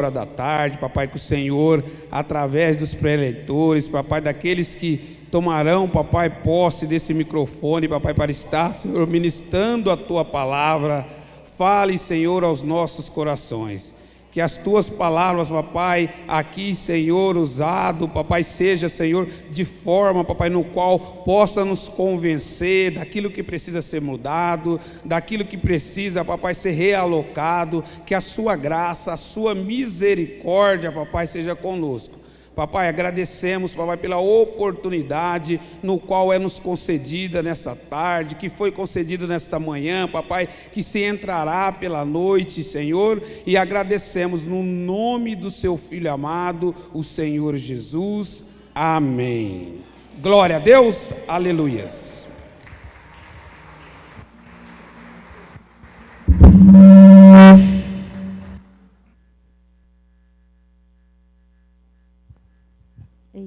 hora da tarde, papai, que o Senhor, através dos preleitores, papai, daqueles que tomarão, papai, posse desse microfone, papai, para estar, Senhor, ministrando a tua palavra, fale, Senhor, aos nossos corações. Que as tuas palavras, papai, aqui, Senhor, usado, papai, seja, Senhor, de forma, papai, no qual possa nos convencer daquilo que precisa ser mudado, daquilo que precisa, papai, ser realocado, que a sua graça, a sua misericórdia, papai, seja conosco. Papai, agradecemos, papai, pela oportunidade no qual é nos concedida nesta tarde, que foi concedida nesta manhã, papai, que se entrará pela noite, Senhor, e agradecemos no nome do seu Filho amado, o Senhor Jesus. Amém. Glória a Deus, aleluias.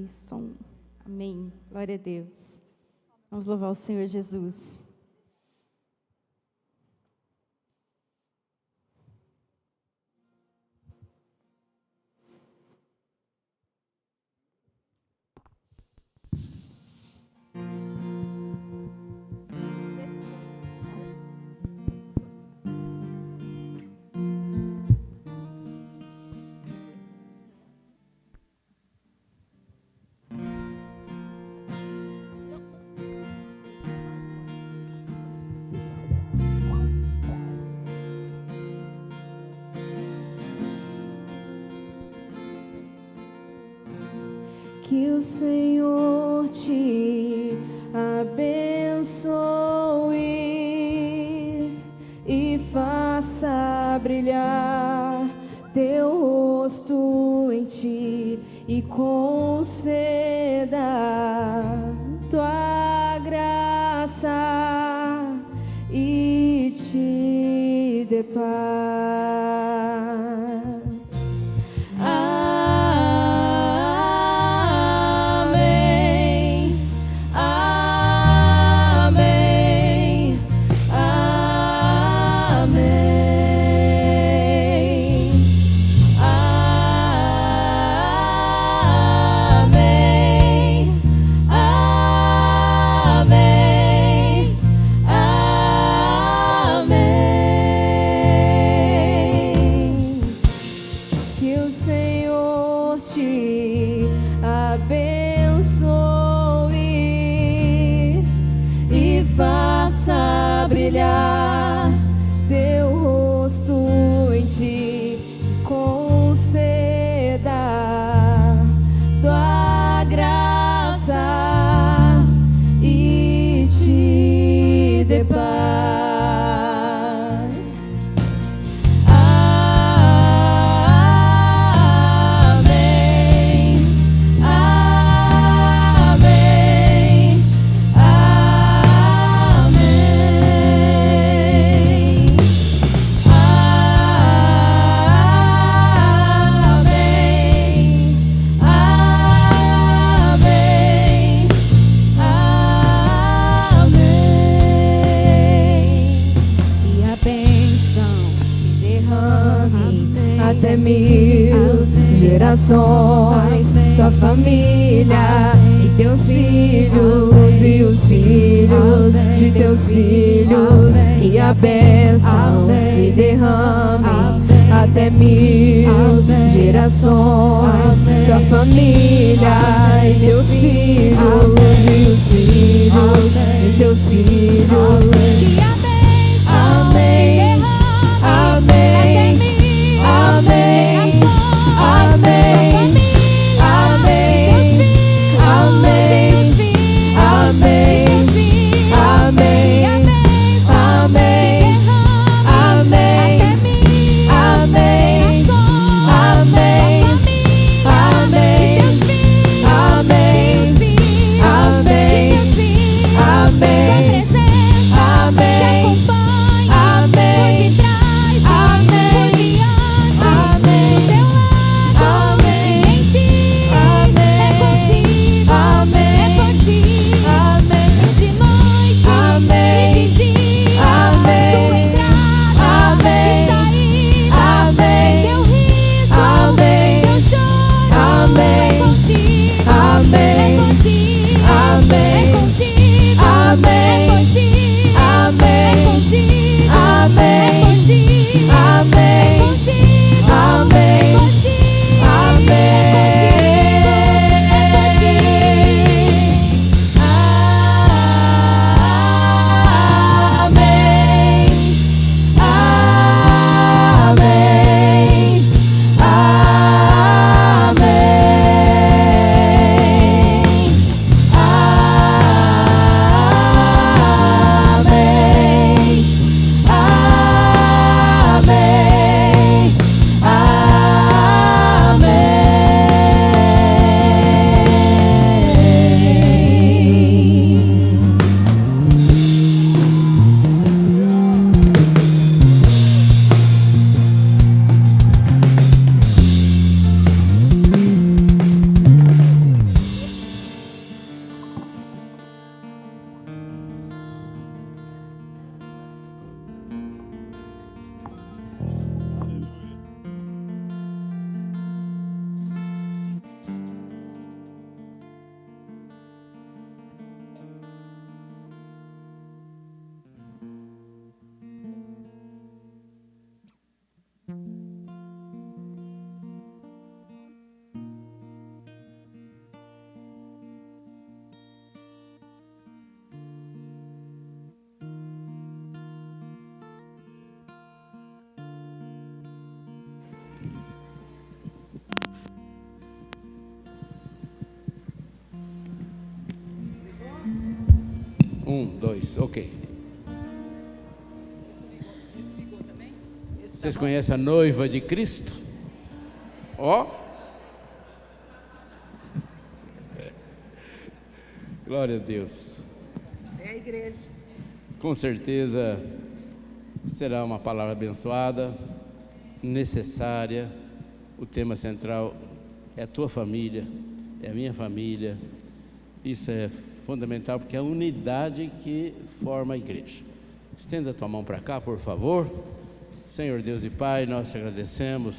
Som. Amém. Glória a Deus. Vamos louvar o Senhor Jesus. Que o Senhor te abençoe e faça brilhar teu rosto em ti e conceda tua graça e te dê paz. Até 1000 gerações, tua família e teus filhos e os filhos de teus filhos, que a bênção se derrame. Até 1000 gerações, tua família e teus filhos e os filhos de teus filhos, que a bênção amém, amém. Amém, amém, amém, amém, amém, amém, amém, amém, amém, amém, amém. 2, ok. Vocês conhecem a noiva de Cristo? Ó. Glória a Deus. É a igreja. Com certeza será uma palavra abençoada, necessária. O tema central é a tua família, é a minha família. Isso é fundamental porque é a unidade que forma a igreja. Estenda a tua mão para cá, por favor. Senhor Deus e Pai, nós te agradecemos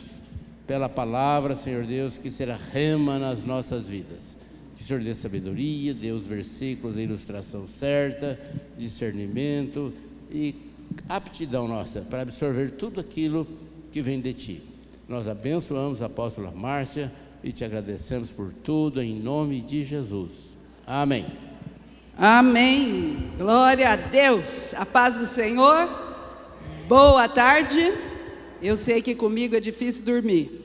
pela palavra, Senhor Deus, que será rema nas nossas vidas. Que o Senhor dê sabedoria, dê os versículos, a ilustração certa, discernimento e aptidão nossa para absorver tudo aquilo que vem de Ti. Nós abençoamos a apóstola Márcia e te agradecemos por tudo, em nome de Jesus. Amém. Amém. Glória a Deus. A paz do Senhor. Boa tarde. Eu sei que comigo é difícil dormir.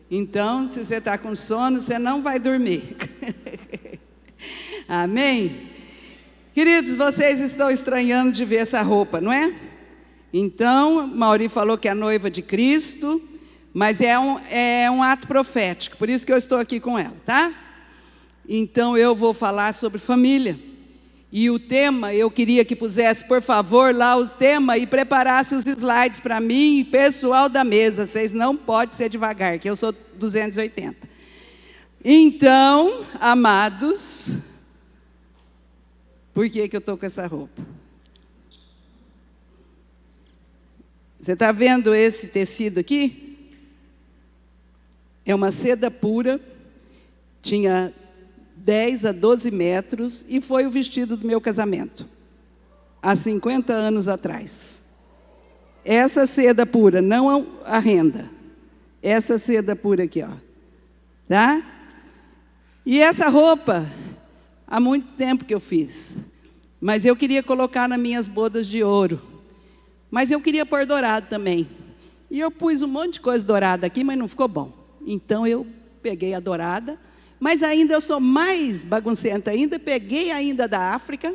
Então, se você está com sono, você não vai dormir. Amém? Queridos, vocês estão estranhando de ver essa roupa, não é? Então, Mauri falou que é a noiva de Cristo, mas é um ato profético, por isso que eu estou aqui com ela, tá? Então, eu vou falar sobre família. E o tema, eu queria que pusesse, por favor, lá o tema e preparasse os slides para mim e pessoal da mesa. Vocês não podem ser devagar, que eu sou 280. Então, amados, por que eu estou com essa roupa? Você está vendo esse tecido aqui? É uma seda pura, tinha 10 a 12 metros, e foi o vestido do meu casamento, há 50 anos atrás. Essa seda pura, não a renda, essa seda pura aqui, ó, tá? E essa roupa, há muito tempo que eu fiz, mas eu queria colocar nas minhas bodas de ouro, mas eu queria pôr dourado também, e eu pus um monte de coisa dourada aqui, mas não ficou bom, então eu peguei a dourada. Mas ainda eu sou mais baguncenta ainda, peguei ainda da África,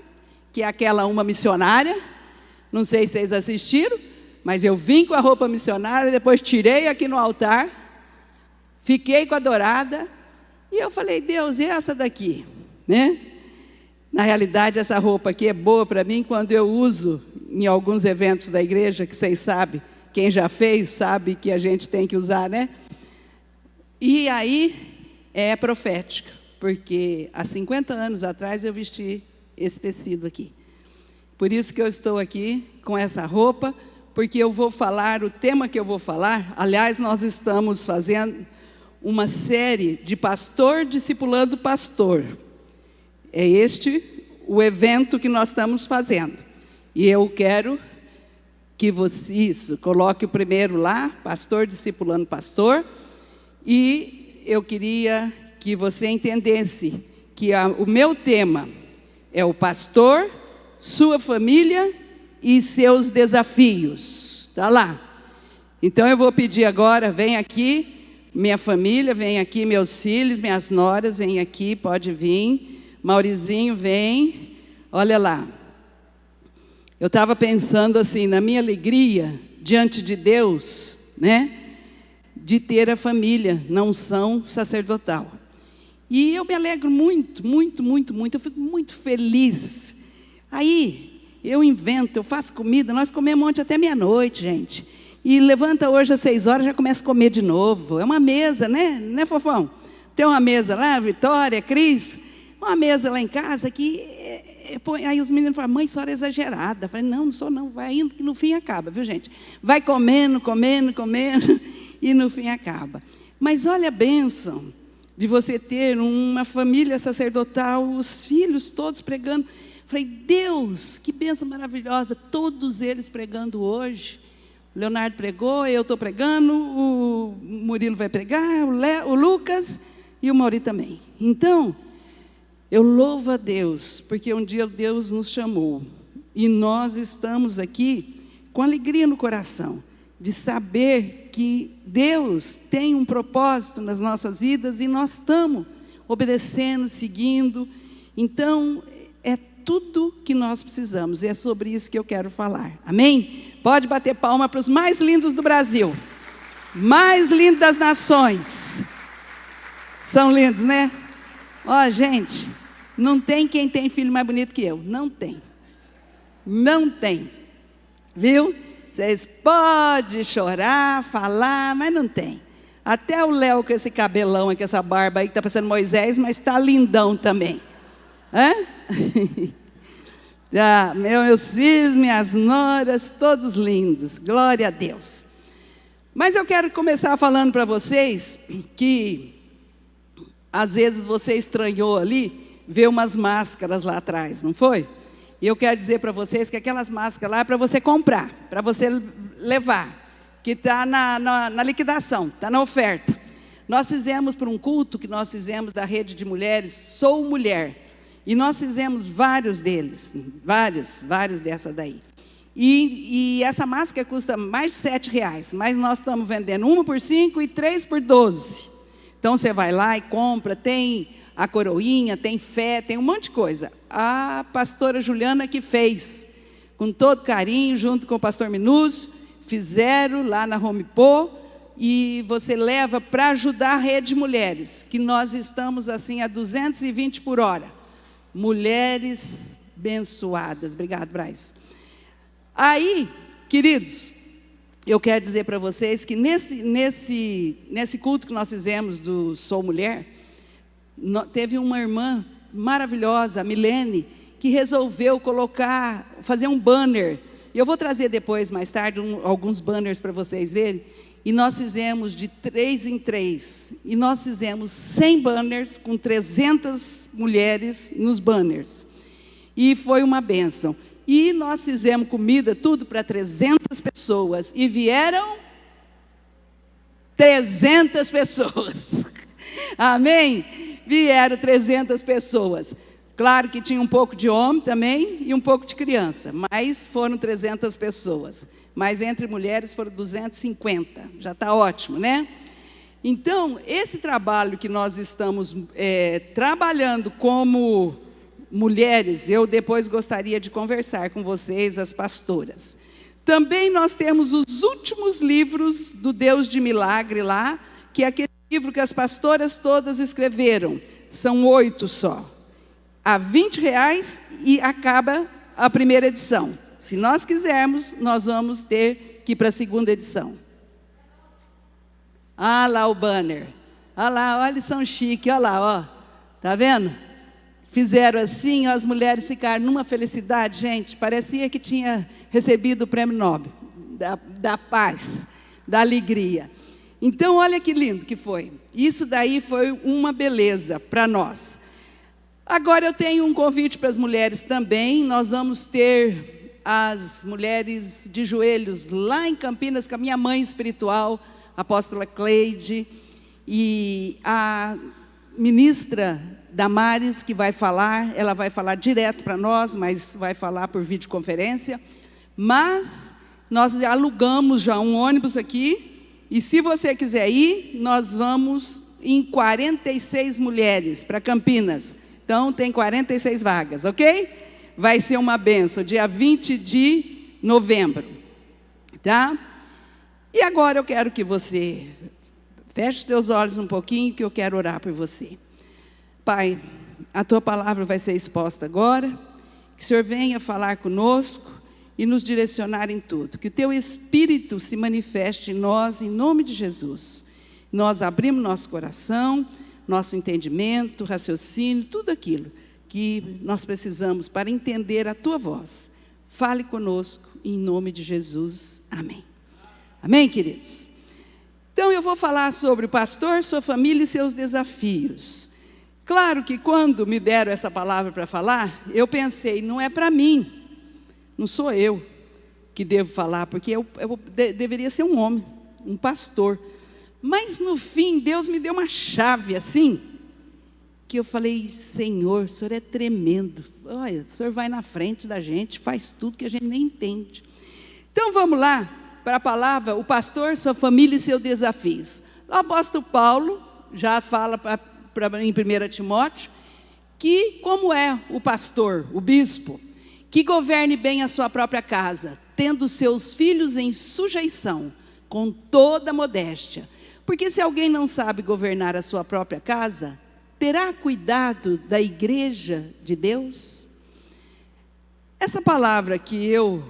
que é aquela uma missionária, não sei se vocês assistiram, mas eu vim com a roupa missionária, depois tirei aqui no altar, fiquei com a dourada, e eu falei, Deus, e essa daqui? Né? Na realidade, essa roupa aqui é boa para mim quando eu uso em alguns eventos da igreja, que vocês sabem, quem já fez sabe que a gente tem que usar, né? E aí é profética, porque há 50 anos atrás eu vesti esse tecido aqui. Por isso que eu estou aqui com essa roupa, porque eu vou falar, o tema que eu vou falar, aliás, nós estamos fazendo uma série de pastor discipulando pastor. É este o evento que nós estamos fazendo. E eu quero que você, isso, coloque o primeiro lá, pastor discipulando pastor, e eu queria que você entendesse que o meu tema é o pastor, sua família e seus desafios. Está lá. Então eu vou pedir agora, vem aqui, minha família, vem aqui, meus filhos, minhas noras, vem aqui, pode vir. Maurizinho, vem. Olha lá. Eu estava pensando assim, na minha alegria diante de Deus, né? De ter a família, na unção sacerdotal. E eu me alegro muito, muito, muito, muito, eu fico muito feliz. Aí, eu invento, eu faço comida, nós comemos ontem até meia-noite, gente. E levanta hoje às 6 horas, já começa a comer de novo. É uma mesa, né? Né, Fofão? Tem uma mesa lá, Vitória, Cris, uma mesa lá em casa que... Aí os meninos falam, mãe, a senhora é exagerada. Eu falei, não, não sou não, vai indo que no fim acaba, viu, gente? Vai comendo, comendo, comendo, e no fim acaba. Mas olha a bênção de você ter uma família sacerdotal, os filhos todos pregando. Falei, Deus, que bênção maravilhosa, todos eles pregando hoje. O Leonardo pregou, eu estou pregando, o Murilo vai pregar, o Lucas e o Mauri também. Então, eu louvo a Deus, porque um dia Deus nos chamou, e nós estamos aqui com alegria no coração, de saber que Deus tem um propósito nas nossas vidas, e nós estamos obedecendo, seguindo. Então, é tudo que nós precisamos. E é sobre isso que eu quero falar. Amém? Pode bater palma para os mais lindos do Brasil. Mais lindos das nações. São lindos, né? Ó, gente, não tem quem tem filho mais bonito que eu. Não tem. Não tem. Viu? Vocês podem chorar, falar, mas não tem. Até o Léo com esse cabelão aqui, essa barba aí, que está parecendo Moisés, mas está lindão também. Hã? Meus filhos, minhas noras, todos lindos. Glória a Deus. Mas eu quero começar falando para vocês que, às vezes, você estranhou ali, ver umas máscaras lá atrás, não foi? E eu quero dizer para vocês que aquelas máscaras lá é para você comprar, para você levar, que está na liquidação, está na oferta. Nós fizemos para um culto que nós fizemos da rede de mulheres, Sou Mulher. E nós fizemos vários deles, vários dessa daí. E essa máscara custa mais de R$7, mas nós estamos vendendo uma por 5 e 3 por 12. Então você vai lá e compra, tem a coroinha, tem fé, tem um monte de coisa. A pastora Juliana que fez, com todo carinho, junto com o pastor Minúcio, fizeram lá na Home Depot, e você leva para ajudar a rede de mulheres, que nós estamos assim a 220 por hora. Mulheres abençoadas. Obrigado, Braz. Aí, queridos, eu quero dizer para vocês que nesse culto que nós fizemos do Sou Mulher, teve uma irmã maravilhosa, a Milene, que resolveu fazer um banner. E eu vou trazer depois, mais tarde, alguns banners para vocês verem. E nós fizemos de 3 em 3. E nós fizemos 100 banners com 300 mulheres nos banners. E foi uma bênção. E nós fizemos comida, tudo para 300 pessoas. E vieram 300 pessoas. Amém? Vieram 300 pessoas. Claro que tinha um pouco de homem também e um pouco de criança. Mas foram 300 pessoas. Mas entre mulheres foram 250, já está ótimo, né? Então, esse trabalho que nós estamos trabalhando como mulheres, eu depois gostaria de conversar com vocês, as pastoras. Também nós temos os últimos livros do Deus de Milagre lá, que é aquele livro que as pastoras todas escreveram, são 8 só, a R$20 e acaba a primeira edição. Se nós quisermos, nós vamos ter que ir para a segunda edição. Ah lá o banner. Ah lá, olha, eles são chiques, olha lá, ó. Tá vendo? Fizeram assim, as mulheres ficaram numa felicidade, gente. Parecia que tinha recebido o prêmio Nobel da paz, da alegria. Então, olha que lindo que foi. Isso daí foi uma beleza para nós. Agora eu tenho um convite para as mulheres também. Nós vamos ter as mulheres de joelhos lá em Campinas, com a minha mãe espiritual, a apóstola Cleide, e a ministra Damares, que vai falar, ela vai falar direto para nós, mas vai falar por videoconferência. Mas nós alugamos já um ônibus aqui, e se você quiser ir, nós vamos em 46 mulheres para Campinas. Então, tem 46 vagas, ok? Vai ser uma bênção, dia 20 de novembro, tá? E agora eu quero que você feche teus olhos um pouquinho, que eu quero orar por você. Pai, a Tua palavra vai ser exposta agora, que o Senhor venha falar conosco e nos direcionar em tudo, que o Teu Espírito se manifeste em nós, em nome de Jesus. Nós abrimos nosso coração, nosso entendimento, raciocínio, tudo aquilo que nós precisamos para entender a Tua voz. Fale conosco, em nome de Jesus. Amém. Amém, queridos? Então, eu vou falar sobre o pastor, sua família e seus desafios. Claro que quando me deram essa palavra para falar, eu pensei, não é para mim, não sou eu que devo falar, porque eu deveria ser um homem, um pastor. Mas, no fim, Deus me deu uma chave assim, que eu falei, Senhor, o Senhor é tremendo. Olha, o Senhor vai na frente da gente, faz tudo que a gente nem entende. Então, vamos lá para a palavra, o pastor, sua família e seus desafios. O apóstolo Paulo já fala em 1 Timóteo que, como é o pastor, o bispo, que governe bem a sua própria casa, tendo seus filhos em sujeição, com toda modéstia. Porque se alguém não sabe governar a sua própria casa, terá cuidado da igreja de Deus? Essa palavra que eu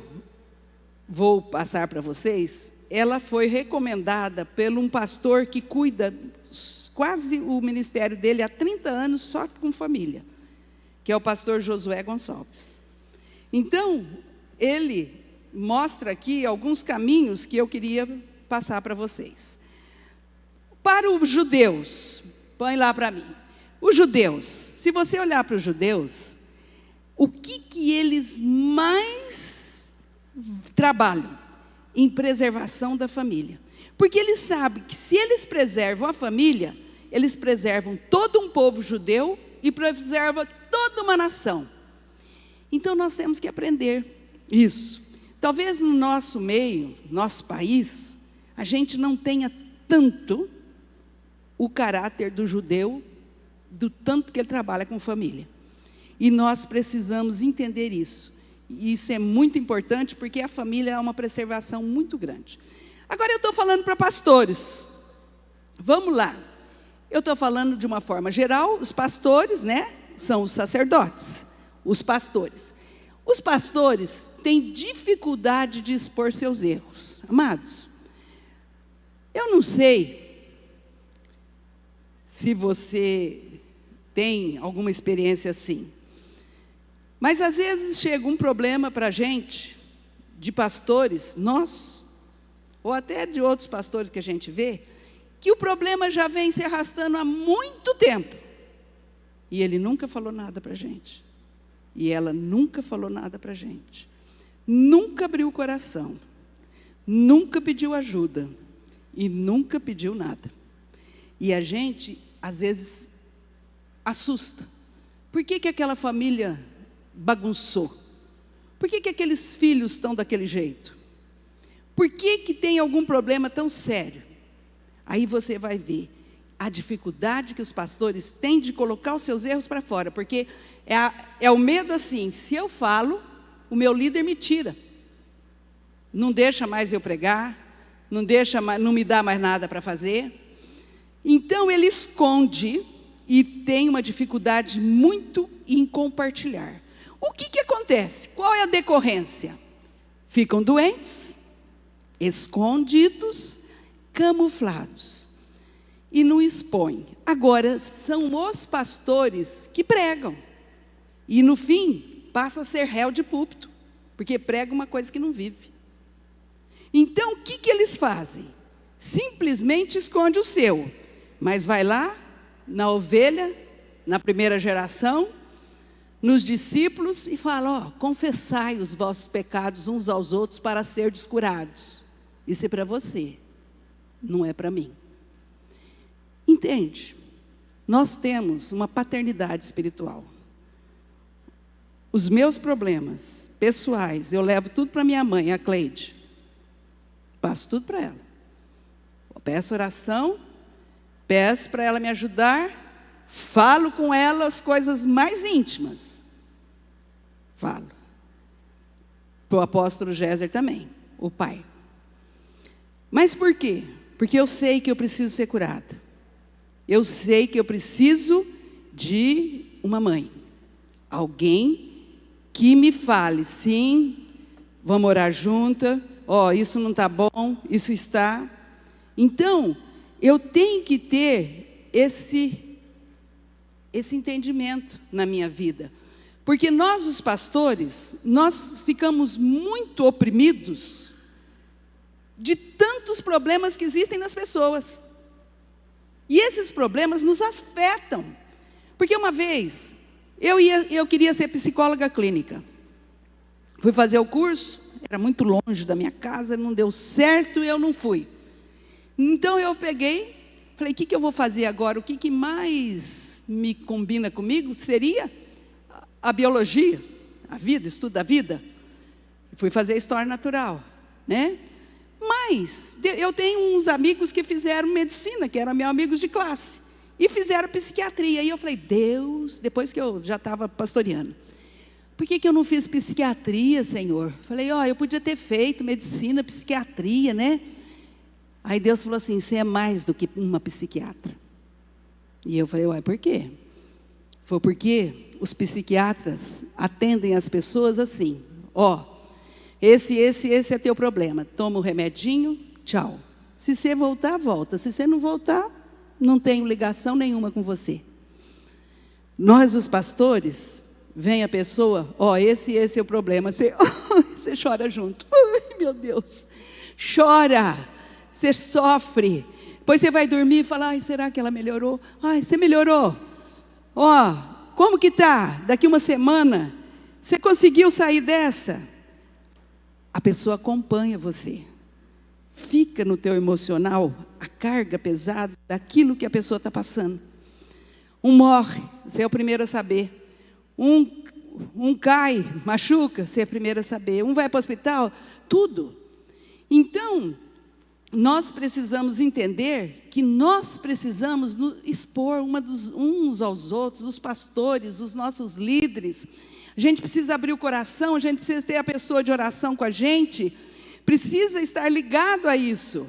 vou passar para vocês, ela foi recomendada por um pastor que cuida quase o ministério dele há 30 anos só com família, que é o pastor Josué Gonçalves. Então, ele mostra aqui alguns caminhos que eu queria passar para vocês. Para os judeus, põe lá para mim. Os judeus, se você olhar para os judeus, o que eles mais trabalham? Em preservação da família. Porque eles sabem que se eles preservam a família, eles preservam todo um povo judeu e preservam toda uma nação. Então nós temos que aprender isso. Talvez no nosso meio, nosso país, a gente não tenha tanto o caráter do judeu, do tanto que ele trabalha com família. E nós precisamos entender isso. E isso é muito importante, porque a família é uma preservação muito grande. Agora eu estou falando para pastores. Vamos lá. Eu estou falando de uma forma geral, os pastores, né, são os sacerdotes, os pastores. Os pastores têm dificuldade de expor seus erros. Amados, eu não sei se você tem alguma experiência assim, mas às vezes chega um problema para a gente, de pastores, nós, ou até de outros pastores que a gente vê, que o problema já vem se arrastando há muito tempo, e ele nunca falou nada para a gente, e ela nunca falou nada para a gente, nunca abriu o coração, nunca pediu ajuda, e nunca pediu nada. E a gente, às vezes, assusta. Por que aquela família bagunçou? Por que aqueles filhos estão daquele jeito? Por que tem algum problema tão sério? Aí você vai ver a dificuldade que os pastores têm de colocar os seus erros para fora, porque é o medo assim, se eu falo, o meu líder me tira, não deixa mais eu pregar, não me dá mais nada para fazer. Então ele esconde e tem uma dificuldade muito em compartilhar. O que acontece? Qual é a decorrência? Ficam doentes, escondidos, camuflados e não expõem. Agora são os pastores que pregam e no fim passa a ser réu de púlpito, porque prega uma coisa que não vive. Então o que eles fazem? Simplesmente esconde o seu, mas vai lá na ovelha, na primeira geração, nos discípulos e fala: confessai os vossos pecados uns aos outros para serdes curados. Isso é para você, não é para mim. Entende? Nós temos uma paternidade espiritual. Os meus problemas pessoais, eu levo tudo para minha mãe, a Cleide. Passo tudo para ela. Eu peço oração, peço para ela me ajudar, falo com ela as coisas mais íntimas. Falo. Para o apóstolo Géser também, o pai. Mas por quê? Porque eu sei que eu preciso ser curada. Eu sei que eu preciso de uma mãe. Alguém que me fale, sim, vamos orar junta, isso não está bom, isso está. Então, eu tenho que ter esse entendimento na minha vida. Porque nós, os pastores, nós ficamos muito oprimidos de tantos problemas que existem nas pessoas. E esses problemas nos afetam. Porque uma vez, eu queria ser psicóloga clínica. Fui fazer o curso, era muito longe da minha casa, não deu certo e eu não fui. Então eu peguei, falei, o que eu vou fazer agora? O que mais me combina comigo seria a biologia, a vida, estudo da vida. Fui fazer história natural, né? Mas eu tenho uns amigos que fizeram medicina, que eram meus amigos de classe. E fizeram psiquiatria. E eu falei, Deus, depois que eu já estava pastoreando, por que eu não fiz psiquiatria, Senhor? Falei, eu podia ter feito medicina, psiquiatria, né? Aí Deus falou assim, você é mais do que uma psiquiatra. E eu falei, por quê? Foi porque os psiquiatras atendem as pessoas assim, esse é teu problema, toma o remedinho, tchau. Se você voltar, volta. Se você não voltar, não tenho ligação nenhuma com você. Nós, os pastores, vem a pessoa, esse é o problema, você chora junto. Ai, meu Deus, chora, você sofre. Depois você vai dormir e fala, ai, será que ela melhorou? Ai, você melhorou? Como que tá? Daqui uma semana, você conseguiu sair dessa? A pessoa acompanha você. Fica no teu emocional a carga pesada daquilo que a pessoa está passando. Um morre, você é o primeiro a saber. Um cai, machuca, você é o primeiro a saber. Um vai para o hospital, tudo. Então, nós precisamos entender que nós precisamos expor uns aos outros, os pastores, os nossos líderes. A gente precisa abrir o coração, a gente precisa ter a pessoa de oração com a gente, precisa estar ligado a isso.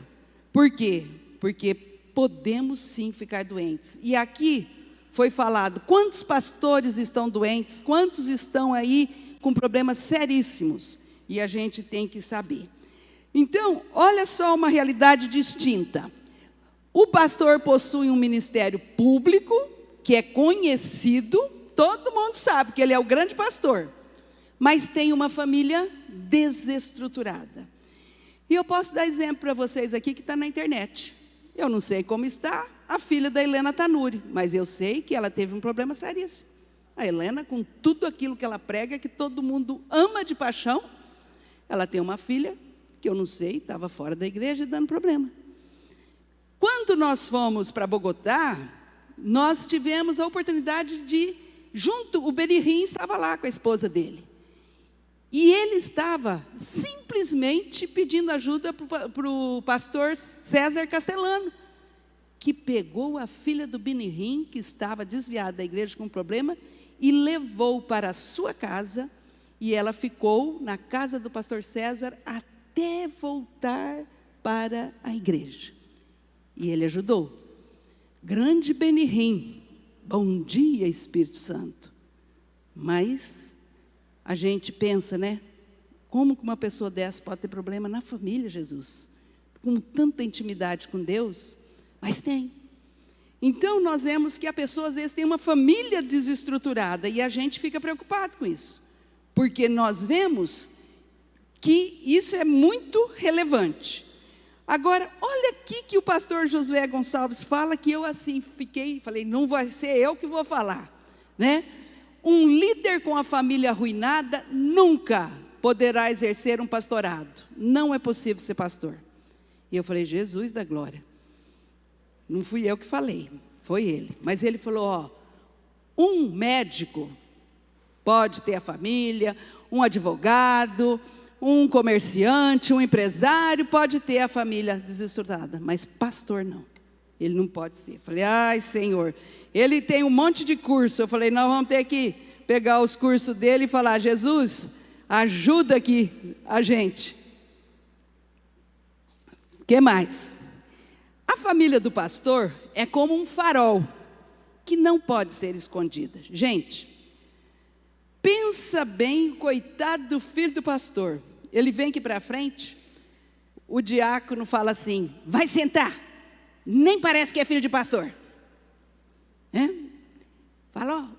Por quê? Porque podemos sim ficar doentes. E aqui foi falado, quantos pastores estão doentes, quantos estão aí com problemas seríssimos, e a gente tem que saber. Então, olha só uma realidade distinta. O pastor possui um ministério público, que é conhecido, todo mundo sabe que ele é o grande pastor, mas tem uma família desestruturada. E eu posso dar exemplo para vocês aqui que está na internet. Eu não sei como está a filha da Helena Tanuri, mas eu sei que ela teve um problema seríssimo. A Helena, com tudo aquilo que ela prega, que todo mundo ama de paixão, ela tem uma filha que eu não sei, estava fora da igreja e dando problema. Quando nós fomos para Bogotá, nós tivemos a oportunidade de, o Benihim estava lá com a esposa dele. E ele estava simplesmente pedindo ajuda para o pastor César Castellano, que pegou a filha do Benihim, que estava desviada da igreja com um problema, e levou para a sua casa, e ela ficou na casa do pastor César até voltar para a igreja. E ele ajudou. Grande Benihim, bom dia, Espírito Santo. Mas a gente pensa, né? Como que uma pessoa dessa pode ter problema na família, Jesus? Com tanta intimidade com Deus, mas tem. Então nós vemos que a pessoa às vezes tem uma família desestruturada e a gente fica preocupado com isso. Porque nós vemos que isso é muito relevante. Agora, olha aqui que o pastor Josué Gonçalves fala, que eu assim falei, não vai ser eu que vou falar, né? Um líder com a família arruinada nunca poderá exercer um pastorado. Não é possível ser pastor. E eu falei, Jesus da glória. Não fui eu que falei, foi ele. Mas ele falou, um médico pode ter a família, um advogado, um comerciante, um empresário pode ter a família desestruturada, mas pastor não, ele não pode ser. Falei, ai Senhor, ele tem um monte de curso. Eu falei, nós vamos ter que pegar os cursos dele e falar, Jesus, ajuda aqui a gente. O que mais? A família do pastor é como um farol, que não pode ser escondida. Gente, pensa bem, coitado do filho do pastor. Ele vem aqui para frente, o diácono fala assim, vai sentar, nem parece que é filho de pastor. Fala,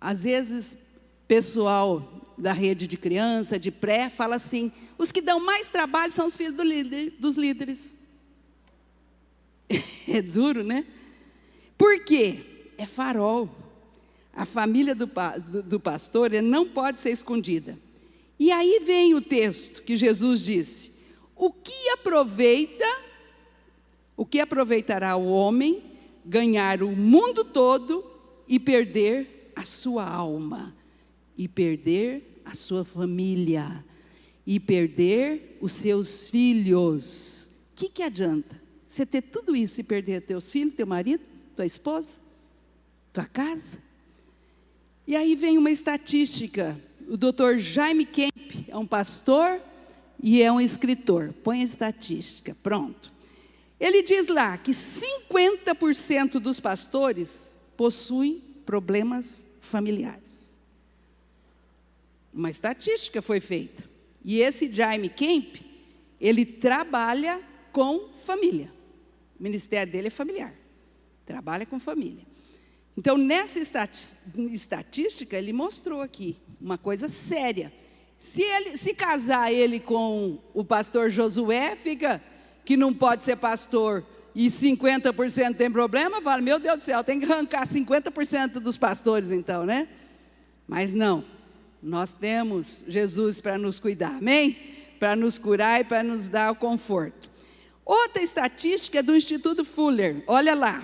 às vezes, pessoal da rede de criança, de pré, fala assim, os que dão mais trabalho são os filhos dos líderes. É duro, né? Por quê? É farol. A família do pastor não pode ser escondida. E aí vem o texto que Jesus disse, o que aproveitará o homem ganhar o mundo todo e perder a sua alma, e perder a sua família, e perder os seus filhos? O que adianta você ter tudo isso e perder teus filhos, teu marido? tua esposa, tua casa. E aí vem uma estatística. O Dr. Jaime Kemp é um pastor e é um escritor. Põe a estatística, pronto. Ele diz lá que 50% dos pastores possuem problemas familiares. Uma estatística foi feita. E esse Jaime Kemp, ele trabalha com família. O ministério dele é familiar. Trabalha com família. Então, nessa estatística, ele mostrou aqui uma coisa séria. Se casar ele com o pastor Josué, fica que não pode ser pastor e 50% tem problema, fala, meu Deus do céu, tem que arrancar 50% dos pastores então, né? Mas não, nós temos Jesus para nos cuidar, amém? Para nos curar e para nos dar o conforto. Outra estatística é do Instituto Fuller, olha lá,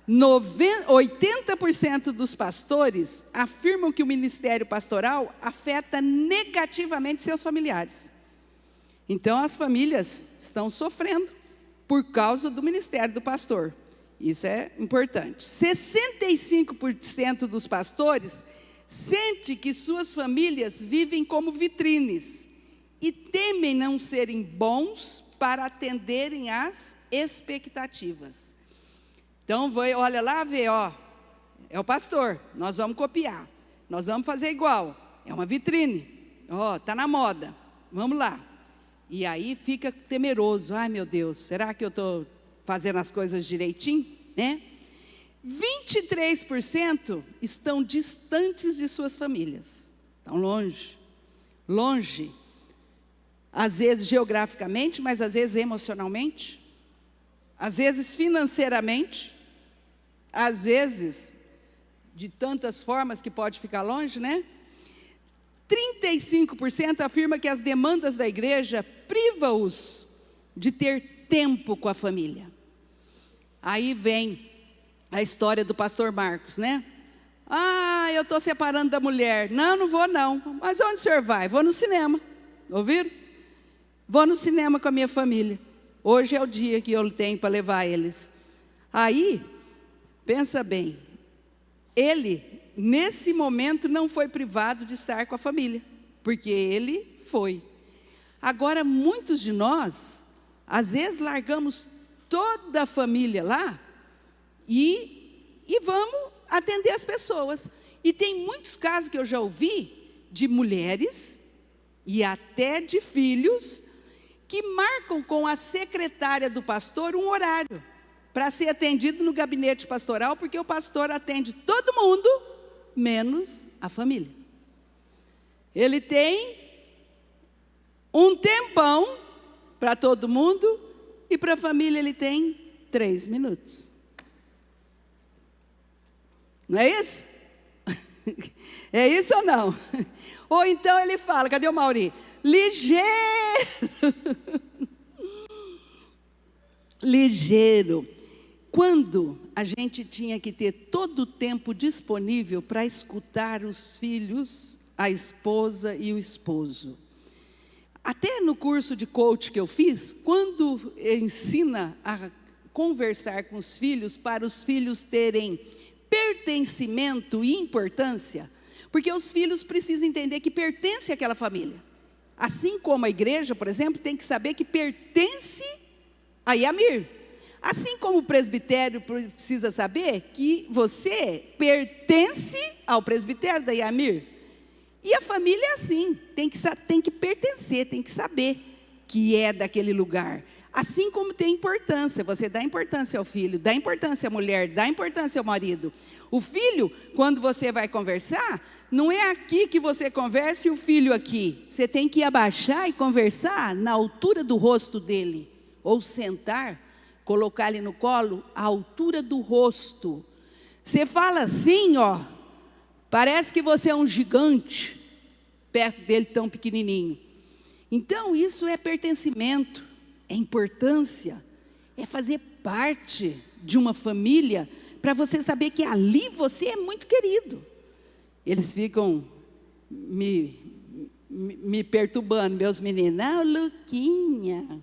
80% dos pastores afirmam que o ministério pastoral afeta negativamente seus familiares. Então, as famílias estão sofrendo por causa do ministério do pastor. Isso é importante. 65% dos pastores sente que suas famílias vivem como vitrines e temem não serem bons para atenderem às expectativas. Então, olha lá, vê, ó, é o pastor, nós vamos copiar, nós vamos fazer igual, é uma vitrine, ó, está na moda, vamos lá. E aí fica temeroso, ai meu Deus, será que eu estou fazendo as coisas direitinho, né? 23% estão distantes de suas famílias, estão longe, às vezes geograficamente, mas às vezes emocionalmente, às vezes financeiramente, às vezes de tantas formas que pode ficar longe, né? 35% afirma que as demandas da igreja privam-os de ter tempo com a família. Aí vem a história do pastor Marcos, né? Ah, eu estou separando da mulher. Não, não vou não. Mas onde o senhor vai? Vou no cinema. Ouviram? Vou no cinema com a minha família. Hoje é o dia que eu tenho para levar eles. Aí, pensa bem, ele, nesse momento, não foi privado de estar com a família, porque ele foi. Agora, muitos de nós, às vezes, largamos toda a família lá e vamos atender as pessoas. E tem muitos casos que eu já ouvi de mulheres e até de filhos que marcam com a secretária do pastor um horário para ser atendido no gabinete pastoral, porque o pastor atende todo mundo, menos a família. Ele tem um tempão para todo mundo, e para a família ele tem 3 minutos. Não é isso? É isso ou não? Ou então ele fala, cadê o Mauri? Ligeiro. Ligeiro. Quando a gente tinha que ter todo o tempo disponível para escutar os filhos, a esposa e o esposo. Até no curso de coach que eu fiz, quando ensina a conversar com os filhos, para os filhos terem pertencimento e importância, porque os filhos precisam entender que pertence àquela família. Assim como a igreja, por exemplo, tem que saber que pertence a Yamir. Assim como o presbitério precisa saber que você pertence ao presbitério da Yamir. E a família é assim, tem que pertencer, tem que saber que é daquele lugar. Assim como tem importância, você dá importância ao filho, dá importância à mulher, dá importância ao marido. O filho, quando você vai conversar, não é aqui que você conversa e o filho aqui. Você tem que abaixar e conversar na altura do rosto dele. Ou sentar, colocar ele no colo, à altura do rosto. Você fala assim, ó, parece que você é um gigante, perto dele tão pequenininho. Então isso é pertencimento, é importância, é fazer parte de uma família, para você saber que ali você é muito querido. Eles ficam me perturbando, meus meninos. Não, Luquinha.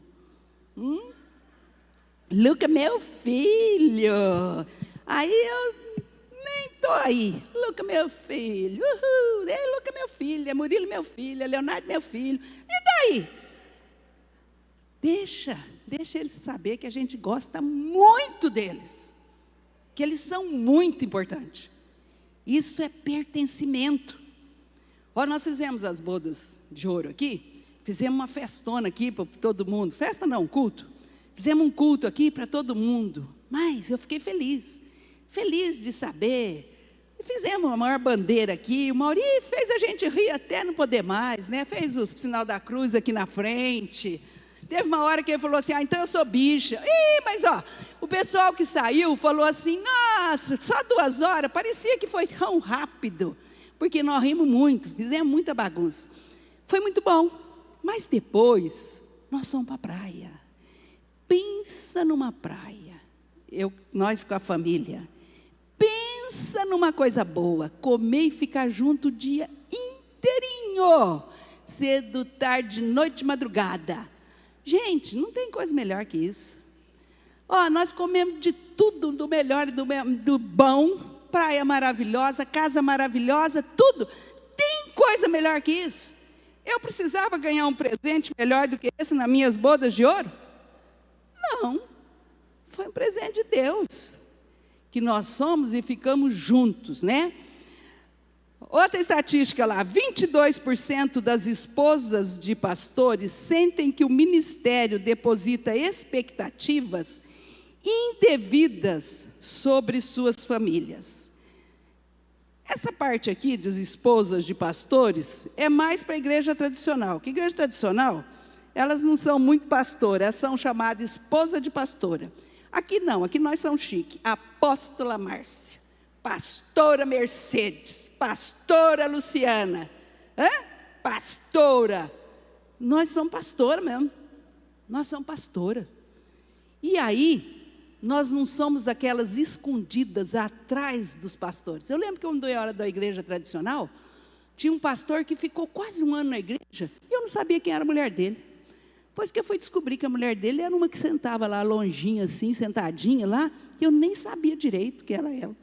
Luca, meu filho. Aí eu nem estou aí. Luca, meu filho. Uhul. Ei, Luca, meu filho. É Murilo, meu filho. É Leonardo, meu filho. E daí? Deixa eles saber que a gente gosta muito deles. Que eles são muito importantes. Isso é pertencimento. Olha, nós fizemos as bodas de ouro aqui. Fizemos uma festona aqui para todo mundo. Festa não, culto. Fizemos um culto aqui para todo mundo. Mas eu fiquei feliz. Feliz de saber. Fizemos a maior bandeira aqui. O Mauri fez a gente rir até não poder mais, né? Fez o sinal da cruz aqui na frente. Teve uma hora que ele falou assim, então eu sou bicha. Mas ó, o pessoal que saiu falou assim, nossa, só 2 horas, parecia que foi tão rápido. Porque nós rimos muito, fizemos muita bagunça. Foi muito bom. Mas depois, nós fomos para a praia. Pensa numa praia. Nós com a família. Pensa numa coisa boa. Comer e ficar junto o dia inteirinho. Cedo, tarde, noite, madrugada. Gente, não tem coisa melhor que isso. Ó, nós comemos de tudo, do melhor e do bom. Praia maravilhosa, casa maravilhosa, tudo. Tem coisa melhor que isso? Eu precisava ganhar um presente melhor do que esse nas minhas bodas de ouro? Não. Foi um presente de Deus. Que nós somos e ficamos juntos, né? Outra estatística lá, 22% das esposas de pastores sentem que o ministério deposita expectativas indevidas sobre suas famílias. Essa parte aqui das esposas de pastores é mais para a igreja tradicional. Que igreja tradicional, elas não são muito pastoras, elas são chamadas esposa de pastora. Aqui não, aqui nós somos chique. Apóstola Márcia, pastora Mercedes, pastora Luciana, pastora. Nós somos pastora mesmo. Nós somos pastora. E aí, nós não somos aquelas escondidas atrás dos pastores. Eu lembro que quando eu era da igreja tradicional, tinha um pastor que ficou quase 1 ano na igreja, e eu não sabia quem era a mulher dele. Depois que eu fui descobrir que a mulher dele era uma que sentava lá longinha assim, sentadinha lá, que eu nem sabia direito que era ela.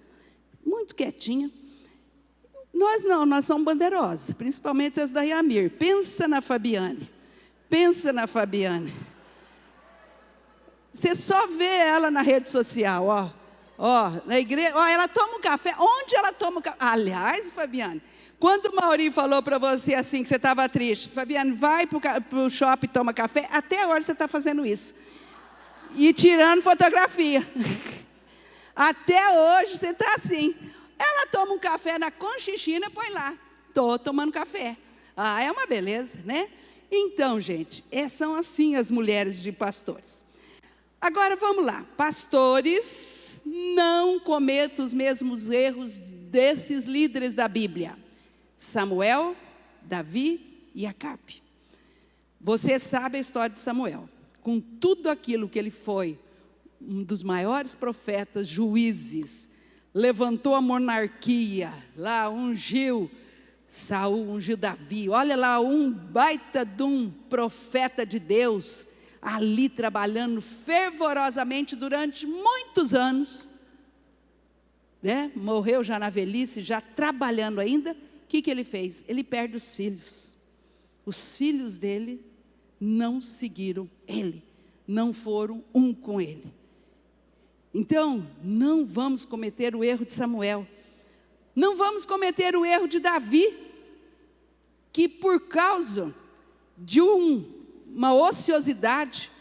Muito quietinha. Nós não, nós somos bandeirosas, principalmente as da Yamir. Pensa na Fabiane. Pensa na Fabiane. Você só vê ela na rede social, na igreja, ela toma um café. Onde ela toma um café? Aliás, Fabiane, quando o Mauri falou para você assim, que você estava triste, Fabiane, vai para o shopping e toma café, até agora você está fazendo isso. E tirando fotografia. Até hoje você está assim. Ela toma um café na Conchichina e põe lá. Estou tomando café. É uma beleza, né? Então, gente, são assim as mulheres de pastores. Agora vamos lá. Pastores, não cometam os mesmos erros desses líderes da Bíblia. Samuel, Davi e Acabe. Você sabe a história de Samuel. Com tudo aquilo que ele foi, um dos maiores profetas, juízes, levantou a monarquia, lá ungiu Saul, ungiu Davi. Olha lá, um baita de um profeta de Deus, ali trabalhando fervorosamente durante muitos anos, né? Morreu já na velhice, já trabalhando ainda. O que ele fez? Ele perde os filhos. Os filhos dele não seguiram ele, não foram um com ele. Então, não vamos cometer o erro de Samuel. Não vamos cometer o erro de Davi, que por causa de uma ociosidade,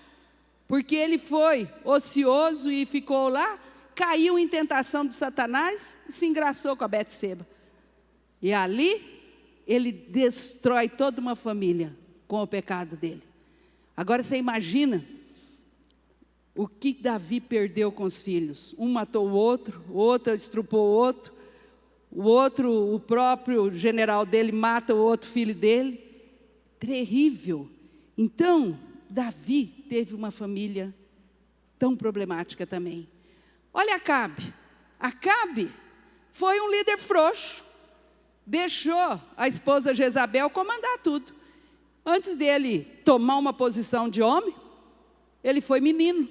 porque ele foi ocioso e ficou lá, caiu em tentação de Satanás e se engraçou com a Betseba. E ali, ele destrói toda uma família com o pecado dele. Agora você imagina o que Davi perdeu com os filhos. Um matou o outro estrupou o outro, o próprio general dele mata o outro filho dele. Terrível. Então, Davi teve uma família tão problemática também. Olha Acabe. Acabe foi um líder frouxo. Deixou a esposa Jezabel comandar tudo. Antes dele tomar uma posição de homem, ele foi menino.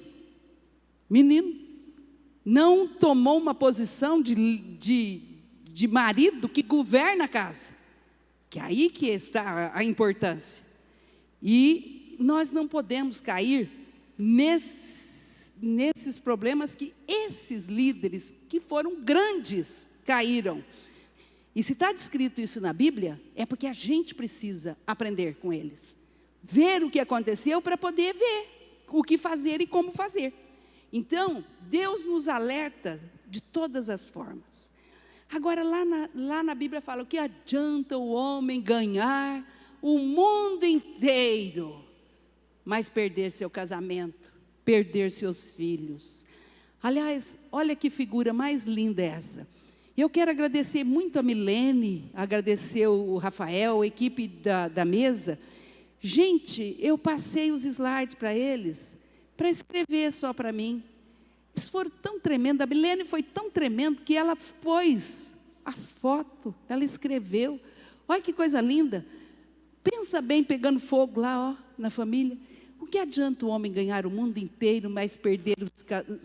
não tomou uma posição de marido que governa a casa, que é aí que está a importância. E nós não podemos cair nesses problemas que esses líderes, que foram grandes, caíram. E se está descrito isso na Bíblia, é porque a gente precisa aprender com eles, ver o que aconteceu para poder ver o que fazer e como fazer. Então, Deus nos alerta de todas as formas. Agora, lá na Bíblia fala: o que adianta o homem ganhar o mundo inteiro, mas perder seu casamento, perder seus filhos? Aliás, olha que figura mais linda essa. Eu quero agradecer muito a Milene, agradecer o Rafael, a equipe da mesa. Gente, eu passei os slides para eles, para escrever só para mim. Eles foram tão tremendos, a Milene foi tão tremendo que ela pôs as fotos, ela escreveu. Olha que coisa linda. Pensa bem, pegando fogo lá, ó, na família. O que adianta o homem ganhar o mundo inteiro, mas perder o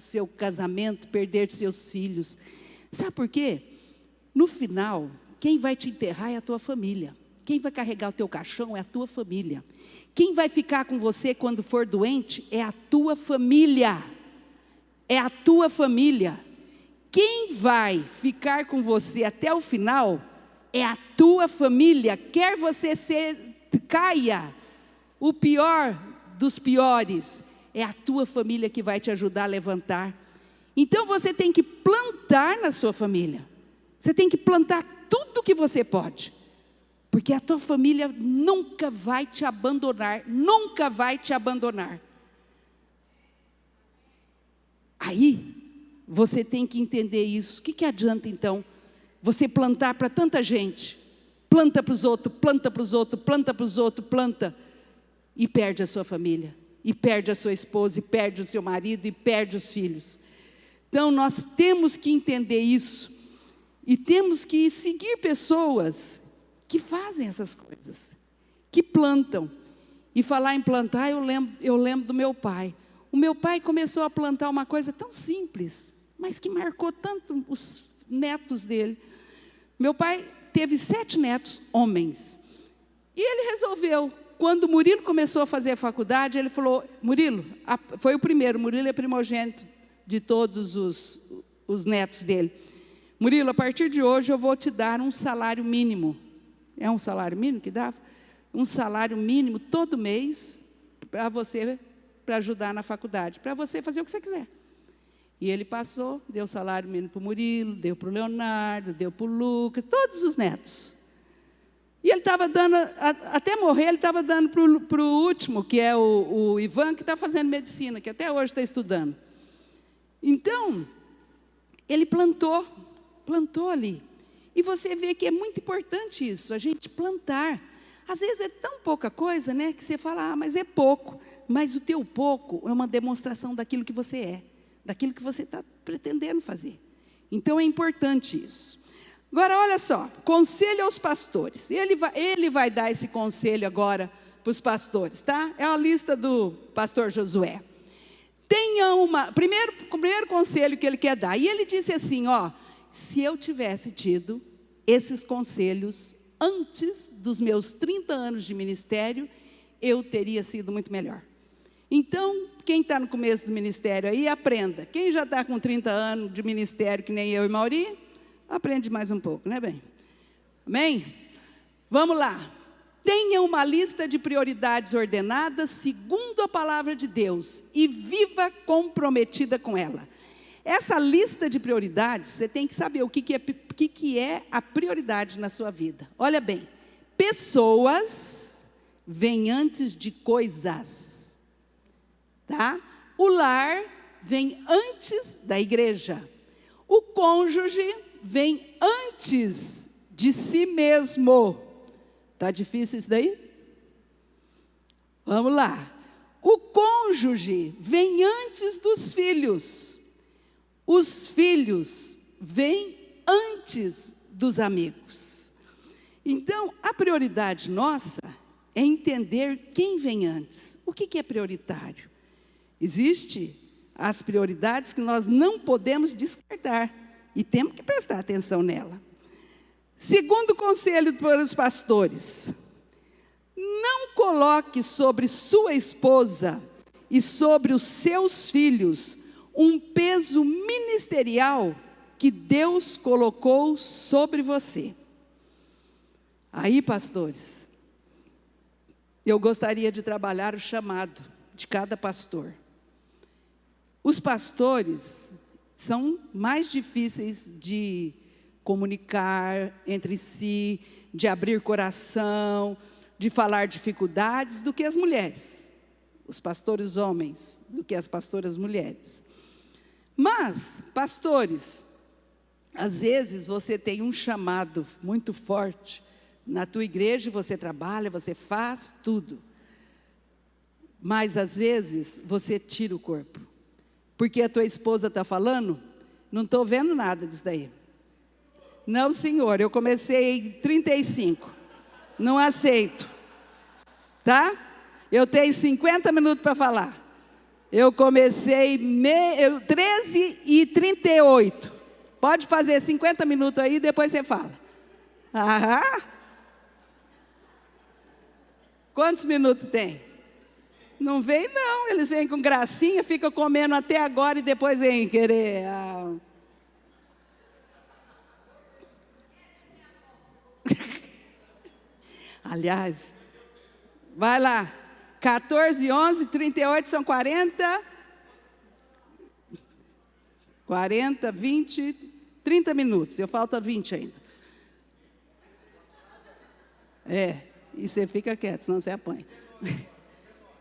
seu casamento, perder seus filhos? Sabe por quê? No final, quem vai te enterrar é a tua família. Quem vai carregar o teu caixão é a tua família. Quem vai ficar com você quando for doente é a tua família. É a tua família. Quem vai ficar com você até o final é a tua família. Quer você caia o pior dos piores, é a tua família que vai te ajudar a levantar. Então você tem que plantar na sua família. Você tem que plantar tudo que você pode, porque a tua família nunca vai te abandonar, nunca vai te abandonar. Aí, você tem que entender isso. O que adianta então, você plantar para tanta gente? Planta para os outros, planta para os outros, planta para os outros, planta, e perde a sua família, e perde a sua esposa, e perde o seu marido, e perde os filhos. Então, nós temos que entender isso, e temos que seguir pessoas que fazem essas coisas, que plantam. E falar em plantar, eu lembro do meu pai. O meu pai começou a plantar uma coisa tão simples, mas que marcou tanto os netos dele. Meu pai teve 7 netos homens, e ele resolveu, quando o Murilo começou a fazer a faculdade, ele falou: Murilo, foi o primeiro, Murilo é primogênito de todos os netos dele. Murilo, a partir de hoje eu vou te dar um salário mínimo. É um salário mínimo que dava? Um salário mínimo todo mês para você, para ajudar na faculdade, para você fazer o que você quiser. E ele passou, deu salário mínimo para o Murilo, deu para o Leonardo, deu para o Lucas, todos os netos. E ele estava dando, até morrer, ele estava dando para o último, que é o Ivan, que está fazendo medicina, que até hoje está estudando. Então, ele plantou ali. E você vê que é muito importante isso, a gente plantar. Às vezes é tão pouca coisa, né, que você fala: mas é pouco. Mas o teu pouco é uma demonstração daquilo que você é, daquilo que você está pretendendo fazer. Então é importante isso. Agora, olha só, conselho aos pastores. Ele vai dar esse conselho agora para os pastores, tá? É a lista do pastor Josué. Tenha primeiro conselho que ele quer dar. E ele disse assim, ó: se eu tivesse tido esses conselhos antes dos meus 30 anos de ministério, eu teria sido muito melhor. Então, quem está no começo do ministério aí, aprenda. Quem já está com 30 anos de ministério, que nem eu e Mauri, aprende mais um pouco, né, bem? Amém? Vamos lá. Tenha uma lista de prioridades ordenadas segundo a palavra de Deus e viva comprometida com ela. Essa lista de prioridades, você tem que saber o que é a prioridade na sua vida. Olha bem, pessoas vêm antes de coisas, tá? O lar vem antes da igreja. O cônjuge vem antes de si mesmo. Está difícil isso daí? Vamos lá. O cônjuge vem antes dos filhos. Os filhos vêm antes dos amigos. Então, a prioridade nossa é entender quem vem antes. O que é prioritário? Existe as prioridades que nós não podemos descartar e temos que prestar atenção nela. Segundo conselho para os pastores: não coloque sobre sua esposa e sobre os seus filhos um peso ministerial que Deus colocou sobre você. Aí, pastores, eu gostaria de trabalhar o chamado de cada pastor. Os pastores são mais difíceis de comunicar entre si, de abrir coração, de falar dificuldades do que as mulheres. Os pastores homens do que as pastoras mulheres. Mas, pastores, às vezes você tem um chamado muito forte. Na tua igreja você trabalha, você faz tudo. Mas às vezes você tira o corpo. Porque a tua esposa está falando, não estou vendo nada disso daí. Não, senhor, eu comecei em 35. Não aceito. Tá? Eu tenho 50 minutos para falar. Eu comecei 13h38. Pode fazer 50 minutos aí, depois você fala. Aham. Quantos minutos tem? Não vem não, eles vêm com gracinha, ficam comendo até agora e depois vêm querer. Aliás, vai lá. 14, 11, 38 são 40, 20, 30 minutos. Eu falta 20 ainda. E você fica quieto, senão você apanha.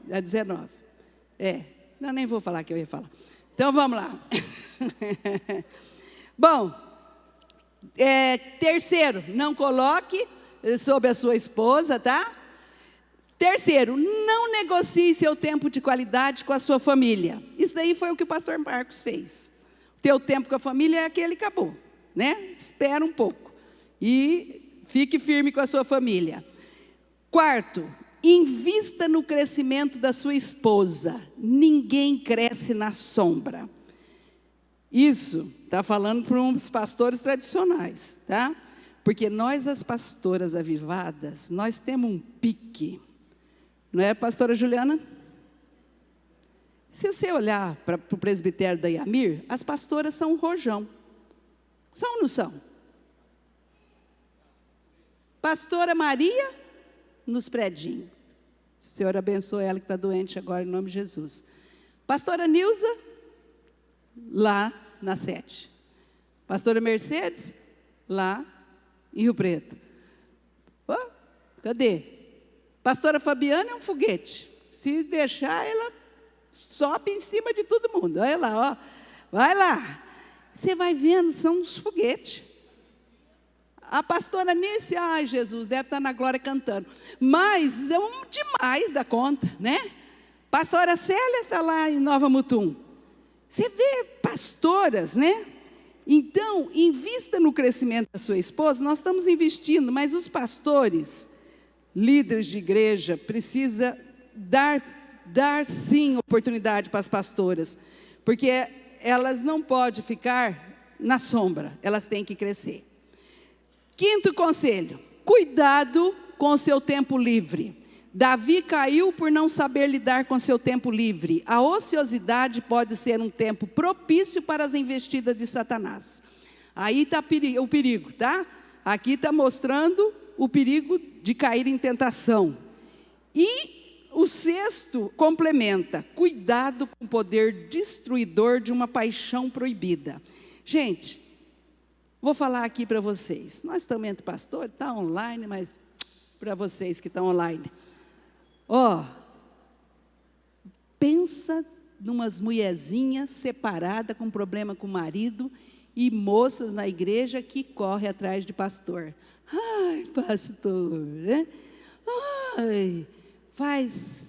É 19. Não, nem vou falar que eu ia falar. Então, vamos lá. Bom, terceiro, não coloque sobre a sua esposa, tá? Terceiro, não negocie seu tempo de qualidade com a sua família. Isso daí foi o que o pastor Marcos fez. O teu tempo com a família é aquele que acabou, né? Espera um pouco e fique firme com a sua família. Quarto, invista no crescimento da sua esposa. Ninguém cresce na sombra. Isso está falando para uns pastores tradicionais, tá? Porque nós, as pastoras avivadas, nós temos um pique. Não é, pastora Juliana? Se você olhar para o presbitério da Iamir, as pastoras são um rojão. São ou não são? Pastora Maria, nos predinhos. O Senhor abençoe ela que está doente agora, em nome de Jesus. Pastora Nilza, lá na sede. Pastora Mercedes, lá em Rio Preto. Cadê? Pastora Fabiana é um foguete. Se deixar, ela sobe em cima de todo mundo. Olha lá, ó. Vai lá. Você vai vendo, são uns foguetes. A pastora Nice, ai Jesus, deve estar na glória cantando. Mas é demais da conta, né? Pastora Célia está lá em Nova Mutum. Você vê pastoras, né? Então, invista no crescimento da sua esposa. Nós estamos investindo, mas os pastores, líderes de igreja, precisa dar sim oportunidade para as pastoras, porque elas não podem ficar na sombra, elas têm que crescer. Quinto conselho, cuidado com o seu tempo livre. Davi caiu por não saber lidar com seu tempo livre. A ociosidade pode ser um tempo propício para as investidas de Satanás. Aí está o perigo, tá? Aqui está mostrando o perigo de cair em tentação. E o sexto complementa, cuidado com o poder destruidor de uma paixão proibida. Gente, vou falar aqui para vocês. Nós estamos entre pastores, está online, mas para vocês que estão online. Pensa numas mulherzinhas separadas com problema com o marido e moças na igreja que correm atrás de pastor. Ai, pastor, né? Ai, faz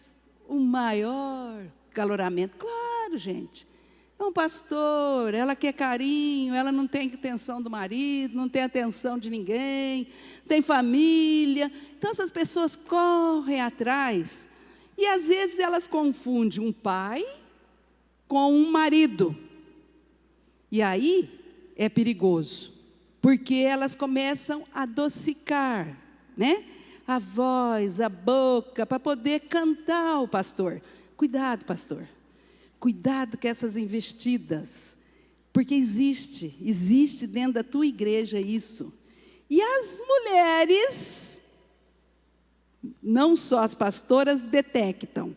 o maior caloramento. Claro, gente. É um pastor, ela quer carinho, ela não tem atenção do marido, não tem atenção de ninguém, tem família. Então, essas pessoas correm atrás e, às vezes, elas confundem um pai com um marido. E aí é perigoso, porque elas começam a adocicar, né? A voz, a boca, para poder cantar o pastor. Cuidado, pastor. Cuidado com essas investidas, porque existe dentro da tua igreja isso. E as mulheres, não só as pastoras, detectam.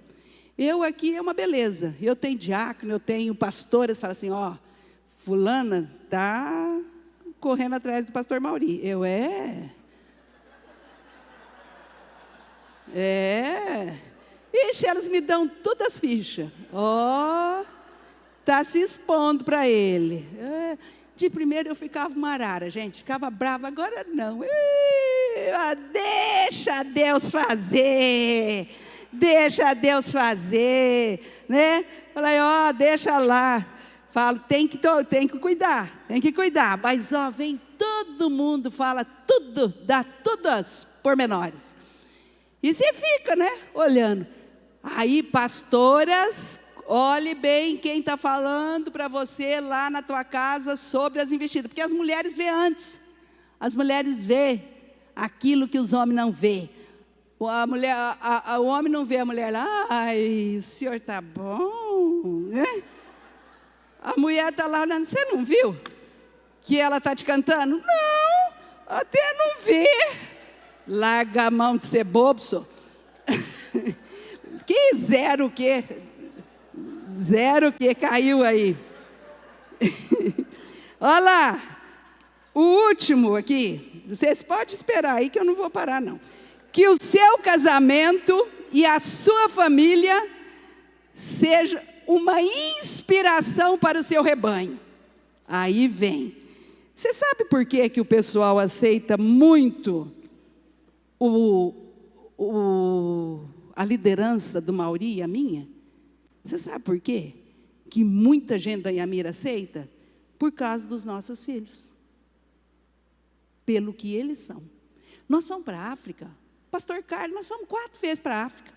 Eu aqui é uma beleza. Eu tenho diácono, eu tenho pastoras, falam assim, ó, fulana está correndo atrás do pastor Mauri. Ixi, elas me dão todas as fichas. Ó, está se expondo para ele. De primeiro eu ficava uma arara, gente, ficava brava, agora não. Deixa Deus fazer, né? Falei, ó, deixa lá. Falo, tem que cuidar, mas ó, vem todo mundo, fala tudo, dá todas pormenores. E você fica, né, olhando. Aí, pastoras, olhe bem quem está falando para você lá na tua casa sobre as investidas, porque as mulheres vê antes, as mulheres vê aquilo que os homens não vê. O homem não vê a mulher lá, ai, o senhor está bom, né? A mulher está lá olhando, você não viu que ela está te cantando? Não, até não vi. Larga a mão de ser bobo, só. Que zero que caiu aí. Olha lá, o último aqui, vocês podem esperar aí que eu não vou parar não. Que o seu casamento e a sua família seja uma inspiração para o seu rebanho. Aí vem. Você sabe por que o pessoal aceita muito a liderança do Mauri e a minha? Você sabe por quê? Que muita gente da Yamira aceita? Por causa dos nossos filhos. Pelo que eles são. Nós somos para a África. Pastor Carlos, nós somos 4 vezes para a África.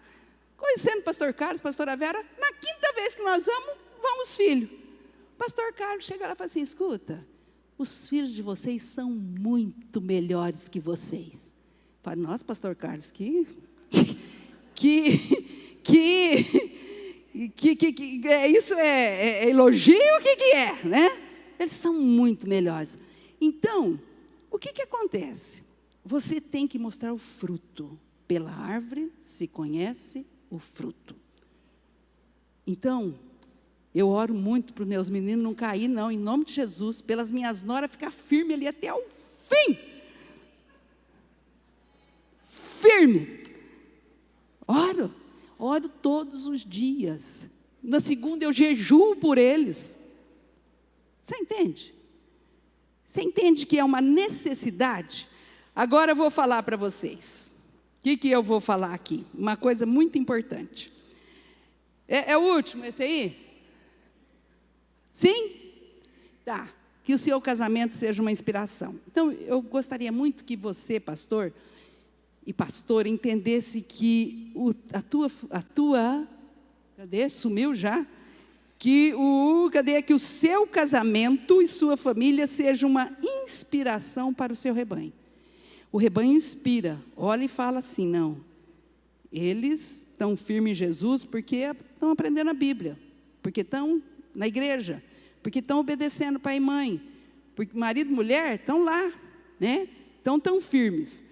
Conhecendo o pastor Carlos, pastora Vera, na 5ª vez que nós vão os filhos. O pastor Carlos chega lá e fala assim, escuta, os filhos de vocês são muito melhores que vocês. Fala, nossa, pastor Carlos, isso é elogio, o que é, né? Eles são muito melhores. Então, o que acontece? Você tem que mostrar o fruto. Pela árvore se conhece o fruto. Então, eu oro muito para os meus meninos não cair, não, em nome de Jesus, pelas minhas noras, ficar firme ali até o fim. Firme. Oro todos os dias. Na segunda eu jejuo por eles. Você entende? Você entende que é uma necessidade? Agora eu vou falar para vocês. O que eu vou falar aqui? Uma coisa muito importante. É o último, esse aí? Sim? Tá. Que o seu casamento seja uma inspiração. Então, eu gostaria muito que você, pastor e pastora, entendesse que a tua cadê? Sumiu já? Que o seu casamento e sua família seja uma inspiração para o seu rebanho. O rebanho inspira, olha e fala assim, não, eles estão firmes em Jesus porque estão aprendendo a Bíblia, porque estão na igreja, porque estão obedecendo pai e mãe, porque marido e mulher estão lá, né? Então estão firmes.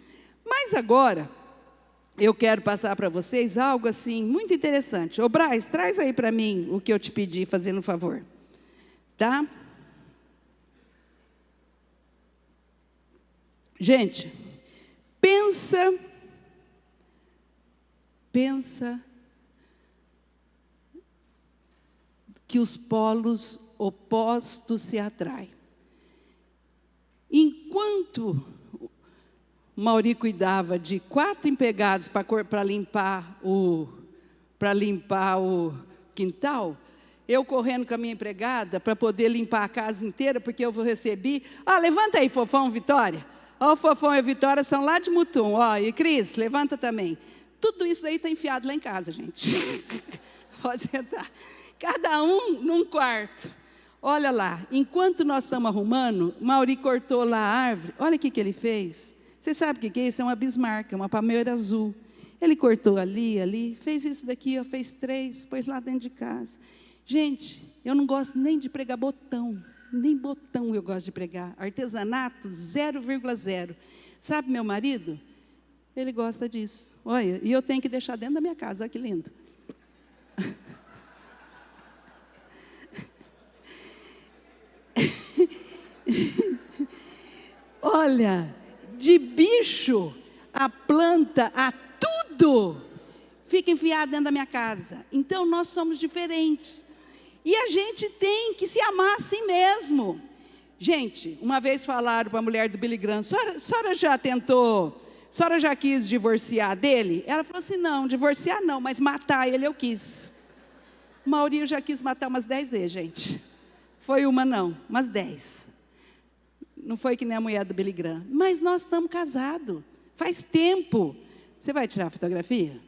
Mas agora, eu quero passar para vocês algo assim, muito interessante. Ô Braz, traz aí para mim o que eu te pedi, fazendo um favor, tá? Gente, pensa que os polos opostos se atraem. Enquanto Mauri cuidava de 4 empregados para limpar o quintal, eu correndo com a minha empregada para poder limpar a casa inteira, porque eu recebi. Levanta aí, Fofão, Vitória. O Fofão e a Vitória são lá de Mutum. E Cris, levanta também. Tudo isso daí está enfiado lá em casa, gente. Pode sentar. Cada um num quarto. Olha lá, enquanto nós estamos arrumando, Mauri cortou lá a árvore. Olha o que ele fez. Você sabe o que é isso? É uma Bismarck, uma palmeira azul. Ele cortou ali, fez isso daqui, ó, fez 3, pôs lá dentro de casa. Gente, eu não gosto nem de pregar botão, nem botão eu gosto de pregar. Artesanato, 0,0. Sabe meu marido? Ele gosta disso. Olha, e eu tenho que deixar dentro da minha casa, olha que lindo. Olha, de bicho, a planta, a tudo, fica enfiado dentro da minha casa. Então, nós somos diferentes. E a gente tem que se amar assim mesmo. Gente, uma vez falaram para a mulher do Billy Graham, a senhora já tentou, a senhora já quis divorciar dele? Ela falou assim, não, divorciar não, mas matar ele eu quis. Mauri eu já quis matar umas 10 vezes, gente. Foi uma não, umas 10. Não foi que nem a mulher do Billy Graham. Mas nós estamos casados. Faz tempo. Você vai tirar a fotografia?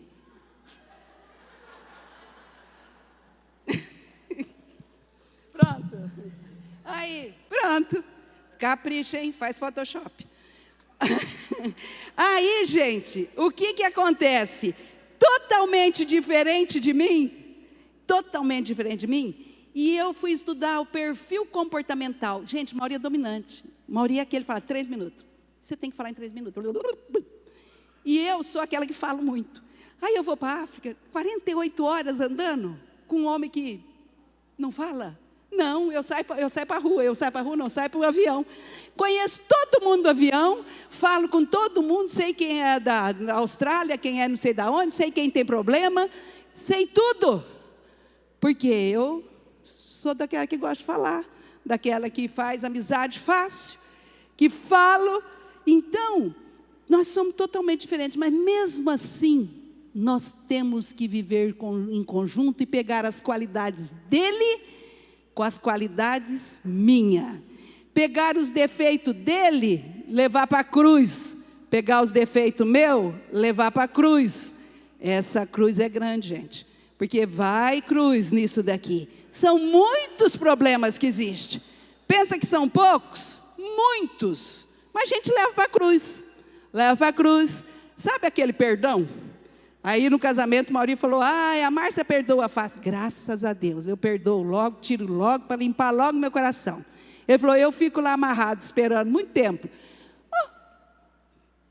Pronto. Aí, pronto. Capricha, hein? Faz Photoshop. Aí, gente, o que acontece? Totalmente diferente de mim. Totalmente diferente de mim. E eu fui estudar o perfil comportamental. Gente, Mauri é dominante. Mauri é aquele que fala 3 minutos. Você tem que falar em 3 minutos. E eu sou aquela que falo muito. Aí eu vou para a África, 48 horas andando, com um homem que não fala. Não, eu saio para a rua, não, saio para o avião. Conheço todo mundo do avião, falo com todo mundo, sei quem é da Austrália, quem é não sei de onde, sei quem tem problema, sei tudo. Porque eu sou daquela que gosta de falar, daquela que faz amizade fácil, que falo. Então, nós somos totalmente diferentes, mas mesmo assim, nós temos que viver em conjunto e pegar as qualidades dele com as qualidades minha. Pegar os defeitos dele, levar para a cruz. Pegar os defeitos meu, levar para a cruz. Essa cruz é grande, gente. Porque vai cruz nisso daqui. São muitos problemas que existem. Pensa que são poucos? Muitos. Mas a gente leva para a cruz. Leva para a cruz. Sabe aquele perdão? Aí no casamento, Mauri falou, a Márcia perdoa fácil. Graças a Deus, eu perdoo logo, tiro logo, para limpar logo meu coração. Ele falou, eu fico lá amarrado, esperando muito tempo.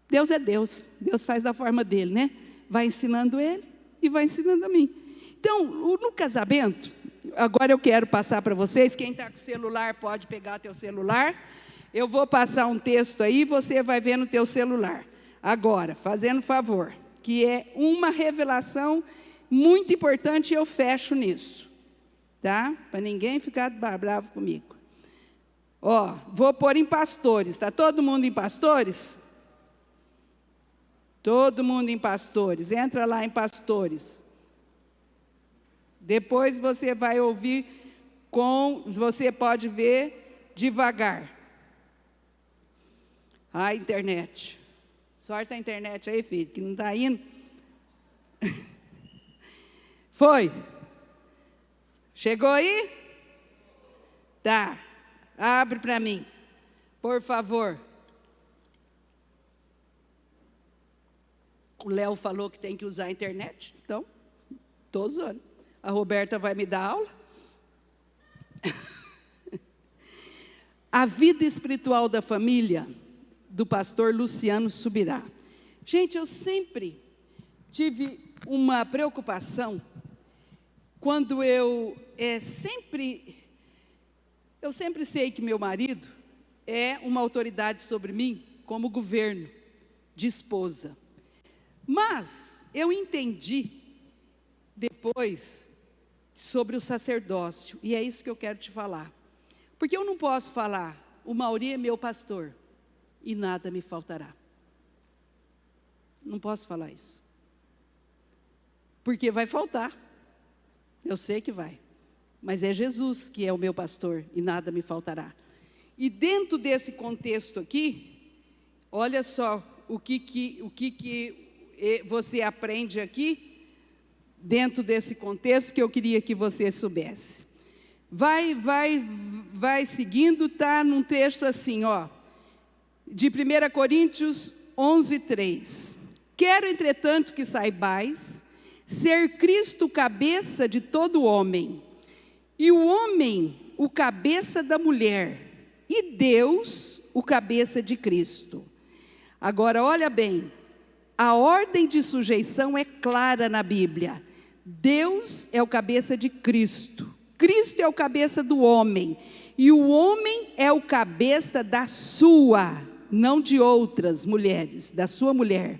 Deus é Deus, Deus faz da forma dele, né? Vai ensinando ele e vai ensinando a mim. Então, no casamento, agora eu quero passar para vocês, quem está com o celular pode pegar teu celular. Eu vou passar um texto aí, você vai ver no teu celular. Agora, fazendo favor, que é uma revelação muito importante, eu fecho nisso, tá? Para ninguém ficar bravo comigo. Ó, vou pôr em pastores, está todo mundo em pastores? Todo mundo em pastores, entra lá em pastores. Depois você vai ouvir você pode ver devagar. A internet. Sorte a internet aí, filho, que não está indo. Foi. Chegou aí? Tá. Abre para mim, por favor. O Léo falou que tem que usar a internet, então, estou usando. A Roberta vai me dar aula. A vida espiritual da família, do pastor Luciano Subirá. Gente, eu sempre tive uma preocupação, quando eu sempre sei que meu marido é uma autoridade sobre mim, como governo de esposa. Mas eu entendi depois sobre o sacerdócio, e é isso que eu quero te falar. Porque eu não posso falar, o Mauri é meu pastor, e nada me faltará. Não posso falar isso. Porque vai faltar. Eu sei que vai. Mas é Jesus que é o meu pastor e nada me faltará. E dentro desse contexto aqui, olha só o que você aprende aqui dentro desse contexto que eu queria que você soubesse. Vai seguindo, está num texto assim, ó, de 1 Coríntios 11:3. Quero, entretanto, que saibais ser Cristo cabeça de todo homem, e o homem o cabeça da mulher, e Deus o cabeça de Cristo. Agora, olha bem, a ordem de sujeição é clara na Bíblia. Deus é o cabeça de Cristo, Cristo é o cabeça do homem, e o homem é o cabeça da sua, não de outras mulheres, da sua mulher.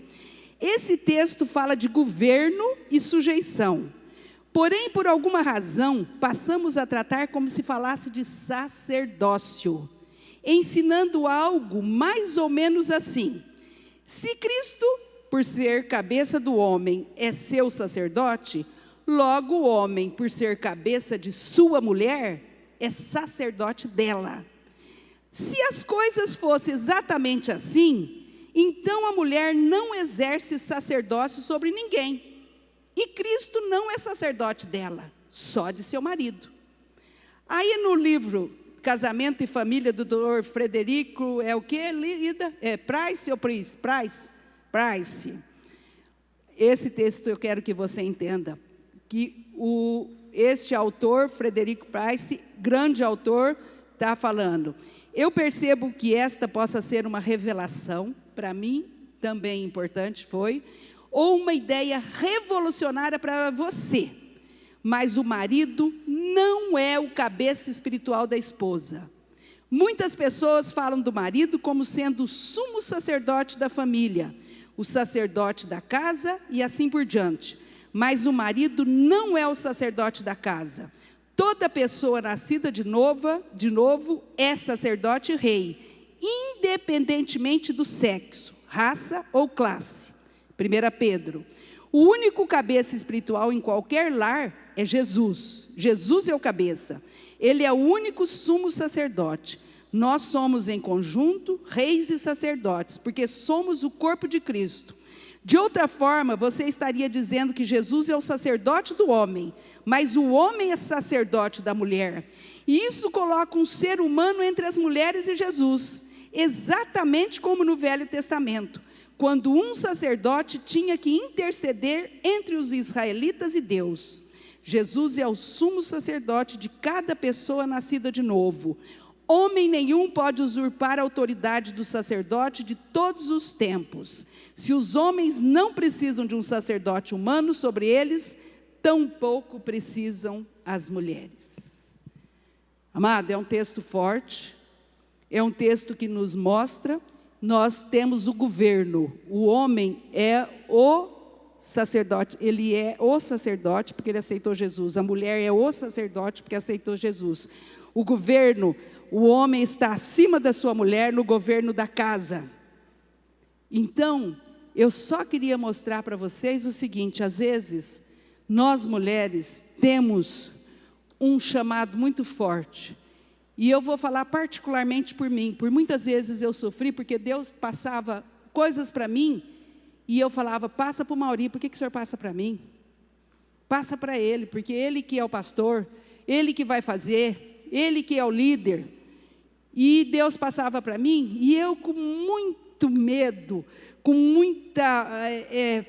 Esse texto fala de governo e sujeição. Porém, por alguma razão, passamos a tratar como se falasse de sacerdócio, ensinando algo mais ou menos assim: se Cristo, por ser cabeça do homem, é seu sacerdote, logo o homem, por ser cabeça de sua mulher, é sacerdote dela. Se as coisas fossem exatamente assim, então a mulher não exerce sacerdócio sobre ninguém. E Cristo não é sacerdote dela, só de seu marido. Aí no livro Casamento e Família, do Dr. Frederico, é o que, Lida? É Price ou Price? Price. Esse texto eu quero que você entenda, que este autor, Frederico Price, grande autor, está falando: eu percebo que esta possa ser uma revelação, para mim também importante foi, ou uma ideia revolucionária para você, mas o marido não é o cabeça espiritual da esposa. Muitas pessoas falam do marido como sendo o sumo sacerdote da família, o sacerdote da casa e assim por diante, mas o marido não é o sacerdote da casa. Toda pessoa nascida de novo é sacerdote e rei, independentemente do sexo, raça ou classe. 1 Pedro. O único cabeça espiritual em qualquer lar é Jesus. Jesus é o cabeça. Ele é o único sumo sacerdote. Nós somos em conjunto reis e sacerdotes, porque somos o corpo de Cristo. De outra forma, você estaria dizendo que Jesus é o sacerdote do homem, mas o homem é sacerdote da mulher. E isso coloca um ser humano entre as mulheres e Jesus, exatamente como no Velho Testamento, quando um sacerdote tinha que interceder entre os israelitas e Deus. Jesus é o sumo sacerdote de cada pessoa nascida de novo. Homem nenhum pode usurpar a autoridade do sacerdote de todos os tempos. Se os homens não precisam de um sacerdote humano sobre eles, tampouco precisam as mulheres. Amado, é um texto forte, é um texto que nos mostra, nós temos o governo, o homem é o sacerdote, ele é o sacerdote porque ele aceitou Jesus, a mulher é o sacerdote porque aceitou Jesus. O governo, o homem está acima da sua mulher no governo da casa. Então, eu só queria mostrar para vocês o seguinte: às vezes, nós mulheres temos um chamado muito forte, e eu vou falar particularmente por mim. Por muitas vezes eu sofri, porque Deus passava coisas para mim, e eu falava: passa para o Mauri. Por que o senhor passa para mim? Passa para ele, porque ele que é o pastor, ele que vai fazer, ele que é o líder. E Deus passava para mim, e eu com muito medo, com muita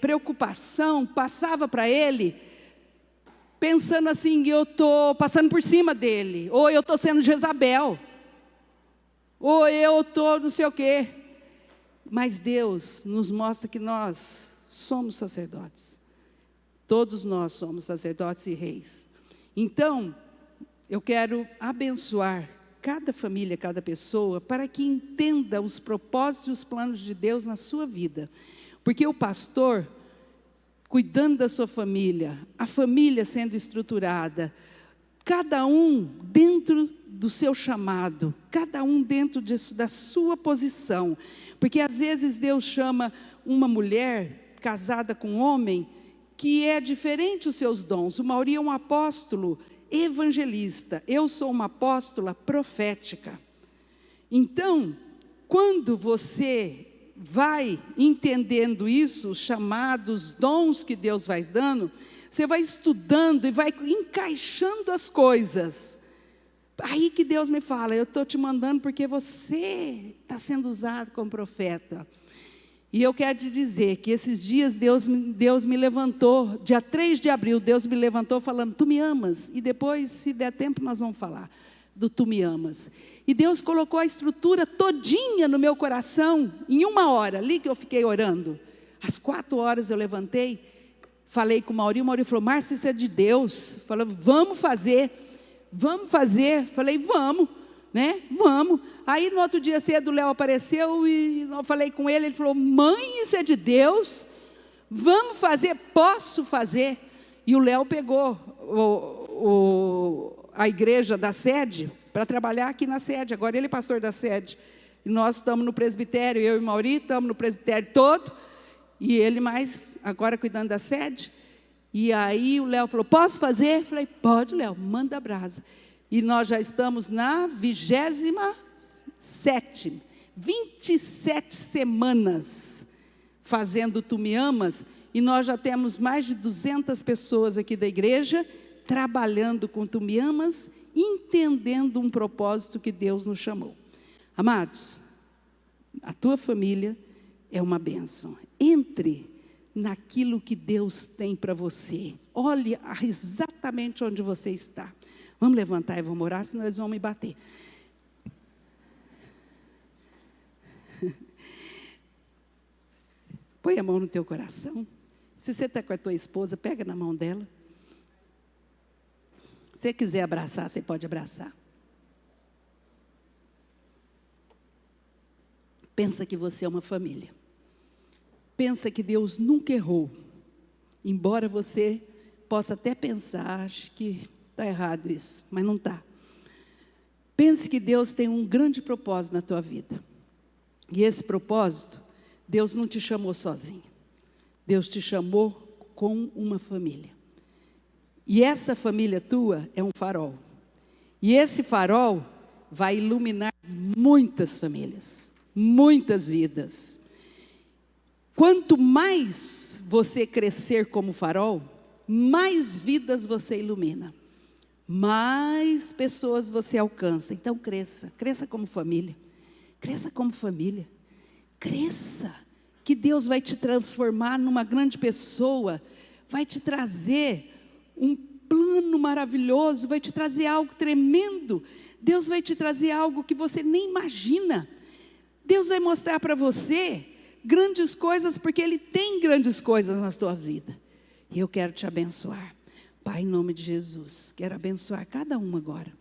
preocupação, passava para ele, pensando assim: eu estou passando por cima dele, ou eu estou sendo Jezabel, ou eu estou não sei o quê. Mas Deus nos mostra que nós somos sacerdotes. Todos nós somos sacerdotes e reis. Então, eu quero abençoar cada família, cada pessoa, para que entenda os propósitos e os planos de Deus na sua vida. Porque o pastor, cuidando da sua família, a família sendo estruturada, cada um dentro do seu chamado, cada um dentro da sua posição. Porque às vezes Deus chama uma mulher casada com um homem que é diferente os seus dons. O Mauri é um apóstolo evangelista, eu sou uma apóstola profética. Então, quando você vai entendendo isso, os chamados, dons que Deus vai dando, Você vai estudando e vai encaixando as coisas. Aí que Deus me fala, eu estou te mandando porque você está sendo usado como profeta. E eu quero te dizer que esses dias Deus me levantou, dia 3 de abril, Deus me levantou falando, tu me amas? E depois, se der tempo, nós vamos falar do tu me amas. E Deus colocou a estrutura todinha no meu coração, em 1 hora, ali que eu fiquei orando. Às 4 horas eu levantei, falei com o Maurinho falou, Márcia, isso é de Deus. Falou, vamos fazer. Falei, vamos, né? Vamos. Aí no outro dia cedo o Léo apareceu e eu falei com ele falou, mãe, isso é de Deus? Vamos fazer, posso fazer? E o Léo pegou a igreja da sede para trabalhar aqui na sede. Agora ele é pastor da sede. E nós estamos no presbitério, eu e o Mauri estamos no presbitério todo. E ele mais, agora cuidando da sede. E aí o Léo falou, posso fazer? Falei, pode, Léo, manda brasa. E nós já estamos na 27ª, 27 semanas fazendo Tu Me Amas. E nós já temos mais de 200 pessoas aqui da igreja trabalhando com Tu Me Amas, entendendo um propósito que Deus nos chamou. Amados, a tua família é uma bênção. Entre naquilo que Deus tem para você. Olhe exatamente onde você está. Vamos levantar e vamos orar, senão eles vão me bater. Põe a mão no teu coração. Se você está com a tua esposa, pega na mão dela. Se você quiser abraçar, você pode abraçar. Pensa que você é uma família. Pensa que Deus nunca errou. Embora você possa até pensar, acho que está errado isso, mas não está. Pense que Deus tem um grande propósito na tua vida. E esse propósito, Deus não te chamou sozinho. Deus te chamou com uma família. E essa família tua é um farol. E esse farol vai iluminar muitas famílias, muitas vidas. Quanto mais você crescer como farol, mais vidas você ilumina. Mais pessoas você alcança. Então cresça como família. Cresça como família. Cresça, que Deus vai te transformar numa grande pessoa, vai te trazer um plano maravilhoso, vai te trazer algo tremendo. Deus vai te trazer algo que você nem imagina. Deus vai mostrar para você grandes coisas, porque Ele tem grandes coisas na tua vida. E eu quero te abençoar. Pai, em nome de Jesus, quero abençoar cada um agora.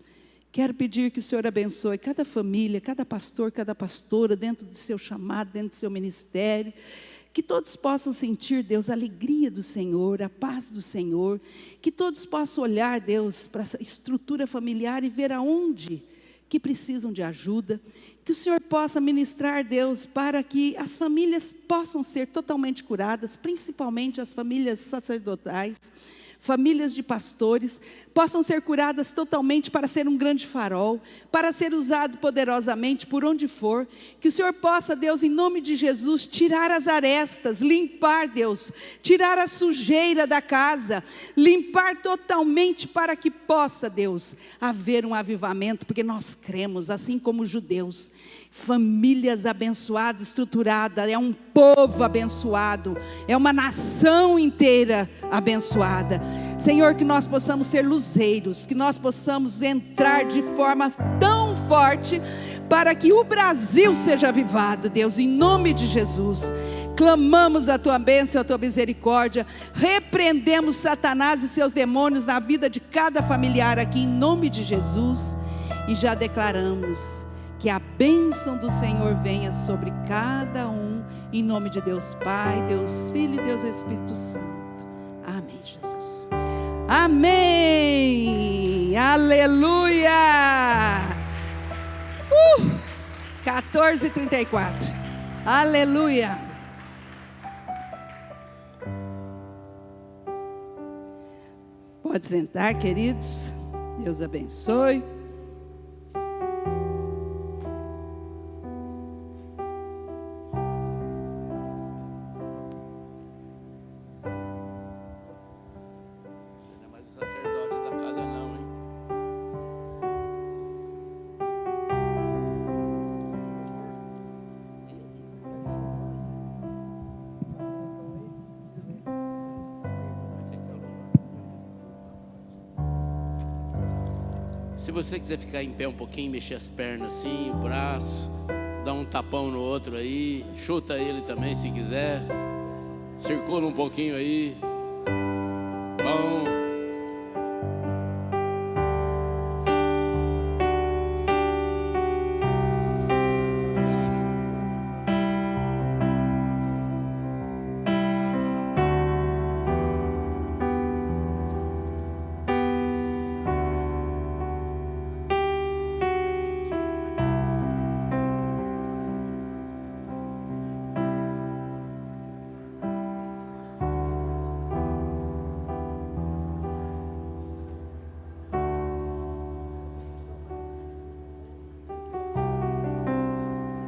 Quero pedir que o Senhor abençoe cada família, cada pastor, cada pastora, dentro do seu chamado, dentro do seu ministério. Que todos possam sentir, Deus, a alegria do Senhor, a paz do Senhor. Que todos possam olhar, Deus, para essa estrutura familiar e ver aonde que precisam de ajuda. Que o Senhor possa ministrar, Deus, para que as famílias possam ser totalmente curadas, principalmente as famílias sacerdotais, famílias de pastores, possam ser curadas totalmente para ser um grande farol, para ser usado poderosamente por onde for. Que o Senhor possa, Deus, em nome de Jesus, tirar as arestas, limpar, Deus, tirar a sujeira da casa, limpar totalmente para que possa, Deus, haver um avivamento, porque nós cremos, assim como os judeus, famílias abençoadas, estruturadas, é um povo abençoado, é uma nação inteira abençoada. Senhor, que nós possamos ser luzeiros, que nós possamos entrar de forma tão forte, para que o Brasil seja avivado, Deus, em nome de Jesus. Clamamos a tua bênção, a tua misericórdia, repreendemos Satanás e seus demônios na vida de cada familiar aqui, em nome de Jesus, e já declaramos que a bênção do Senhor venha sobre cada um, em nome de Deus Pai, Deus Filho e Deus Espírito Santo. Amém, Jesus. Amém. Aleluia. 14:34. Aleluia. Pode sentar, queridos. Deus abençoe. Se você quiser ficar em pé um pouquinho, mexer as pernas assim, o braço, dá um tapão no outro aí, chuta ele também se quiser, circula um pouquinho aí. Bom.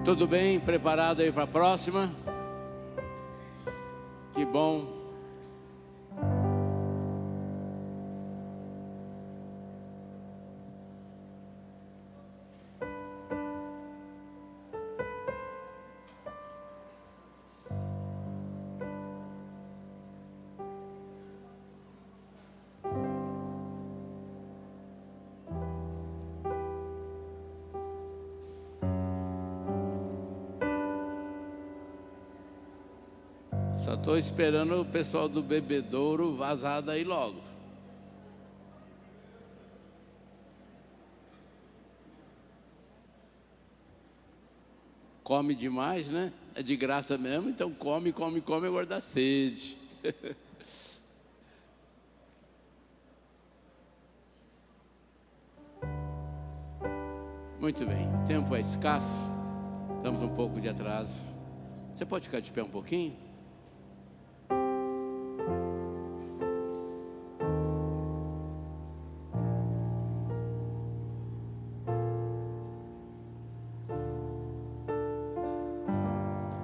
Tudo bem? Preparado aí para a próxima? Que bom. Só estou esperando o pessoal do bebedouro vazar daí logo. Come demais, né? É de graça mesmo, então come, agora dá sede. Muito bem, o tempo é escasso, estamos um pouco de atraso. Você pode ficar de pé um pouquinho?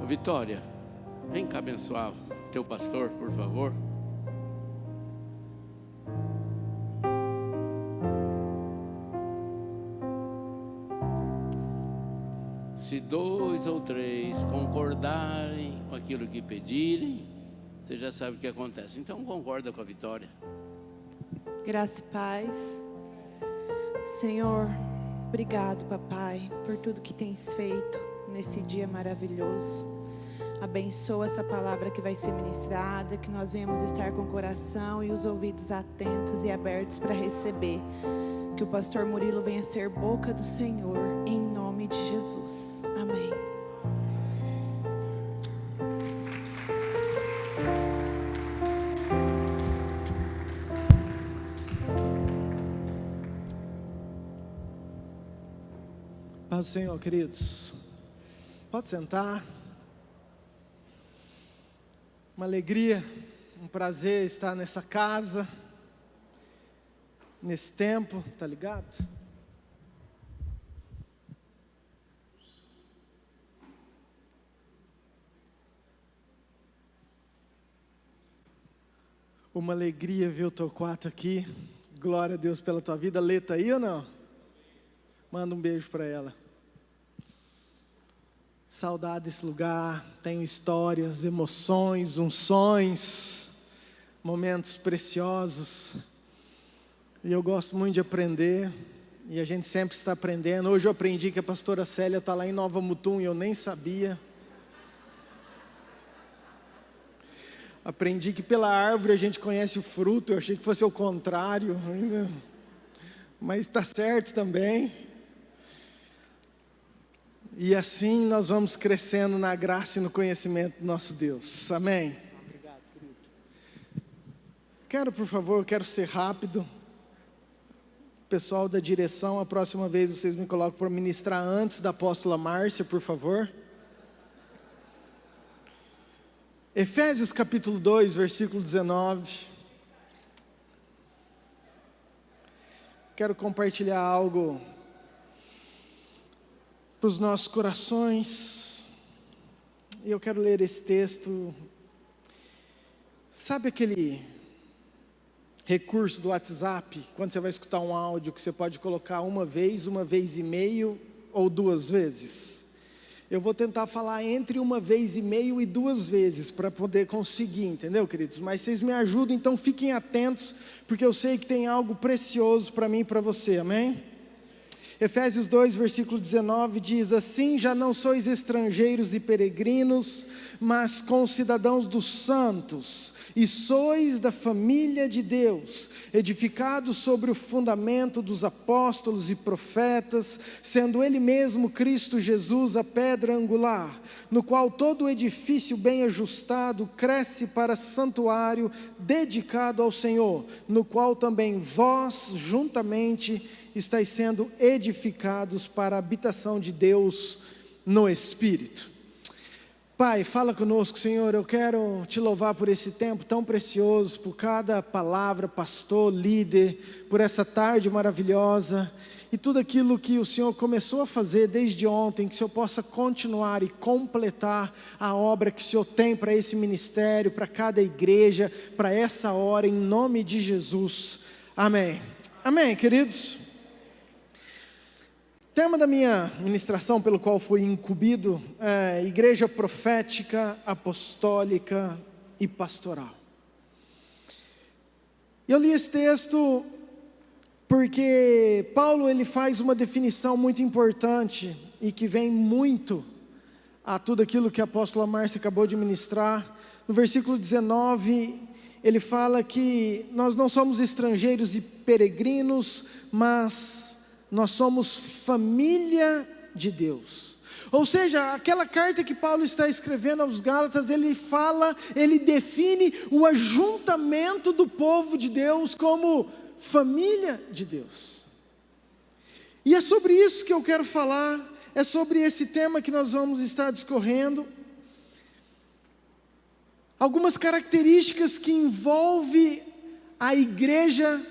Vitória, vem cá abençoar teu pastor, por favor. Se 2 ou 3 concordarem com aquilo que pedirem, você já sabe o que acontece. Então concorda com a Vitória. Graça e paz. Senhor, obrigado, papai, por tudo que tens feito nesse dia maravilhoso. Abençoa essa palavra que vai ser ministrada, que nós venhamos estar com o coração e os ouvidos atentos e abertos para receber. Que o pastor Murilo venha ser boca do Senhor, em nome de Jesus. Amém. Paz do Senhor, queridos. Pode sentar. Uma alegria, um prazer estar nessa casa, nesse tempo, tá ligado? Uma alegria ver o Torquato aqui. Glória a Deus pela tua vida. Lê, tá aí ou não? Manda um beijo para ela. Saudade desse lugar, tenho histórias, emoções, unções, momentos preciosos. E eu gosto muito de aprender, e a gente sempre está aprendendo. Hoje eu aprendi que a pastora Célia está lá em Nova Mutum e eu nem sabia. Aprendi que pela árvore a gente conhece o fruto, eu achei que fosse o contrário, mas está certo também. E assim nós vamos crescendo na graça e no conhecimento do nosso Deus. Amém? Obrigado, querido. Por favor, quero ser rápido. Pessoal da direção, a próxima vez vocês me colocam para ministrar antes da apóstola Márcia, por favor. Efésios capítulo 2, versículo 19. Quero compartilhar algo para os nossos corações, e eu quero ler esse texto. Sabe aquele recurso do WhatsApp, quando você vai escutar um áudio, que você pode colocar uma vez e meio, ou 2 vezes? Eu vou tentar falar entre 1 vez e meio e 2 vezes, para poder conseguir, entendeu, queridos? Mas vocês me ajudam, então fiquem atentos, porque eu sei que tem algo precioso para mim e para você, amém? Efésios 2, versículo 19 diz: assim já não sois estrangeiros e peregrinos, mas concidadãos dos santos, e sois da família de Deus, edificados sobre o fundamento dos apóstolos e profetas, sendo Ele mesmo Cristo Jesus a pedra angular, no qual todo o edifício bem ajustado cresce para santuário dedicado ao Senhor, no qual também vós juntamente estáis sendo edificados para a habitação de Deus no Espírito. Pai, fala conosco, Senhor. Eu quero te louvar por esse tempo tão precioso, por cada palavra, pastor, líder, por essa tarde maravilhosa e tudo aquilo que o Senhor começou a fazer desde ontem, que o Senhor possa continuar e completar a obra que o Senhor tem para esse ministério, para cada igreja, para essa hora, em nome de Jesus. Amém. Amém, queridos. O tema da minha ministração, pelo qual fui incumbido, é Igreja Profética, Apostólica e Pastoral. Eu li esse texto porque Paulo ele faz uma definição muito importante e que vem muito a tudo aquilo que a apóstola Márcia acabou de ministrar. No versículo 19, ele fala que nós não somos estrangeiros e peregrinos, mas nós somos família de Deus. Ou seja, aquela carta que Paulo está escrevendo aos Gálatas, ele define o ajuntamento do povo de Deus como família de Deus. E é sobre isso que eu quero falar, é sobre esse tema que nós vamos estar discorrendo. Algumas características que envolvem a igreja.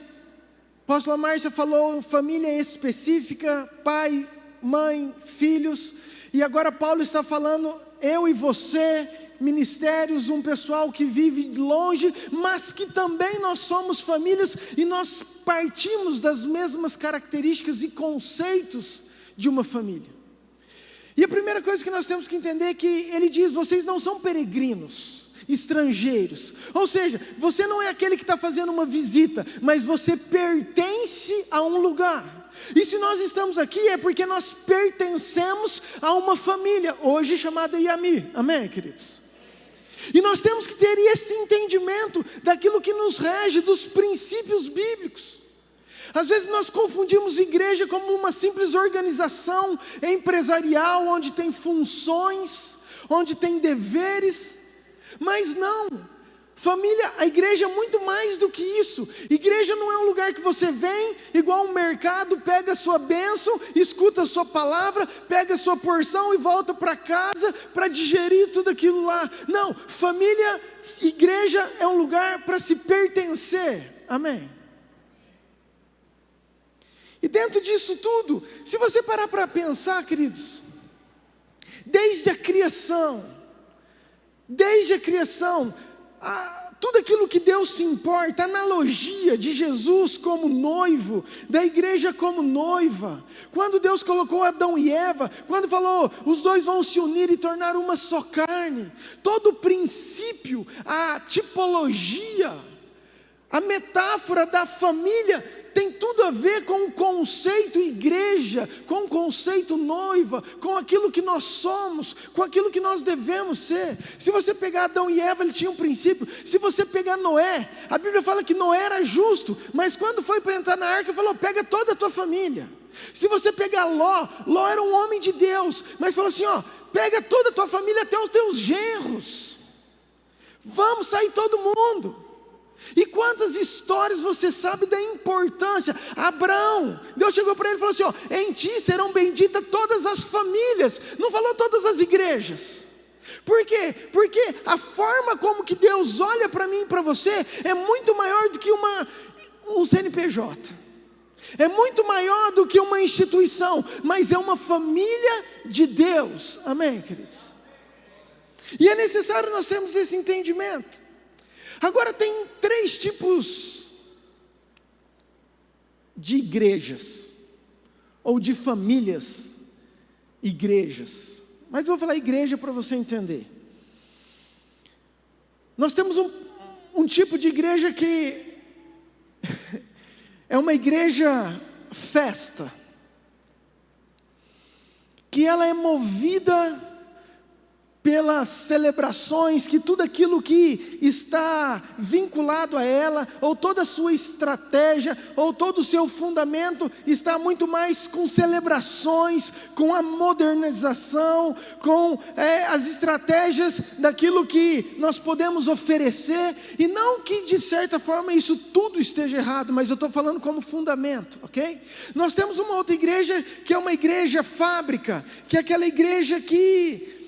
A apóstola Márcia falou família específica, pai, mãe, filhos, e agora Paulo está falando eu e você, ministérios, um pessoal que vive longe, mas que também nós somos famílias e nós partimos das mesmas características e conceitos de uma família. E a primeira coisa que nós temos que entender é que ele diz: vocês não são peregrinos, estrangeiros. Ou seja, você não é aquele que está fazendo uma visita, mas você pertence a um lugar. E se nós estamos aqui é porque nós pertencemos a uma família, hoje chamada Iami. Amém, queridos? E nós temos que ter esse entendimento daquilo que nos rege, dos princípios bíblicos. Às vezes nós confundimos igreja como uma simples organização empresarial, onde tem funções, onde tem deveres. Mas não, família, a igreja é muito mais do que isso. Igreja não é um lugar que você vem, igual um mercado, pega a sua bênção, escuta a sua palavra, pega a sua porção e volta para casa para digerir tudo aquilo lá. Não, família, igreja é um lugar para se pertencer. Amém? E dentro disso tudo, se você parar para pensar, queridos, desde a criação, tudo aquilo que Deus se importa, a analogia de Jesus como noivo, da igreja como noiva, quando Deus colocou Adão e Eva, quando falou, os dois vão se unir e tornar uma só carne, todo o princípio, a tipologia, a metáfora da família, tem tudo a ver com o conceito igreja, com o conceito noiva, com aquilo que nós somos, com aquilo que nós devemos ser. Se você pegar Adão e Eva, ele tinha um princípio. Se você pegar Noé, a Bíblia fala que Noé era justo, mas quando foi para entrar na arca, falou, pega toda a tua família. Se você pegar Ló era um homem de Deus, mas falou assim, pega toda a tua família, até os teus genros, vamos sair todo mundo. E quantas histórias você sabe da importância? Abraão, Deus chegou para ele e falou assim, em ti serão benditas todas as famílias. Não falou todas as igrejas. Por quê? Porque a forma como que Deus olha para mim e para você é muito maior do que um CNPJ. É muito maior do que uma instituição, mas é uma família de Deus. Amém, queridos? E é necessário nós termos esse entendimento. Agora tem 3 tipos de igrejas, ou de famílias, igrejas. Mas eu vou falar igreja para você entender. Nós temos um tipo de igreja que é uma igreja festa. que ela é movida pelas celebrações, que tudo aquilo que está vinculado a ela, ou toda a sua estratégia, ou todo o seu fundamento, está muito mais com celebrações, com a modernização, com as estratégias daquilo que nós podemos oferecer, e não que de certa forma isso tudo esteja errado, mas eu estou falando como fundamento, ok? Nós temos uma outra igreja, que é uma igreja fábrica, que é aquela igreja que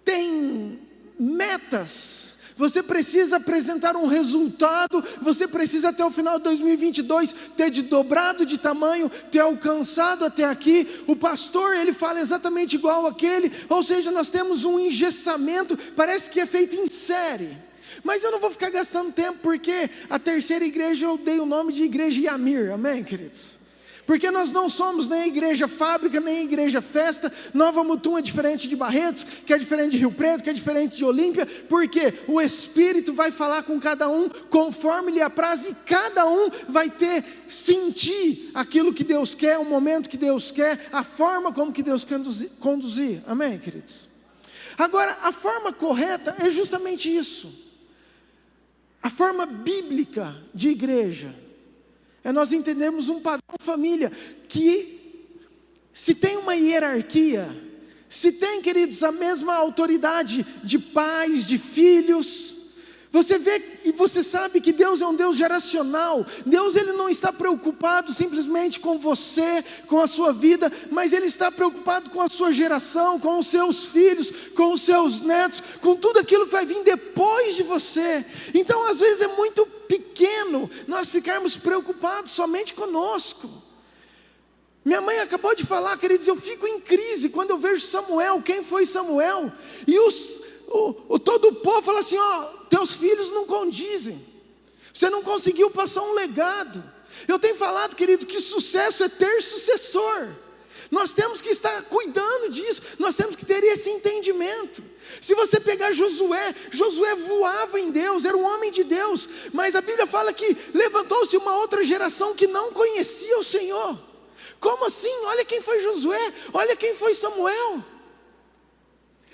tem metas. Você precisa apresentar um resultado, você precisa até o final de 2022 ter dobrado de tamanho, ter alcançado até aqui. O pastor, ele fala exatamente igual àquele, ou seja, nós temos um engessamento, parece que é feito em série. Mas eu não vou ficar gastando tempo, porque a terceira igreja eu dei o nome de igreja Yamir, amém, queridos? Porque nós não somos nem igreja fábrica, nem igreja festa. Nova Mutum é diferente de Barretos, que é diferente de Rio Preto, que é diferente de Olímpia, porque o Espírito vai falar com cada um conforme lhe apraz, e cada um vai sentir aquilo que Deus quer, o momento que Deus quer, a forma como que Deus quer conduzir, amém, queridos? Agora, a forma correta é justamente isso, a forma bíblica de igreja. É nós entendermos um padrão família, que se tem uma hierarquia, se tem, queridos, a mesma autoridade de pais, de filhos, você vê e você sabe que Deus é um Deus geracional. Deus, ele não está preocupado simplesmente com você, com a sua vida, mas ele está preocupado com a sua geração, com os seus filhos, com os seus netos, com tudo aquilo que vai vir depois de você. Então às vezes é muito pequeno nós ficarmos preocupados somente conosco. Minha mãe acabou de falar, queridos, eu fico em crise quando eu vejo Samuel. Quem foi Samuel? E todo o povo fala assim, teus filhos não condizem, você não conseguiu passar um legado. Eu tenho falado, querido, que sucesso é ter sucessor. Nós temos que estar cuidando disso, nós temos que ter esse entendimento. Se você pegar Josué voava em Deus, era um homem de Deus, mas a Bíblia fala que levantou-se uma outra geração que não conhecia o Senhor. Como assim? Olha quem foi Josué, olha quem foi Samuel.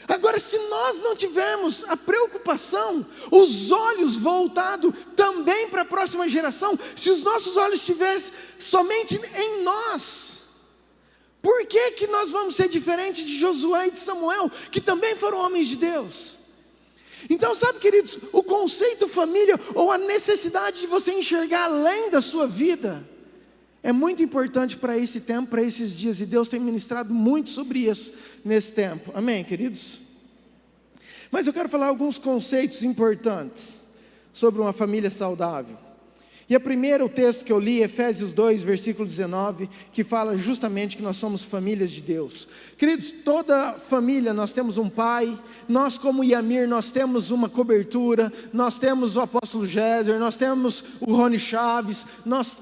Agora, se nós não tivermos a preocupação, os olhos voltados também para a próxima geração, se os nossos olhos estivessem somente em nós, por que nós vamos ser diferentes de Josué e de Samuel, que também foram homens de Deus? Então, sabe, queridos, o conceito família, ou a necessidade de você enxergar além da sua vida, é muito importante para esse tempo, para esses dias, e Deus tem ministrado muito sobre isso nesse tempo, amém, queridos? Mas eu quero falar alguns conceitos importantes sobre uma família saudável. E a primeira, o texto que eu li, Efésios 2, versículo 19, que fala justamente que nós somos famílias de Deus. Queridos, toda família, nós temos um pai, nós como Yamir, nós temos uma cobertura, nós temos o apóstolo Géser, nós temos o Rony Chaves,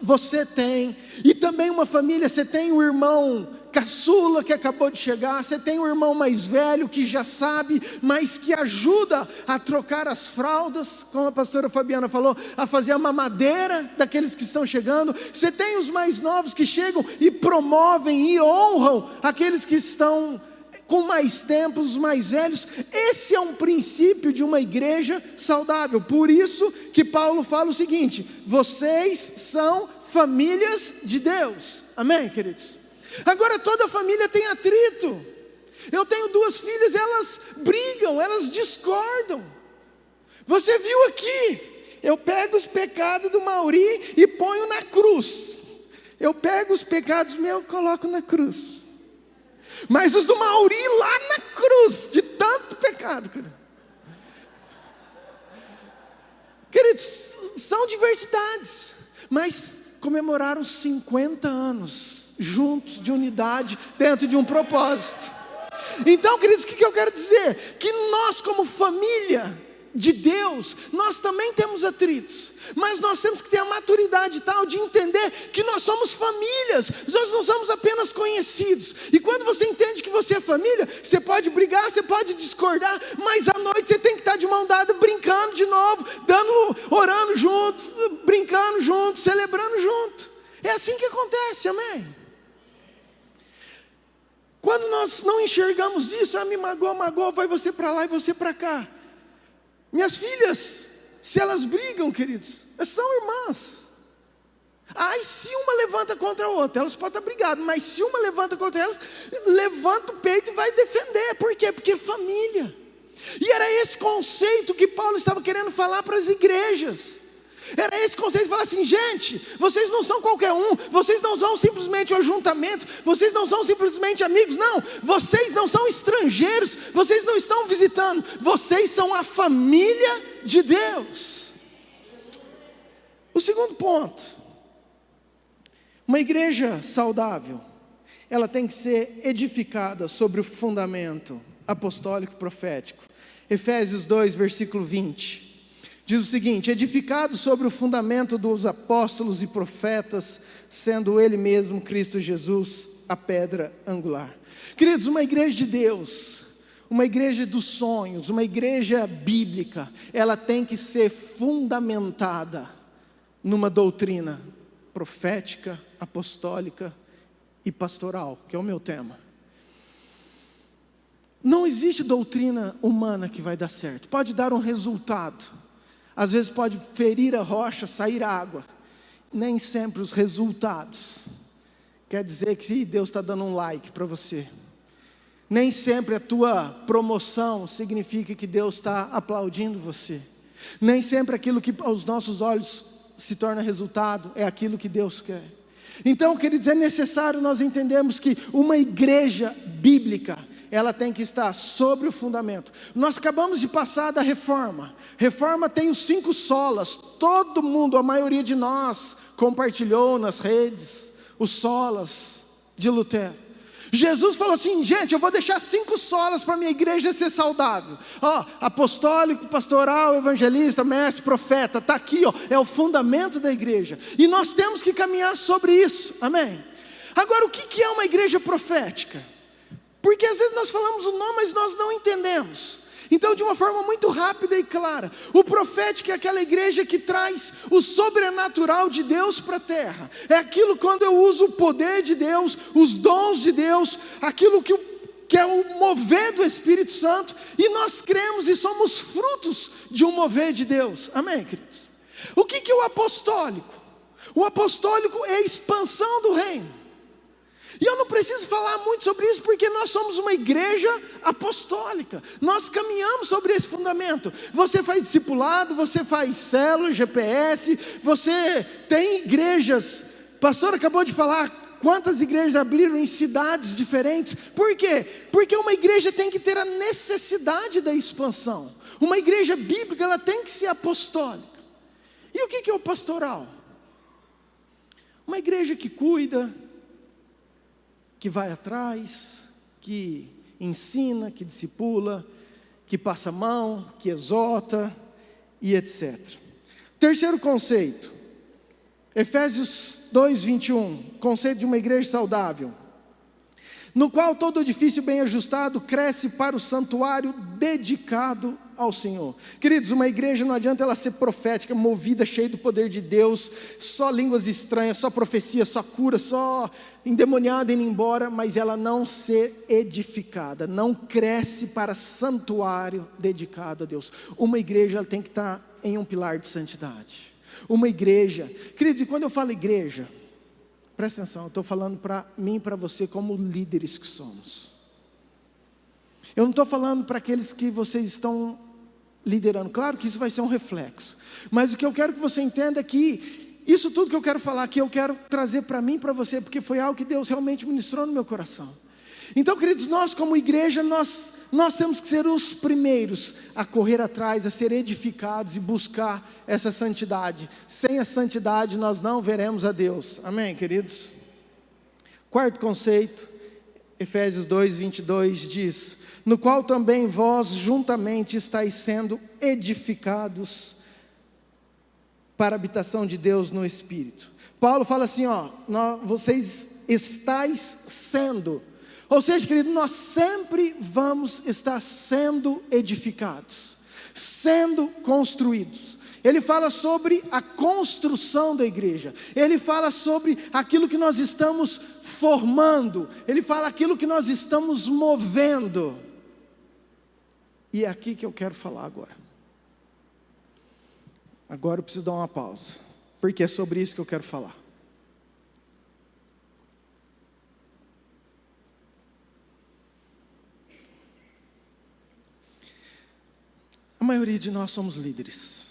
você tem, e também uma família, você tem o irmão caçula que acabou de chegar, você tem o irmão mais velho que já sabe, mas que ajuda a trocar as fraldas, como a pastora Fabiana falou, a fazer a mamadeira daqueles que estão chegando. Você tem os mais novos que chegam e promovem e honram aqueles que estão com mais tempo, os mais velhos. Esse é um princípio de uma igreja saudável. Por isso que Paulo fala o seguinte: vocês são famílias de Deus, amém, queridos? Agora, toda família tem atrito. Eu tenho 2 filhas, elas brigam, elas discordam. Você viu aqui, eu pego os pecados do Mauri e ponho na cruz. Eu pego os pecados meus e coloco na cruz. Mas os do Mauri lá na cruz, de tanto pecado, cara. Queridos, são diversidades, mas comemoraram 50 anos juntos, de unidade, dentro de um propósito. Então, queridos, o que eu quero dizer? Que nós, como família de Deus, nós também temos atritos, mas nós temos que ter a maturidade tal de entender que nós somos famílias, nós não somos apenas conhecidos. E quando você entende que você é família, você pode brigar, você pode discordar, mas à noite você tem que estar de mão dada, brincando de novo, orando junto, brincando junto, celebrando junto. É assim que acontece, amém? Quando nós não enxergamos isso, me magoa, vai você para lá e você para cá. Minhas filhas, se elas brigam, queridos, são irmãs. Aí se uma levanta contra a outra, elas podem estar brigadas, mas se uma levanta contra elas, levanta o peito e vai defender. Por quê? Porque é família. E era esse conceito que Paulo estava querendo falar para as igrejas. Era esse conceito de falar assim: gente, vocês não são qualquer um, vocês não são simplesmente um ajuntamento, vocês não são simplesmente amigos, não, vocês não são estrangeiros, vocês não estão visitando, vocês são a família de Deus. O segundo ponto, uma igreja saudável, ela tem que ser edificada sobre o fundamento apostólico e profético. Efésios 2, versículo 20. Diz o seguinte: edificado sobre o fundamento dos apóstolos e profetas, sendo Ele mesmo, Cristo Jesus, a pedra angular. Queridos, uma igreja de Deus, uma igreja dos sonhos, uma igreja bíblica, ela tem que ser fundamentada numa doutrina profética, apostólica e pastoral, que é o meu tema. Não existe doutrina humana que vai dar certo. Pode dar um resultado, às vezes pode ferir a rocha, sair água. Nem sempre os resultados quer dizer que Deus está dando um like para você. Nem sempre a tua promoção significa que Deus está aplaudindo você. Nem sempre aquilo que aos nossos olhos se torna resultado é aquilo que Deus quer. Então, queridos, é necessário nós entendermos que uma igreja bíblica, ela tem que estar sobre o fundamento. Nós acabamos de passar da reforma. Reforma tem os 5 solas. Todo mundo, a maioria de nós, compartilhou nas redes os solas de Lutero. Jesus falou assim: gente, eu vou deixar 5 solas para a minha igreja ser saudável. Apostólico, pastoral, evangelista, mestre, profeta. Está aqui, é o fundamento da igreja. E nós temos que caminhar sobre isso. Amém? Agora, o que é uma igreja profética? Porque às vezes nós falamos o nome, mas nós não entendemos. Então, de uma forma muito rápida e clara, o profético é aquela igreja que traz o sobrenatural de Deus para a terra. É aquilo quando eu uso o poder de Deus, os dons de Deus, aquilo que é o mover do Espírito Santo, e nós cremos e somos frutos de um mover de Deus. Amém, queridos? O que é o apostólico? O apostólico é a expansão do reino. E eu não preciso falar muito sobre isso, porque nós somos uma igreja apostólica. Nós caminhamos sobre esse fundamento. Você faz discipulado, você faz célula, GPS, você tem igrejas. O pastor acabou de falar quantas igrejas abriram em cidades diferentes. Por quê? Porque uma igreja tem que ter a necessidade da expansão. Uma igreja bíblica, ela tem que ser apostólica. E o que é o pastoral? Uma igreja que cuida, que vai atrás, que ensina, que discipula, que passa a mão, que exorta e etc. Terceiro conceito, Efésios 2, 21, conceito de uma igreja saudável, no qual todo edifício bem ajustado cresce para o santuário dedicado ao Senhor. Queridos, uma igreja não adianta ela ser profética, movida, cheia do poder de Deus, só línguas estranhas, só profecia, só cura, só endemoniada indo embora, mas ela não ser edificada, não cresce para santuário dedicado a Deus. Uma igreja ela tem que estar em um pilar de santidade. Uma igreja, queridos, e quando eu falo igreja, presta atenção, eu estou falando para mim e para você como líderes que somos. Eu não estou falando para aqueles que vocês estão liderando, claro que isso vai ser um reflexo, mas o que eu quero que você entenda é que isso tudo que eu quero falar aqui, eu quero trazer para mim e para você, porque foi algo que Deus realmente ministrou no meu coração. Então, queridos, nós como igreja, nós temos que ser os primeiros a correr atrás, a ser edificados e buscar essa santidade. Sem a santidade nós não veremos a Deus. Amém, queridos? Quarto conceito, Efésios 2, 22 diz: no qual também vós juntamente estáis sendo edificados para a habitação de Deus no Espírito. Paulo fala assim, vocês estáis sendo, ou seja, querido, nós sempre vamos estar sendo edificados, sendo construídos. Ele fala sobre a construção da igreja. Ele fala sobre aquilo que nós estamos formando. Ele fala aquilo que nós estamos movendo. E é aqui que eu quero falar agora. Agora eu preciso dar uma pausa, porque é sobre isso que eu quero falar. A maioria de nós somos líderes.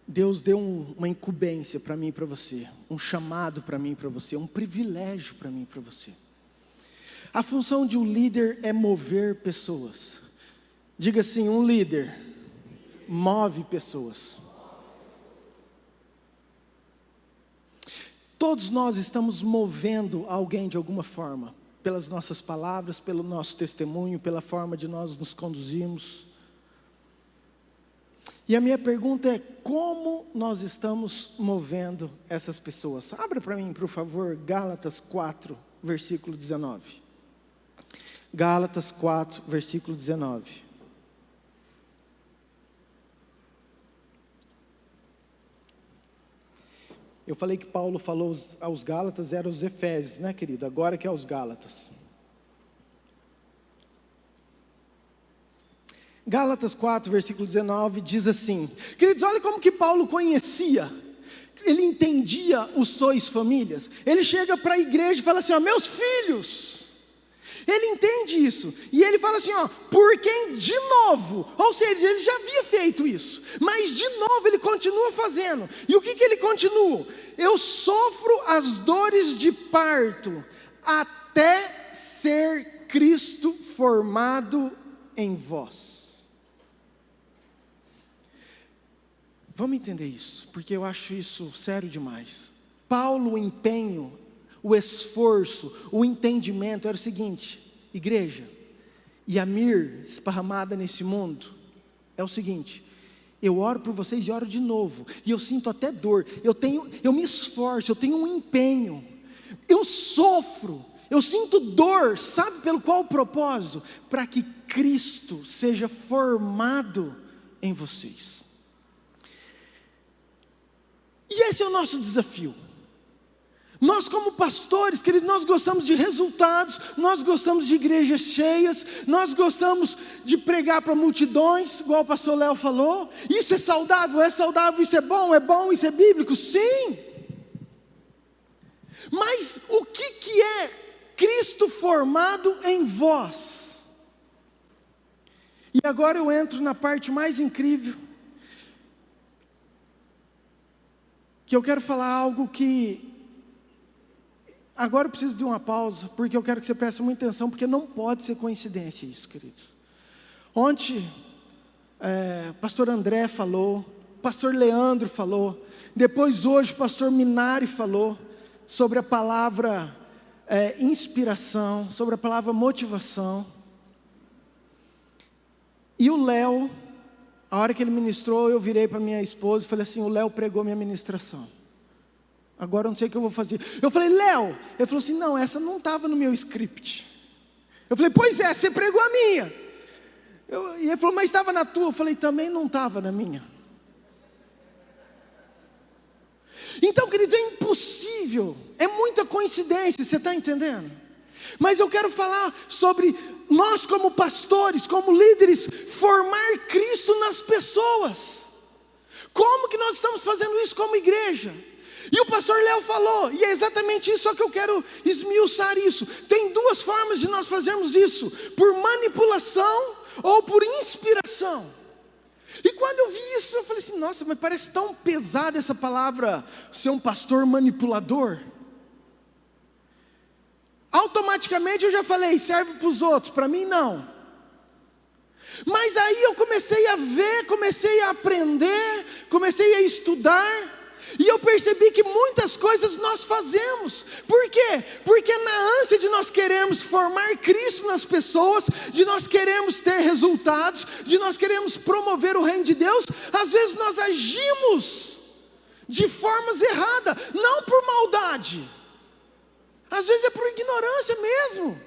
Deus deu uma incumbência para mim e para você, um chamado para mim e para você, um privilégio para mim e para você. A função de um líder é mover pessoas. Diga assim, um líder move pessoas. Todos nós estamos movendo alguém de alguma forma, pelas nossas palavras, pelo nosso testemunho, pela forma de nós nos conduzirmos. E a minha pergunta é, como nós estamos movendo essas pessoas? Abra para mim, por favor, Gálatas 4, versículo 19. Gálatas 4, versículo 19. Eu falei que Paulo falou aos Gálatas, eram os Efésios, né, querido? Agora que é aos Gálatas. Gálatas 4, versículo 19, diz assim, queridos, olha como que Paulo conhecia, ele entendia os sois famílias. Ele chega para a igreja e fala assim, ó, meus filhos. Ele entende isso, e ele fala assim, ó, por quem de novo, ou seja, ele já havia feito isso, mas de novo ele continua fazendo. E o que ele continua? Eu sofro as dores de parto, até ser Cristo formado em vós. Vamos entender isso, porque eu acho isso sério demais. Paulo, o empenho, o esforço, o entendimento era o seguinte, igreja, e a mir esparramada nesse mundo, é o seguinte, eu oro por vocês e oro de novo, e eu sinto até dor, eu me esforço, eu tenho um empenho, eu sofro, eu sinto dor, sabe pelo qual propósito? Para que Cristo seja formado em vocês. E esse é o nosso desafio. Nós como pastores, queridos, nós gostamos de resultados, nós gostamos de igrejas cheias, nós gostamos de pregar para multidões, igual o pastor Léo falou. Isso é saudável, isso é bom, isso é bíblico, sim. Mas o que é Cristo formado em vós? E agora eu entro na parte mais incrível, que eu quero falar algo que agora eu preciso de uma pausa, porque eu quero que você preste muita atenção, porque não pode ser coincidência isso, queridos. Ontem, pastor André falou, pastor Leandro falou, depois hoje o pastor Minari falou, sobre a palavra inspiração, sobre a palavra motivação. E o Léo, a hora que ele ministrou, eu virei para minha esposa e falei assim, o Léo pregou minha ministração. Agora eu não sei o que eu vou fazer. Eu falei, Léo, ele falou assim, não, essa não estava no meu script. Eu falei, pois é, você pregou a minha. E ele falou, mas estava na tua. Eu falei, também não estava na minha. Então, querido, é impossível, é muita coincidência, você está entendendo? Mas eu quero falar sobre nós como pastores, como líderes, formar Cristo nas pessoas. Como que nós estamos fazendo isso como igreja? E o pastor Léo falou, e é exatamente isso, só que eu quero esmiuçar isso. Tem duas formas de nós fazermos isso, por manipulação ou por inspiração. E quando eu vi isso, eu falei assim, nossa, mas parece tão pesada essa palavra, ser um pastor manipulador. Automaticamente eu já falei, serve para os outros, para mim não. Mas aí eu comecei a ver, comecei a aprender, comecei a estudar, e eu percebi que muitas coisas nós fazemos. Por quê? Porque na ânsia de nós queremos formar Cristo nas pessoas, de nós queremos ter resultados, de nós queremos promover o reino de Deus, às vezes nós agimos de formas erradas, não por maldade, às vezes é por ignorância mesmo.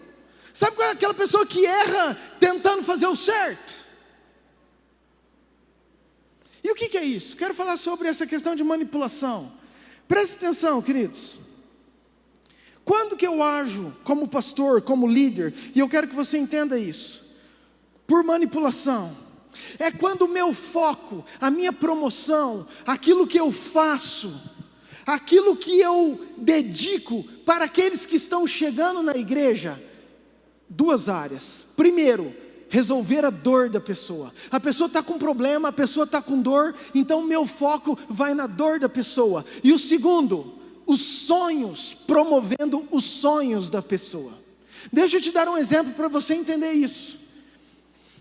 Sabe qual é aquela pessoa que erra tentando fazer o certo? E o que é isso? Quero falar sobre essa questão de manipulação. Preste atenção, queridos. Quando que eu ajo como pastor, como líder, e eu quero que você entenda isso, por manipulação, é quando o meu foco, a minha promoção, aquilo que eu faço, aquilo que eu dedico para aqueles que estão chegando na igreja, duas áreas. Primeiro, resolver a dor da pessoa. A pessoa está com problema, a pessoa está com dor, então o meu foco vai na dor da pessoa. E o segundo, os sonhos, promovendo os sonhos da pessoa. Deixa eu te dar um exemplo para você entender isso.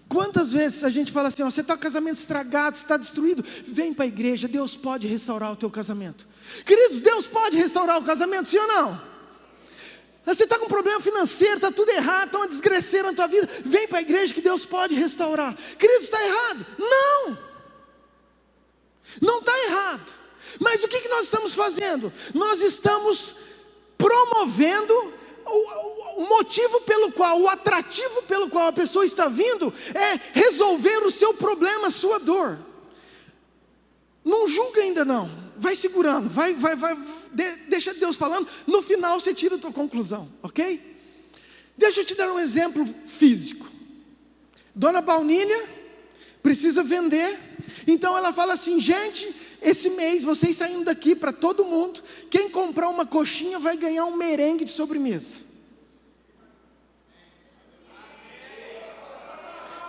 Quantas vezes a gente fala assim, ó, você está com o casamento estragado, você está destruído, vem para a igreja, Deus pode restaurar o teu casamento. Queridos, Deus pode restaurar o casamento, sim ou não? Você está com um problema financeiro, está tudo errado, está uma desgraceira na tua vida, vem para a igreja que Deus pode restaurar. Queridos, está errado? Não! Não está errado. Mas o que nós estamos fazendo? Nós estamos promovendo o motivo pelo qual, o atrativo pelo qual a pessoa está vindo é resolver o seu problema, a sua dor. Não julga ainda não, vai segurando, deixa Deus falando, no final você tira a tua conclusão, ok? Deixa eu te dar um exemplo físico. Dona Baunilha precisa vender, então ela fala assim, gente, esse mês vocês saindo daqui para todo mundo, quem comprar uma coxinha vai ganhar um merengue de sobremesa.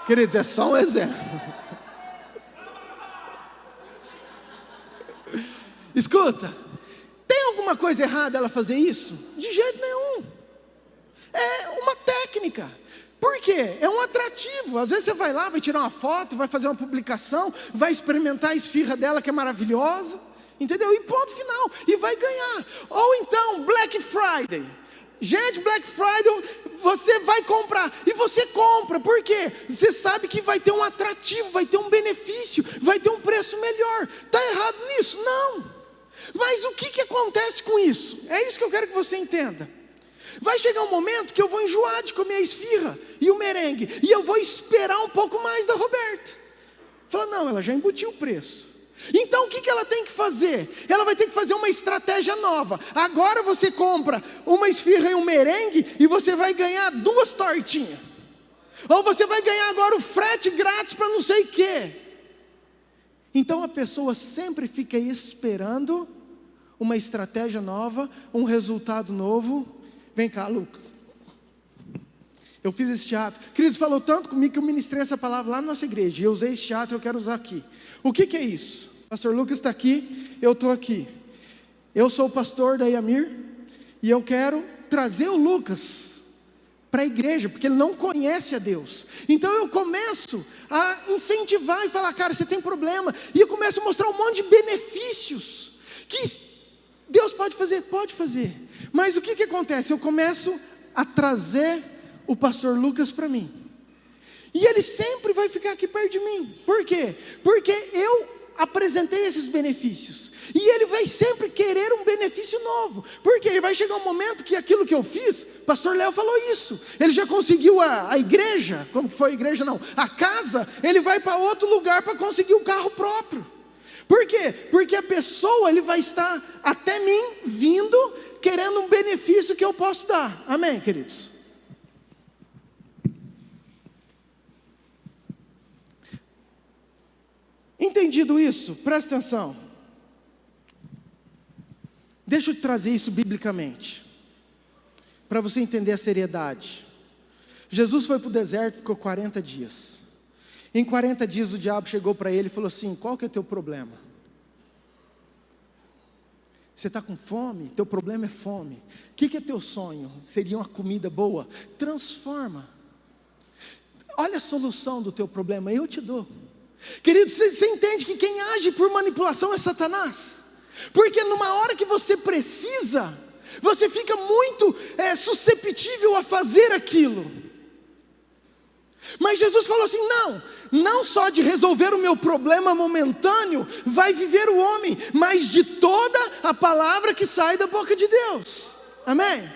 Queridos, é só um exemplo. Escuta, tem alguma coisa errada ela fazer isso? De jeito nenhum. É uma técnica. Por quê? É um atrativo. Às vezes você vai lá, vai tirar uma foto, vai fazer uma publicação, vai experimentar a esfirra dela que é maravilhosa, entendeu? E ponto final, e vai ganhar. Ou então, Black Friday. Gente, Black Friday, você vai comprar, e você compra, por quê? Você sabe que vai ter um atrativo, vai ter um benefício, vai ter um preço melhor. Está errado nisso? Não. Mas o que acontece com isso? É isso que eu quero que você entenda. Vai chegar um momento que eu vou enjoar de comer a esfirra e o merengue, e eu vou esperar um pouco mais da Roberta. Fala, não, ela já embutiu o preço. Então o que ela tem que fazer? Ela vai ter que fazer uma estratégia nova. Agora você compra uma esfirra e um merengue e você vai ganhar 2 tortinhas. Ou você vai ganhar agora o frete grátis para não sei o quê. Então a pessoa sempre fica esperando uma estratégia nova, um resultado novo. Vem cá, Lucas. Eu fiz esse teatro. Queridos, falou tanto comigo que eu ministrei essa palavra lá na nossa igreja. E eu usei esse teatro, eu quero usar aqui. O que é isso? O pastor Lucas está aqui, eu estou aqui. Eu sou o pastor da Yamir. E eu quero trazer o Lucas para a igreja, porque ele não conhece a Deus. Então eu começo a incentivar e falar, cara, você tem problema. E eu começo a mostrar um monte de benefícios que Deus pode fazer, pode fazer. Mas o que acontece? Eu começo a trazer o pastor Lucas para mim. E ele sempre vai ficar aqui perto de mim. Por quê? Porque eu apresentei esses benefícios. E ele vai sempre querer um benefício novo. Porque vai chegar um momento que aquilo que eu fiz, pastor Léo falou isso. Ele já conseguiu a igreja, como que foi a igreja não? A casa, ele vai para outro lugar para conseguir um carro próprio. Por quê? Porque a pessoa, ele vai estar até mim, vindo, querendo um benefício que eu posso dar. Amém, queridos? Entendido isso, presta atenção. Deixa eu trazer isso biblicamente, para você entender a seriedade. Jesus foi para o deserto, ficou 40 dias. Em 40 dias o diabo chegou para ele e falou assim, qual que é o teu problema? Você está com fome? Teu problema é fome. O que é teu sonho? Seria uma comida boa? Transforma. Olha a solução do teu problema, eu te dou. Querido, você entende que quem age por manipulação é Satanás? Porque numa hora que você precisa, você fica muito susceptível a fazer aquilo. Mas Jesus falou assim, não só de resolver o meu problema momentâneo vai viver o homem, mas de toda a palavra que sai da boca de Deus. Amém?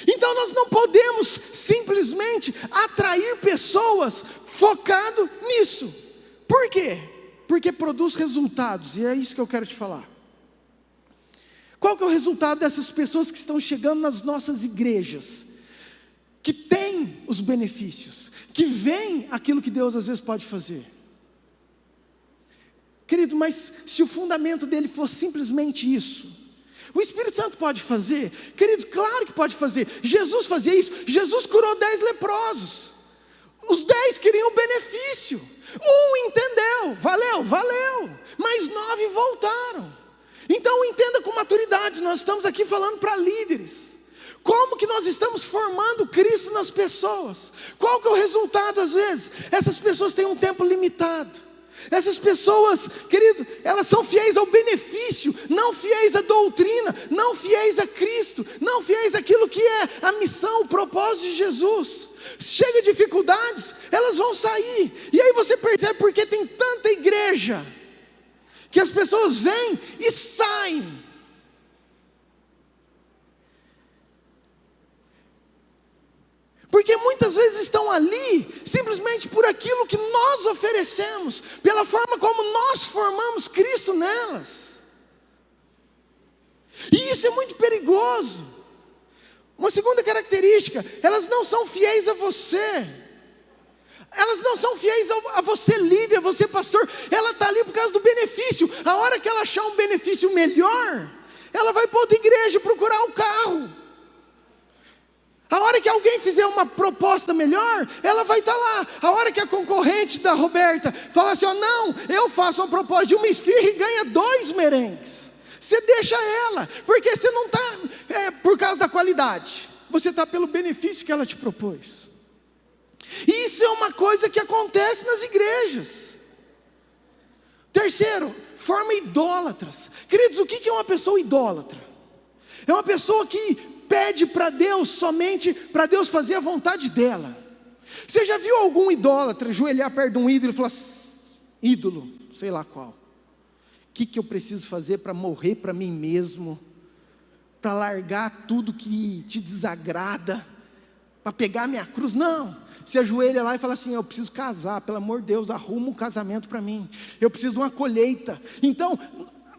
Então nós não podemos simplesmente atrair pessoas focado nisso. Por quê? Porque produz resultados, e é isso que eu quero te falar. Qual que é o resultado dessas pessoas que estão chegando nas nossas igrejas? Que tem os benefícios, que vem aquilo que Deus às vezes pode fazer. Querido, mas se o fundamento dele for simplesmente isso, o Espírito Santo pode fazer? Queridos, claro que pode fazer. Jesus fazia isso. Jesus curou 10 leprosos. Os 10 queriam o benefício. Um entendeu, valeu. Mas 9 voltaram. Então entenda com maturidade, nós estamos aqui falando para líderes. Como que nós estamos formando Cristo nas pessoas? Qual que é o resultado às vezes? Essas pessoas têm um tempo limitado. Essas pessoas, querido, elas são fiéis ao benefício, não fiéis à doutrina, não fiéis a Cristo, não fiéis àquilo que é a missão, o propósito de Jesus. Chega dificuldades, elas vão sair. E aí você percebe porque tem tanta igreja, que as pessoas vêm e saem. Porque muitas vezes estão ali, simplesmente por aquilo que nós oferecemos, pela forma como nós formamos Cristo nelas. E isso é muito perigoso. Uma segunda característica, elas não são fiéis a você. Elas não são fiéis a você líder, a você pastor. Ela está ali por causa do benefício. A hora que ela achar um benefício melhor, ela vai para outra igreja procurar o carro. A hora que alguém fizer uma proposta melhor, ela vai estar lá. A hora que a concorrente da Roberta falar assim, não, eu faço uma proposta de uma esfirra e ganha 2 merengues. Você deixa ela, porque você não está por causa da qualidade. Você está pelo benefício que ela te propôs. E isso é uma coisa que acontece nas igrejas. Terceiro, forma idólatras. Queridos, o que é uma pessoa idólatra? É uma pessoa que pede para Deus somente para Deus fazer a vontade dela. Você já viu algum idólatra ajoelhar perto de um ídolo e falar, ídolo, sei lá qual, o que eu preciso fazer para morrer para mim mesmo, para largar tudo que te desagrada, para pegar minha cruz? Não, você ajoelha lá e fala assim, eu preciso casar, pelo amor de Deus, arruma um casamento para mim, eu preciso de uma colheita. Então,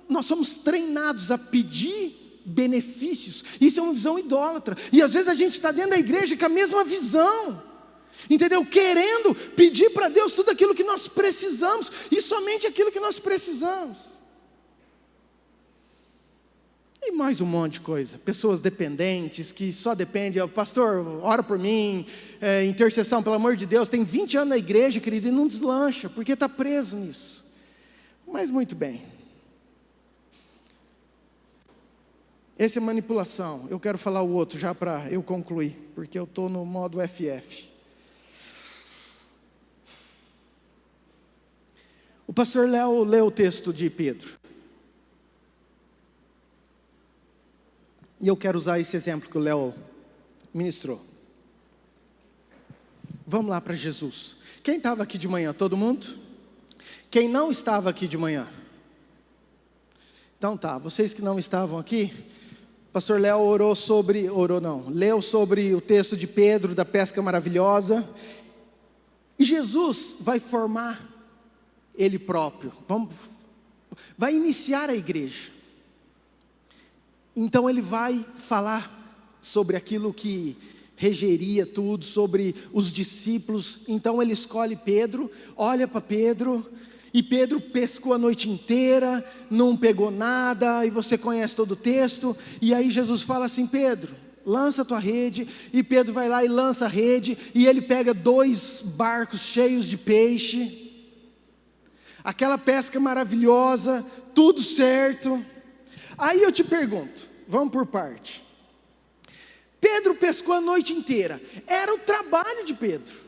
nós somos treinados a pedir benefícios. Isso é uma visão idólatra. E às vezes a gente está dentro da igreja com a mesma visão, entendeu? Querendo pedir para Deus tudo aquilo que nós precisamos, e somente aquilo que nós precisamos. E mais um monte de coisa. Pessoas dependentes, que só dependem, pastor, ora por mim, intercessão, pelo amor de Deus, tem 20 anos na igreja, querido, e não deslancha, porque está preso nisso. Mas muito bem. Essa é manipulação. Eu quero falar o outro já para eu concluir, porque eu estou no modo FF. O pastor Léo leu o texto de Pedro. E eu quero usar esse exemplo que o Léo ministrou. Vamos lá para Jesus. Quem estava aqui de manhã? Todo mundo? Quem não estava aqui de manhã? Então tá, vocês que não estavam aqui, pastor Léo leu sobre o texto de Pedro, da pesca maravilhosa, e Jesus vai formar Ele próprio, vai iniciar a igreja. Então Ele vai falar sobre aquilo que regeria tudo, sobre os discípulos. Então Ele escolhe Pedro, olha para Pedro, e Pedro pescou a noite inteira, não pegou nada, e você conhece todo o texto, e aí Jesus fala assim, Pedro, lança a tua rede, e Pedro vai lá e lança a rede, e ele pega 2 barcos cheios de peixe, aquela pesca maravilhosa, tudo certo. Aí eu te pergunto, vamos por parte, Pedro pescou a noite inteira, era o trabalho de Pedro.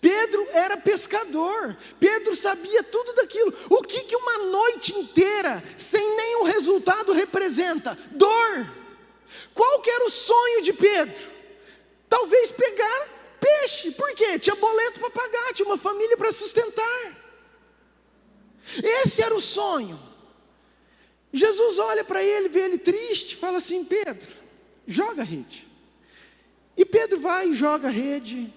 Pedro era pescador, Pedro sabia tudo daquilo. O que uma noite inteira, sem nenhum resultado representa? Dor. Qual que era o sonho de Pedro? Talvez pegar peixe, por quê? Tinha boleto para pagar, tinha uma família para sustentar. Esse era o sonho. Jesus olha para ele, vê ele triste, fala assim, Pedro, joga a rede. E Pedro vai e joga a rede.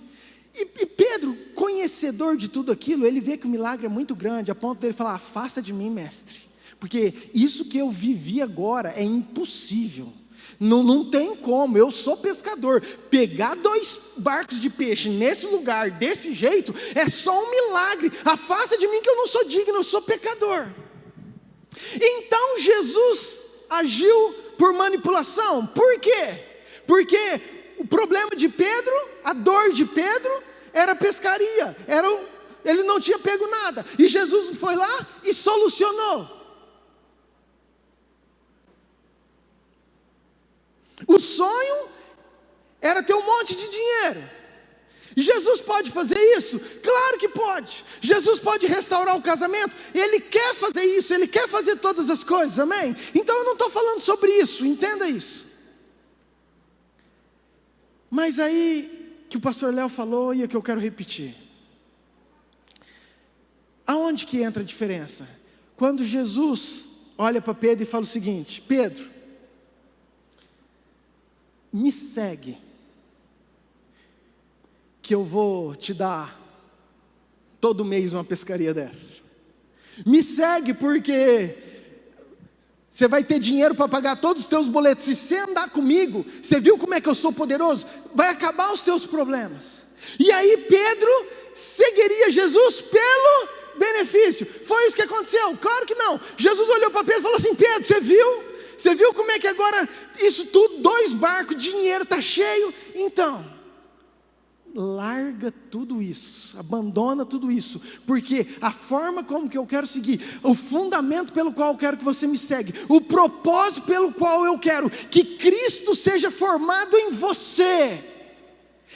E Pedro, conhecedor de tudo aquilo, ele vê que o milagre é muito grande, a ponto dele falar: afasta de mim, mestre, porque isso que eu vivi agora é impossível. Não tem como, eu sou pescador, pegar 2 barcos de peixe nesse lugar, desse jeito, é só um milagre. Afasta de mim que eu não sou digno, eu sou pecador. Então Jesus agiu por manipulação. Por quê? Porque o problema de Pedro, a dor de Pedro, era pescaria, ele não tinha pego nada, e Jesus foi lá e solucionou. O sonho era ter um monte de dinheiro. E Jesus pode fazer isso? Claro que pode. Jesus pode restaurar o casamento? Ele quer fazer isso, Ele quer fazer todas as coisas, amém? Então eu não estou falando sobre isso, entenda isso. Mas aí, que o pastor Léo falou e é que eu quero repetir. Aonde que entra a diferença? Quando Jesus olha para Pedro e fala o seguinte: Pedro, me segue, que eu vou te dar todo mês uma pescaria dessa. Me segue porque você vai ter dinheiro para pagar todos os teus boletos. Se você andar comigo, você viu como é que eu sou poderoso? Vai acabar os teus problemas. E aí Pedro seguiria Jesus pelo benefício. Foi isso que aconteceu? Claro que não. Jesus olhou para Pedro e falou assim: Pedro, você viu? Você viu como é que agora isso tudo, 2 barcos, dinheiro está cheio? Então, larga tudo isso, abandona tudo isso, porque a forma como que eu quero seguir, o fundamento pelo qual eu quero que você me segue, o propósito pelo qual eu quero que Cristo seja formado em você,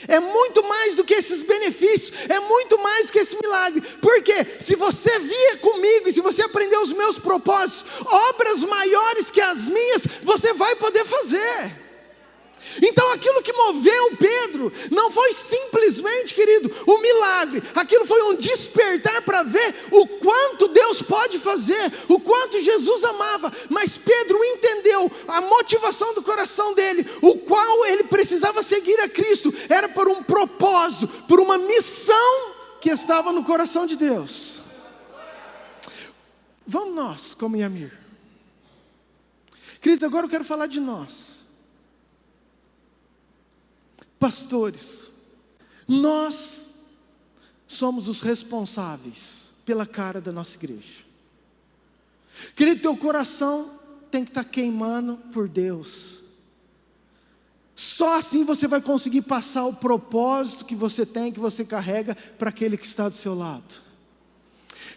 é muito mais do que esses benefícios, é muito mais do que esse milagre. Porque se você vier comigo e se você aprender os meus propósitos, obras maiores que as minhas, você vai poder fazer. Então aquilo que moveu Pedro não foi simplesmente, querido, um milagre. Aquilo foi um despertar para ver o quanto Deus pode fazer, o quanto Jesus amava. Mas Pedro entendeu a motivação do coração dele, o qual ele precisava seguir a Cristo, era por um propósito, por uma missão que estava no coração de Deus. Vamos nós, como Yamir. Queridos, agora eu quero falar de nós. Pastores, nós somos os responsáveis pela cara da nossa igreja. Querido, teu coração tem que estar queimando por Deus. Só assim você vai conseguir passar o propósito que você tem, que você carrega, para aquele que está do seu lado.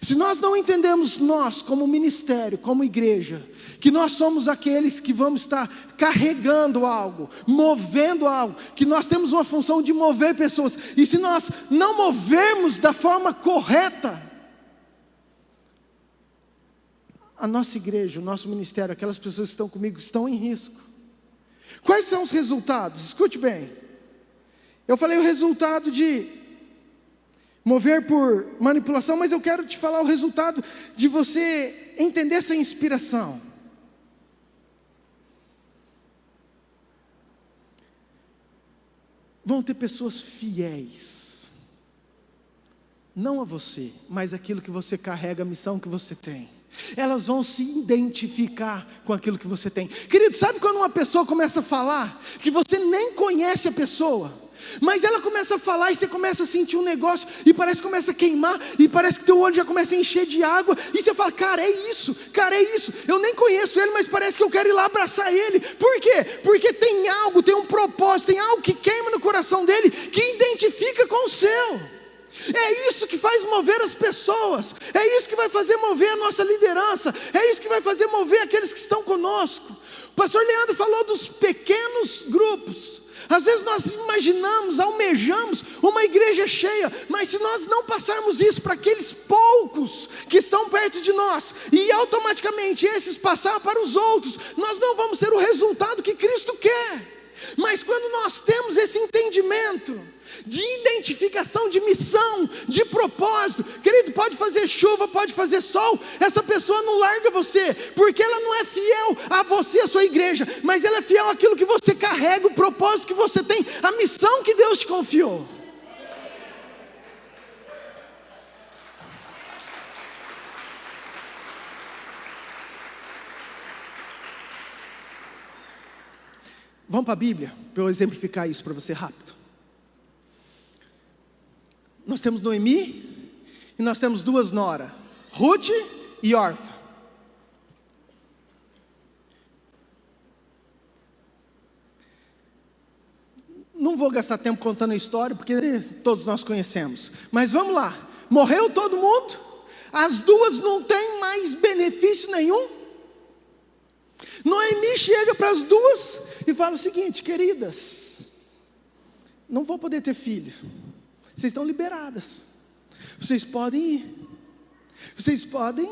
Se nós não entendemos, nós como ministério, como igreja, que nós somos aqueles que vamos estar carregando algo, movendo algo, que nós temos uma função de mover pessoas, e se nós não movermos da forma correta, a nossa igreja, o nosso ministério, aquelas pessoas que estão comigo, estão em risco. Quais são os resultados? Escute bem. Eu falei o resultado de mover por manipulação, mas eu quero te falar o resultado de você entender essa inspiração. Vão ter pessoas fiéis, não a você, mas aquilo que você carrega, a missão que você tem. Elas vão se identificar com aquilo que você tem. Querido, sabe quando uma pessoa começa a falar, que você nem conhece a pessoa, mas ela começa a falar e você começa a sentir um negócio, e parece que começa a queimar, e parece que teu olho já começa a encher de água, e você fala: cara, é isso, eu nem conheço ele, mas parece que eu quero ir lá abraçar ele. Por quê? Porque tem algo, tem um propósito, tem algo que queima no coração dele, que identifica com o seu. É isso que faz mover as pessoas, é isso que vai fazer mover a nossa liderança, é isso que vai fazer mover aqueles que estão conosco. O pastor Leandro falou dos pequenos grupos. Às vezes nós imaginamos, almejamos uma igreja cheia, mas se nós não passarmos isso para aqueles poucos que estão perto de nós, e automaticamente esses passar para os outros, nós não vamos ter o resultado que Cristo quer. Mas quando nós temos esse entendimento de identificação, de missão, de propósito, querido, pode fazer chuva, pode fazer sol, essa pessoa não larga você, porque ela não é fiel a você, a sua igreja, mas ela é fiel àquilo que você carrega, o propósito que você tem, a missão que Deus te confiou. Vamos para a Bíblia, para eu exemplificar isso para você rápido. Nós temos Noemi e nós temos duas noras, Ruth e Orfa. Não vou gastar tempo contando a história, porque todos nós conhecemos. Mas vamos lá, morreu todo mundo, as duas não têm mais benefício nenhum. Noemi chega para as duas e fala o seguinte: queridas, não vou poder ter filhos, vocês estão liberadas, vocês podem ir, vocês podem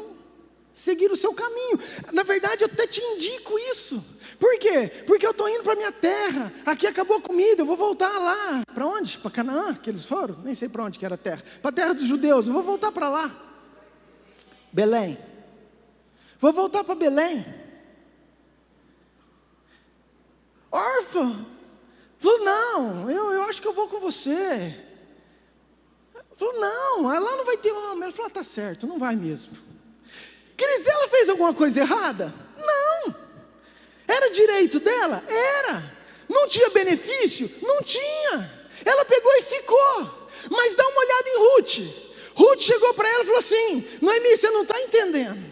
seguir o seu caminho. Na verdade, eu até te indico isso. Por quê? Porque eu estou indo para a minha terra, aqui acabou a comida, eu vou voltar lá. Para onde? Para Canaã, que eles foram? Nem sei para onde que era a terra. Para a terra dos judeus, eu vou voltar para lá. Belém. Vou voltar para Belém. Orfa falou: não, eu acho que eu vou com você. Falou: não, lá não vai ter homem. Ela falou: tá certo, não vai mesmo. Quer dizer, ela fez alguma coisa errada? Não. Era direito dela? Era. Não tinha benefício? Não tinha. Ela pegou e ficou. Mas dá uma olhada em Ruth. Ruth chegou para ela e falou assim: Noemi, você não está entendendo.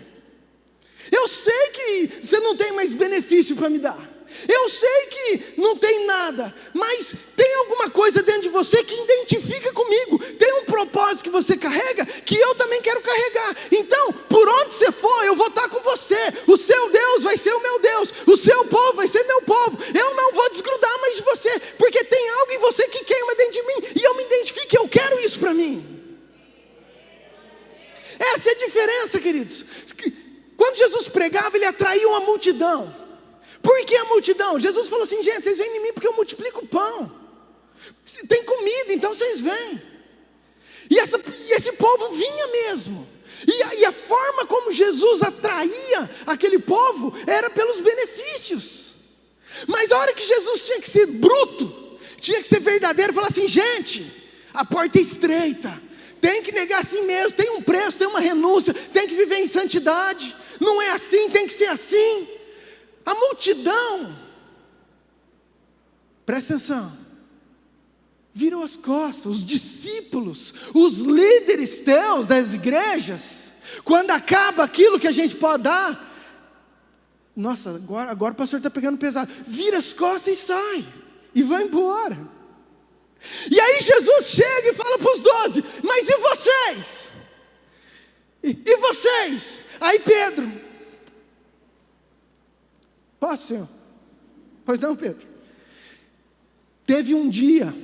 Eu sei que você não tem mais benefício para me dar. Eu sei que não tem nada, mas tem alguma coisa dentro de você que identifica comigo. Tem um propósito que você carrega, que eu também quero carregar. Então, por onde você for, eu vou estar com você. O seu Deus vai ser o meu Deus, o seu povo vai ser meu povo. Eu não vou desgrudar mais de você, porque tem algo em você que queima dentro de mim, e eu me identifico, eu quero isso para mim. Essa é a diferença, queridos. Quando Jesus pregava, ele atraía uma multidão. Por que a multidão? Jesus falou assim: gente, vocês vêm em mim porque eu multiplico o pão. Tem comida, então vocês vêm. E esse povo vinha mesmo. E a forma como Jesus atraía aquele povo era pelos benefícios. Mas a hora que Jesus tinha que ser bruto, tinha que ser verdadeiro, falar assim: gente, a porta é estreita, tem que negar assim mesmo, tem um preço, tem uma renúncia, tem que viver em santidade. Não é assim, tem que ser assim. A multidão, presta atenção, virou as costas. Os discípulos, os líderes teus das igrejas, quando acaba aquilo que a gente pode dar, nossa, agora o pastor está pegando pesado, vira as costas e sai, e vai embora. E aí Jesus chega e fala para os 12, mas e vocês? E vocês? Aí Pedro: posso, Senhor? Pois não, Pedro. Teve um dia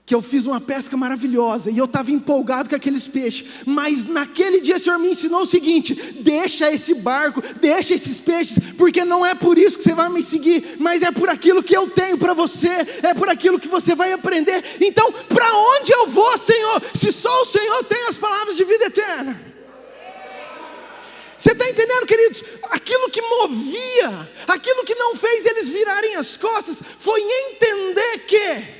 que eu fiz uma pesca maravilhosa, e eu estava empolgado com aqueles peixes, mas naquele dia o Senhor me ensinou o seguinte: deixa esse barco, deixa esses peixes, porque não é por isso que você vai me seguir, mas é por aquilo que eu tenho para você, é por aquilo que você vai aprender. Então, para onde eu vou, Senhor, se só o Senhor tem as palavras de vida eterna? Você está entendendo, queridos? Aquilo que movia, aquilo que não fez eles virarem as costas, foi entender que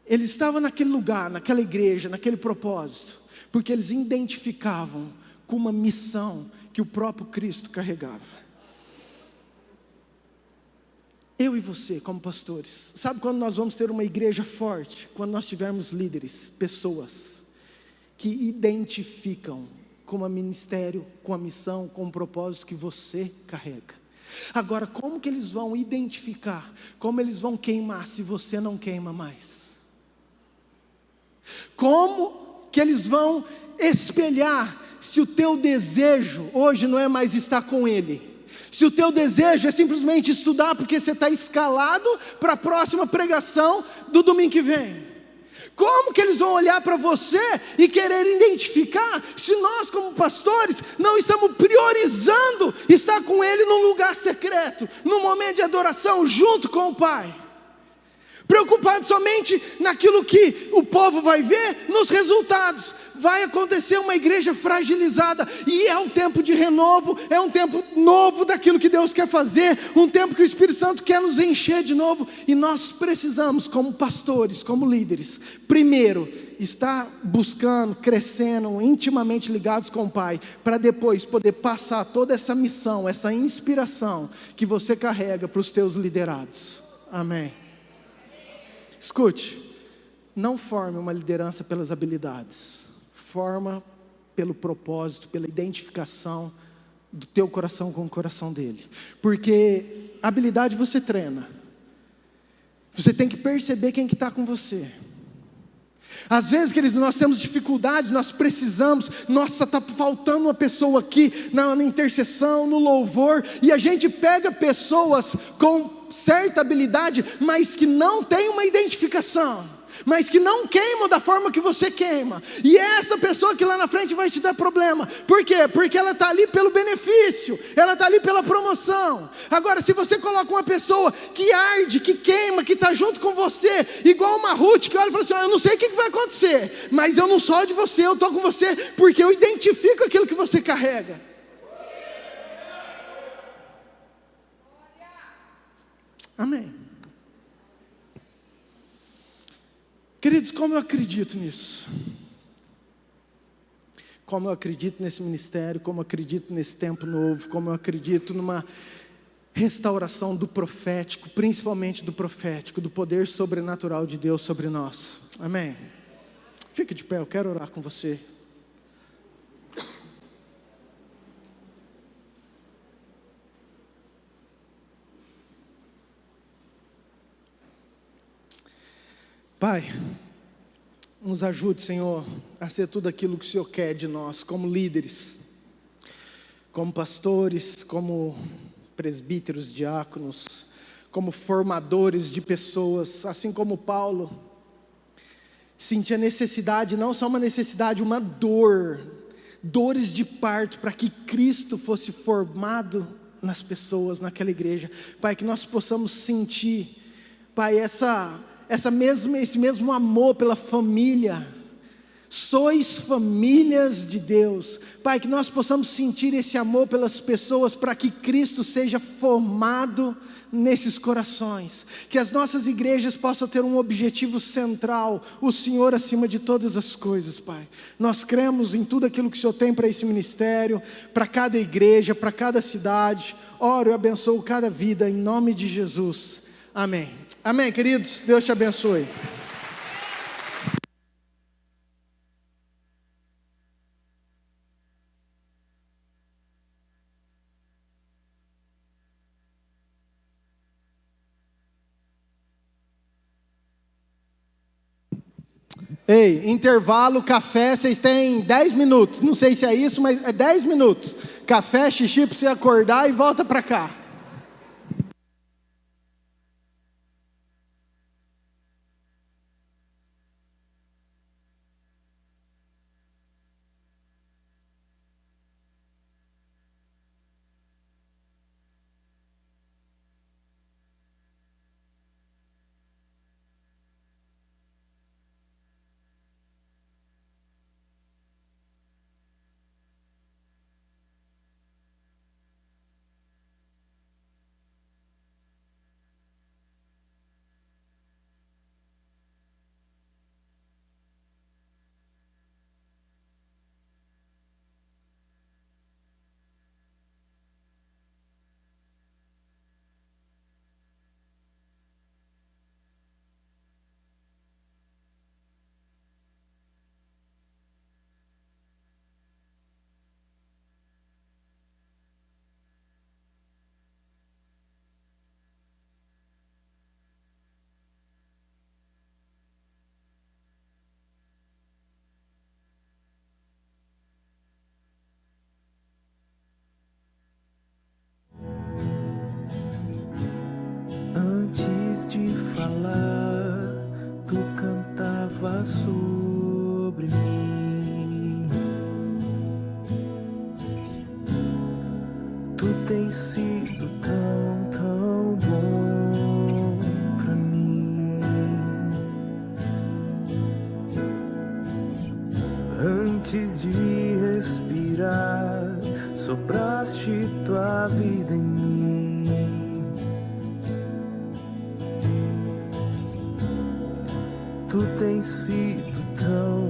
eles estavam naquele lugar, naquela igreja, naquele propósito, porque eles identificavam com uma missão que o próprio Cristo carregava. Eu e você, como pastores, sabe quando nós vamos ter uma igreja forte? Quando nós tivermos líderes, pessoas que identificam com o ministério, com a missão, com o propósito que você carrega. Agora, como que eles vão identificar? Como eles vão queimar se você não queima mais? Como que eles vão espelhar se o teu desejo hoje não é mais estar com Ele? Se o teu desejo é simplesmente estudar porque você está escalado para a próxima pregação do domingo que vem? Como que eles vão olhar para você e querer identificar se nós como pastores não estamos priorizando estar com Ele num lugar secreto, num momento de adoração junto com o Pai? Preocupado somente naquilo que o povo vai ver, nos resultados. Vai acontecer uma igreja fragilizada, e é um tempo de renovo, é um tempo novo daquilo que Deus quer fazer, um tempo que o Espírito Santo quer nos encher de novo, e nós precisamos, como pastores, como líderes, primeiro, estar buscando, crescendo, intimamente ligados com o Pai, para depois poder passar toda essa missão, essa inspiração que você carrega para os teus liderados. Amém. Escute, não forme uma liderança pelas habilidades, forma pelo propósito, pela identificação do teu coração com o coração dele, porque habilidade você treina, você tem que perceber quem que está com você. Às vezes, queridos, nós temos dificuldade, nós precisamos, nossa, está faltando uma pessoa aqui na intercessão, no louvor, e a gente pega pessoas com certa habilidade, mas que não tem uma identificação, mas que não queimam da forma que você queima, e é essa pessoa que lá na frente vai te dar problema. Por quê? Porque ela está ali pelo benefício, ela está ali pela promoção. Agora, se você coloca uma pessoa que arde, que queima, que está junto com você, igual uma Ruth, que olha e fala assim: eu não sei o que vai acontecer, mas eu não sou de você, eu estou com você, porque eu identifico aquilo que você carrega. Amém. Queridos, como eu acredito nisso? Como eu acredito nesse ministério, como eu acredito nesse tempo novo, como eu acredito numa restauração do profético, principalmente do profético, do poder sobrenatural de Deus sobre nós. Amém? Fique de pé, eu quero orar com você. Pai, nos ajude, Senhor, a ser tudo aquilo que o Senhor quer de nós, como líderes, como pastores, como presbíteros, diáconos, como formadores de pessoas, assim como Paulo sentia necessidade, não só uma necessidade, uma dor, dores de parto, para que Cristo fosse formado nas pessoas, naquela igreja. Pai, que nós possamos sentir, Pai, esse mesmo amor pela família. Sois famílias de Deus, Pai, que nós possamos sentir esse amor pelas pessoas, para que Cristo seja formado nesses corações, que as nossas igrejas possam ter um objetivo central, o Senhor acima de todas as coisas. Pai, nós cremos em tudo aquilo que o Senhor tem para esse ministério, para cada igreja, para cada cidade. Oro e abençoo cada vida, em nome de Jesus, amém. Amém, queridos, Deus te abençoe. Ei, intervalo, café, vocês têm 10 minutos, não sei se é isso, mas é 10 minutos, café, xixi para você acordar e volta para cá. Antes de falar, tu cantava sobre mim. Tu tens sido tão, tão bom pra mim. Antes de respirar, sopraste tua vida em mim. Tu tens sido tão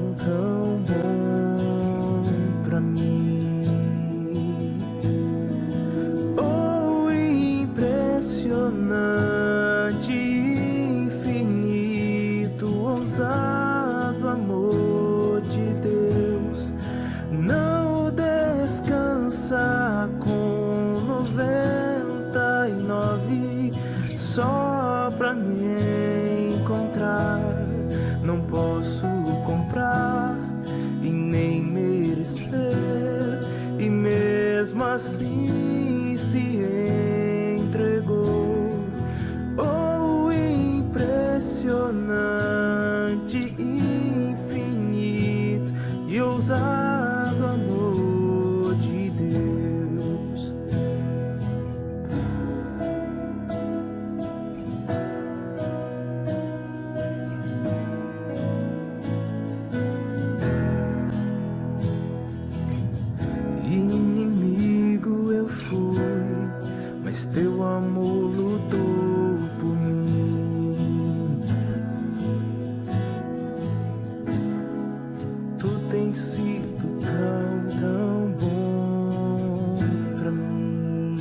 tem sido tão, tão bom pra mim.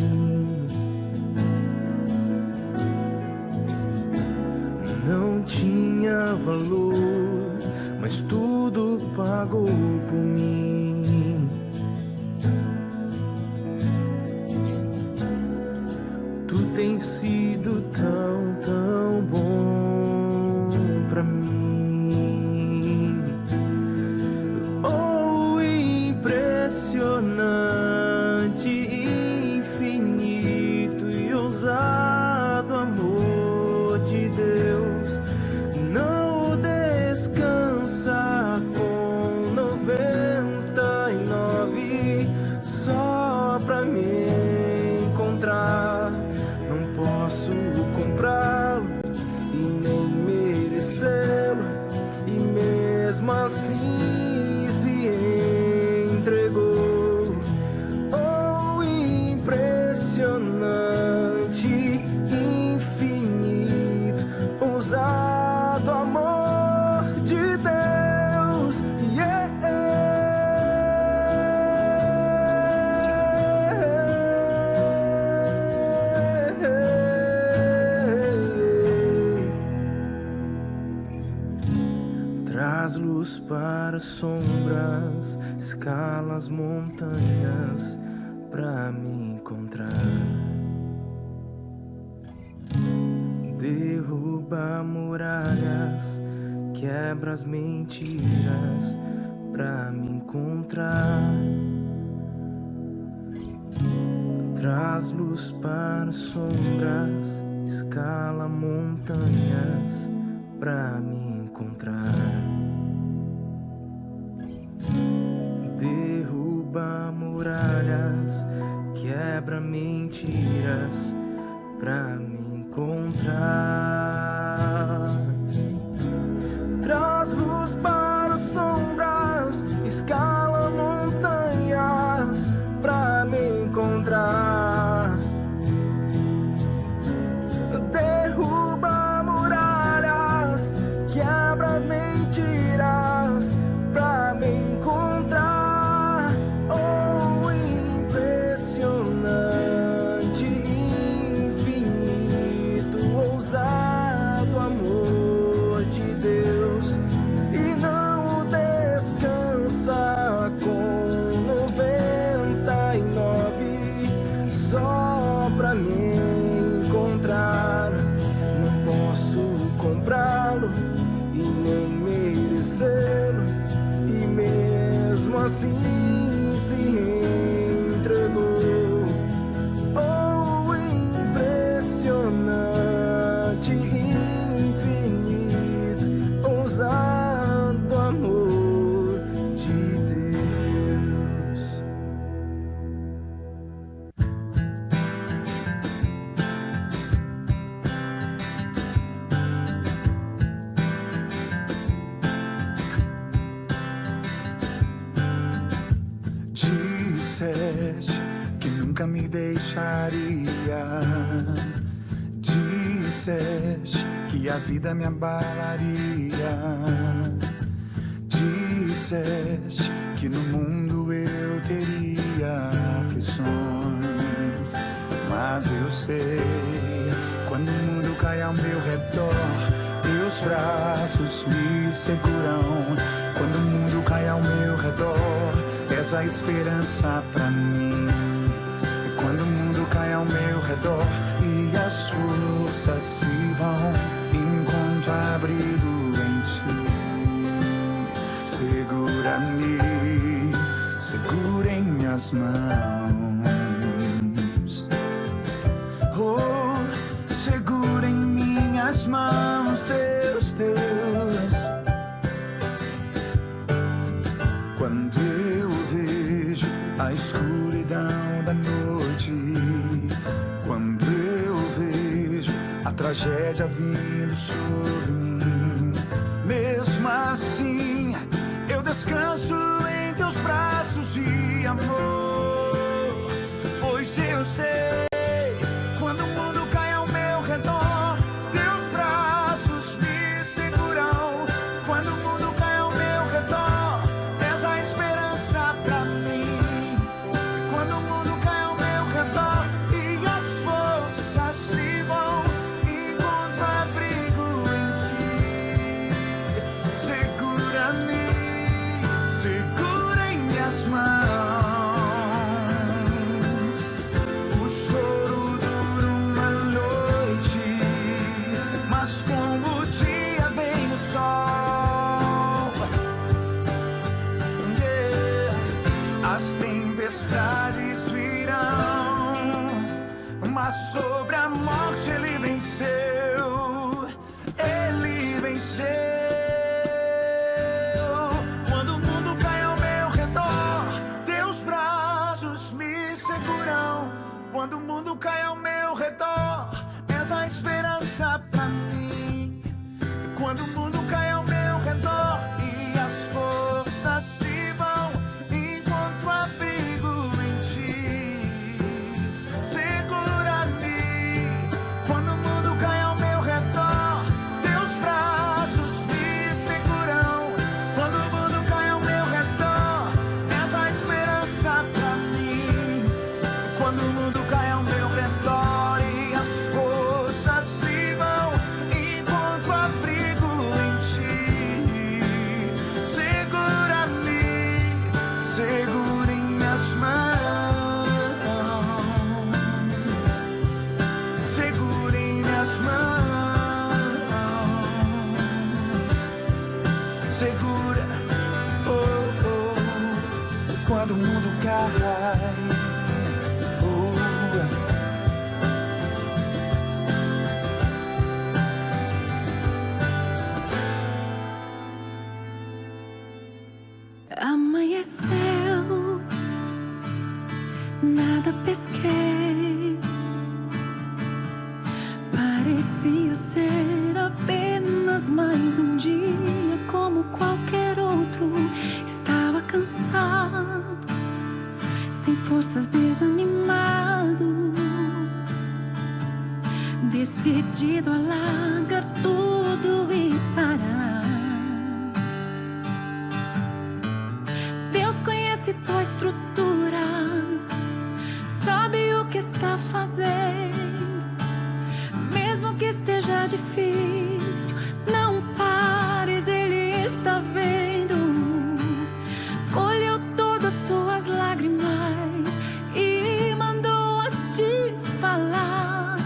Não tinha valor, mas tudo pagou por mim. Tu tens sido tão, tão bom pra mim. Oh, impressionante, infinito e ousado amor de Deus. Não descansa com 99 só pra me encontrar. Não posso comprá-lo e nem merecê-lo, e mesmo assim se entregou. Oh, impressionante, infinito, ousado amor de Deus. Yeah. Traz luz para as sombras, escala as montanhas pra me encontrar. Derruba muralhas, quebra as mentiras pra me encontrar. Traz luz para as sombras, escala montanhas pra me encontrar. Derruba muralhas, quebra mentiras pra me encontrar. Traz luz para as sombras, escala montanhas pra me encontrar. Derruba muralhas, quebra mentiras pra me encontrar. Oh, impressionante, infinito, ousado amor de Deus. E não descansa com 99 só pra me encontrar. Não posso comprá-lo e nem merecê-lo, e mesmo assim se entregou. Oh, impressionante, infinito, ousado amor de Deus. Disseste que nunca me deixaria. Disseste que a vida me abalaria. Disseste que no mundo eu teria aflições. Mas eu sei, quando o mundo cai ao meu redor, teus braços me seguram. Quando o mundo cai ao meu redor, és a esperança pra mim. E quando o mundo cai ao meu redor e as forças se vão, encontro abrigo em ti. Segura-me, segura em minhas mãos. Oh, segura em minhas mãos, Deus, Deus. Quando eu vejo a escuridão da noite, quando eu vejo a tragédia vindo sobre mim, mesmo assim eu descanso em teus braços de amor. Pois eu sei, quando o mundo cai ao meu redor, teus braços me seguram. Quando o mundo cai ao meu redor, és a quando o mundo cai. Amanheceu, nada pesquei. Parecia ser apenas mais um dia como qualquer outro. Estava cansado, sem forças, desanimado, decidido a largar tudo e parar. Deus conhece tua estrutura, sabe o que está fazendo. Mesmo que esteja difícil, não pares, Ele está vendo. Colheu todas as tuas lágrimas e mandou a te falar.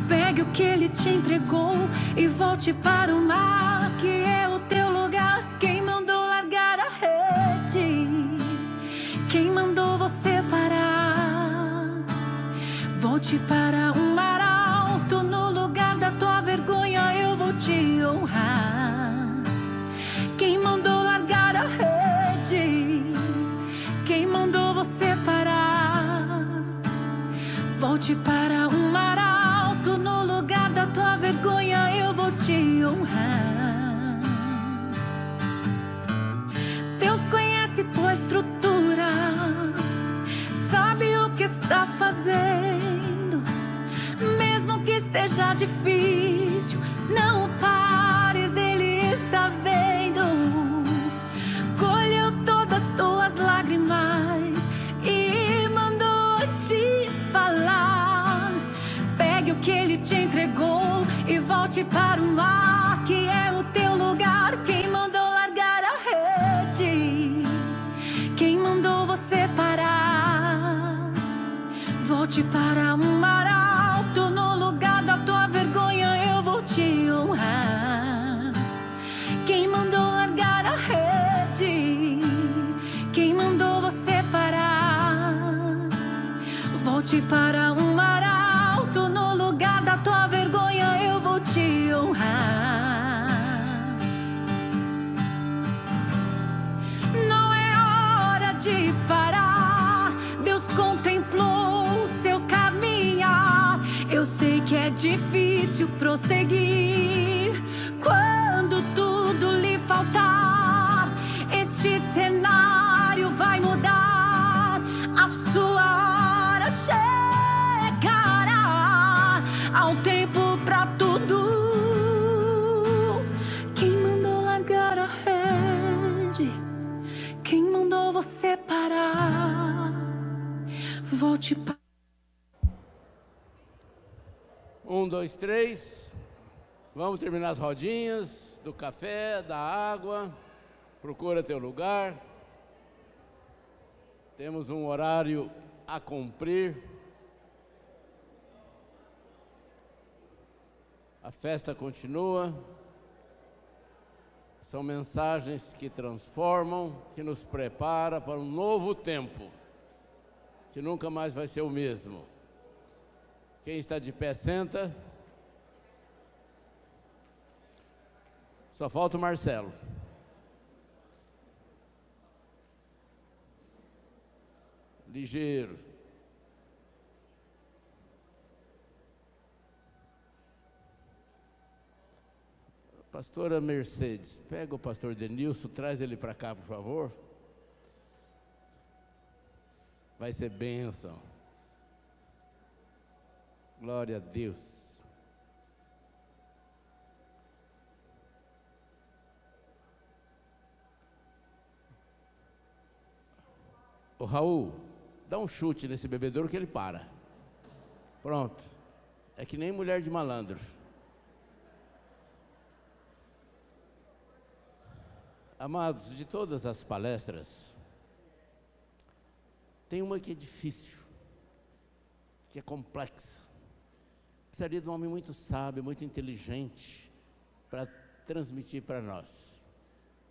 Pegue o que Ele te entregou e volte para o mar, que é o teu lugar. Quem mandou largar a rede? Quem mandou você parar? Volte para o mar alto, no lugar da tua vergonha eu vou te honrar. Quem mandou largar a rede? Quem mandou você parar? Volte para o mar alto, no lugar da tua vergonha eu vou te honrar. Deus conhece tua estrutura, sabe o que está fazendo. Mesmo que esteja difícil, não pares, Ele está vendo. Colheu todas as tuas lágrimas e mandou te falar. Pegue o que Ele te entregou e volte para o mar, que é o teu lugar. Quem mandou largar a rede? Quem mandou você parar? Volte para o mar alto, no lugar da tua vergonha eu vou te honrar. Quem mandou largar a rede? Quem mandou você parar? Volte para o mar alto, no lugar da tua vergonha eu vou te honrar. Não é hora de parar, Deus contemplou seu caminhar. Eu sei que é difícil prosseguir quando tudo lhe faltar. Este cenário vai mudar, a sua hora chegará. Há um tempo pra tudo. Quem mandou largar a rede? Quem mandou você parar? Volte para... 1, 2, 3. Vamos terminar as rodinhas do café, da água. Procura teu lugar. Temos um horário a cumprir. A festa continua. São mensagens que transformam, que nos prepara para um novo tempo, que nunca mais vai ser o mesmo. Quem está de pé, senta. Só falta o Marcelo. Ligeiro. Pastora Mercedes, pega o pastor Denilson, traz ele para cá, por favor. Vai ser bênção. Glória a Deus. Ô Raul, dá um chute nesse bebedouro que ele para. Pronto. É que nem mulher de malandro. Amados, de todas as palestras, tem uma que é difícil, que é complexa. Precisaria de um homem muito sábio, muito inteligente, para transmitir para nós.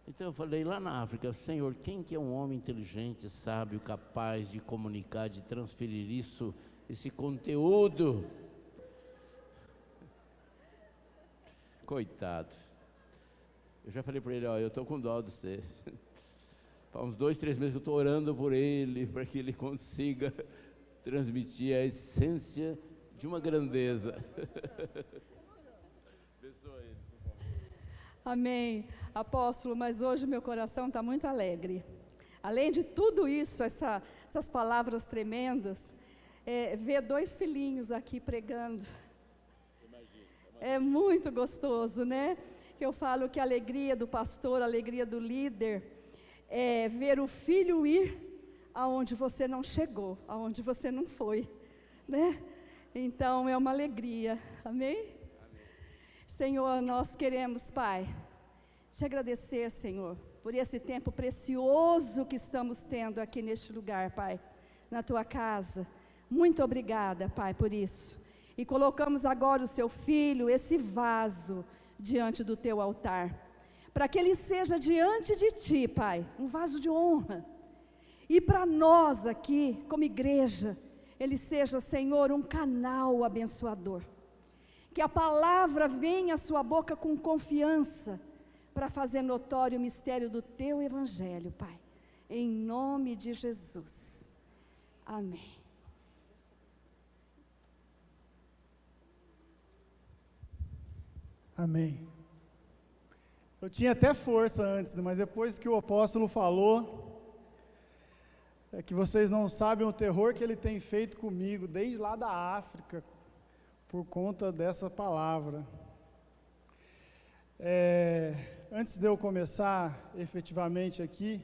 Então eu falei lá na África, Senhor, quem que é um homem inteligente, sábio, capaz de comunicar, de transferir isso, esse conteúdo? Coitado. Eu já falei para ele, ó, eu estou com dó de você. Há uns 2, 3 meses que eu estou orando por ele, para que ele consiga transmitir a essência de uma grandeza. Abençoa ele. Amém, apóstolo, mas hoje meu coração está muito alegre. Além de tudo isso, essas palavras tremendas, ver 2 filhinhos aqui pregando, é muito gostoso, né? Eu falo que a alegria do pastor, a alegria do líder, é ver o filho ir aonde você não chegou, aonde você não foi, né? Então é uma alegria, amém? Senhor, nós queremos, Pai, te agradecer, Senhor, por esse tempo precioso que estamos tendo aqui neste lugar, Pai, na tua casa. Muito obrigada, Pai, por isso. E colocamos agora o seu filho, esse vaso, diante do teu altar, para que ele seja diante de ti, Pai, um vaso de honra. E para nós aqui, como igreja, ele seja, Senhor, um canal abençoador. Que a palavra venha à sua boca com confiança, para fazer notório o mistério do teu evangelho, Pai. Em nome de Jesus. Amém. Amém. Eu tinha até força antes, mas depois que o apóstolo falou, é que vocês não sabem o terror que ele tem feito comigo, desde lá da África, por conta dessa palavra. Antes de eu começar efetivamente aqui,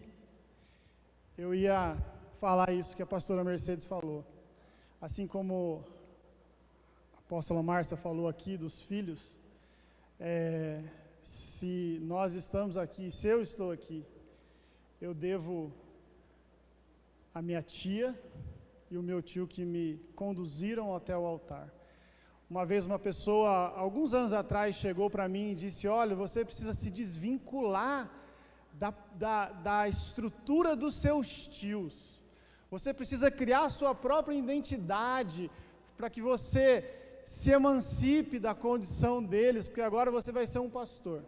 eu ia falar isso que a pastora Mercedes falou. Assim como a apóstola Márcia falou aqui dos filhos, se nós estamos aqui, se eu estou aqui, eu devo a minha tia e o meu tio que me conduziram até o altar. Uma vez uma pessoa, alguns anos atrás, chegou para mim e disse, olha, você precisa se desvincular da estrutura dos seus tios. Você precisa criar a sua própria identidade para que você se emancipe da condição deles, porque agora você vai ser um pastor.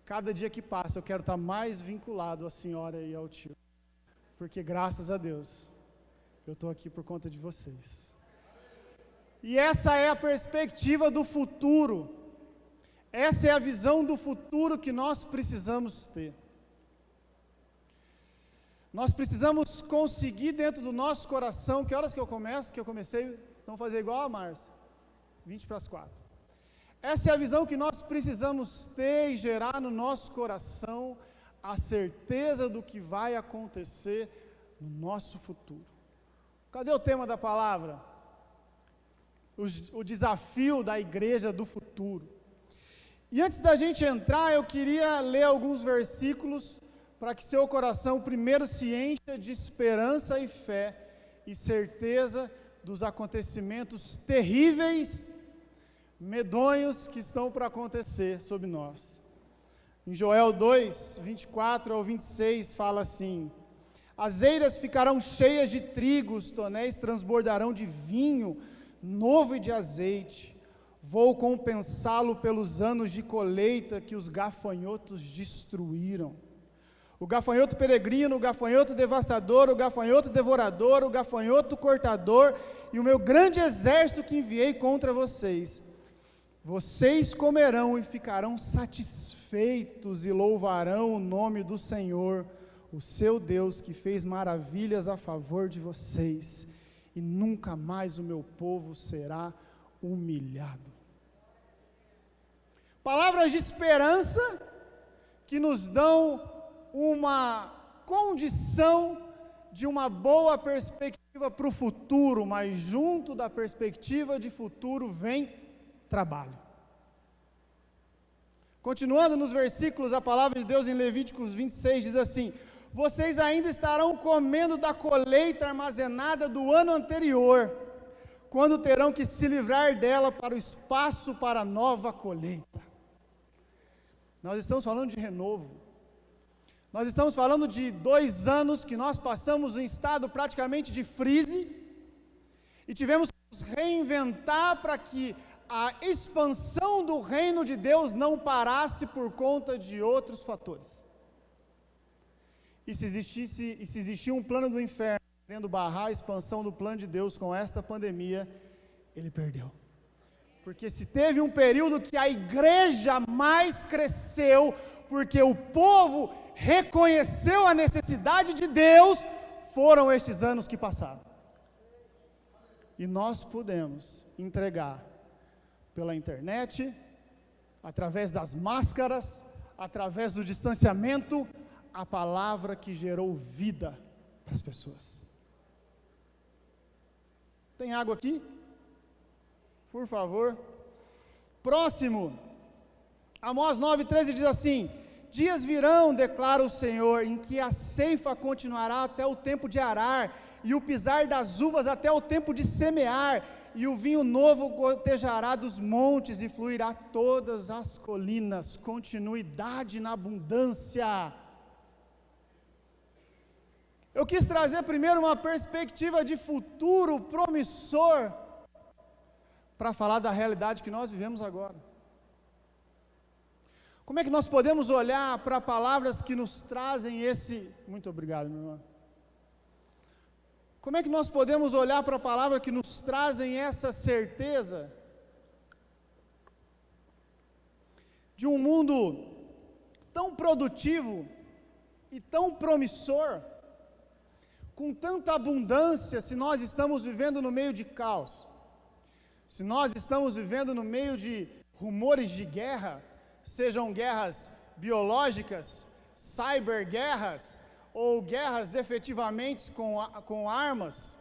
Cada dia que passa eu quero estar mais vinculado à senhora e ao tio, porque graças a Deus eu estou aqui por conta de vocês. E essa é a perspectiva do futuro, essa é a visão do futuro que nós precisamos ter. Nós precisamos conseguir dentro do nosso coração, que horas que eu começo? Que eu comecei, vamos fazer igual a Márcia, 20:4. Essa é a visão que nós precisamos ter e gerar no nosso coração, a certeza do que vai acontecer no nosso futuro. Cadê o tema da palavra? O desafio da igreja do futuro. E antes da gente entrar, eu queria ler alguns versículos para que seu coração primeiro se encha de esperança e fé e certeza dos acontecimentos terríveis, medonhos que estão para acontecer sobre nós. Em Joel 2, 24 ao 26 fala assim: as eiras ficarão cheias de trigo, os tonéis transbordarão de vinho novo e de azeite. Vou compensá-lo pelos anos de colheita que os gafanhotos destruíram. O gafanhoto peregrino, o gafanhoto devastador, o gafanhoto devorador, o gafanhoto cortador e o meu grande exército que enviei contra vocês. Vocês comerão e ficarão satisfeitos e louvarão o nome do Senhor, o seu Deus, que fez maravilhas a favor de vocês. E nunca mais o meu povo será humilhado. Palavras de esperança que nos dão uma condição de uma boa perspectiva para o futuro, mas junto da perspectiva de futuro vem trabalho. Continuando nos versículos, a palavra de Deus em Levíticos 26 diz assim: vocês ainda estarão comendo da colheita armazenada do ano anterior, quando terão que se livrar dela para o espaço para a nova colheita. Nós estamos falando de renovo. Nós estamos falando de 2 anos que nós passamos em estado praticamente de freeze e tivemos que nos reinventar para que a expansão do reino de Deus não parasse por conta de outros fatores. E se existia um plano do inferno querendo barrar a expansão do plano de Deus com esta pandemia, ele perdeu. Porque se teve um período que a igreja mais cresceu, porque o povo reconheceu a necessidade de Deus, foram estes anos que passaram. E nós pudemos entregar pela internet, através das máscaras, através do distanciamento, a palavra que gerou vida para as pessoas. Tem água aqui? Por favor. Próximo. Amós 9,13 diz assim: dias virão, declara o Senhor, em que a ceifa continuará até o tempo de arar, e o pisar das uvas até o tempo de semear, e o vinho novo gotejará dos montes e fluirá todas as colinas. Continuidade na abundância. Eu quis trazer primeiro uma perspectiva de futuro promissor para falar da realidade que nós vivemos agora. Como é que nós podemos olhar para palavras que nos trazem esse... Muito obrigado, meu irmão. Como é que nós podemos olhar para a palavra que nos trazem essa certeza de um mundo tão produtivo e tão promissor, com tanta abundância, se nós estamos vivendo no meio de caos, se nós estamos vivendo no meio de rumores de guerra, sejam guerras biológicas, cyberguerras, ou guerras efetivamente com armas?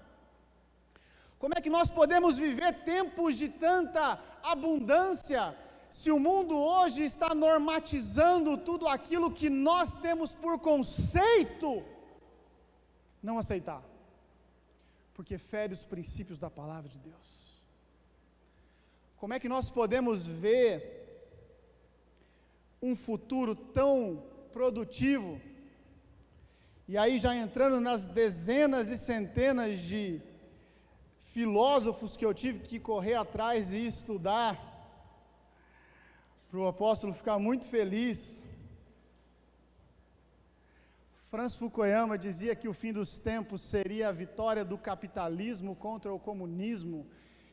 Como é que nós podemos viver tempos de tanta abundância, se o mundo hoje está normatizando tudo aquilo que nós temos por conceito não aceitar, porque fere os princípios da palavra de Deus? Como é que nós podemos ver um futuro tão produtivo, e aí já entrando nas dezenas e centenas de filósofos que eu tive que correr atrás e estudar, para o apóstolo ficar muito feliz. Franz Fukuyama dizia que o fim dos tempos seria a vitória do capitalismo contra o comunismo,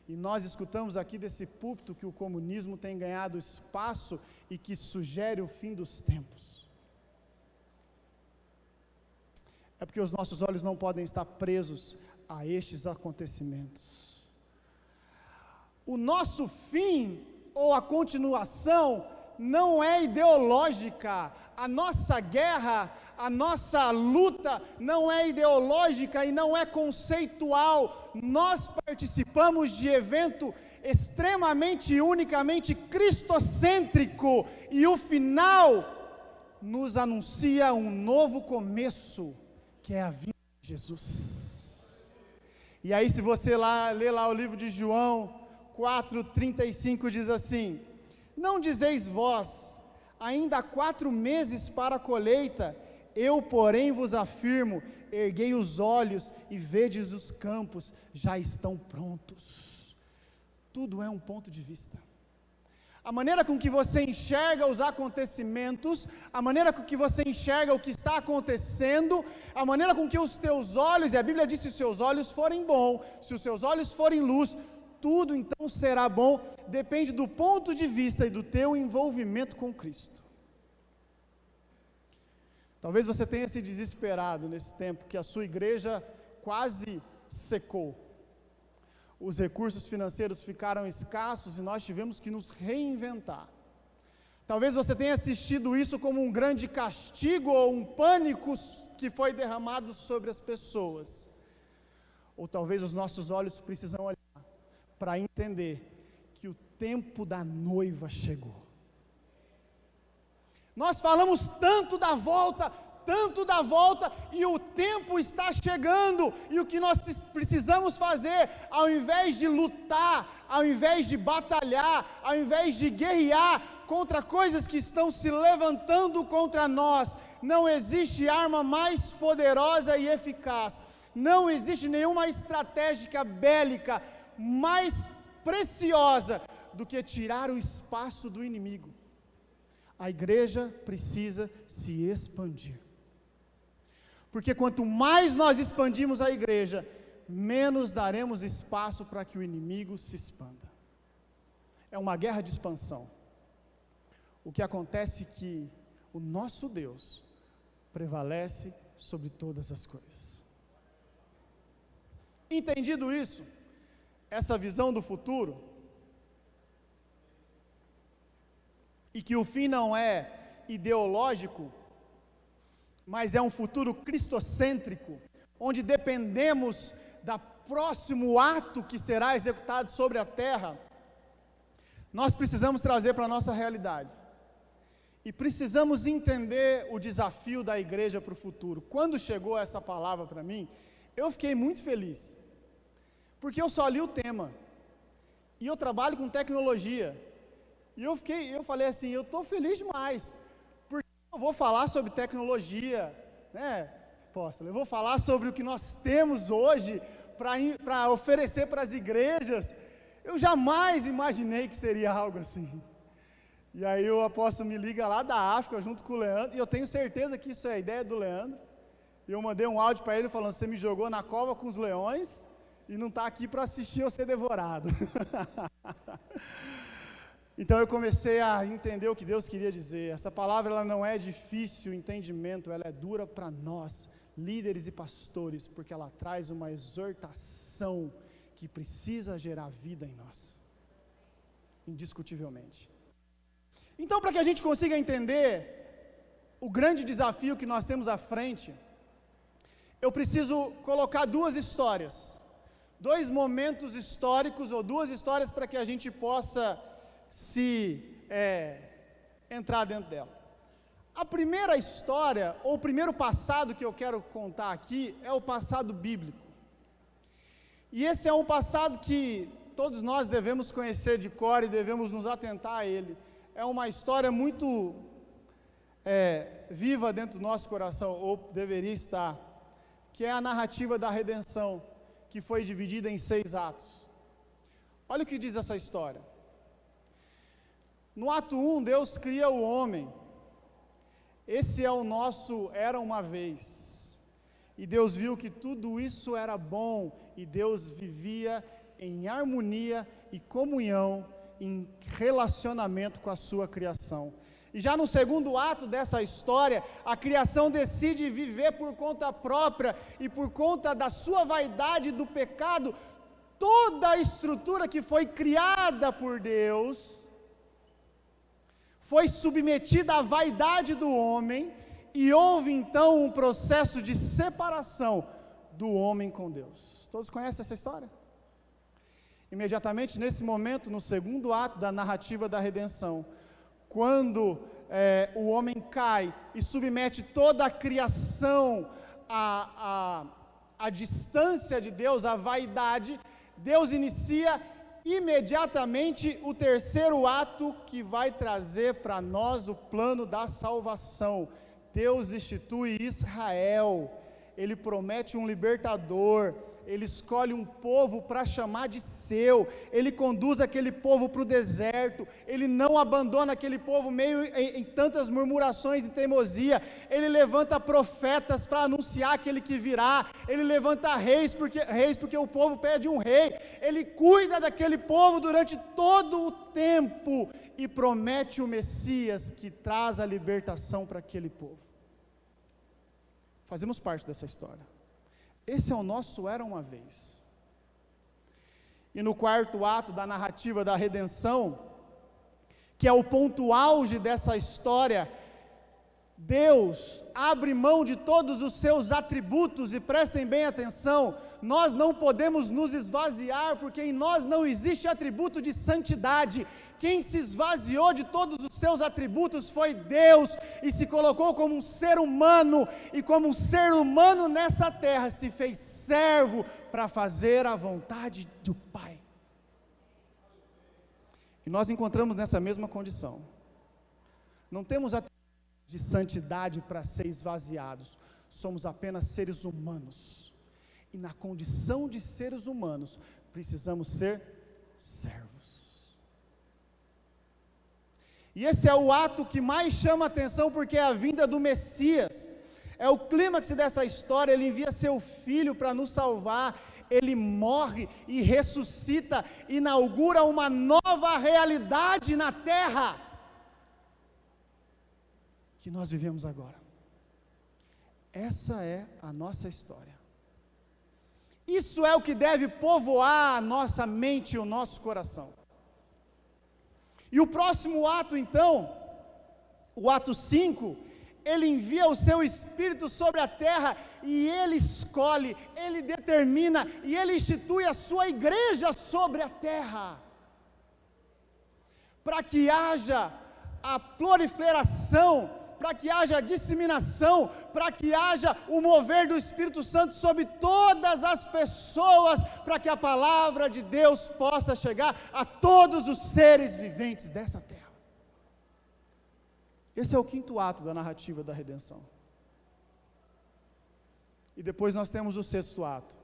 e nós escutamos aqui desse púlpito que o comunismo tem ganhado espaço e que sugere o fim dos tempos. É porque os nossos olhos não podem estar presos a estes acontecimentos. O nosso fim, ou a continuação, não é ideológica. A nossa guerra, a nossa luta não é ideológica e não é conceitual. Nós participamos de evento extremamente e unicamente cristocêntrico, e o final nos anuncia um novo começo, que é a vinda de Jesus. E aí, se você ler lá o livro de João 4,35, diz assim: não dizeis vós, ainda há 4 meses para a colheita, eu, porém, vos afirmo, erguei os olhos e vedes os campos, já estão prontos. Tudo é um ponto de vista. A maneira com que você enxerga os acontecimentos, a maneira com que você enxerga o que está acontecendo, a maneira com que os teus olhos, e a Bíblia diz: se os seus olhos forem bons, se os seus olhos forem luz, tudo então será bom, depende do ponto de vista e do teu envolvimento com Cristo. Talvez você tenha se desesperado nesse tempo, que a sua igreja quase secou. Os recursos financeiros ficaram escassos e nós tivemos que nos reinventar. Talvez você tenha assistido isso como um grande castigo ou um pânico que foi derramado sobre as pessoas. Ou talvez os nossos olhos precisam olhar para entender que o tempo da noiva chegou. Nós falamos tanto da volta, e o tempo está chegando, e o que nós precisamos fazer, ao invés de lutar, ao invés de batalhar, ao invés de guerrear contra coisas que estão se levantando contra nós, não existe arma mais poderosa e eficaz, não existe nenhuma estratégia bélica mais preciosa do que tirar o espaço do inimigo. A igreja precisa se expandir. Porque quanto mais nós expandimos a igreja, menos daremos espaço para que o inimigo se expanda. É uma guerra de expansão. O que acontece é que o nosso Deus prevalece sobre todas as coisas. Entendido isso, essa visão do futuro, e que o fim não é ideológico, mas é um futuro cristocêntrico, onde dependemos do próximo ato que será executado sobre a terra, nós precisamos trazer para a nossa realidade. E precisamos entender o desafio da igreja para o futuro. Quando chegou essa palavra para mim, eu fiquei muito feliz, porque eu só li o tema, e eu trabalho com tecnologia, e eu falei assim, eu estou feliz demais, porque eu vou falar sobre tecnologia, né, apóstolo? Eu vou falar sobre o que nós temos hoje para oferecer para as igrejas. Eu jamais imaginei que seria algo assim. E aí o apóstolo me liga lá da África, junto com o Leandro, e eu tenho certeza que isso é a ideia do Leandro, e eu mandei um áudio para ele falando, você me jogou na cova com os leões, e não está aqui para assistir eu ser devorado. Então eu comecei a entender o que Deus queria dizer. Essa palavra ela não é difícil entendimento, ela é dura para nós, líderes e pastores, porque ela traz uma exortação que precisa gerar vida em nós, indiscutivelmente. Então, para que a gente consiga entender o grande desafio que nós temos à frente, eu preciso colocar duas histórias, dois momentos históricos, ou duas histórias para que a gente possa entrar dentro dela. A primeira história, ou o primeiro passado que eu quero contar aqui, é o passado bíblico. E esse é um passado que todos nós devemos conhecer de cor e devemos nos atentar a ele. É uma história muito viva dentro do nosso coração, ou deveria estar, que é a narrativa da redenção, que foi dividida em 6 atos. Olha o que diz essa história. No ato 1, Deus cria o homem. Esse é o nosso era uma vez. E Deus viu que tudo isso era bom, e Deus vivia em harmonia e comunhão, em relacionamento com a sua criação. E já no segundo ato dessa história, a criação decide viver por conta própria, e por conta da sua vaidade e do pecado, toda a estrutura que foi criada por Deus foi submetida à vaidade do homem, e houve então um processo de separação do homem com Deus. Todos conhecem essa história? Imediatamente nesse momento, no segundo ato da narrativa da redenção, quando o homem cai e submete toda a criação à distância de Deus, à vaidade, Deus inicia imediatamente o terceiro ato que vai trazer para nós o plano da salvação. Deus institui Israel, Ele promete um libertador, Ele escolhe um povo para chamar de seu, Ele conduz aquele povo para o deserto, Ele não abandona aquele povo meio em tantas murmurações e teimosia, Ele levanta profetas para anunciar aquele que virá, Ele levanta reis porque o povo pede um rei, Ele cuida daquele povo durante todo o tempo, e promete o Messias que traz a libertação para aquele povo. Fazemos parte dessa história. Esse é o nosso era uma vez. E no quarto ato da narrativa da redenção, que é o ponto auge dessa história, Deus abre mão de todos os seus atributos, e prestem bem atenção, nós não podemos nos esvaziar, porque em nós não existe atributo de santidade. Quem se esvaziou de todos os seus atributos foi Deus, e se colocou como um ser humano, e como um ser humano nessa terra, se fez servo para fazer a vontade do Pai. E nós encontramos nessa mesma condição. Não temos atributos de santidade para ser esvaziados. Somos apenas seres humanos. E na condição de seres humanos, precisamos ser servos. E esse é o ato que mais chama a atenção, porque é a vinda do Messias. É o clímax dessa história. Ele envia seu filho para nos salvar. Ele morre e ressuscita, inaugura uma nova realidade na terra que nós vivemos agora. Essa é a nossa história. Isso é o que deve povoar a nossa mente e o nosso coração. E o próximo ato, então, o ato 5, ele envia o seu Espírito sobre a terra e ele escolhe, ele determina e ele institui a sua igreja sobre a terra, para que haja a proliferação, para que haja a disseminação, para que haja o mover do Espírito Santo sobre todas as pessoas, para que a palavra de Deus possa chegar a todos os seres viventes dessa terra. Esse é o quinto ato da narrativa da redenção. E depois nós temos o sexto ato,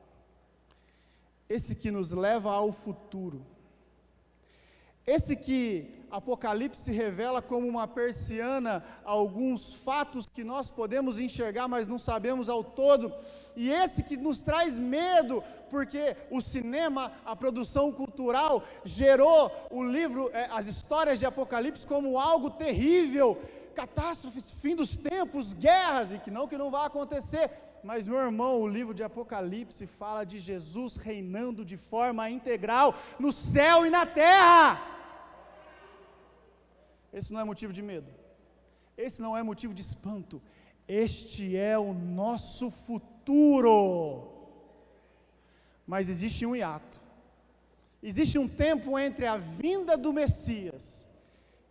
esse que nos leva ao futuro, esse que Apocalipse revela como uma persiana alguns fatos que nós podemos enxergar, mas não sabemos ao todo, e esse que nos traz medo, porque o cinema, a produção cultural, gerou o livro, as histórias de Apocalipse como algo terrível, catástrofes, fim dos tempos, guerras, e que não vai acontecer. Mas, meu irmão, o livro de Apocalipse fala de Jesus reinando de forma integral no céu e na terra. Esse não é motivo de medo, esse não é motivo de espanto, este é o nosso futuro. Mas existe um hiato, existe um tempo entre a vinda do Messias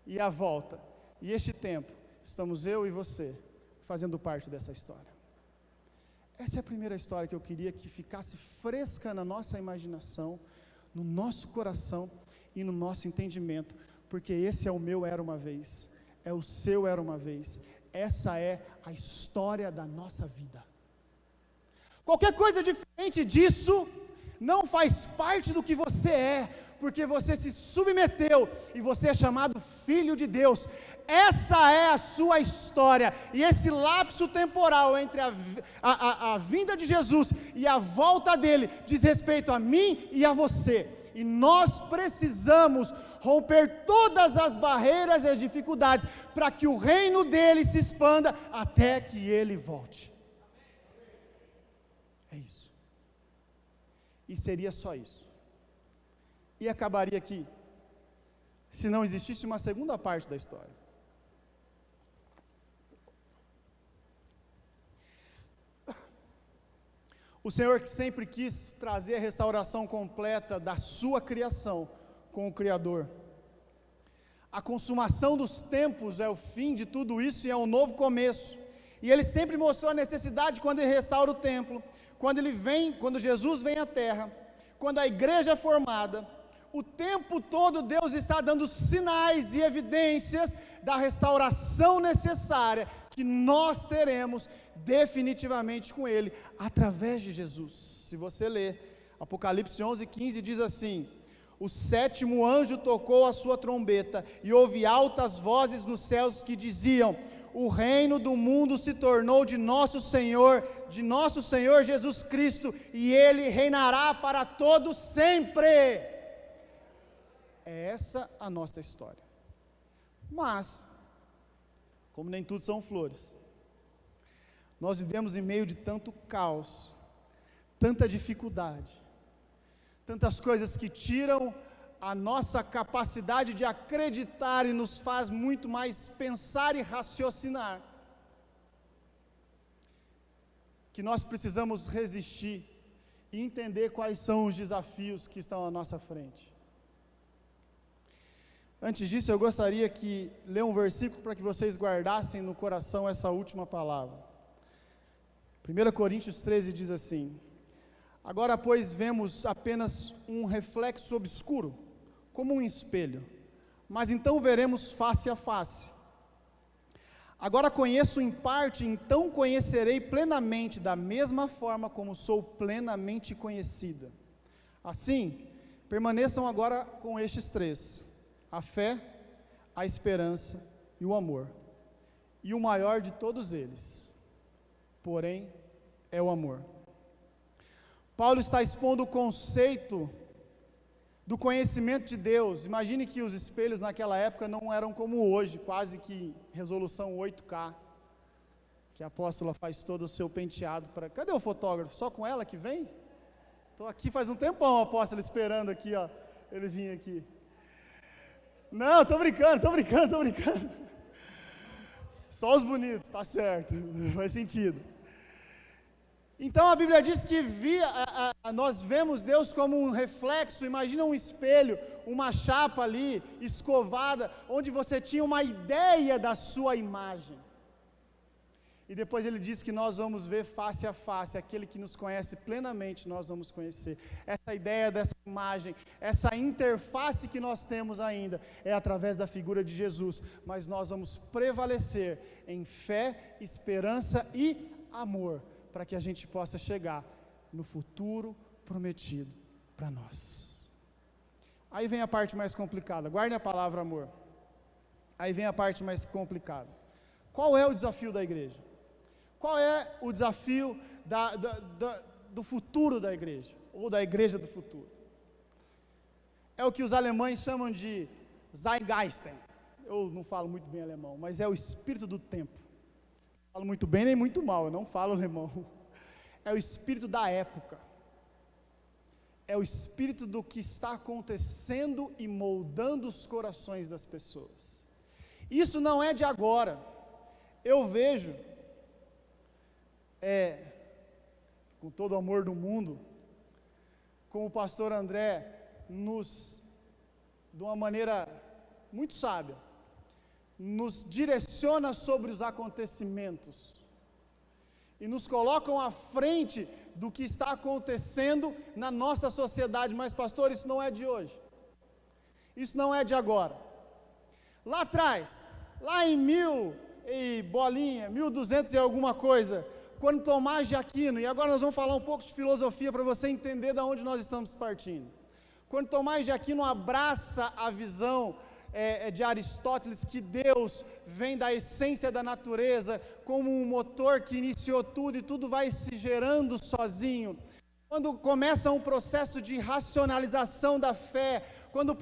e a volta, e este tempo, estamos eu e você, fazendo parte dessa história. Essa é a primeira história que eu queria que ficasse fresca na nossa imaginação, no nosso coração e no nosso entendimento, porque esse é o meu era uma vez, é o seu era uma vez, essa é a história da nossa vida. Qualquer coisa diferente disso não faz parte do que você é, porque você se submeteu e você é chamado filho de Deus. Essa é a sua história, e esse lapso temporal entre a vinda de Jesus e a volta dele diz respeito a mim e a você, e nós precisamos romper todas as barreiras e as dificuldades, para que o reino dele se expanda até que ele volte. É isso. E seria só isso. E acabaria aqui, se não existisse uma segunda parte da história. O Senhor que sempre quis trazer a restauração completa da sua criação com o Criador. A consumação dos tempos é o fim de tudo isso e é um novo começo. E Ele sempre mostrou a necessidade quando Ele restaura o templo, quando Jesus vem à terra, quando a igreja é formada. O tempo todo Deus está dando sinais e evidências da restauração necessária que nós teremos definitivamente com Ele, através de Jesus. Se você ler Apocalipse 11:15, diz assim: o sétimo anjo tocou a sua trombeta, e houve altas vozes nos céus que diziam: o reino do mundo se tornou de nosso Senhor Jesus Cristo, e Ele reinará para todo sempre. É essa a nossa história. Mas, como nem tudo são flores, nós vivemos em meio de tanto caos, tanta dificuldade, tantas coisas que tiram a nossa capacidade de acreditar e nos faz muito mais pensar e raciocinar, que nós precisamos resistir e entender quais são os desafios que estão à nossa frente. Antes disso, eu gostaria que ler um versículo para que vocês guardassem no coração essa última palavra. 1 Coríntios 13 diz assim: agora, pois, vemos apenas um reflexo obscuro, como um espelho, mas então veremos face a face. Agora conheço em parte, então conhecerei plenamente, da mesma forma como sou plenamente conhecida. Assim, permaneçam agora com estes três: a fé, a esperança e o amor. E o maior de todos eles, porém, é o amor. Paulo está expondo o conceito do conhecimento de Deus. Imagine que os espelhos naquela época não eram como hoje, quase que resolução 8K, que a apóstola faz todo o seu penteado para... Cadê o fotógrafo? Só com ela que vem? Estou aqui faz um tempão, a apóstola, esperando aqui, ó, ele vir aqui. Não, estou brincando. Só os bonitos, tá certo, faz sentido. Então a Bíblia diz que nós vemos Deus como um reflexo. Imagina um espelho, uma chapa ali, escovada, onde você tinha uma ideia da sua imagem. E depois ele diz que nós vamos ver face a face, aquele que nos conhece plenamente, nós vamos conhecer. Essa ideia dessa imagem, essa interface que nós temos ainda, é através da figura de Jesus. Mas nós vamos prevalecer em fé, esperança e amor, para que a gente possa chegar no futuro prometido para nós. Aí vem a parte mais complicada, guardem a palavra amor. Aí vem a parte mais complicada. Qual é o desafio da igreja? Qual é o desafio do futuro da igreja, ou da igreja do futuro? É o que os alemães chamam de Zeitgeist. Eu não falo muito bem alemão, mas é o espírito do tempo. Falo muito bem nem muito mal, eu não falo alemão. É o espírito da época. É o espírito do que está acontecendo e moldando os corações das pessoas. Isso não é de agora. Eu vejo, com todo o amor do mundo, como o pastor André de uma maneira muito sábia, nos direciona sobre os acontecimentos e nos colocam à frente do que está acontecendo na nossa sociedade. Mas pastor, isso não é de hoje, isso não é de agora. Lá atrás, lá em 1200 e alguma coisa, quando Tomás de Aquino, e agora nós vamos falar um pouco de filosofia para você entender de onde nós estamos partindo. Quando Tomás de Aquino abraça a visão de Aristóteles, que Deus vem da essência da natureza, como um motor que iniciou tudo e tudo vai se gerando sozinho. Quando começa um processo de racionalização da fé, quando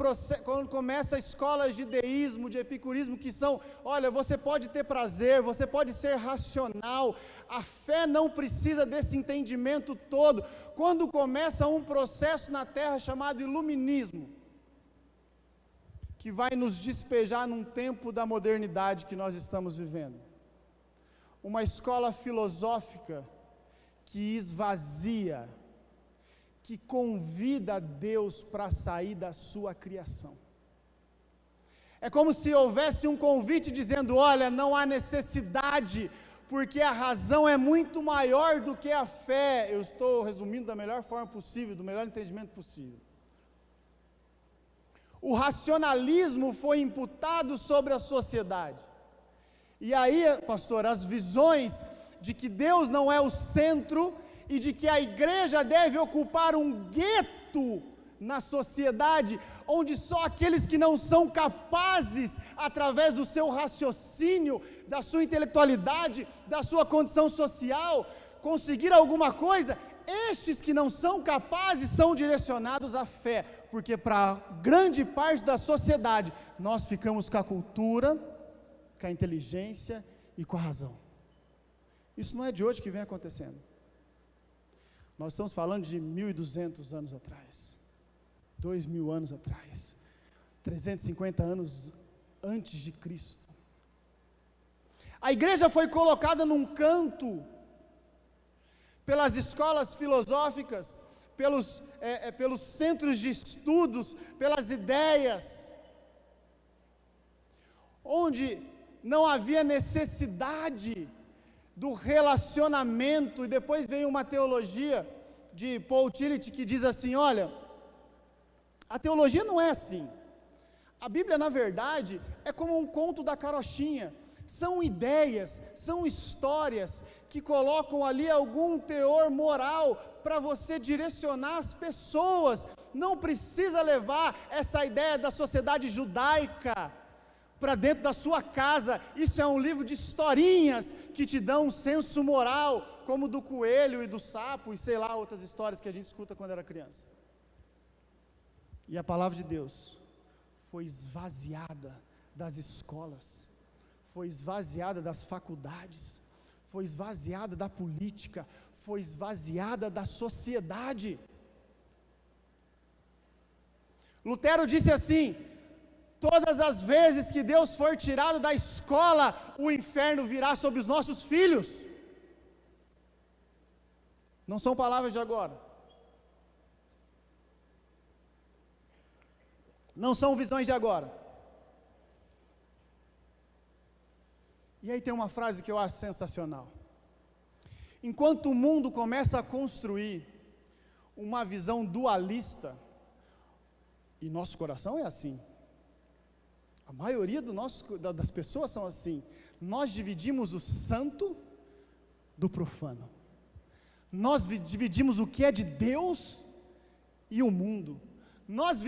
começa escolas de deísmo, de epicurismo, que são, olha, você pode ter prazer, você pode ser racional, a fé não precisa desse entendimento todo. Quando começa um processo na Terra chamado iluminismo, que vai nos despejar num tempo da modernidade que nós estamos vivendo. Uma escola filosófica que esvazia, que convida Deus para sair da sua criação. É como se houvesse um convite dizendo, olha, não há necessidade, porque a razão é muito maior do que a fé. Eu estou resumindo da melhor forma possível, do melhor entendimento possível. O racionalismo foi imputado sobre a sociedade. E aí, pastor, as visões de que Deus não é o centro e de que a igreja deve ocupar um gueto na sociedade, onde só aqueles que não são capazes, através do seu raciocínio, da sua intelectualidade, da sua condição social, conseguir alguma coisa, estes que não são capazes são direcionados à fé, porque para grande parte da sociedade, nós ficamos com a cultura, com a inteligência e com a razão. Isso não é de hoje que vem acontecendo. Nós estamos falando de 1.200 anos atrás, 2.000 anos atrás, 350 anos antes de Cristo. A igreja foi colocada num canto, pelas escolas filosóficas, pelos centros de estudos, pelas ideias, onde não havia necessidade do relacionamento. E depois veio uma teologia de Paul Tillich que diz assim, olha, a teologia não é assim. A Bíblia, na verdade, é como um conto da carochinha. São ideias, são histórias que colocam ali algum teor moral para você direcionar as pessoas. Não precisa levar essa ideia da sociedade judaica para dentro da sua casa. Isso é um livro de historinhas que te dão um senso moral, como do coelho e do sapo e sei lá, outras histórias que a gente escuta quando era criança. E a palavra de Deus foi esvaziada das escolas, foi esvaziada das faculdades, foi esvaziada da política, foi esvaziada da sociedade. Lutero disse assim: todas as vezes que Deus for tirado da escola, o inferno virá sobre os nossos filhos. Não são palavras de agora. Não são visões de agora. E aí tem uma frase que eu acho sensacional. Enquanto o mundo começa a construir uma visão dualista, e nosso coração é assim, a maioria das pessoas são assim, nós dividimos o santo do profano, nós dividimos o que é de Deus e o mundo, nós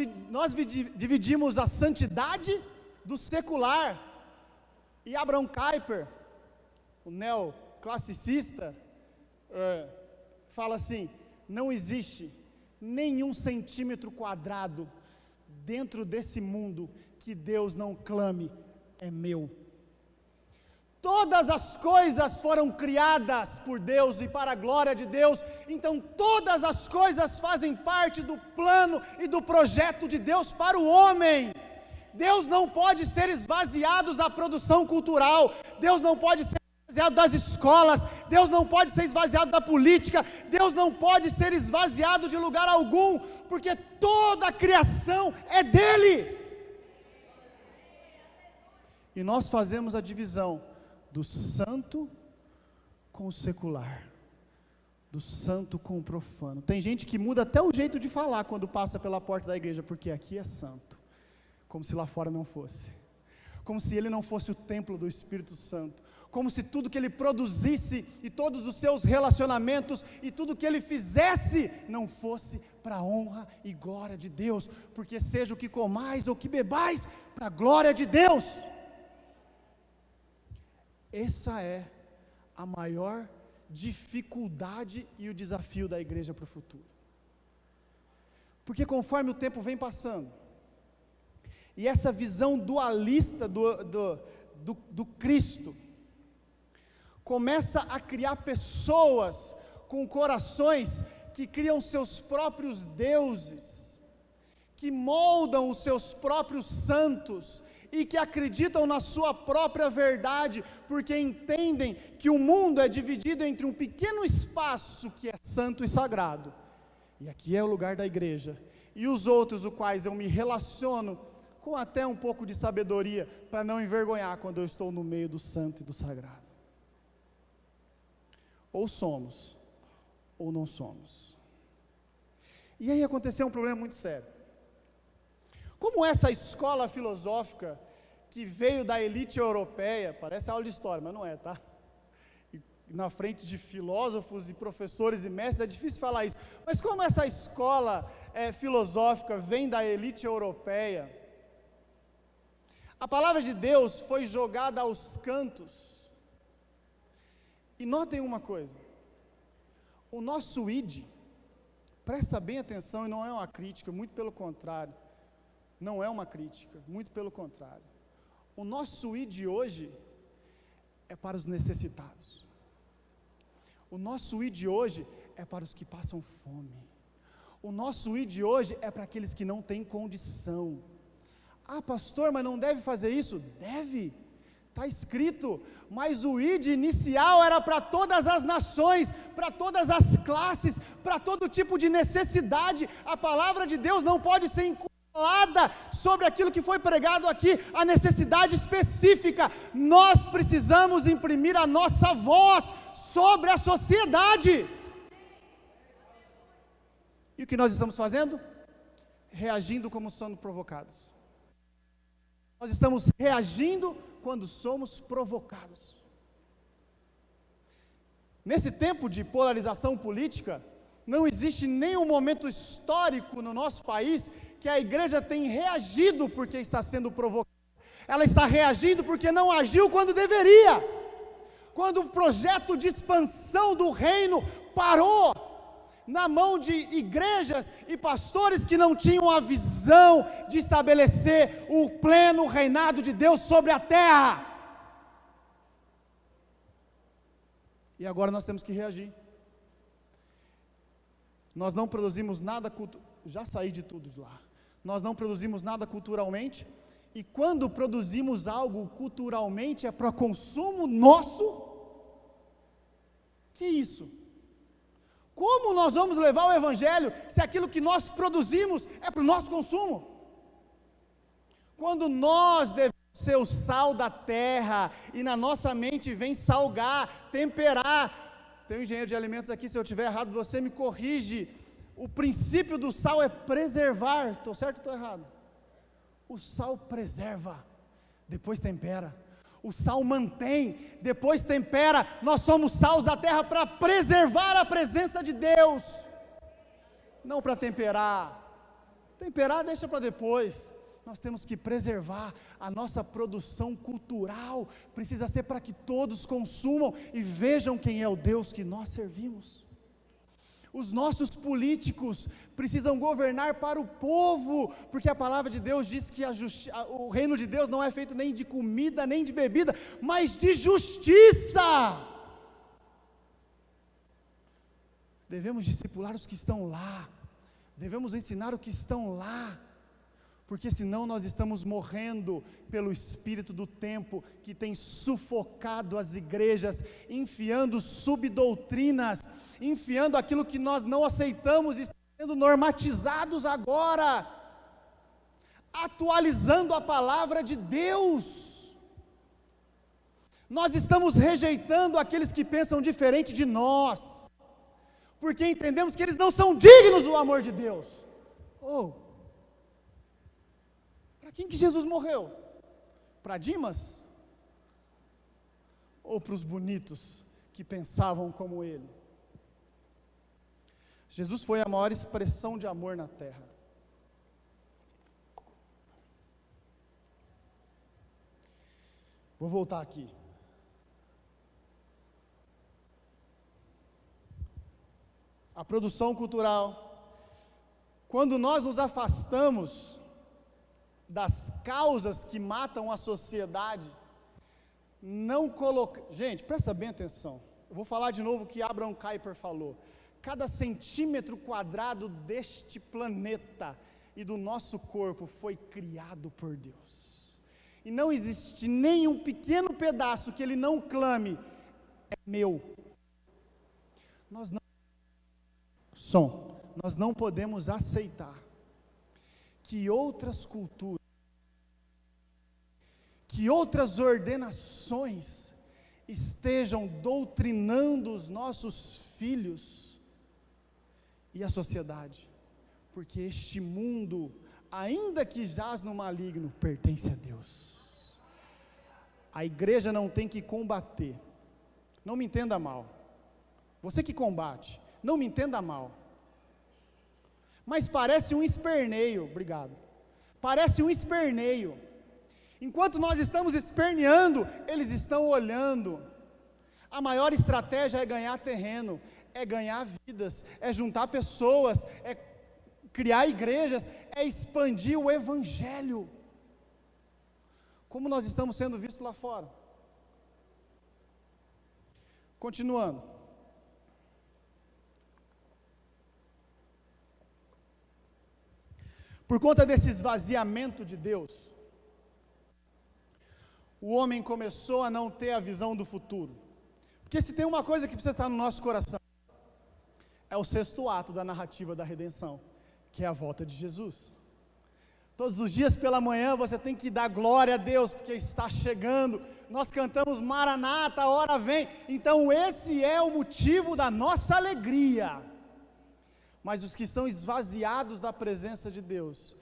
dividimos a santidade do secular. E Abraham Kuyper, o neoclassicista, fala assim: não existe nenhum centímetro quadrado dentro desse mundo que Deus não clame, é meu. Todas as coisas foram criadas por Deus e para a glória de Deus, então todas as coisas fazem parte do plano e do projeto de Deus para o homem. Deus não pode ser esvaziado da produção cultural, Deus não pode ser esvaziado das escolas, Deus não pode ser esvaziado da política, Deus não pode ser esvaziado de lugar algum, porque toda a criação é dele. E nós fazemos a divisão do santo com o secular, do santo com o profano. Tem gente que muda até o jeito de falar quando passa pela porta da igreja, porque aqui é santo, como se lá fora não fosse, como se ele não fosse o templo do Espírito Santo, como se tudo que ele produzisse e todos os seus relacionamentos e tudo que ele fizesse não fosse para a honra e glória de Deus, porque seja o que comais ou o que bebais, para a glória de Deus. Essa é a maior dificuldade e o desafio da igreja para o futuro, porque conforme o tempo vem passando, e essa visão dualista do Cristo começa a criar pessoas com corações que criam seus próprios deuses, que moldam os seus próprios santos e que acreditam na sua própria verdade, porque entendem que o mundo é dividido entre um pequeno espaço que é santo e sagrado, e aqui é o lugar da igreja, e os outros, os quais eu me relaciono com até um pouco de sabedoria, para não envergonhar quando eu estou no meio do santo e do sagrado. Ou somos, ou não somos. E aí aconteceu um problema muito sério. Como essa escola filosófica, que veio da elite europeia, parece aula de história, mas não é, tá? E na frente de filósofos e professores e mestres, é difícil falar isso, mas como essa escola filosófica vem da elite europeia, a palavra de Deus foi jogada aos cantos. E notem uma coisa, o nosso id, presta bem atenção, e não é uma crítica, muito pelo contrário, não é uma crítica, muito pelo contrário, o nosso id hoje é para os necessitados, o nosso id hoje é para os que passam fome, o nosso id hoje é para aqueles que não têm condição. Ah, pastor, mas não deve fazer isso? Deve, está escrito, mas o id inicial era para todas as nações, para todas as classes, para todo tipo de necessidade. A palavra de Deus não pode ser encurralada sobre aquilo que foi pregado aqui, a necessidade específica. Nós precisamos imprimir a nossa voz sobre a sociedade. E o que nós estamos fazendo? Reagindo como sendo provocados. Nós estamos reagindo quando somos provocados. Nesse tempo de polarização política, não existe nenhum momento histórico no nosso país que a igreja tem reagido porque está sendo provocada. Ela está reagindo porque não agiu quando deveria. Quando o projeto de expansão do reino parou na mão de igrejas e pastores que não tinham a visão de estabelecer o pleno reinado de Deus sobre a terra. E agora nós temos que reagir. Nós não produzimos nada já saí de tudo lá. Nós não produzimos nada culturalmente, e quando produzimos algo culturalmente é para consumo nosso. Que isso? Como nós vamos levar o evangelho se aquilo que nós produzimos é para o nosso consumo? Quando nós devemos ser o sal da terra, e na nossa mente vem salgar, temperar. Tem um engenheiro de alimentos aqui, se eu estiver errado, você me corrige. O princípio do sal é preservar. Estou certo ou estou errado? O sal preserva, depois tempera. O sal mantém, depois tempera. Nós somos sal da terra para preservar a presença de Deus, não para temperar. Temperar deixa para depois. Nós temos que preservar a nossa produção cultural. Precisa ser para que todos consumam e vejam quem é o Deus que nós servimos. Os nossos políticos precisam governar para o povo, porque a palavra de Deus diz que o reino de Deus não é feito nem de comida, nem de bebida, mas de justiça. Devemos discipular os que estão lá, devemos ensinar os que estão lá, porque senão nós estamos morrendo pelo espírito do tempo que tem sufocado as igrejas, enfiando subdoutrinas, enfiando aquilo que nós não aceitamos, e sendo normatizados agora, atualizando a palavra de Deus. Nós estamos rejeitando aqueles que pensam diferente de nós, porque entendemos que eles não são dignos do amor de Deus. Para quem que Jesus morreu? Para Dimas? Ou para os bonitos que pensavam como ele? Jesus foi a maior expressão de amor na terra. Vou voltar aqui. A produção cultural. Quando nós nos afastamos das causas que matam a sociedade, gente, presta bem atenção, eu vou falar de novo o que Abraham Kuyper falou. Cada centímetro quadrado deste planeta e do nosso corpo foi criado por Deus, e não existe nenhum pequeno pedaço que ele não clame, é meu. Nós não podemos aceitar que outras culturas, que outras ordenações estejam doutrinando os nossos filhos e a sociedade, porque este mundo, ainda que jaz no maligno, pertence a Deus. A igreja não tem que combater, não me entenda mal, você que combate, não me entenda mal, mas parece um esperneio, obrigado, parece um esperneio. Enquanto nós estamos esperneando, eles estão olhando. A maior estratégia é ganhar terreno, é ganhar vidas, é juntar pessoas, é criar igrejas, é expandir o evangelho. Como nós estamos sendo vistos lá fora. Continuando. Por conta desse esvaziamento de Deus, o homem começou a não ter a visão do futuro. Porque se tem uma coisa que precisa estar no nosso coração, é o sexto ato da narrativa da redenção, que é a volta de Jesus. Todos os dias pela manhã você tem que dar glória a Deus, porque está chegando. Nós cantamos Maranata, a hora vem. Então esse é o motivo da nossa alegria. Mas os que estão esvaziados da presença de Deus,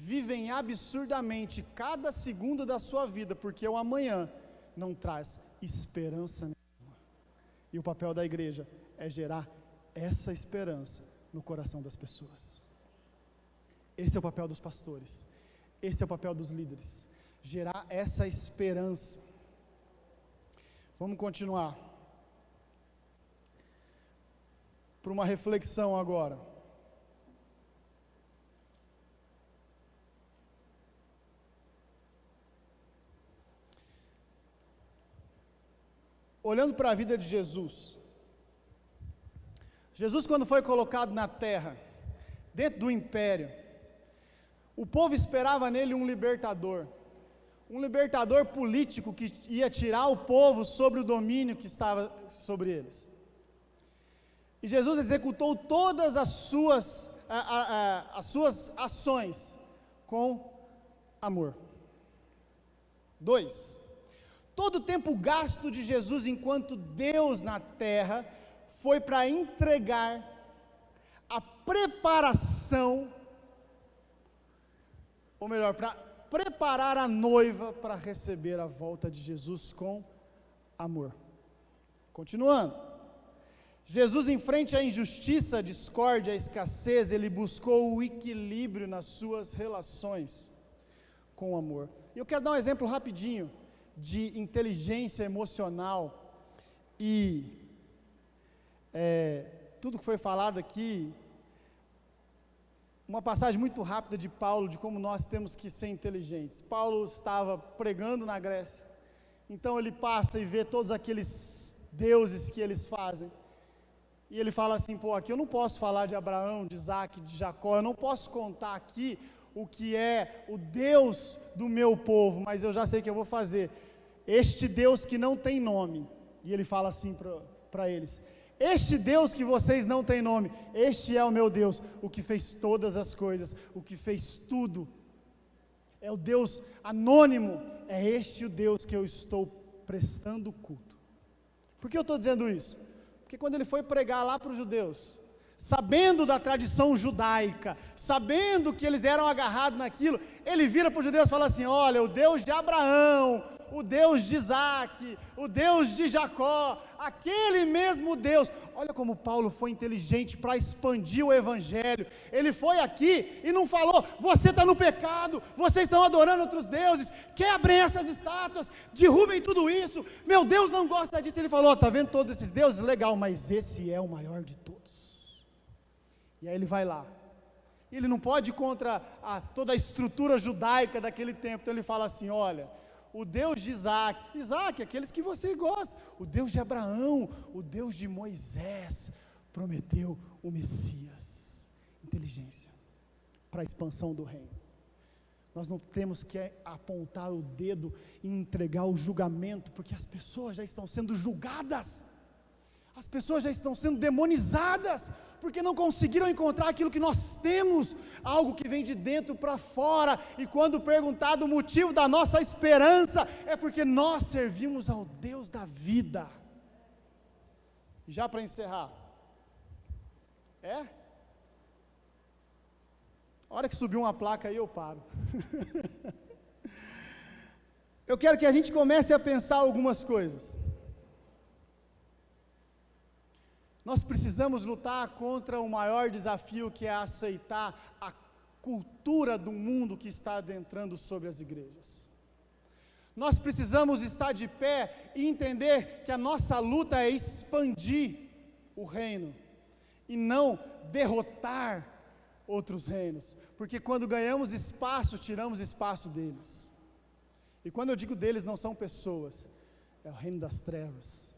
vivem absurdamente cada segundo da sua vida, porque o amanhã não traz esperança nenhuma. E o papel da igreja é gerar essa esperança no coração das pessoas. Esse é o papel dos pastores, esse é o papel dos líderes, gerar essa esperança. Vamos continuar para uma reflexão agora. Olhando para a vida de Jesus, quando foi colocado na terra, dentro do império, o povo esperava nele um libertador político que ia tirar o povo sobre o domínio que estava sobre eles. E Jesus executou todas as suas ações com amor. 2. Todo o tempo gasto de Jesus enquanto Deus na terra foi para entregar a preparação, ou melhor, para preparar a noiva para receber a volta de Jesus com amor. Continuando, Jesus, em frente à injustiça, à discórdia, à escassez, ele buscou o equilíbrio nas suas relações com amor. E eu quero dar um exemplo rapidinho de inteligência emocional e tudo que foi falado aqui, uma passagem muito rápida de Paulo, de como nós temos que ser inteligentes. Paulo estava pregando na Grécia, então ele passa e vê todos aqueles deuses que eles fazem, e ele fala assim, aqui eu não posso falar de Abraão, de Isaac, de Jacó, eu não posso contar aqui o que é o Deus do meu povo, mas eu já sei o que eu vou fazer. Este Deus que não tem nome, e ele fala assim para eles, este Deus que vocês não têm nome, este é o meu Deus, o que fez todas as coisas, o que fez tudo, é o Deus anônimo, é este o Deus que eu estou prestando culto. Por que eu estou dizendo isso? Porque quando ele foi pregar lá para os judeus, sabendo da tradição judaica, sabendo que eles eram agarrados naquilo, ele vira para os judeus e fala assim, olha, o Deus de Abraão, o Deus de Isaac, o Deus de Jacó, aquele mesmo Deus. Olha como Paulo foi inteligente para expandir o evangelho. Ele foi aqui e não falou, você está no pecado, vocês estão adorando outros deuses, quebrem essas estátuas, derrubem tudo isso, meu Deus não gosta disso. Ele falou, está vendo todos esses deuses? Legal, mas esse é o maior de todos. E aí ele vai lá, ele não pode ir contra toda a estrutura judaica daquele tempo, então ele fala assim, olha, o Deus de Isaac, aqueles que você gosta, o Deus de Abraão, o Deus de Moisés, prometeu o Messias. Inteligência, para a expansão do reino. Nós não temos que apontar o dedo e entregar o julgamento, porque as pessoas já estão sendo julgadas, as pessoas já estão sendo demonizadas, porque não conseguiram encontrar aquilo que nós temos, algo que vem de dentro para fora, e quando perguntado o motivo da nossa esperança, é porque nós servimos ao Deus da vida. Já para encerrar, a hora que subir uma placa aí eu paro. Eu quero que a gente comece a pensar algumas coisas. Nós precisamos lutar contra o maior desafio, que é aceitar a cultura do mundo que está adentrando sobre as igrejas. Nós precisamos estar de pé e entender que a nossa luta é expandir o reino e não derrotar outros reinos, porque quando ganhamos espaço, tiramos espaço deles. E quando eu digo deles, não são pessoas, é o reino das trevas.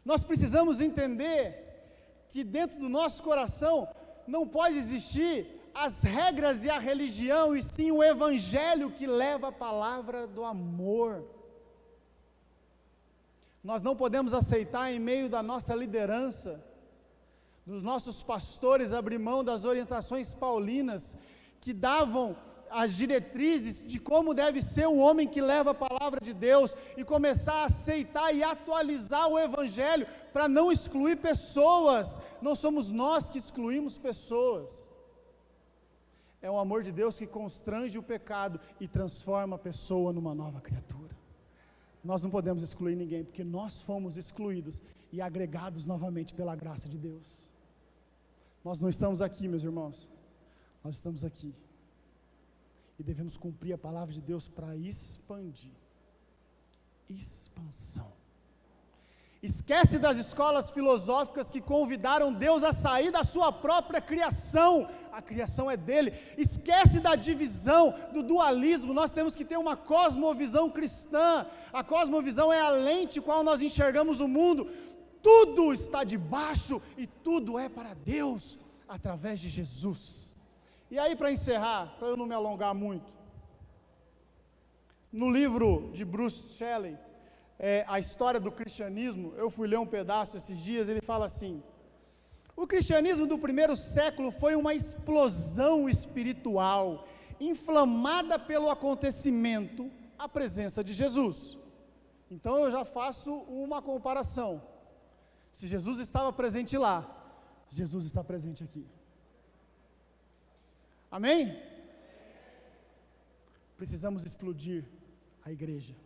Nós precisamos entender que dentro do nosso coração não pode existir as regras e a religião, e sim o evangelho que leva a palavra do amor. Nós não podemos aceitar, em meio da nossa liderança, dos nossos pastores, abrir mão das orientações paulinas que davam as diretrizes de como deve ser o homem que leva a palavra de Deus, e começar a aceitar e atualizar o evangelho para não excluir pessoas. Não somos nós que excluímos pessoas, É um amor de Deus que constrange o pecado e transforma a pessoa numa nova criatura. Nós não podemos excluir ninguém, porque nós fomos excluídos e agregados novamente pela graça de Deus. Nós não estamos aqui, meus irmãos, nós estamos aqui. E devemos cumprir a palavra de Deus para expandir. Expansão. Esquece das escolas filosóficas que convidaram Deus a sair da sua própria criação. A criação é dele. Esquece da divisão, do dualismo. Nós temos que ter uma cosmovisão cristã. A cosmovisão é a lente com a qual nós enxergamos o mundo. Tudo está debaixo e tudo é para Deus, através de Jesus. E aí, para encerrar, para eu não me alongar muito, no livro de Bruce Shelley, A História do Cristianismo, eu fui ler um pedaço esses dias, ele fala assim: o cristianismo do primeiro século foi uma explosão espiritual, inflamada pelo acontecimento, a presença de Jesus. Então eu já faço uma comparação. Se Jesus estava presente lá, Jesus está presente aqui. Amém? Precisamos explodir a igreja.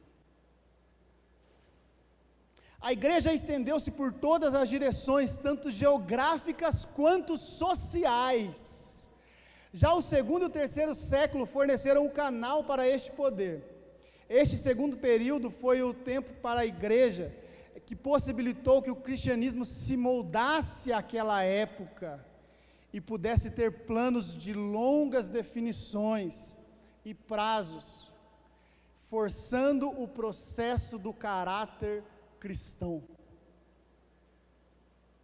A igreja estendeu-se por todas as direções, tanto geográficas quanto sociais. Já o segundo e o terceiro século forneceram um canal para este poder. Este segundo período foi o tempo para a igreja, que possibilitou que o cristianismo se moldasse àquela época e pudesse ter planos de longas definições e prazos, forçando o processo do caráter cristão.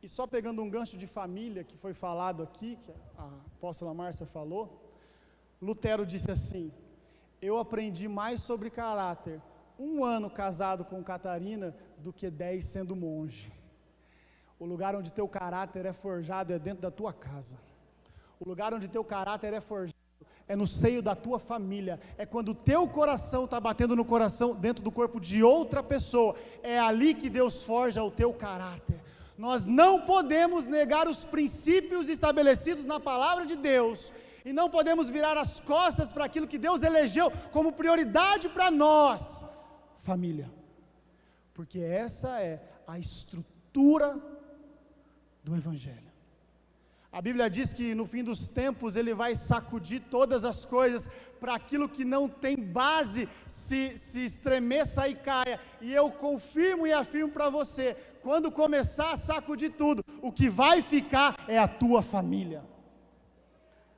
E só pegando um gancho de família que foi falado aqui, que a apóstola Márcia falou, Lutero disse assim: eu aprendi mais sobre caráter 1 ano casado com Catarina do que 10 sendo monge. O lugar onde teu caráter é forjado é dentro da tua casa. O lugar onde teu caráter é forjado é no seio da tua família. É quando o teu coração está batendo no coração, dentro do corpo de outra pessoa. É ali que Deus forja o teu caráter. Nós não podemos negar os princípios estabelecidos na palavra de Deus. E não podemos virar as costas para aquilo que Deus elegeu como prioridade para nós. Família. Porque essa é a estrutura do Evangelho. A Bíblia diz que no fim dos tempos Ele vai sacudir todas as coisas, para aquilo que não tem base se estremeça e caia. E eu confirmo e afirmo para você, quando começar a sacudir tudo, o que vai ficar é a tua família.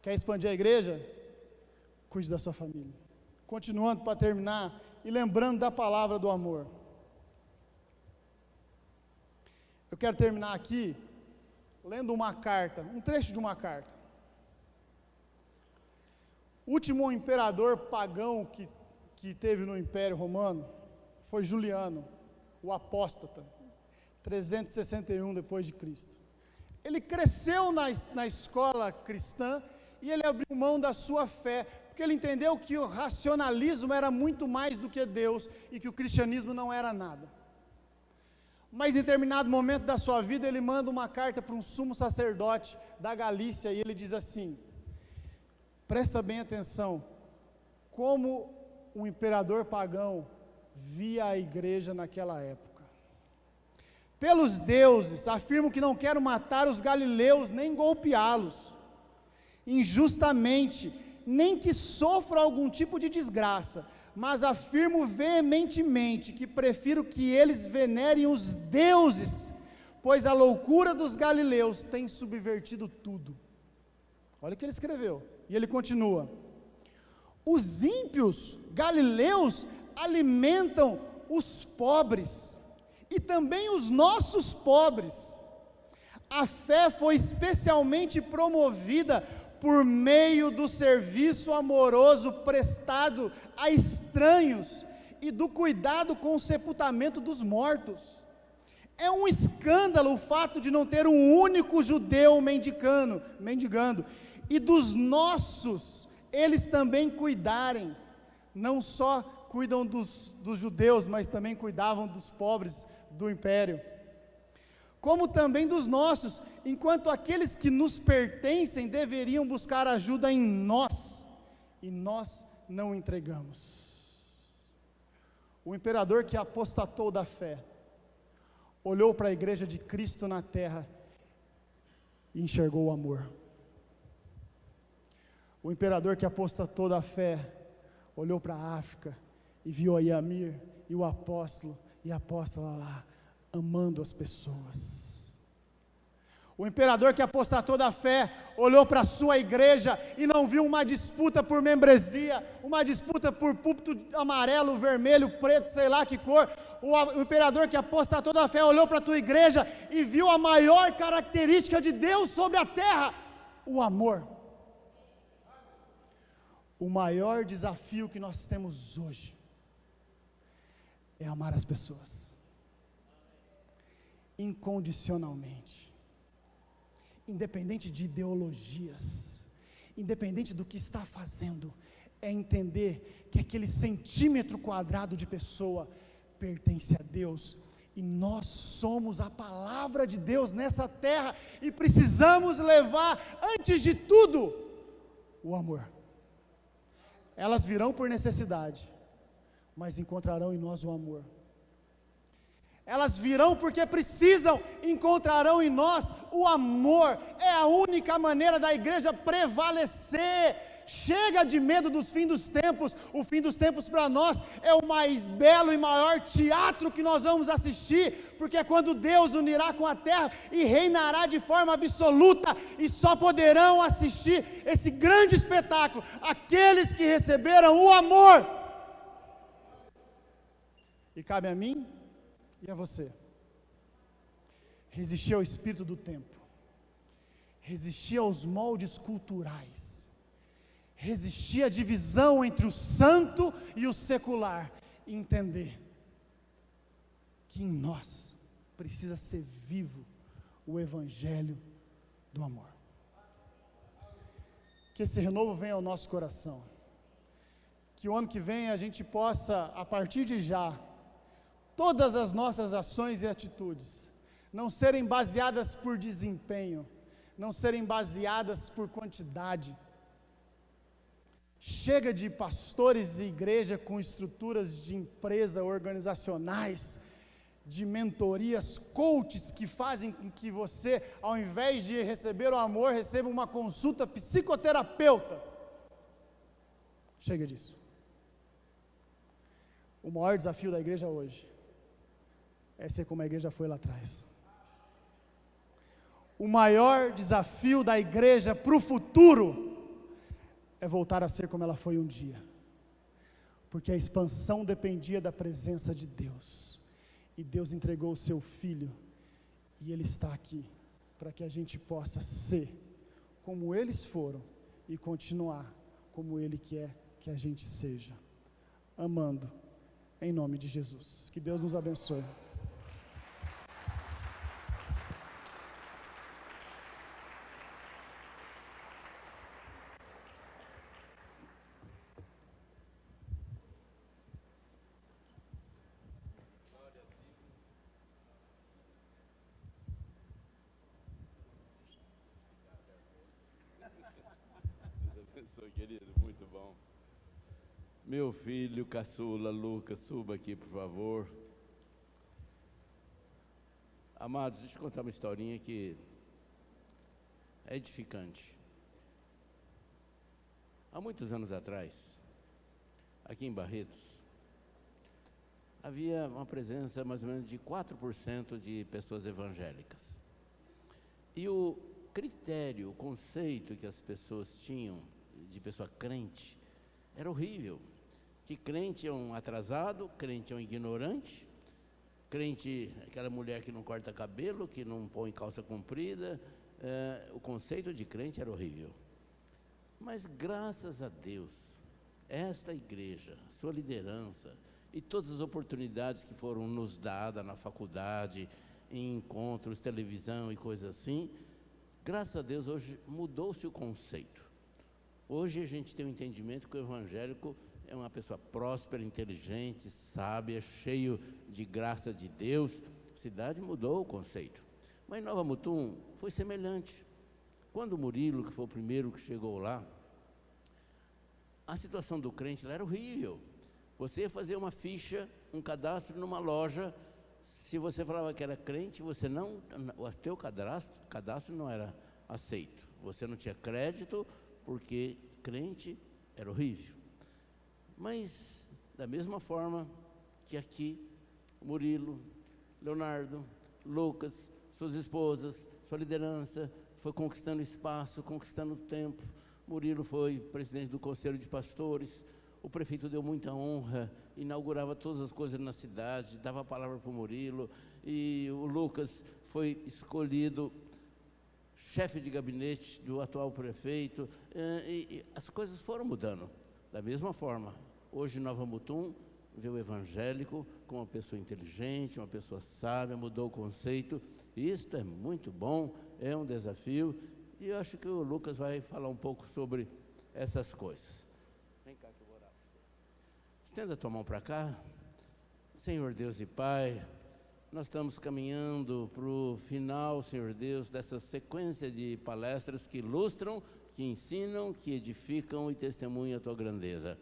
Quer expandir a igreja? Cuide da sua família. Continuando para terminar, e lembrando da palavra do amor. Eu quero terminar aqui lendo uma carta, um trecho de uma carta. O último imperador pagão que teve no Império Romano foi Juliano, o apóstata, 361 depois de Cristo. Ele cresceu na escola cristã e ele abriu mão da sua fé, porque ele entendeu que o racionalismo era muito mais do que Deus e que o cristianismo não era nada. Mas em determinado momento da sua vida, ele manda uma carta para um sumo sacerdote da Galícia, e ele diz assim: presta bem atenção, como o imperador pagão via a igreja naquela época. Pelos deuses, afirmo que não quero matar os galileus, nem golpeá-los injustamente, nem que sofra algum tipo de desgraça, mas afirmo veementemente que prefiro que eles venerem os deuses, pois a loucura dos galileus tem subvertido tudo. Olha o que ele escreveu, e ele continua: os ímpios galileus alimentam os pobres, e também os nossos pobres. A fé foi especialmente promovida por meio do serviço amoroso prestado a estranhos e do cuidado com o sepultamento dos mortos. É um escândalo o fato de não ter um único judeu mendigando, e dos nossos eles também cuidarem. Não só cuidam dos judeus, mas também cuidavam dos pobres do império. como também dos nossos, enquanto aqueles que nos pertencem deveriam buscar ajuda em nós, e nós não entregamos. O imperador que apostatou da fé, olhou para a igreja de Cristo na terra e enxergou o amor. O imperador que apostatou da fé, olhou para a África e viu a Yamir e o apóstolo e a apóstola lá, amando as pessoas. O imperador que apostatou da fé, olhou para a sua igreja e não viu uma disputa por membresia, uma disputa por púlpito amarelo, vermelho, preto, sei lá que cor. O imperador que apostatou da fé, olhou para a tua igreja e viu a maior característica de Deus sobre a terra, o amor. O maior desafio que nós temos hoje é amar as pessoas incondicionalmente, independente de ideologias, independente do que está fazendo, é entender que aquele centímetro quadrado de pessoa pertence a Deus, e nós somos a palavra de Deus nessa terra, e precisamos levar, antes de tudo, o amor. Elas virão por necessidade, mas encontrarão em nós o amor. Elas virão porque precisam, encontrarão em nós o amor. É a única maneira da igreja prevalecer. Chega de medo dos fins dos tempos. O fim dos tempos para nós é o mais belo e maior teatro que nós vamos assistir, porque é quando Deus unirá com a terra e reinará de forma absoluta, e só poderão assistir esse grande espetáculo aqueles que receberam o amor. E cabe a mim e a você resistir ao espírito do tempo, resistir aos moldes culturais, resistir à divisão entre o santo e o secular, e entender que em nós precisa ser vivo o evangelho do amor. Que esse renovo venha ao nosso coração, que o ano que vem a gente possa, a partir de já, todas as nossas ações e atitudes não serem baseadas por desempenho, não serem baseadas por quantidade. Chega de pastores e igreja com estruturas de empresa organizacionais, de mentorias, coaches que fazem com que você, ao invés de receber o amor, receba uma consulta psicoterapeuta. Chega disso. O maior desafio da igreja hoje é ser como a igreja foi lá atrás. O maior desafio da igreja para o futuro é voltar a ser como ela foi um dia, porque a expansão dependia da presença de Deus, e Deus entregou o seu Filho, e Ele está aqui, para que a gente possa ser como eles foram, e continuar como Ele quer que a gente seja, amando, em nome de Jesus. Que Deus nos abençoe. Querido, muito bom. Meu filho caçula, Lucas, suba aqui, por favor. Amados, deixa eu contar uma historinha que é edificante. Há muitos anos atrás, aqui em Barretos, havia uma presença mais ou menos de 4% de pessoas evangélicas. E o critério, o conceito que as pessoas tinham de pessoa crente era horrível. Que crente é um atrasado, crente é um ignorante, crente é aquela mulher que não corta cabelo, que não põe calça comprida. O conceito de crente era horrível. Mas graças a Deus, esta igreja, sua liderança e todas as oportunidades que foram nos dadas na faculdade, em encontros, televisão e coisas assim, graças a Deus hoje mudou-se o conceito. Hoje a gente tem um entendimento que o evangélico é uma pessoa próspera, inteligente, sábia, cheio de graça de Deus. A cidade mudou o conceito. Mas em Nova Mutum foi semelhante. Quando o Murilo, que foi o primeiro que chegou lá, a situação do crente lá era horrível. Você ia fazer uma ficha, um cadastro numa loja, se você falava que era crente, o teu cadastro não era aceito. Você não tinha crédito, porque crente era horrível. Mas, da mesma forma que aqui, Murilo, Leonardo, Lucas, suas esposas, sua liderança, foi conquistando espaço, conquistando tempo. Murilo foi presidente do Conselho de Pastores, o prefeito deu muita honra, inaugurava todas as coisas na cidade, dava a palavra para o Murilo, e o Lucas foi escolhido chefe de gabinete do atual prefeito, e as coisas foram mudando. Da mesma forma, hoje Nova Mutum vê o evangélico como uma pessoa inteligente, uma pessoa sábia, mudou o conceito. Isto é muito bom, é um desafio, e eu acho que o Lucas vai falar um pouco sobre essas coisas. Vem cá que eu vou orar. Estenda a tua mão para cá. Senhor Deus e Pai, nós estamos caminhando para o final, Senhor Deus, dessa sequência de palestras que ilustram, que ensinam, que edificam e testemunham a tua grandeza.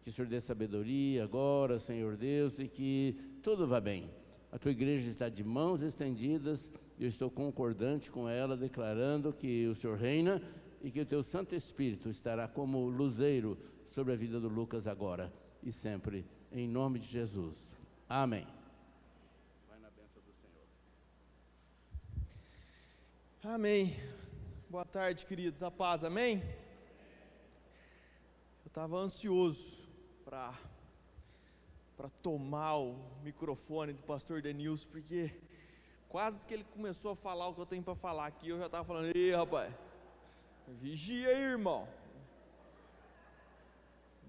Que o Senhor dê sabedoria agora, Senhor Deus, e que tudo vá bem. A tua igreja está de mãos estendidas, eu estou concordante com ela, declarando que o Senhor reina e que o teu Santo Espírito estará como luzeiro sobre a vida do Lucas agora e sempre, em nome de Jesus. Amém. Vai na bênção do Senhor. Amém. Boa tarde, queridos. A paz, amém? Eu estava ansioso para tomar o microfone do pastor Denilson, porque quase que ele começou a falar o que eu tenho para falar aqui, eu já estava falando: ei, rapaz, vigia aí, irmão.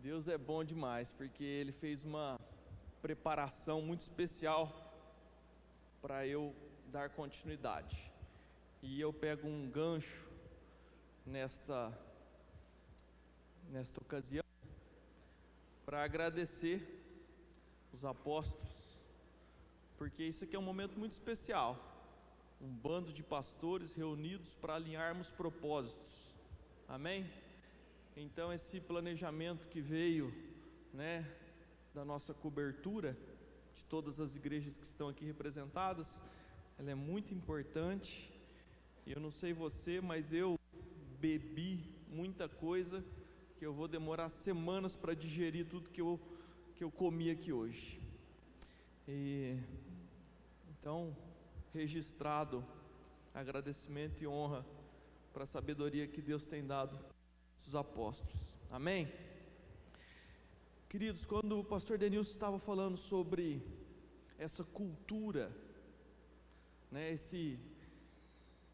Deus é bom demais, porque Ele fez uma preparação muito especial para eu dar continuidade. E eu pego um gancho nesta ocasião para agradecer os apóstolos, porque isso aqui é um momento muito especial, um bando de pastores reunidos para alinharmos propósitos, amém? Então esse planejamento que veio, da nossa cobertura, de todas as igrejas que estão aqui representadas, ela é muito importante. Eu não sei você, mas eu bebi muita coisa, que eu vou demorar semanas para digerir tudo que eu comi aqui hoje. Então, registrado agradecimento e honra para a sabedoria que Deus tem dado aos apóstolos, amém? Queridos, quando o pastor Denilson estava falando sobre essa cultura,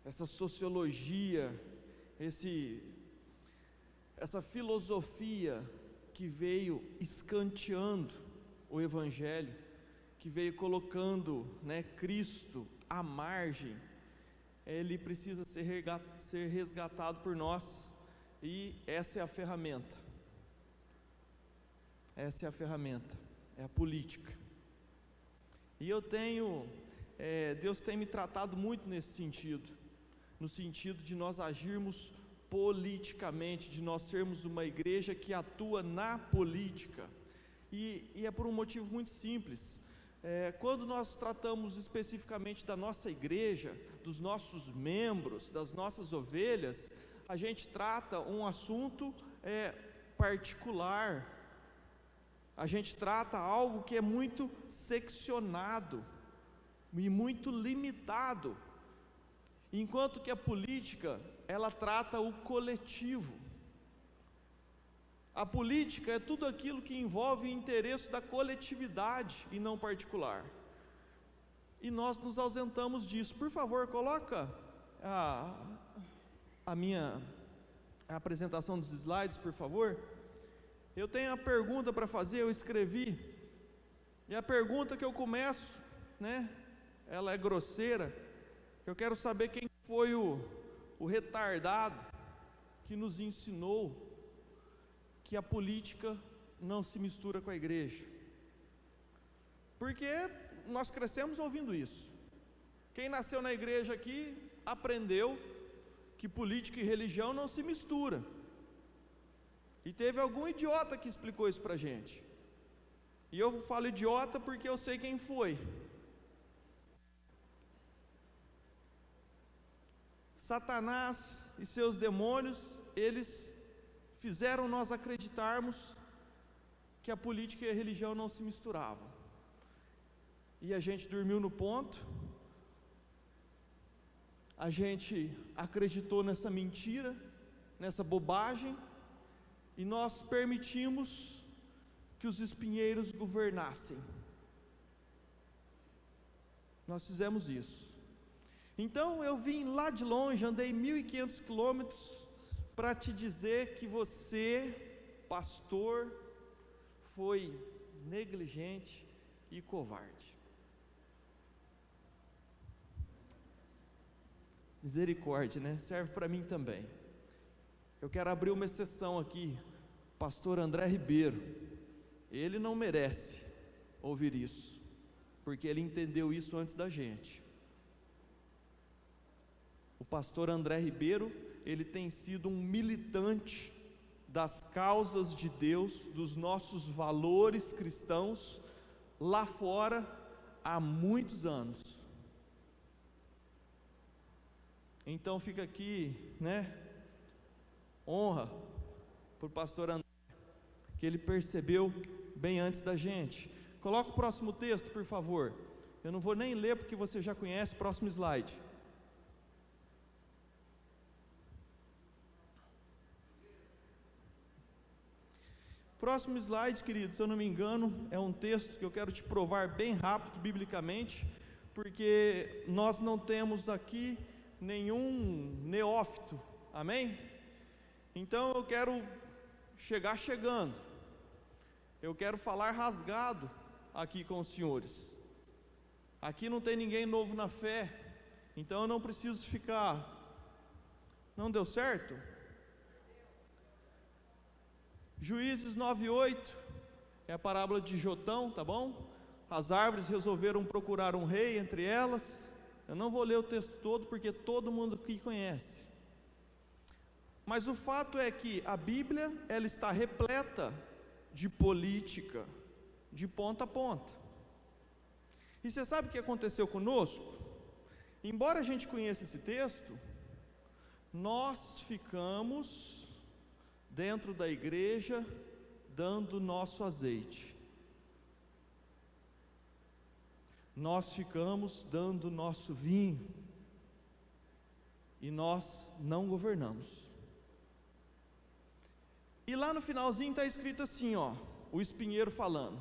essa sociologia, essa filosofia que veio escanteando o Evangelho, que veio colocando Cristo à margem, ele precisa ser resgatado por nós, e essa é a ferramenta. Essa é a ferramenta, é a política. E Deus tem me tratado muito nesse sentido, no sentido de nós agirmos politicamente, de nós sermos uma igreja que atua na política, e é por um motivo muito simples. Quando nós tratamos especificamente da nossa igreja, dos nossos membros, das nossas ovelhas, a gente trata um assunto particular, a gente trata algo que é muito seccionado e muito limitado, enquanto que a política, ela trata o coletivo. A política é tudo aquilo que envolve o interesse da coletividade e não particular, e nós nos ausentamos disso. Por favor, coloca a minha apresentação dos slides, por favor. Eu tenho a pergunta para fazer, eu escrevi, e a pergunta que eu começo, ela é grosseira. Eu quero saber quem foi o retardado que nos ensinou que a política não se mistura com a igreja, porque nós crescemos ouvindo isso. Quem nasceu na igreja aqui aprendeu que política e religião não se mistura. E teve algum idiota que explicou isso pra gente. E eu falo idiota porque eu sei quem foi. Satanás e seus demônios, eles fizeram nós acreditarmos que a política e a religião não se misturavam. E a gente dormiu no ponto, a gente acreditou nessa mentira, nessa bobagem, e nós permitimos que os espinheiros governassem. Nós fizemos isso. Então eu vim lá de longe, andei 1.500 quilômetros para te dizer que você, pastor, foi negligente e covarde. Misericórdia, né? Serve para mim também. Eu quero abrir uma exceção aqui. Pastor André Ribeiro, ele não merece ouvir isso, porque ele entendeu isso antes da gente. O pastor André Ribeiro, ele tem sido um militante das causas de Deus, dos nossos valores cristãos, lá fora, há muitos anos. Então fica aqui, né, honra para o pastor André, que ele percebeu bem antes da gente. Coloca o próximo texto, por favor. Eu não vou nem ler porque você já conhece. Próximo slide. Próximo slide, querido, se eu não me engano, é um texto que eu quero te provar bem rápido, biblicamente, porque nós não temos aqui nenhum neófito, amém? Então eu quero chegar chegando, eu quero falar rasgado aqui com os senhores. Aqui não tem ninguém novo na fé, então eu não preciso ficar. Não deu certo? Juízes 9:8 é a parábola de Jotão, tá bom? As árvores resolveram procurar um rei entre elas. Eu não vou ler o texto todo porque todo mundo aqui conhece. Mas o fato é que a Bíblia, ela está repleta de política, de ponta a ponta. E você sabe o que aconteceu conosco? Embora a gente conheça esse texto, nós ficamos dentro da igreja dando nosso azeite. Nós ficamos dando nosso vinho e nós não governamos. E lá no finalzinho está escrito assim, ó, o espinheiro falando: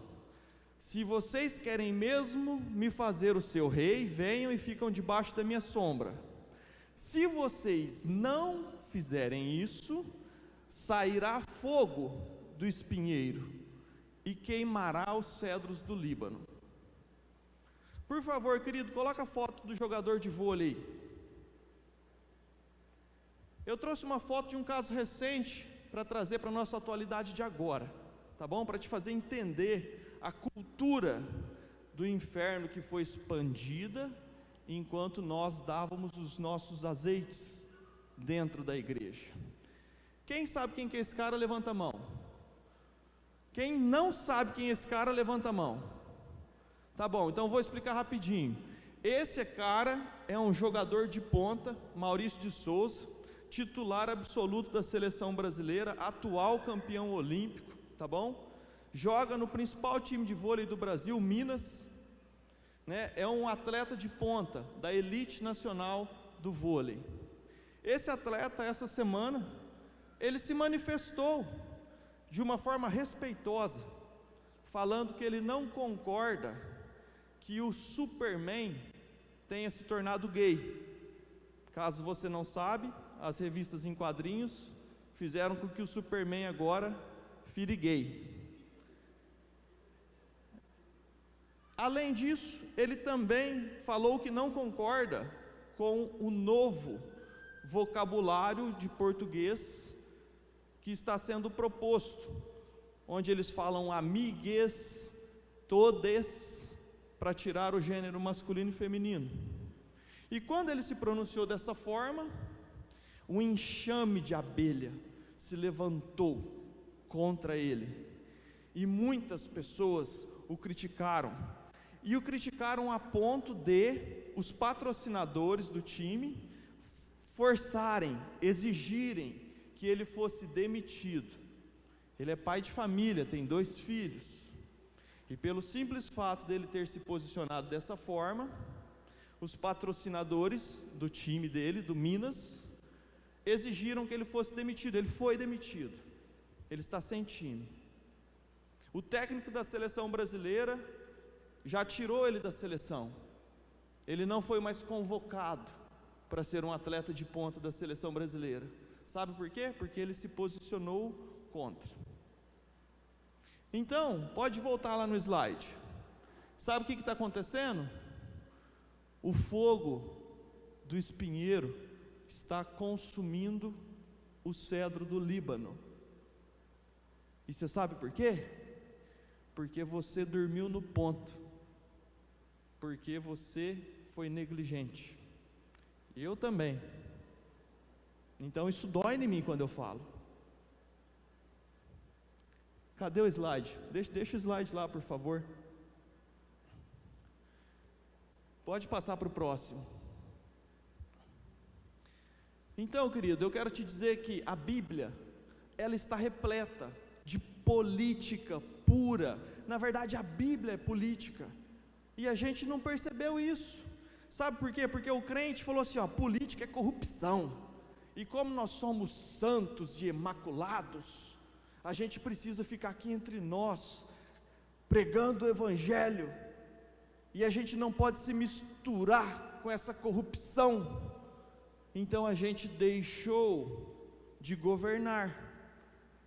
se vocês querem mesmo me fazer o seu rei, venham e ficam debaixo da minha sombra. Se vocês não fizerem isso, sairá fogo do espinheiro e queimará os cedros do Líbano. Por favor, querido, coloca a foto do jogador de vôlei. Eu trouxe uma foto de um caso recente para trazer para a nossa atualidade de agora, tá bom? Para te fazer entender a cultura do inferno que foi expandida enquanto nós dávamos os nossos azeites dentro da igreja. Quem sabe quem que é esse cara, levanta a mão. Quem não sabe quem é esse cara, levanta a mão. Tá bom, então vou explicar rapidinho. Esse cara é um jogador de ponta, Maurício de Souza, titular absoluto da seleção brasileira, atual campeão olímpico, tá bom? Joga no principal time de vôlei do Brasil, Minas, né? É um atleta de ponta, da elite nacional do vôlei. Esse atleta, essa semana, ele se manifestou de uma forma respeitosa, falando que ele não concorda que o Superman tenha se tornado gay. Caso você não sabe, as revistas em quadrinhos fizeram com que o Superman agora vire gay. Além disso, ele também falou que não concorda com o novo vocabulário de português que está sendo proposto, onde eles falam amigues, todes, para tirar o gênero masculino e feminino. E quando ele se pronunciou dessa forma, um enxame de abelha se levantou contra ele, e muitas pessoas o criticaram, e o criticaram a ponto de os patrocinadores do time forçarem, exigirem que ele fosse demitido. Ele é pai de família, tem 2 filhos, e pelo simples fato dele ter se posicionado dessa forma, os patrocinadores do time dele, do Minas, exigiram que ele fosse demitido. Ele foi demitido, ele está sem time. O técnico da seleção brasileira já tirou ele da seleção, ele não foi mais convocado para ser um atleta de ponta da seleção brasileira. Sabe por quê? Porque ele se posicionou contra. Então, pode voltar lá no slide. Sabe o que está acontecendo? O fogo do espinheiro está consumindo o cedro do Líbano. E você sabe por quê? Porque você dormiu no ponto, porque você foi negligente. Eu também. Então isso dói em mim quando eu falo. Cadê o slide? Deixa o slide lá, por favor. Pode passar para o próximo. Então, querido, eu quero te dizer que a Bíblia, ela está repleta de política pura. Na verdade, a Bíblia é política, e a gente não percebeu isso. Sabe por quê? Porque o crente falou assim, política é corrupção, e como nós somos santos e imaculados, a gente precisa ficar aqui entre nós, pregando o Evangelho, e a gente não pode se misturar com essa corrupção. Então a gente deixou de governar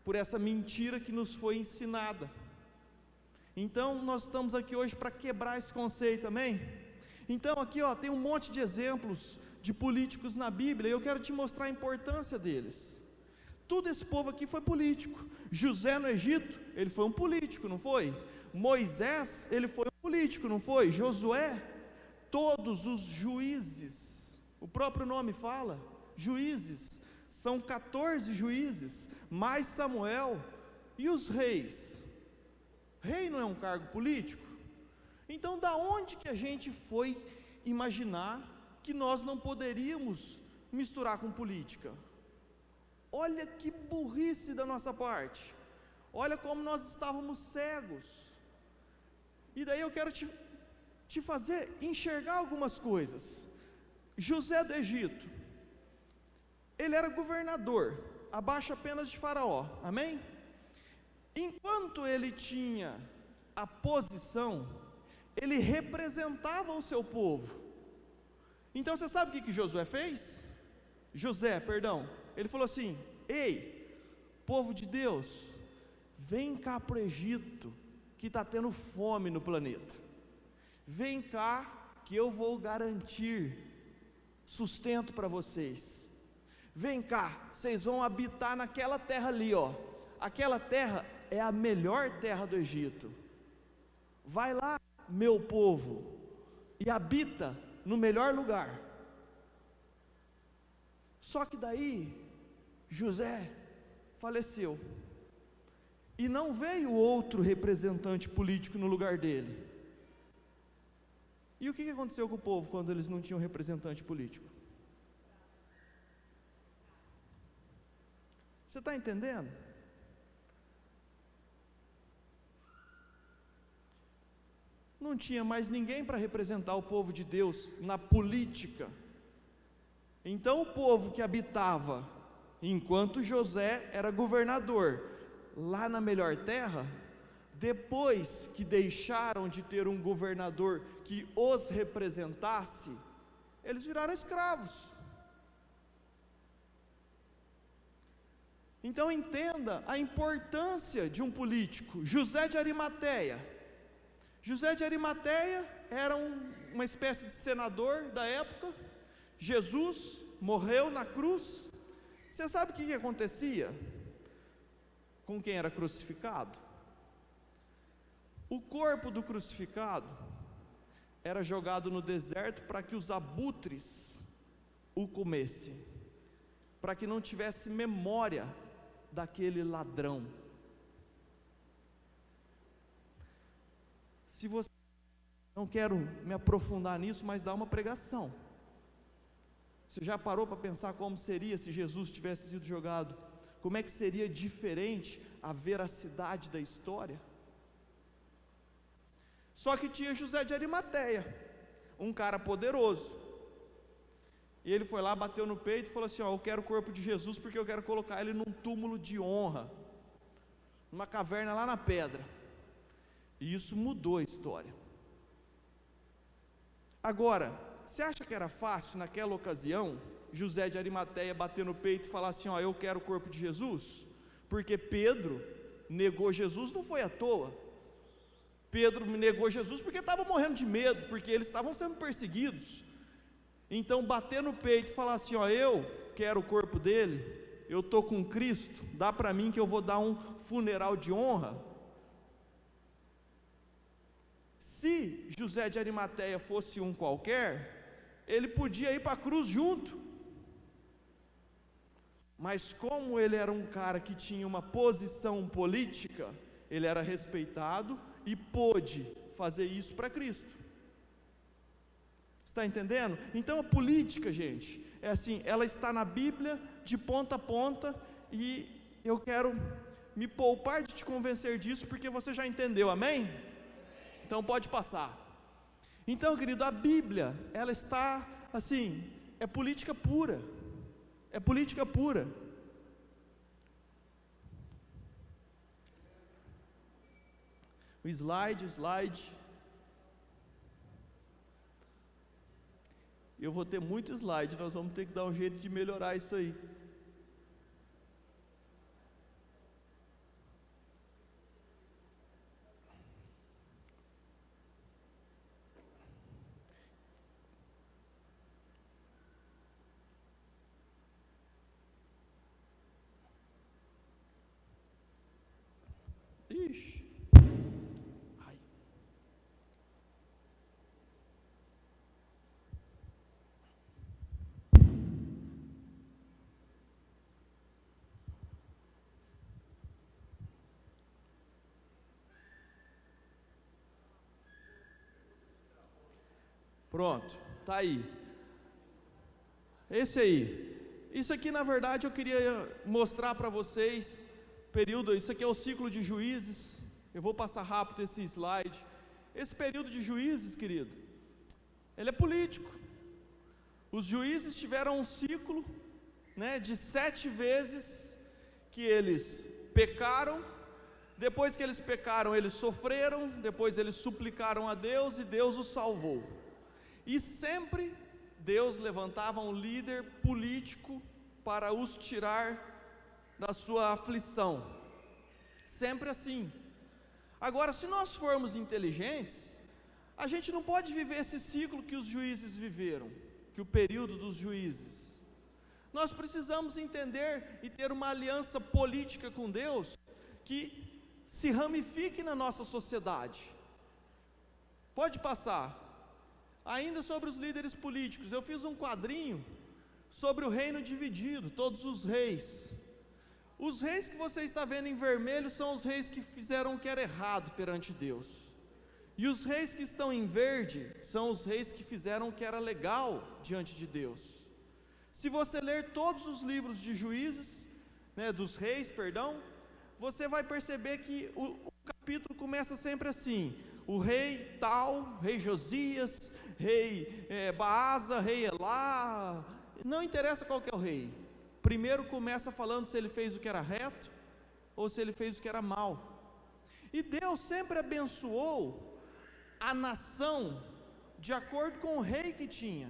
por essa mentira que nos foi ensinada. Então nós estamos aqui hoje para quebrar esse conceito, amém? Então aqui tem um monte de exemplos de políticos na Bíblia, e eu quero te mostrar a importância deles. Tudo esse povo aqui foi político. José no Egito, ele foi um político, não foi? Moisés, ele foi um político, não foi? Josué, todos os juízes, o próprio nome fala, juízes, são 14 juízes, mais Samuel, e os reis. Rei não é um cargo político? Então da onde que a gente foi imaginar que nós não poderíamos misturar com política? Olha que burrice da nossa parte, olha como nós estávamos cegos. E daí eu quero te fazer enxergar algumas coisas. José do Egito, ele era governador, abaixo apenas de Faraó, amém? Enquanto ele tinha a posição, ele representava o seu povo. Então você sabe o que José fez? Ele falou assim, ei, povo de Deus, vem cá para o Egito, que está tendo fome no planeta. Vem cá, que eu vou garantir sustento para vocês. Vem cá, vocês vão habitar naquela terra ali, aquela terra é a melhor terra do Egito. Vai lá, meu povo, e habita no melhor lugar. Só que daí José faleceu, e não veio outro representante político no lugar dele. E o que aconteceu com o povo quando eles não tinham representante político? Você está entendendo? Não tinha mais ninguém para representar o povo de Deus na política. Então o povo que habitava, enquanto José era governador, lá na melhor terra, depois que deixaram de ter um governador que os representasse, eles viraram escravos. Então entenda a importância de um político. José de Arimateia era uma espécie de senador da época. Jesus morreu na cruz. Você sabe o que acontecia com quem era crucificado? O corpo do crucificado era jogado no deserto para que os abutres o comessem, para que não tivesse memória daquele ladrão. Se você, não quero me aprofundar nisso, mas dá uma pregação. Você já parou para pensar como seria se Jesus tivesse sido jogado? Como é que seria diferente a veracidade da história? Só que tinha José de Arimateia, um cara poderoso, e ele foi lá, bateu no peito e falou assim: ó, eu quero o corpo de Jesus porque eu quero colocar ele num túmulo de honra, numa caverna lá na pedra. E isso mudou a história. Agora, você acha que era fácil naquela ocasião José de Arimateia bater no peito e falar assim: ó, eu quero o corpo de Jesus? Porque Pedro negou Jesus, não foi à toa. Pedro negou Jesus porque estava morrendo de medo, porque eles estavam sendo perseguidos. Então bater no peito e falar assim: ó, eu quero o corpo dele, eu estou com Cristo, dá para mim que eu vou dar um funeral de honra. Se José de Arimateia fosse um qualquer, ele podia ir para a cruz junto, mas como ele era um cara que tinha uma posição política, ele era respeitado e pôde fazer isso para Cristo. Está entendendo? Então a política, gente, é assim, ela está na Bíblia de ponta a ponta, e eu quero me poupar de te convencer disso, porque você já entendeu, amém? Então pode passar. Então, querido, a Bíblia, ela está assim, é política pura, é política pura. O slide. Eu vou ter muito slide, nós vamos ter que dar um jeito de melhorar isso aí. Ixi. Ai. Pronto, tá aí. Esse aí. Isso aqui, na verdade, eu queria mostrar para vocês. Período, isso aqui é o ciclo de Juízes. Eu vou passar rápido esse slide. Esse período de Juízes, querido, ele é político. Os juízes tiveram um ciclo, né, de 7 vezes que eles pecaram. Depois que eles pecaram, eles sofreram. Depois eles suplicaram a Deus e Deus os salvou. E sempre Deus levantava um líder político para os tirar da sua aflição, sempre assim. Agora, se nós formos inteligentes, a gente não pode viver esse ciclo que os juízes viveram, que o período dos juízes. Nós precisamos entender e ter uma aliança política com Deus, que se ramifique na nossa sociedade. Pode passar. Ainda sobre os líderes políticos, eu fiz um quadrinho sobre o reino dividido, todos os reis. Os reis que você está vendo em vermelho são os reis que fizeram o que era errado perante Deus. E os reis que estão em verde são os reis que fizeram o que era legal diante de Deus. Se você ler todos os livros de juízes, né, dos reis, perdão, você vai perceber que o capítulo começa sempre assim: o rei tal, rei Josias, rei Baasa, rei Elá, não interessa qual que é o rei. Primeiro começa falando se ele fez o que era reto ou se ele fez o que era mal. E Deus sempre abençoou a nação de acordo com o rei que tinha.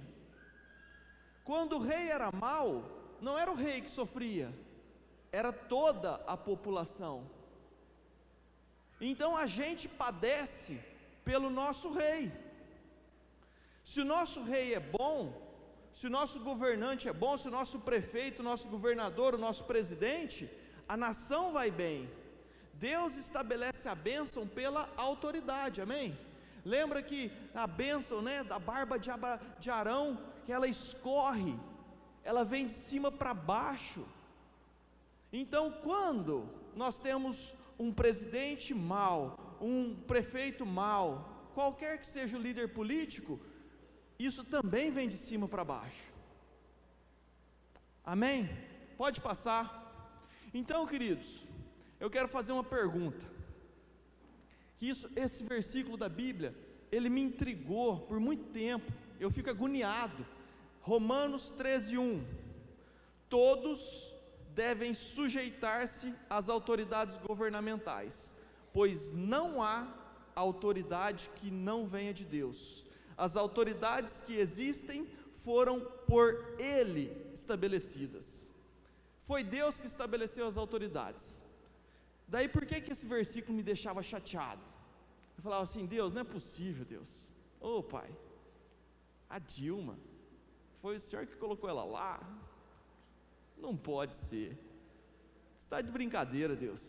Quando o rei era mau, não era o rei que sofria, era toda a população. Então a gente padece pelo nosso rei. Se o nosso rei é bom, se o nosso governante é bom, se o nosso prefeito, o nosso governador, o nosso presidente, a nação vai bem. Deus estabelece a bênção pela autoridade, amém? Lembra que a bênção, né, da barba de Arão, que ela escorre, ela vem de cima para baixo. Então, quando nós temos um presidente mau, um prefeito mau, qualquer que seja o líder político, isso também vem de cima para baixo. Amém? Pode passar. Então, queridos, eu quero fazer uma pergunta. Que esse versículo da Bíblia, ele me intrigou por muito tempo. Eu fico agoniado. Romanos 13:1. Todos devem sujeitar-se às autoridades governamentais, pois não há autoridade que não venha de Deus. As autoridades que existem foram por Ele estabelecidas. Foi Deus que estabeleceu as autoridades. Daí por que esse versículo me deixava chateado? Eu falava assim: Deus, não é possível, Deus. Ô Pai, a Dilma, foi o Senhor que colocou ela lá? Não pode ser. Você está de brincadeira, Deus.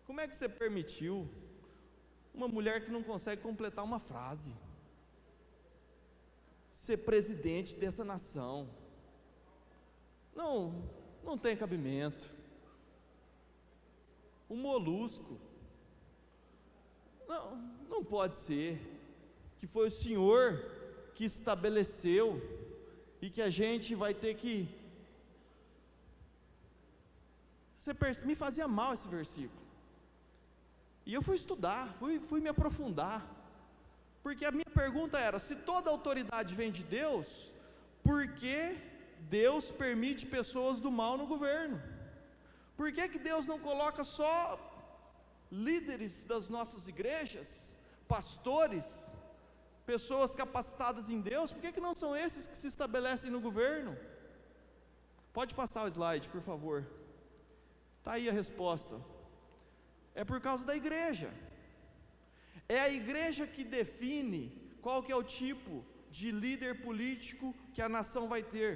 Como é que você permitiu uma mulher que não consegue completar uma frase ser presidente dessa nação? Não tem cabimento. Um molusco, não pode ser, que foi o Senhor que estabeleceu, e que a gente vai ter que, me fazia mal esse versículo, e eu fui estudar, fui me aprofundar, porque a minha pergunta era: se toda autoridade vem de Deus, por que Deus permite pessoas do mal no governo? Por que Deus não coloca só líderes das nossas igrejas, pastores, pessoas capacitadas em Deus? Por que não são esses que se estabelecem no governo? Pode passar o slide, por favor. Está aí a resposta. É por causa da igreja. É a igreja que define qual que é o tipo de líder político que a nação vai ter.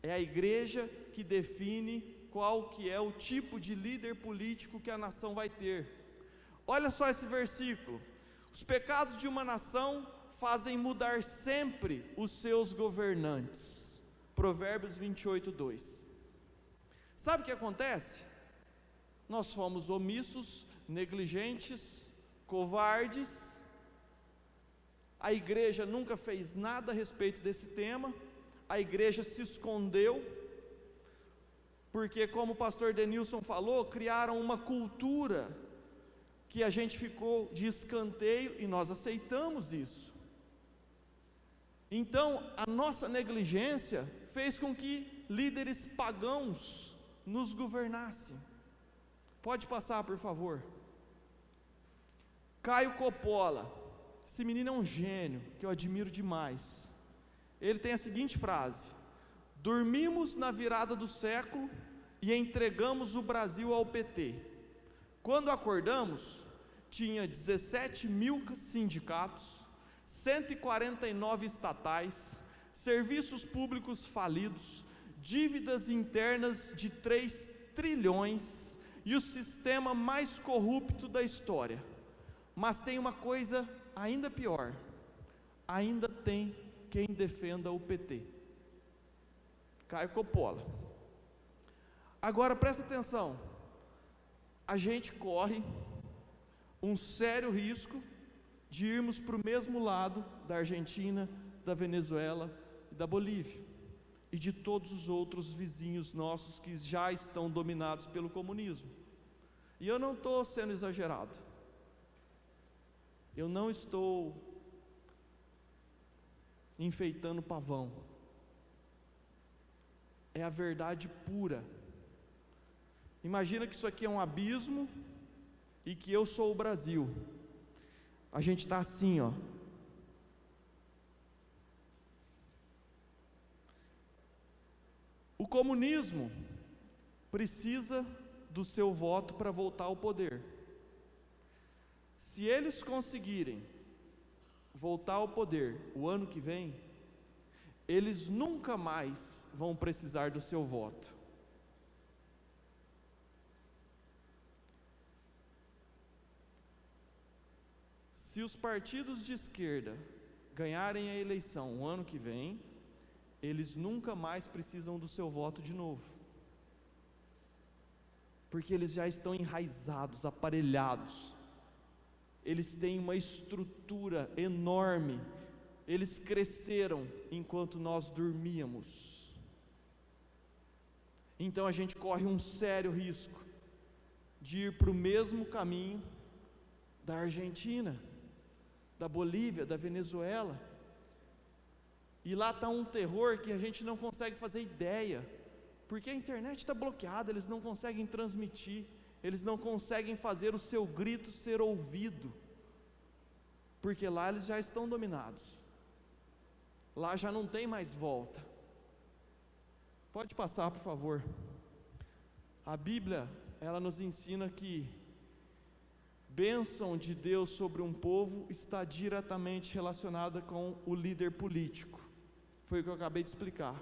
É a igreja que define qual que é o tipo de líder político que a nação vai ter. Olha só esse versículo: os pecados de uma nação fazem mudar sempre os seus governantes. Provérbios 28:2. Sabe o que acontece? Nós fomos omissos, negligentes, covardes. A igreja nunca fez nada a respeito desse tema. A igreja se escondeu, porque, como o pastor Denilson falou, criaram uma cultura que a gente ficou de escanteio, e nós aceitamos isso. Então, a nossa negligência fez com que líderes pagãos nos governassem. Pode passar, por favor. Caio Coppola, esse menino é um gênio, que eu admiro demais. Ele tem a seguinte frase: dormimos na virada do século e entregamos o Brasil ao PT. Quando acordamos, tinha 17 mil sindicatos, 149 estatais, serviços públicos falidos, dívidas internas de 3 trilhões e o sistema mais corrupto da história. Mas tem uma coisa ainda pior: ainda tem quem defenda o PT. Caio Coppola. Agora presta atenção, a gente corre um sério risco de irmos para o mesmo lado da Argentina, da Venezuela e da Bolívia, e de todos os outros vizinhos nossos que já estão dominados pelo comunismo. E eu não estou sendo exagerado, eu não estou enfeitando pavão, é a verdade pura. Imagina que isso aqui é um abismo e que eu sou o Brasil. A gente está assim, ó. O comunismo precisa do seu voto para voltar ao poder. Se eles conseguirem voltar ao poder o ano que vem, eles nunca mais vão precisar do seu voto. Se os partidos de esquerda ganharem a eleição o ano que vem, eles nunca mais precisam do seu voto de novo, porque eles já estão enraizados, aparelhados, eles têm uma estrutura enorme, eles cresceram enquanto nós dormíamos. Então a gente corre um sério risco de ir para o mesmo caminho da Argentina, da Bolívia, da Venezuela, e lá está um terror que a gente não consegue fazer ideia, porque a internet está bloqueada, eles não conseguem transmitir, eles não conseguem fazer o seu grito ser ouvido, porque lá eles já estão dominados, lá já não tem mais volta. Pode passar, por favor. A Bíblia, ela nos ensina que bênção de Deus sobre um povo está diretamente relacionada com o líder político. Foi o que eu acabei de explicar.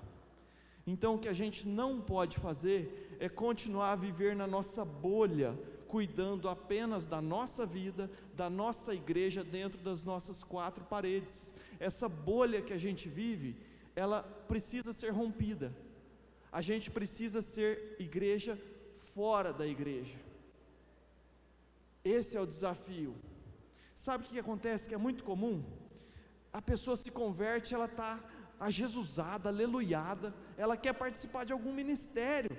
Então o que a gente não pode fazer é continuar a viver na nossa bolha, cuidando apenas da nossa vida, da nossa igreja, dentro das nossas quatro paredes. Essa bolha que a gente vive, ela precisa ser rompida. A gente precisa ser igreja fora da igreja. Esse é o desafio. Sabe o que acontece, que é muito comum? A pessoa se converte, ela está ajesusada, aleluiada, ela quer participar de algum ministério,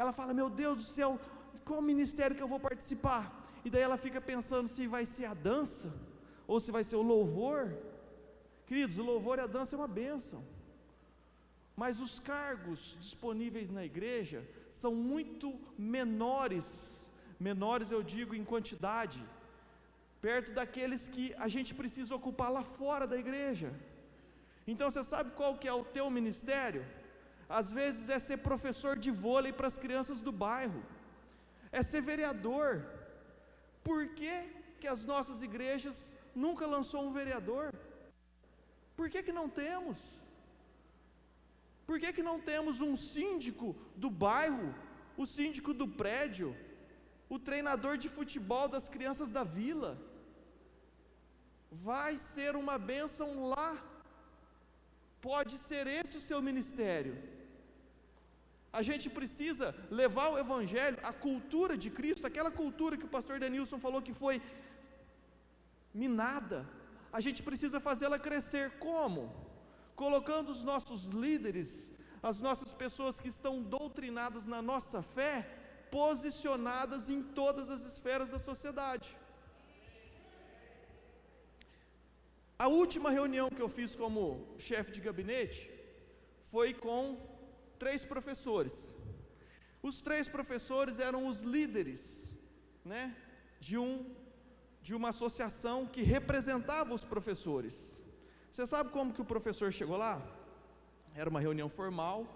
ela fala, meu Deus do céu, qual ministério que eu vou participar? E daí ela fica pensando se vai ser a dança, ou se vai ser o louvor. Queridos, o louvor e a dança é uma bênção, mas os cargos disponíveis na igreja são muito menores eu digo em quantidade, perto daqueles que a gente precisa ocupar lá fora da igreja. Então você sabe qual que é o teu ministério? Às vezes é ser professor de vôlei para as crianças do bairro, é ser vereador. Por que as nossas igrejas nunca lançou um vereador? Por que não temos? Por que não temos um síndico do bairro, o síndico do prédio, o treinador de futebol das crianças da vila? Vai ser uma bênção lá. Pode ser esse o seu ministério. A gente precisa levar o evangelho, a cultura de Cristo, aquela cultura que o pastor Denilson falou que foi minada. A gente precisa fazê-la crescer. Como? Colocando os nossos líderes, as nossas pessoas que estão doutrinadas na nossa fé, posicionadas em todas as esferas da sociedade. A última reunião que eu fiz como chefe de gabinete foi com 3 professores. Os 3 professores eram os líderes, né, de uma associação que representava os professores. Você sabe como que o professor chegou lá? Era uma reunião formal,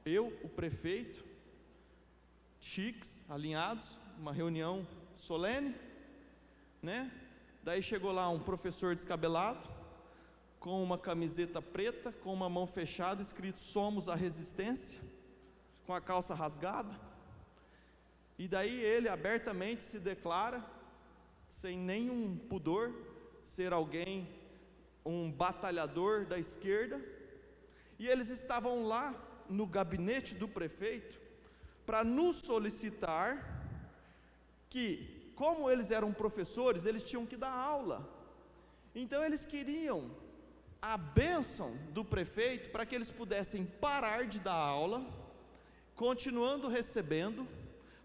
eu, o prefeito, chiques, alinhados, uma reunião solene, né? Daí chegou lá um professor descabelado, com uma camiseta preta, com uma mão fechada, escrito "Somos a Resistência", com a calça rasgada, e daí ele abertamente se declara, sem nenhum pudor, ser alguém, um batalhador da esquerda, e eles estavam lá no gabinete do prefeito, para nos solicitar que, como eles eram professores, eles tinham que dar aula. Então eles queriam a bênção do prefeito para que eles pudessem parar de dar aula, continuando recebendo,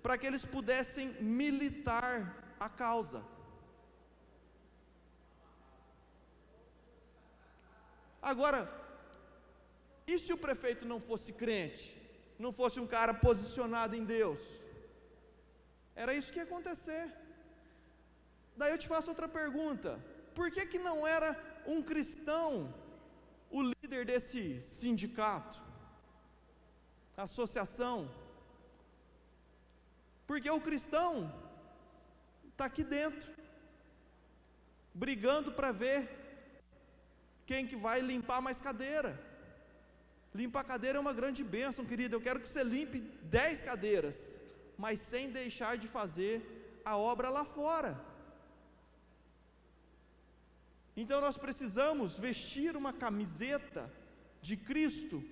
para que eles pudessem militar a causa. Agora, e se o prefeito não fosse crente? Não fosse um cara posicionado em Deus? Era isso que ia acontecer. Daí eu te faço outra pergunta: por que não era um cristão o líder desse sindicato, associação? Porque o cristão está aqui dentro, brigando para ver quem que vai limpar mais cadeira. Limpar cadeira é uma grande bênção, querido. Eu quero que você limpe 10 cadeiras, mas sem deixar de fazer a obra lá fora. Então nós precisamos vestir uma camiseta de Cristo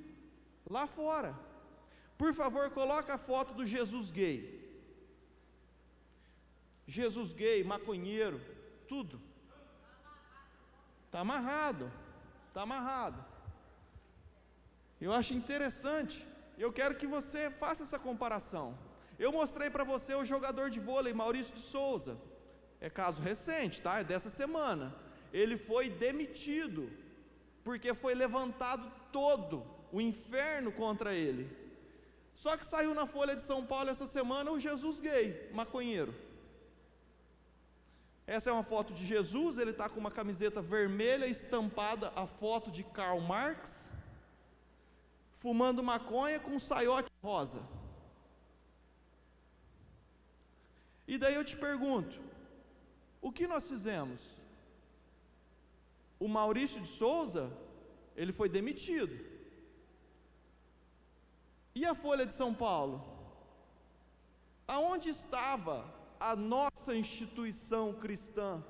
lá fora. Por favor, coloca a foto do Jesus gay. Jesus gay, maconheiro, tudo. Está amarrado, está amarrado. Eu acho interessante, eu quero que você faça essa comparação. Eu mostrei para você o jogador de vôlei, Maurício de Souza. É caso recente, tá? É dessa semana. Ele foi demitido, porque foi levantado todo o inferno contra ele. Só que saiu na Folha de São Paulo essa semana o Jesus gay, maconheiro. Essa é uma foto de Jesus, ele está com uma camiseta vermelha estampada a foto de Karl Marx, fumando maconha com um saiote rosa. E daí eu te pergunto, o que nós fizemos? O Maurício de Souza, ele foi demitido. E a Folha de São Paulo? Aonde estava a nossa instituição cristã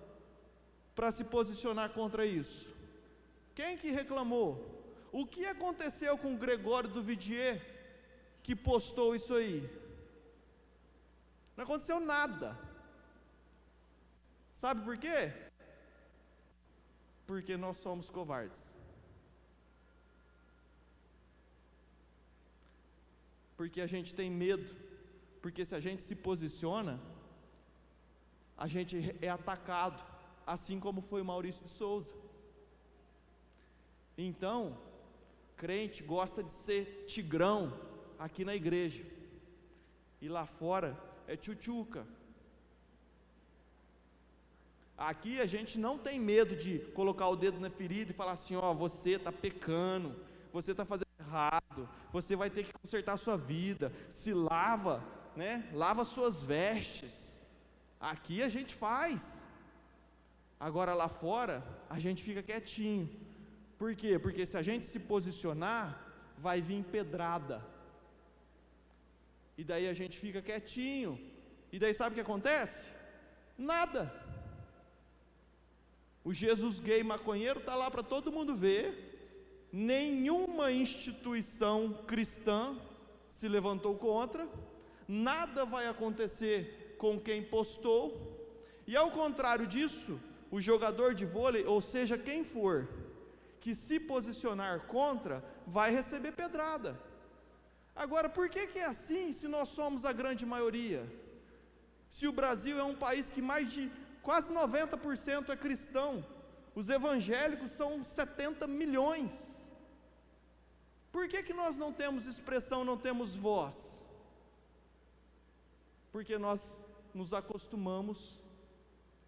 para se posicionar contra isso? Quem que reclamou? O que aconteceu com Gregório do Vidier, que postou isso aí? Não aconteceu nada. Sabe por quê? Porque nós somos covardes. Porque a gente tem medo. Porque se a gente se posiciona, a gente é atacado, assim como foi o Maurício de Souza. Então, crente gosta de ser tigrão aqui na igreja, e lá fora é tchutchuca. Aqui a gente não tem medo de colocar o dedo na ferida e falar assim: ó, você está pecando, você está fazendo errado, você vai ter que consertar a sua vida, se lava, né? Lava suas vestes. Aqui a gente faz. Agora lá fora a gente fica quietinho. Por quê? Porque se a gente se posicionar, vai vir pedrada. E daí a gente fica quietinho. E daí sabe o que acontece? Nada. O Jesus gay maconheiro está lá para todo mundo ver. Nenhuma instituição cristã se levantou contra. Nada vai acontecer com quem postou. E ao contrário disso, o jogador de vôlei, ou seja, quem for, que se posicionar contra, vai receber pedrada. Agora, por que é assim se nós somos a grande maioria? Se o Brasil é um país que mais de quase 90% é cristão, os evangélicos são 70 milhões. Por que nós não temos expressão, não temos voz? Porque nós nos acostumamos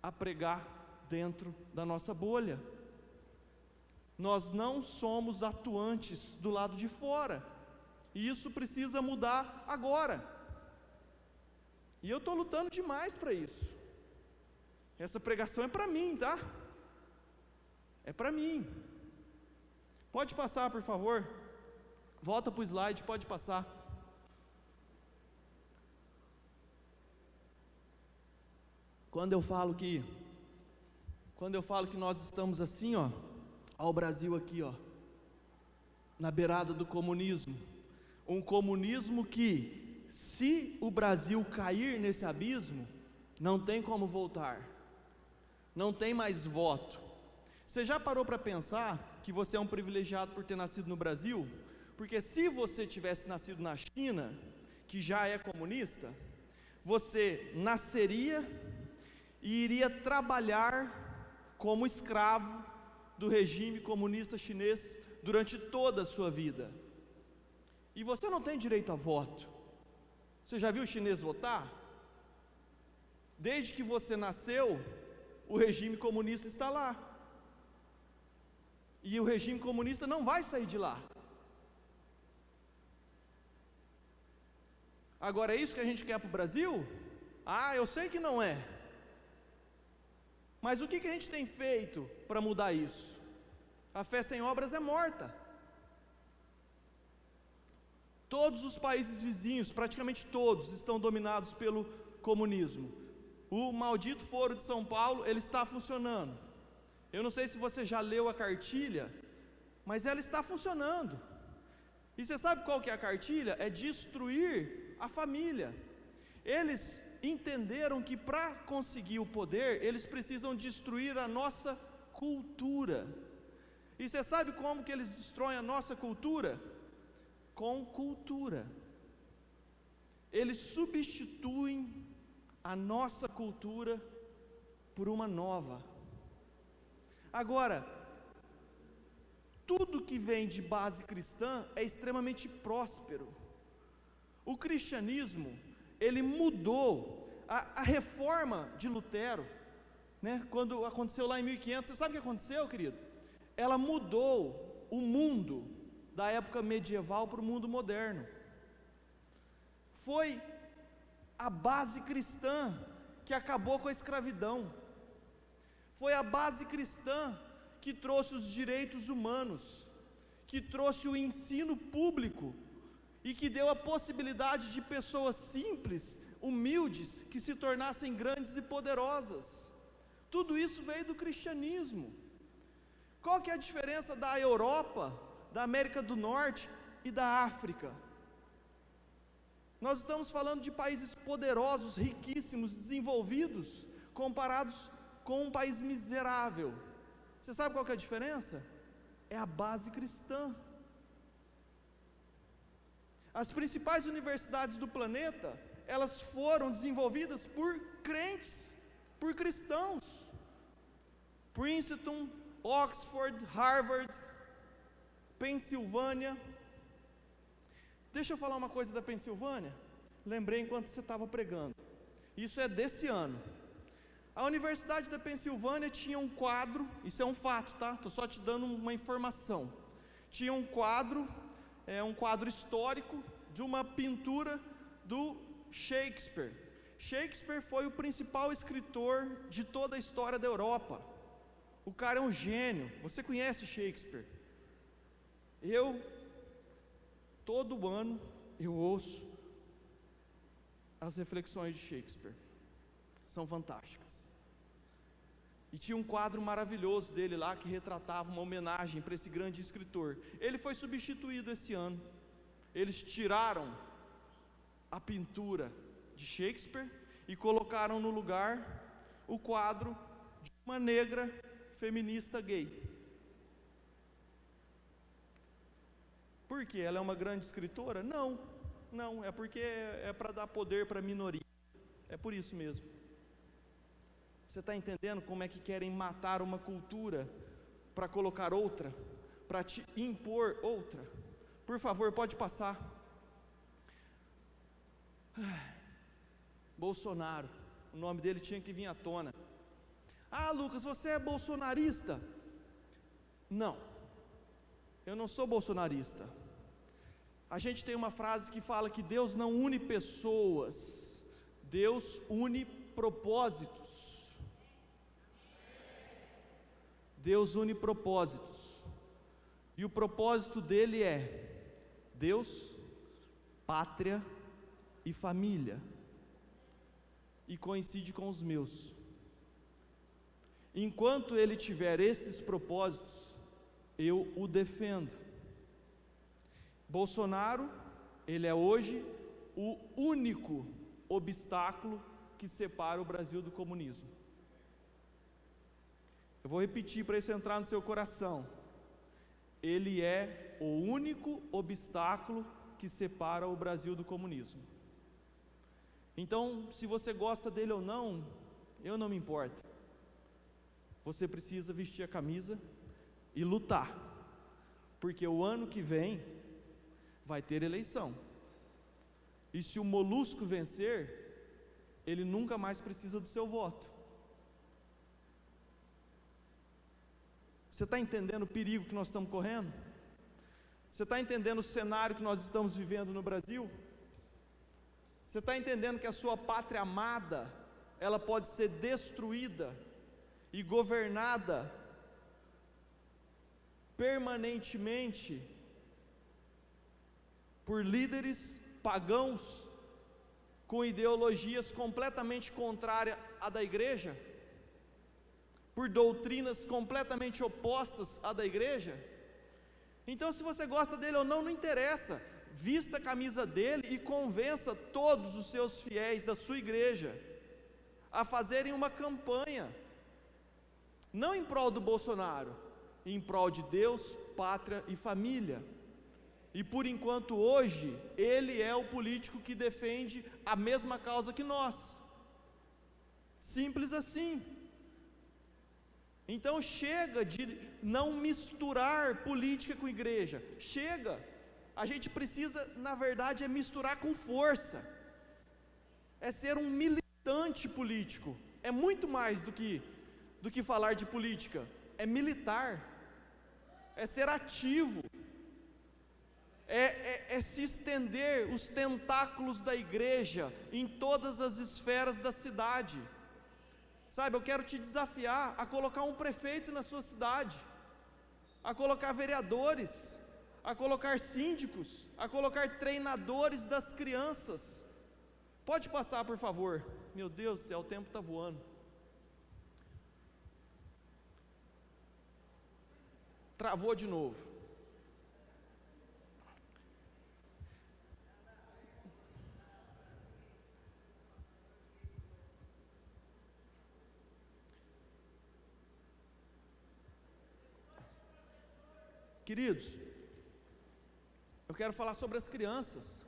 a pregar dentro da nossa bolha. Nós não somos atuantes do lado de fora, e isso precisa mudar agora. E eu estou lutando demais para isso. Essa pregação é para mim, tá? É para mim. Pode passar, por favor. Volta para o slide, pode passar. Quando eu falo que nós estamos assim, ó, ao Brasil aqui, ó, na beirada do comunismo, um comunismo que, se o Brasil cair nesse abismo, não tem como voltar, não tem mais voto. Você já parou para pensar que você é um privilegiado por ter nascido no Brasil? Porque se você tivesse nascido na China, que já é comunista, você nasceria e iria trabalhar como escravo do regime comunista chinês durante toda a sua vida. E você não tem direito a voto. Você já viu o chinês votar? Desde que você nasceu, o regime comunista está lá. E o regime comunista não vai sair de lá. Agora, é isso que a gente quer para o Brasil? Ah, eu sei que não é. Mas o que a gente tem feito para mudar isso? A fé sem obras é morta. Todos os países vizinhos, praticamente todos, estão dominados pelo comunismo. O maldito Foro de São Paulo, ele está funcionando. Eu não sei se você já leu a cartilha, mas ela está funcionando. E você sabe qual que é a cartilha? É destruir a família. Eles entenderam que para conseguir o poder, eles precisam destruir a nossa cultura. E você sabe como que eles destroem a nossa cultura? Com cultura. Eles substituem a nossa cultura por uma nova. Agora, tudo que vem de base cristã é extremamente próspero. O cristianismo, ele mudou a reforma de Lutero, né? Quando aconteceu lá em 1500, você sabe o que aconteceu, querido? Ela mudou o mundo da época medieval para o mundo moderno. Foi a base cristã que acabou com a escravidão. Foi a base cristã que trouxe os direitos humanos, que trouxe o ensino público e que deu a possibilidade de pessoas simples, humildes, que se tornassem grandes e poderosas. Tudo isso veio do cristianismo. Qual que é a diferença da Europa, da América do Norte e da África? Nós estamos falando de países poderosos, riquíssimos, desenvolvidos, comparados com um país miserável. Você sabe qual que é a diferença? É a base cristã. As principais universidades do planeta, elas foram desenvolvidas por crentes, por cristãos. Princeton, Oxford, Harvard, Pensilvânia. Deixa eu falar uma coisa da Pensilvânia. Lembrei enquanto você estava pregando. Isso é desse ano. A Universidade da Pensilvânia tinha um quadro, isso é um fato, tá? Estou só te dando uma informação. Tinha um quadro histórico de uma pintura do Shakespeare. Shakespeare foi o principal escritor de toda a história da Europa. O cara é um gênio. Você conhece Shakespeare? Todo ano, eu ouço as reflexões de Shakespeare. São fantásticas. E tinha um quadro maravilhoso dele lá que retratava uma homenagem para esse grande escritor. Ele foi substituído esse ano. Eles tiraram a pintura de Shakespeare e colocaram no lugar o quadro de uma negra feminista gay. Por quê? Ela é uma grande escritora? Não, é porque é para dar poder para a minoria. É por isso mesmo. Você está entendendo como é que querem matar uma cultura para colocar outra, para te impor outra? Por favor, pode passar. Bolsonaro, o nome dele tinha que vir à tona. Ah, Lucas, você é bolsonarista? Não, eu não sou bolsonarista. A gente tem uma frase que fala que Deus não une pessoas, Deus une propósitos. Deus une propósitos. E o propósito dele é Deus, pátria e família. E coincide com os meus. Enquanto ele tiver esses propósitos, eu o defendo. Bolsonaro, ele é hoje o único obstáculo que separa o Brasil do comunismo. Eu vou repetir para isso entrar no seu coração. Ele é o único obstáculo que separa o Brasil do comunismo. Então, se você gosta dele ou não, eu não me importo. Você precisa vestir a camisa e lutar, porque o ano que vem vai ter eleição. E se o Molusco vencer, ele nunca mais precisa do seu voto. Você está entendendo o perigo que nós estamos correndo? Você está entendendo o cenário que nós estamos vivendo no Brasil? Você está entendendo que a sua pátria amada, ela pode ser destruída e governada permanentemente por líderes pagãos com ideologias completamente contrárias à da igreja? por doutrinas completamente opostas à da igreja? Então, se você gosta dele ou não, não interessa. Vista a camisa dele e convença todos os seus fiéis da sua igreja a fazerem uma campanha, não em prol do Bolsonaro, em prol de Deus, pátria e família. E por enquanto hoje, ele é o político que defende a mesma causa que nós. Simples assim. Então chega de não misturar política com igreja. Chega. A gente precisa, na verdade, é misturar com força. É ser um militante político. É muito mais do que falar de política. É militar. É ser ativo. É se estender os tentáculos da igreja em todas as esferas da cidade. Sabe, eu quero te desafiar a colocar um prefeito na sua cidade, a colocar vereadores, a colocar síndicos, a colocar treinadores das crianças. Pode passar, por favor. Meu Deus do céu, o tempo está voando. Travou de novo. Queridos, eu quero falar sobre as crianças.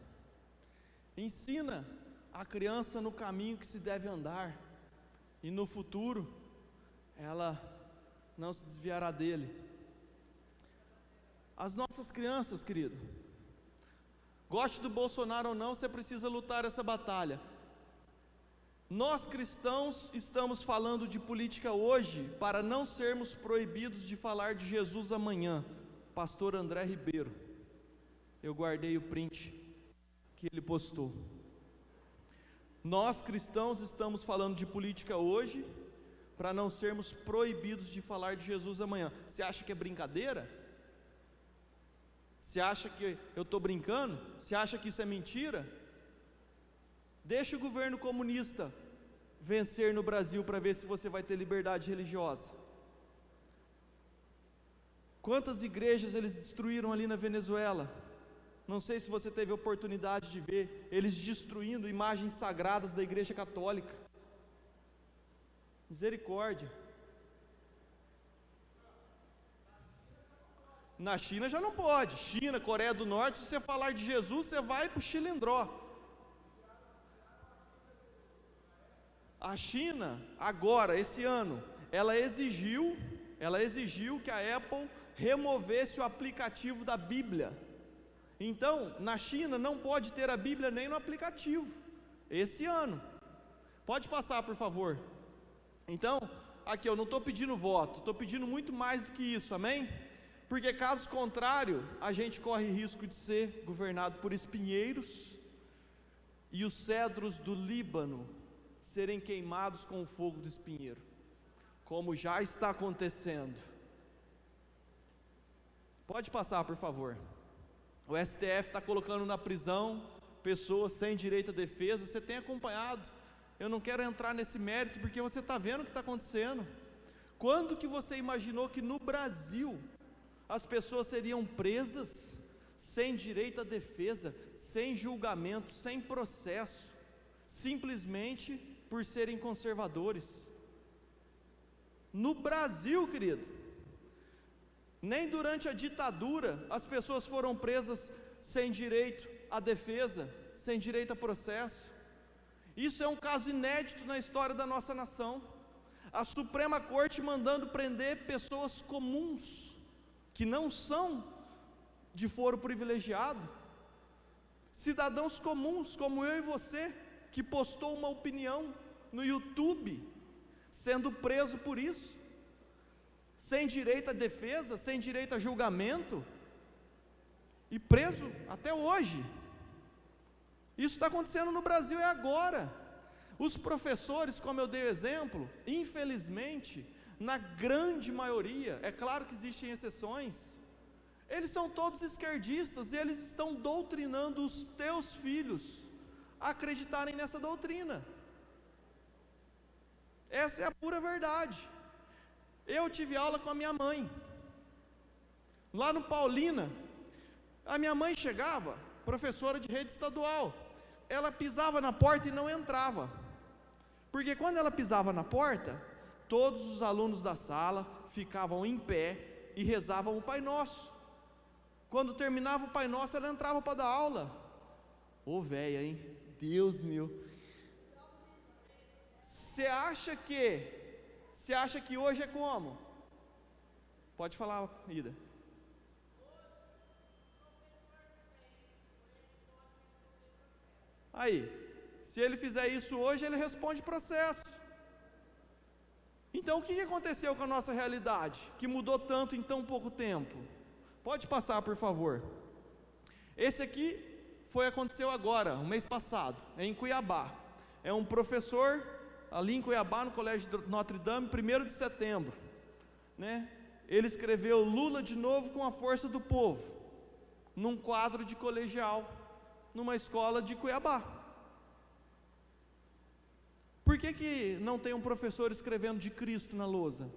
Ensina a criança no caminho que se deve andar, e no futuro ela não se desviará dele. As nossas crianças, querido, goste do Bolsonaro ou não, você precisa lutar essa batalha. Nós cristãos estamos falando de política hoje para não sermos proibidos de falar de Jesus amanhã. Pastor André Ribeiro, eu guardei o print que ele postou. Nós cristãos estamos falando de política hoje para não sermos proibidos de falar de Jesus amanhã. Você acha que é brincadeira? Você acha que eu estou brincando? Você acha que isso é mentira? Deixa o governo comunista vencer no Brasil para ver se você vai ter liberdade religiosa. Quantas igrejas eles destruíram ali na Venezuela? Não sei se você teve a oportunidade de ver eles destruindo imagens sagradas da igreja católica. Misericórdia. Na China já não pode. China, Coreia do Norte, se você falar de Jesus, você vai para o Chilindró. A China, agora, esse ano, ela exigiu que a Apple removesse o aplicativo da Bíblia. Então, na China não pode ter a Bíblia nem no aplicativo, esse ano. Pode passar, por favor. Então, aqui eu não estou pedindo voto, estou pedindo muito mais do que isso, amém? Porque caso contrário, a gente corre risco de ser governado por espinheiros e os cedros do Líbano serem queimados com o fogo do espinheiro, como já está acontecendo. Pode passar, por favor. O STF está colocando na prisão pessoas sem direito à defesa. Você tem acompanhado. Eu não quero entrar nesse mérito, porque você está vendo o que está acontecendo. Quando que você imaginou que no Brasil as pessoas seriam presas sem direito à defesa, sem julgamento, sem processo, simplesmente por serem conservadores? No Brasil, querido. Nem durante a ditadura as pessoas foram presas sem direito à defesa, sem direito a processo. Isso é um caso inédito na história da nossa nação. A Suprema Corte mandando prender pessoas comuns, que não são de foro privilegiado, cidadãos comuns como eu e você, que postou uma opinião no YouTube, sendo preso por isso, sem direito à defesa, sem direito a julgamento, e preso até hoje. Isso está acontecendo no Brasil, é agora. Os professores, como eu dei o exemplo, infelizmente, na grande maioria, é claro que existem exceções, eles são todos esquerdistas, e eles estão doutrinando os teus filhos a acreditarem nessa doutrina. Essa é a pura verdade. Eu tive aula com a minha mãe, lá no Paulina. A minha mãe chegava, professora de rede estadual, ela pisava na porta e não entrava, porque quando ela pisava na porta, todos os alunos da sala ficavam em pé e rezavam o Pai Nosso. Quando terminava o Pai Nosso, ela entrava para dar aula. Ô véia, hein? Deus meu. Você acha que hoje é como? Pode falar, Ida. Aí, se ele fizer isso hoje, ele responde processo. Então, o que aconteceu com a nossa realidade, que mudou tanto em tão pouco tempo? Pode passar, por favor. Esse aqui aconteceu agora, o mês passado, em Cuiabá. É um professor ali em Cuiabá, no Colégio Notre Dame, 1º de setembro, né? Ele escreveu Lula de novo com a força do povo, num quadro de colegial, numa escola de Cuiabá. Por que não tem um professor escrevendo de Cristo na lousa?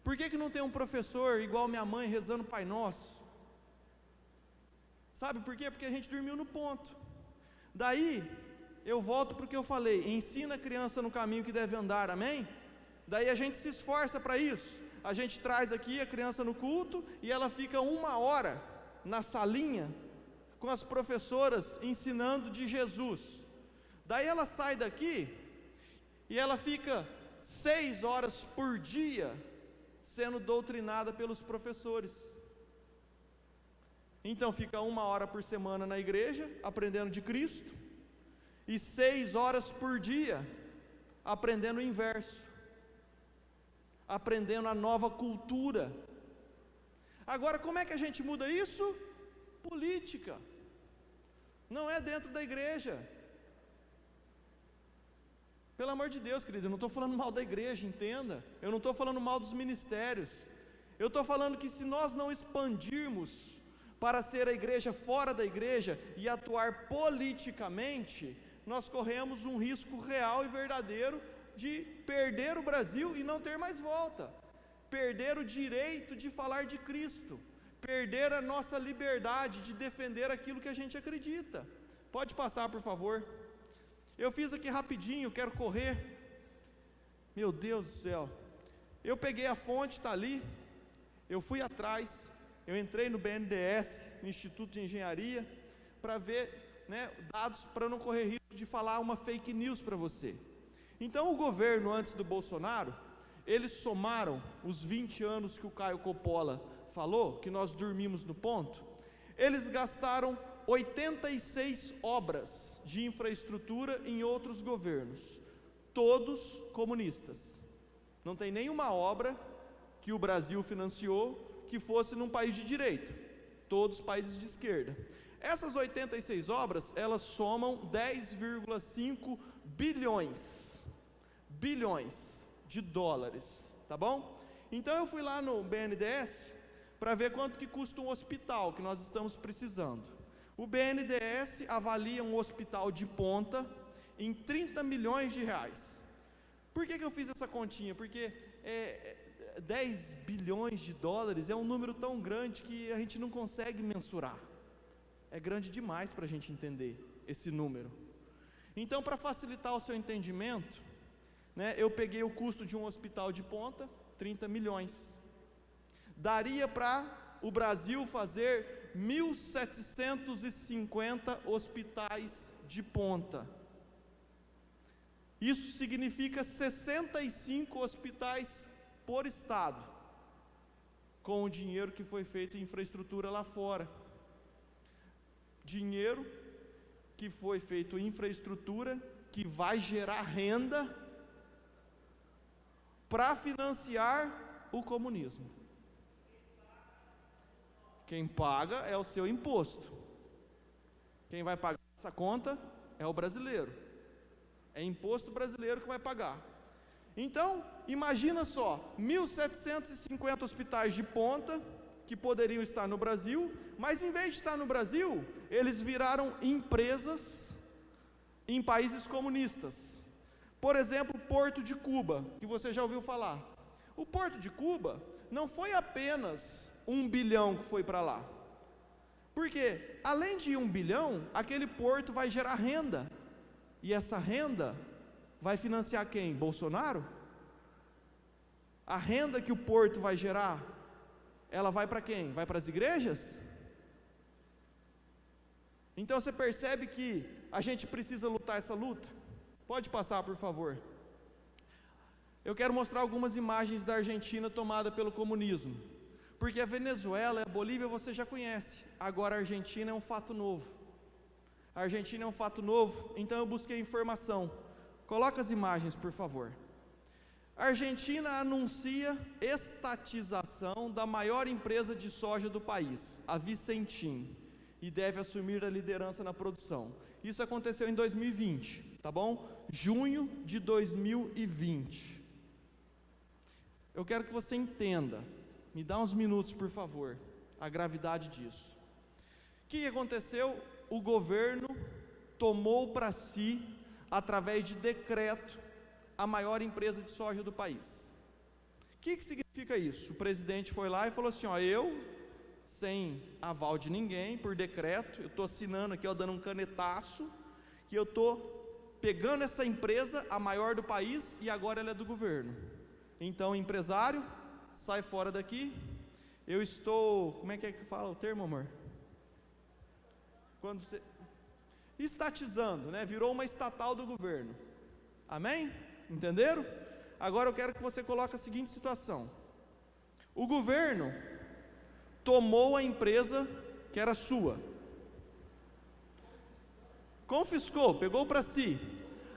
Por que não tem um professor igual minha mãe rezando Pai Nosso? Sabe por quê? Porque a gente dormiu no ponto. Daí, eu volto para o que eu falei, ensina a criança no caminho que deve andar, amém? Daí a gente se esforça para isso, a gente traz aqui a criança no culto, e ela fica 1 hora na salinha, com as professoras ensinando de Jesus. Daí ela sai daqui, e ela fica 6 horas por dia, sendo doutrinada pelos professores. Então fica 1 hora por semana na igreja, aprendendo de Cristo, e 6 horas por dia, aprendendo o inverso, aprendendo a nova cultura. Agora, como é que a gente muda isso? Política. Não é dentro da igreja. Pelo amor de Deus, querido, eu não estou falando mal da igreja, entenda. Eu não estou falando mal dos ministérios. Eu estou falando que se nós não expandirmos para ser a igreja fora da igreja e atuar politicamente, nós corremos um risco real e verdadeiro de perder o Brasil e não ter mais volta, perder o direito de falar de Cristo, perder a nossa liberdade de defender aquilo que a gente acredita. Pode passar, por favor. Eu fiz aqui rapidinho, quero correr. Meu Deus do céu. Eu peguei a fonte, está ali. Eu fui atrás, eu entrei no BNDES, no Instituto de Engenharia, para ver, né, dados, para não correr risco de falar uma fake news para você. Então o governo, antes do Bolsonaro, eles somaram os 20 anos que o Caio Coppola falou, que nós dormimos no ponto, eles gastaram 86 obras de infraestrutura em outros governos, todos comunistas. Não tem nenhuma obra que o Brasil financiou que fosse num país de direita, todos países de esquerda. Essas 86 obras, elas somam 10,5 bilhões de dólares, tá bom? Então eu fui lá no BNDES para ver quanto que custa um hospital que nós estamos precisando. O BNDES avalia um hospital de ponta em 30 milhões de reais. Por que eu fiz essa continha? Porque 10 bilhões de dólares é um número tão grande que a gente não consegue mensurar. É grande demais para a gente entender esse número. Então, para facilitar o seu entendimento, né, eu peguei o custo de um hospital de ponta, 30 milhões. Daria para o Brasil fazer 1.750 hospitais de ponta. Isso significa 65 hospitais por estado, com o dinheiro que foi feito em infraestrutura lá fora. Dinheiro que foi feito em infraestrutura, que vai gerar renda para financiar o comunismo. Quem paga é o seu imposto. Quem vai pagar essa conta é o brasileiro. É imposto brasileiro que vai pagar. Então, imagina só, 1.750 hospitais de ponta que poderiam estar no Brasil, mas em vez de estar no Brasil, eles viraram empresas em países comunistas. Por exemplo, Porto de Cuba, que você já ouviu falar. O Porto de Cuba não foi apenas 1 bilhão que foi para lá. Porque, além de 1 bilhão, aquele porto vai gerar renda. E essa renda vai financiar quem? Bolsonaro? A renda que o porto vai gerar, ela vai para quem? Vai para as igrejas? Então você percebe que a gente precisa lutar essa luta? Pode passar, por favor. Eu quero mostrar algumas imagens da Argentina tomada pelo comunismo. Porque a Venezuela e a Bolívia você já conhece. Agora a Argentina é um fato novo. A Argentina é um fato novo, então eu busquei informação. Coloca as imagens, por favor. A Argentina anuncia estatização da maior empresa de soja do país, a Vicentin, e deve assumir a liderança na produção. Isso aconteceu em 2020, tá bom? Junho de 2020. Eu quero que você entenda, me dá uns minutos, por favor, a gravidade disso. O que aconteceu? O governo tomou para si, através de decreto, a maior empresa de soja do país. O que significa isso? O presidente foi lá e falou assim, ó, eu, sem aval de ninguém, por decreto, eu estou assinando aqui, ó, dando um canetaço, que eu estou pegando essa empresa, a maior do país, e agora ela é do governo. Então, empresário, sai fora daqui, eu estou, como é que fala o termo, amor? Quando você... estatizando, né? Virou uma estatal do governo. Amém? Entenderam? Agora eu quero que você coloque a seguinte situação. O governo tomou a empresa que era sua. Confiscou, pegou para si.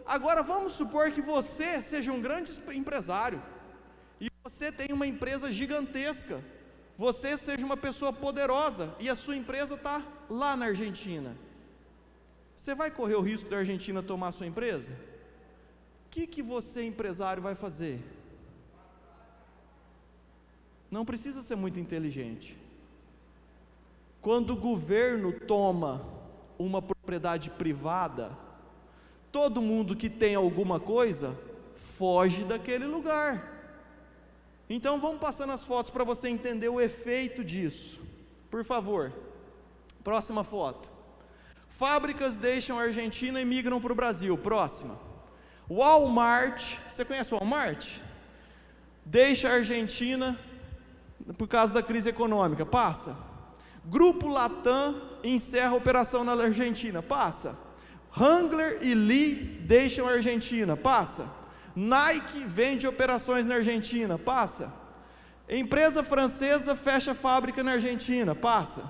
Agora vamos supor que você seja um grande empresário e você tem uma empresa gigantesca. Você seja uma pessoa poderosa e a sua empresa está lá na Argentina. Você vai correr o risco da Argentina tomar a sua empresa? O que você, empresário, vai fazer? Não precisa ser muito inteligente. Quando o governo toma uma propriedade privada, todo mundo que tem alguma coisa, foge daquele lugar. Então vamos passando as fotos para você entender o efeito disso. Por favor, próxima foto. Fábricas deixam a Argentina e migram para o Brasil. Próxima. Walmart, você conhece o Walmart? Deixa a Argentina por causa da crise econômica. Passa. Grupo Latam encerra a operação na Argentina. Passa. Wrangler e Lee deixam a Argentina. Passa. Nike vende operações na Argentina. Passa. Empresa francesa fecha fábrica na Argentina. Passa.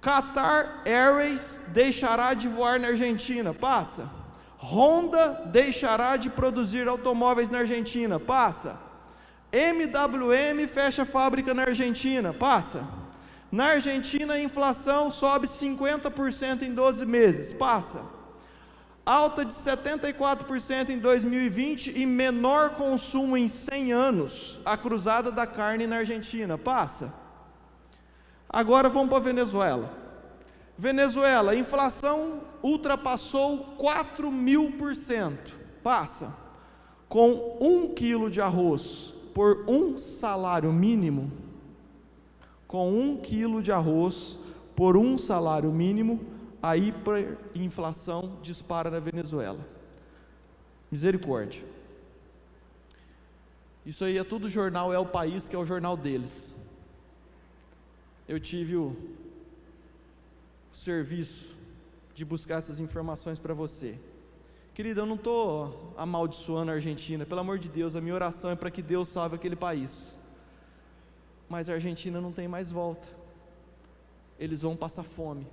Qatar Airways deixará de voar na Argentina. Passa. Honda deixará de produzir automóveis na Argentina. Passa. MWM fecha fábrica na Argentina. Passa. Na Argentina a inflação sobe 50% em 12 meses. Passa. Alta de 74% em 2020 e menor consumo em 100 anos. A cruzada da carne na Argentina. Passa. Agora vamos para a Venezuela. Venezuela, a inflação ultrapassou 4.000%. Passa. Com 1 quilo de arroz por 1 salário mínimo, com 1 quilo de arroz por 1 salário mínimo, a hiperinflação dispara na Venezuela. Misericórdia. Isso aí é tudo jornal, é o país que é o jornal deles. Eu tive o serviço de buscar essas informações para você. Querido, eu não estou amaldiçoando a Argentina, pelo amor de Deus, a minha oração é para que Deus salve aquele país. Mas a Argentina não tem mais volta. Eles vão passar fome.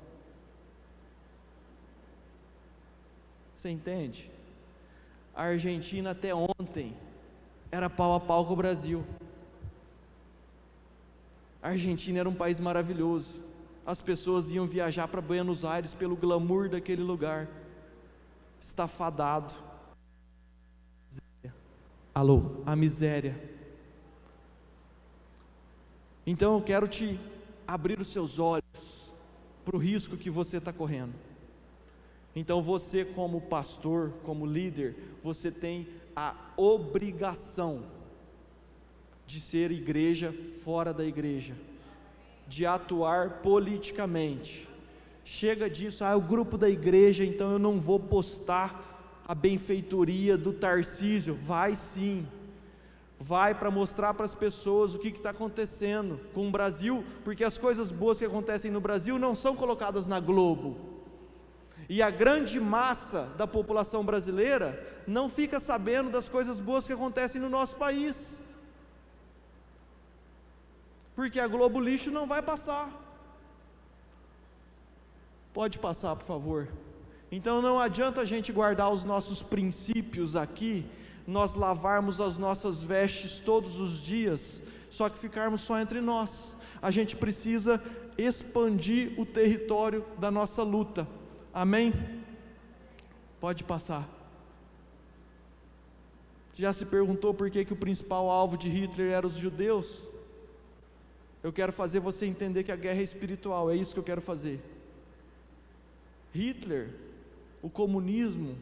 Você entende? A Argentina até ontem era pau a pau com o Brasil. A Argentina era um país maravilhoso. As pessoas iam viajar para Buenos Aires pelo glamour daquele lugar. Está fadado. Alô, a miséria. Então eu quero te abrir os seus olhos para o risco que você está correndo. Então você, como pastor, como líder, você tem a obrigação de ser igreja fora da igreja, de atuar politicamente. Chega disso, o grupo da igreja, então eu não vou postar a benfeitoria do Tarcísio. Vai sim, vai para mostrar para as pessoas o que está acontecendo com o Brasil, porque as coisas boas que acontecem no Brasil não são colocadas na Globo, e a grande massa da população brasileira não fica sabendo das coisas boas que acontecem no nosso país, porque a Globo Lixo não vai passar. Pode passar, por favor. Então não adianta a gente guardar os nossos princípios aqui, nós lavarmos as nossas vestes todos os dias, só que ficarmos só entre nós. A gente precisa expandir o território da nossa luta. Amém? Pode passar. Já se perguntou por que o principal alvo de Hitler era os judeus? Eu quero fazer você entender que a guerra é espiritual, é isso que eu quero fazer. Hitler, o comunismo,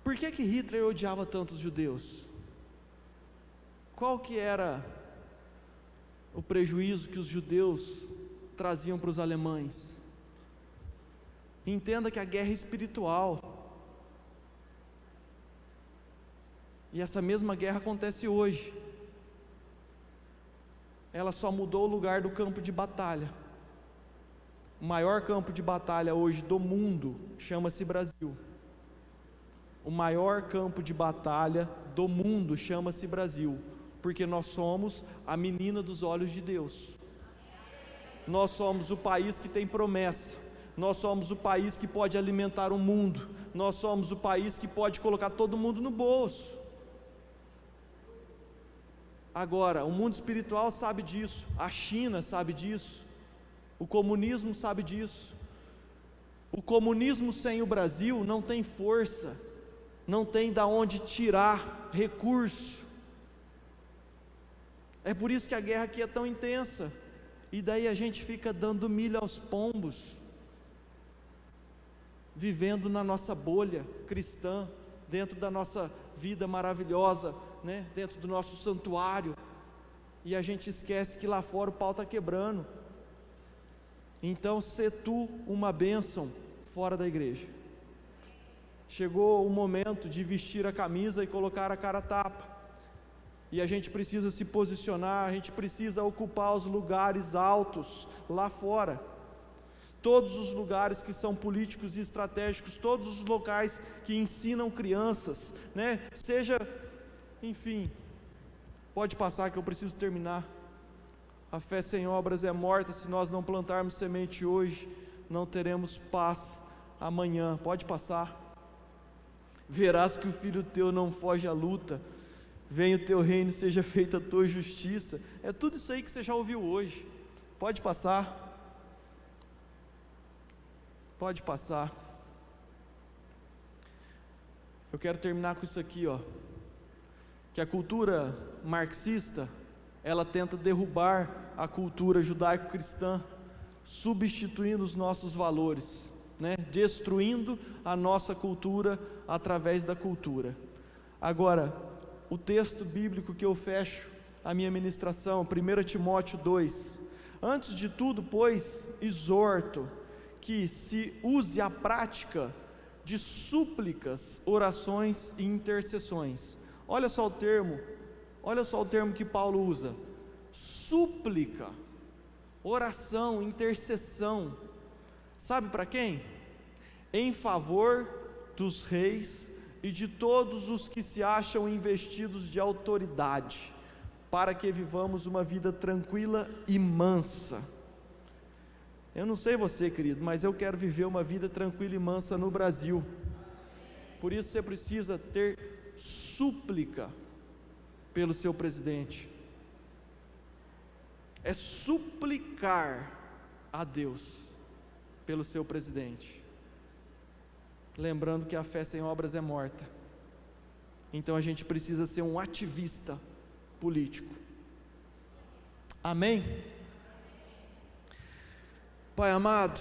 por que Hitler odiava tanto os judeus? Qual que era o prejuízo que os judeus traziam para os alemães? Entenda que a guerra é espiritual, e essa mesma guerra acontece hoje. Ela só mudou o lugar do campo de batalha. O maior campo de batalha hoje do mundo chama-se Brasil. O maior campo de batalha do mundo chama-se Brasil, porque nós somos a menina dos olhos de Deus. Nós somos o país que tem promessa. Nós somos o país que pode alimentar o mundo. Nós somos o país que pode colocar todo mundo no bolso. Agora, o mundo espiritual sabe disso, a China sabe disso, o comunismo sabe disso. O comunismo sem o Brasil não tem força, não tem da onde tirar recurso. É por isso que a guerra aqui é tão intensa, e daí a gente fica dando milho aos pombos, vivendo na nossa bolha cristã, dentro da nossa vida maravilhosa, dentro do nosso santuário, e a gente esquece que lá fora o pau está quebrando. Então, sê tu uma bênção fora da igreja. Chegou o momento de vestir a camisa e colocar a cara a tapa, e a gente precisa se posicionar, a gente precisa ocupar os lugares altos lá fora, todos os lugares que são políticos e estratégicos, todos os locais que ensinam crianças, seja, enfim, pode passar que eu preciso terminar. A fé sem obras é morta. Se nós não plantarmos semente hoje, não teremos paz amanhã. Pode passar. Verás que o filho teu não foge à luta, venha o teu reino, seja feita a tua justiça. É tudo isso aí que você já ouviu hoje. Pode passar. Pode passar. Eu quero terminar com isso aqui, que a cultura marxista, ela tenta derrubar a cultura judaico-cristã, substituindo os nossos valores, destruindo a nossa cultura através da cultura. Agora, o texto bíblico que eu fecho a minha ministração, 1 Timóteo 2, antes de tudo, pois, exorto que se use a prática de súplicas, orações e intercessões. Olha só o termo que Paulo usa: súplica, oração, intercessão. Sabe para quem? Em favor dos reis e de todos os que se acham investidos de autoridade, para que vivamos uma vida tranquila e mansa. Eu não sei você, querido, mas eu quero viver uma vida tranquila e mansa no Brasil. Por isso você precisa ter súplica pelo seu presidente. É suplicar a Deus pelo seu presidente, lembrando que a fé sem obras é morta. Então a gente precisa ser um ativista político. Amém? Pai amado,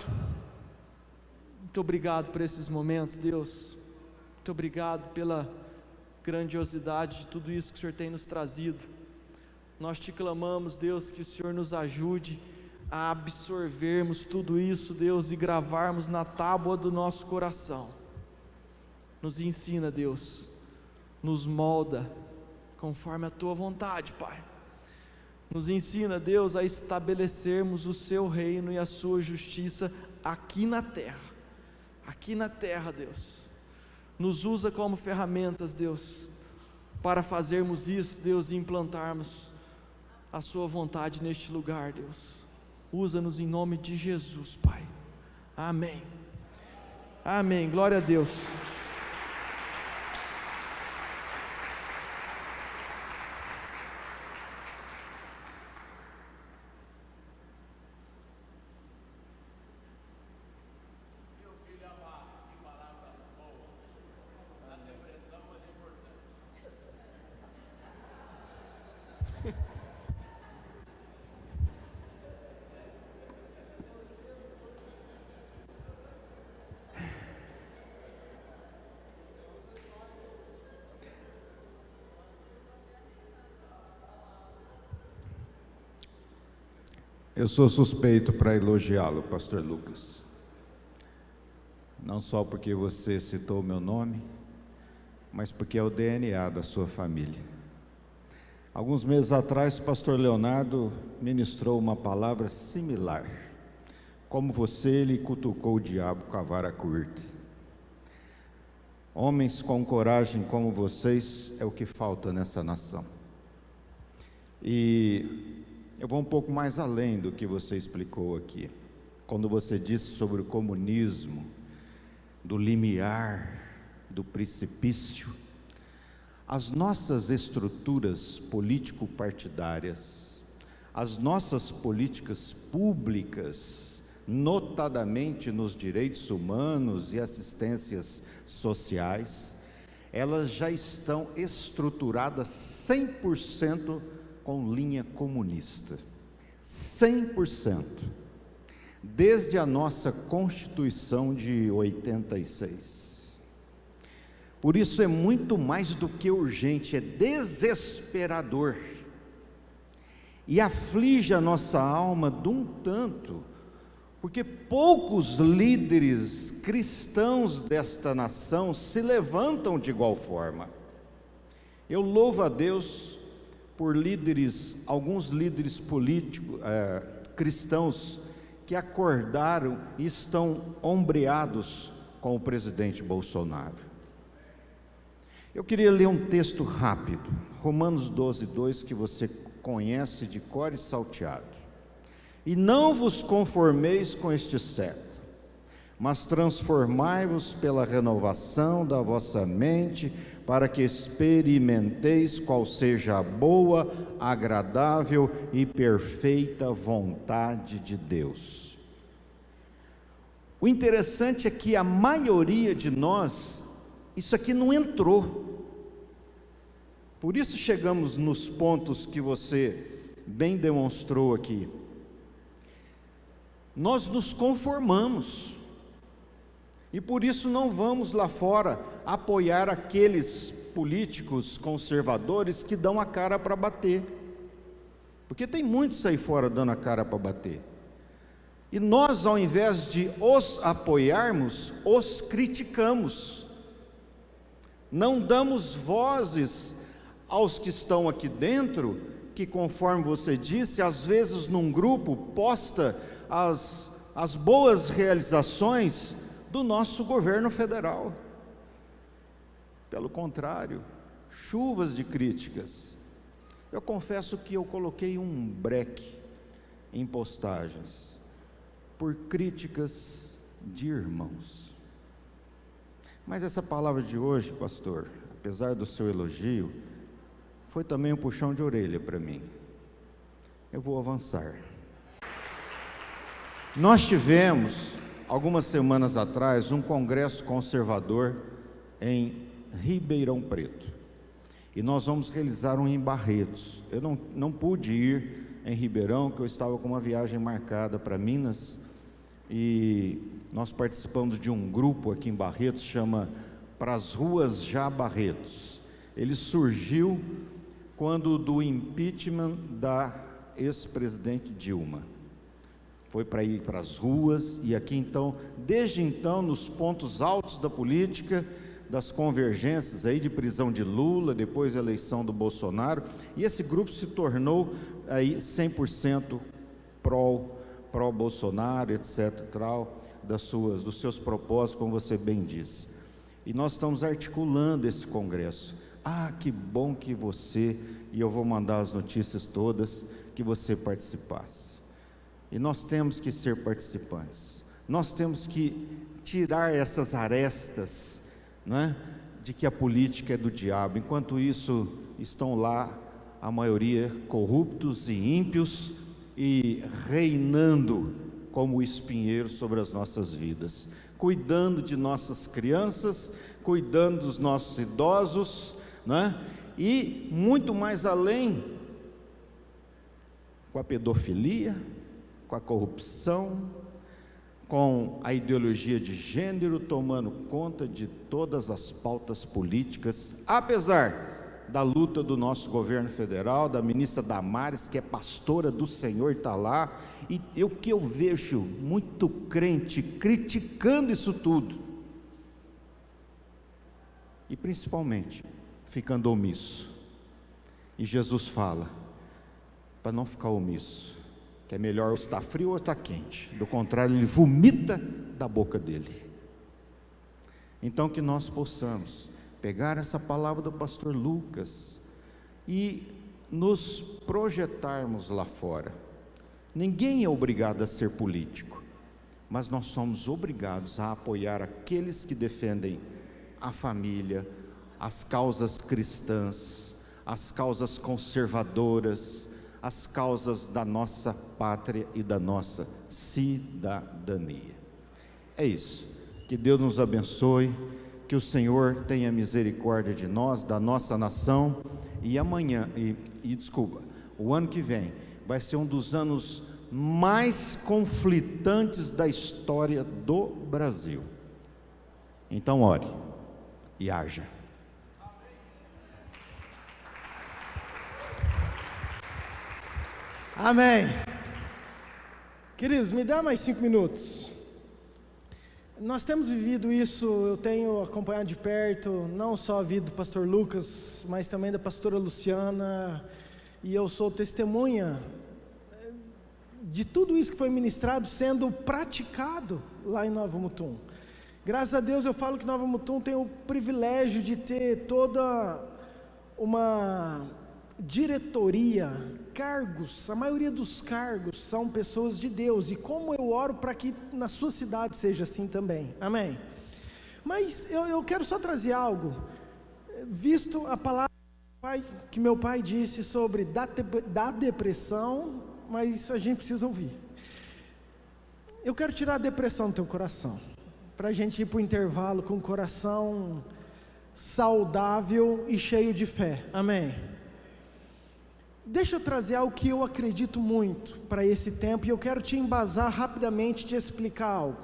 muito obrigado por esses momentos, Deus. Muito obrigado pela grandiosidade de tudo isso que o Senhor tem nos trazido. Nós te clamamos, Deus, que o Senhor nos ajude a absorvermos tudo isso, Deus, e gravarmos na tábua do nosso coração. Nos ensina, Deus, nos molda conforme a Tua vontade, Pai. Nos ensina, Deus, a estabelecermos o Seu reino e a Sua justiça aqui na terra, Deus. Nos usa como ferramentas, Deus, para fazermos isso, Deus, e implantarmos a Sua vontade neste lugar, Deus. Usa-nos em nome de Jesus, Pai. Amém. Amém. Glória a Deus. Eu sou suspeito para elogiá-lo, pastor Lucas. Não só porque você citou o meu nome, mas porque é o DNA da sua família. Alguns meses atrás, o pastor Leonardo ministrou uma palavra similar. Como você, ele cutucou o diabo com a vara curta. Homens com coragem como vocês é o que falta nessa nação. E eu vou um pouco mais além do que você explicou aqui. Quando você disse sobre o comunismo, do limiar, do precipício, as nossas estruturas político-partidárias, as nossas políticas públicas, notadamente nos direitos humanos e assistências sociais, elas já estão estruturadas 100% com linha comunista, 100%, desde a nossa Constituição de 86. Por isso é muito mais do que urgente, é desesperador, e aflige a nossa alma de um tanto, porque poucos líderes cristãos desta nação se levantam de igual forma. Eu louvo a Deus por líderes, alguns líderes políticos, cristãos, que acordaram e estão ombreados com o presidente Bolsonaro. Eu queria ler um texto rápido, Romanos 12:2, que você conhece de cor e salteado. E não vos conformeis com este século, mas transformai-vos pela renovação da vossa mente, para que experimenteis qual seja a boa, agradável e perfeita vontade de Deus. O interessante é que a maioria de nós, isso aqui não entrou. Por isso chegamos nos pontos que você bem demonstrou aqui. Nós nos conformamos. E por isso não vamos lá fora apoiar aqueles políticos conservadores que dão a cara para bater. Porque tem muitos aí fora dando a cara para bater. E nós, ao invés de os apoiarmos, os criticamos. Não damos vozes aos que estão aqui dentro, que conforme você disse, às vezes num grupo posta as boas realizações do nosso governo federal. Pelo contrário, chuvas de críticas. Eu confesso que eu coloquei um breque em postagens por críticas de irmãos. Mas essa palavra de hoje, pastor, apesar do seu elogio, foi também um puxão de orelha para mim. Eu vou avançar. Nós tivemos, algumas semanas atrás, um congresso conservador em Ribeirão Preto. E nós vamos realizar um em Barretos. Eu não pude ir em Ribeirão, porque eu estava com uma viagem marcada para Minas. E nós participamos de um grupo aqui em Barretos, chama Pras Ruas Já Barretos. ele surgiu quando do impeachment da ex-presidente Dilma. Foi para ir para as ruas, e aqui então, desde então, nos pontos altos da política, das convergências aí de prisão de Lula, depois a eleição do Bolsonaro, e esse grupo se tornou aí 100% pró-Bolsonaro, etc, dos seus propósitos, como você bem disse. E nós estamos articulando esse congresso. Ah, que bom que você, e eu vou mandar as notícias todas, que você participasse. E nós temos que ser participantes. Nós temos que tirar essas arestas, não é? De que a política é do diabo. Enquanto isso, estão lá a maioria corruptos e ímpios e reinando como espinheiro sobre as nossas vidas, cuidando de nossas crianças, cuidando dos nossos idosos, não é? E muito mais além, com a pedofilia, com a corrupção, com a ideologia de gênero tomando conta de todas as pautas políticas, apesar da luta do nosso governo federal, da ministra Damares, que é pastora do Senhor, está lá, e o que eu vejo muito crente criticando isso tudo, e principalmente ficando omisso. E Jesus fala para não ficar omisso, que é melhor estar frio ou estar quente, do contrário, ele vomita da boca dele. Então que nós possamos pegar essa palavra do pastor Lucas e nos projetarmos lá fora. Ninguém é obrigado a ser político, mas nós somos obrigados a apoiar aqueles que defendem a família, as causas cristãs, as causas conservadoras, as causas da nossa pátria e da nossa cidadania. É isso. Que Deus nos abençoe, que o Senhor tenha misericórdia de nós, da nossa nação, e amanhã, o ano que vem, vai ser um dos anos mais conflitantes da história do Brasil. Então ore e haja. Amém. Queridos, me dá mais 5 minutos. Nós temos vivido isso, eu tenho acompanhado de perto, não só a vida do pastor Lucas, mas também da pastora Luciana, e eu sou testemunha de tudo isso que foi ministrado sendo praticado lá em Nova Mutum. Graças a Deus eu falo que Nova Mutum tem o privilégio de ter toda uma diretoria, cargos, a maioria dos cargos são pessoas de Deus, e como eu oro para que na sua cidade seja assim também, amém? Mas eu quero só trazer algo, visto a palavra que meu pai disse sobre da depressão, mas a gente precisa ouvir. Eu quero tirar a depressão do teu coração, para a gente ir para o intervalo com o coração saudável e cheio de fé, amém? Deixa eu trazer algo que eu acredito muito para esse tempo, e eu quero te embasar rapidamente, te explicar algo.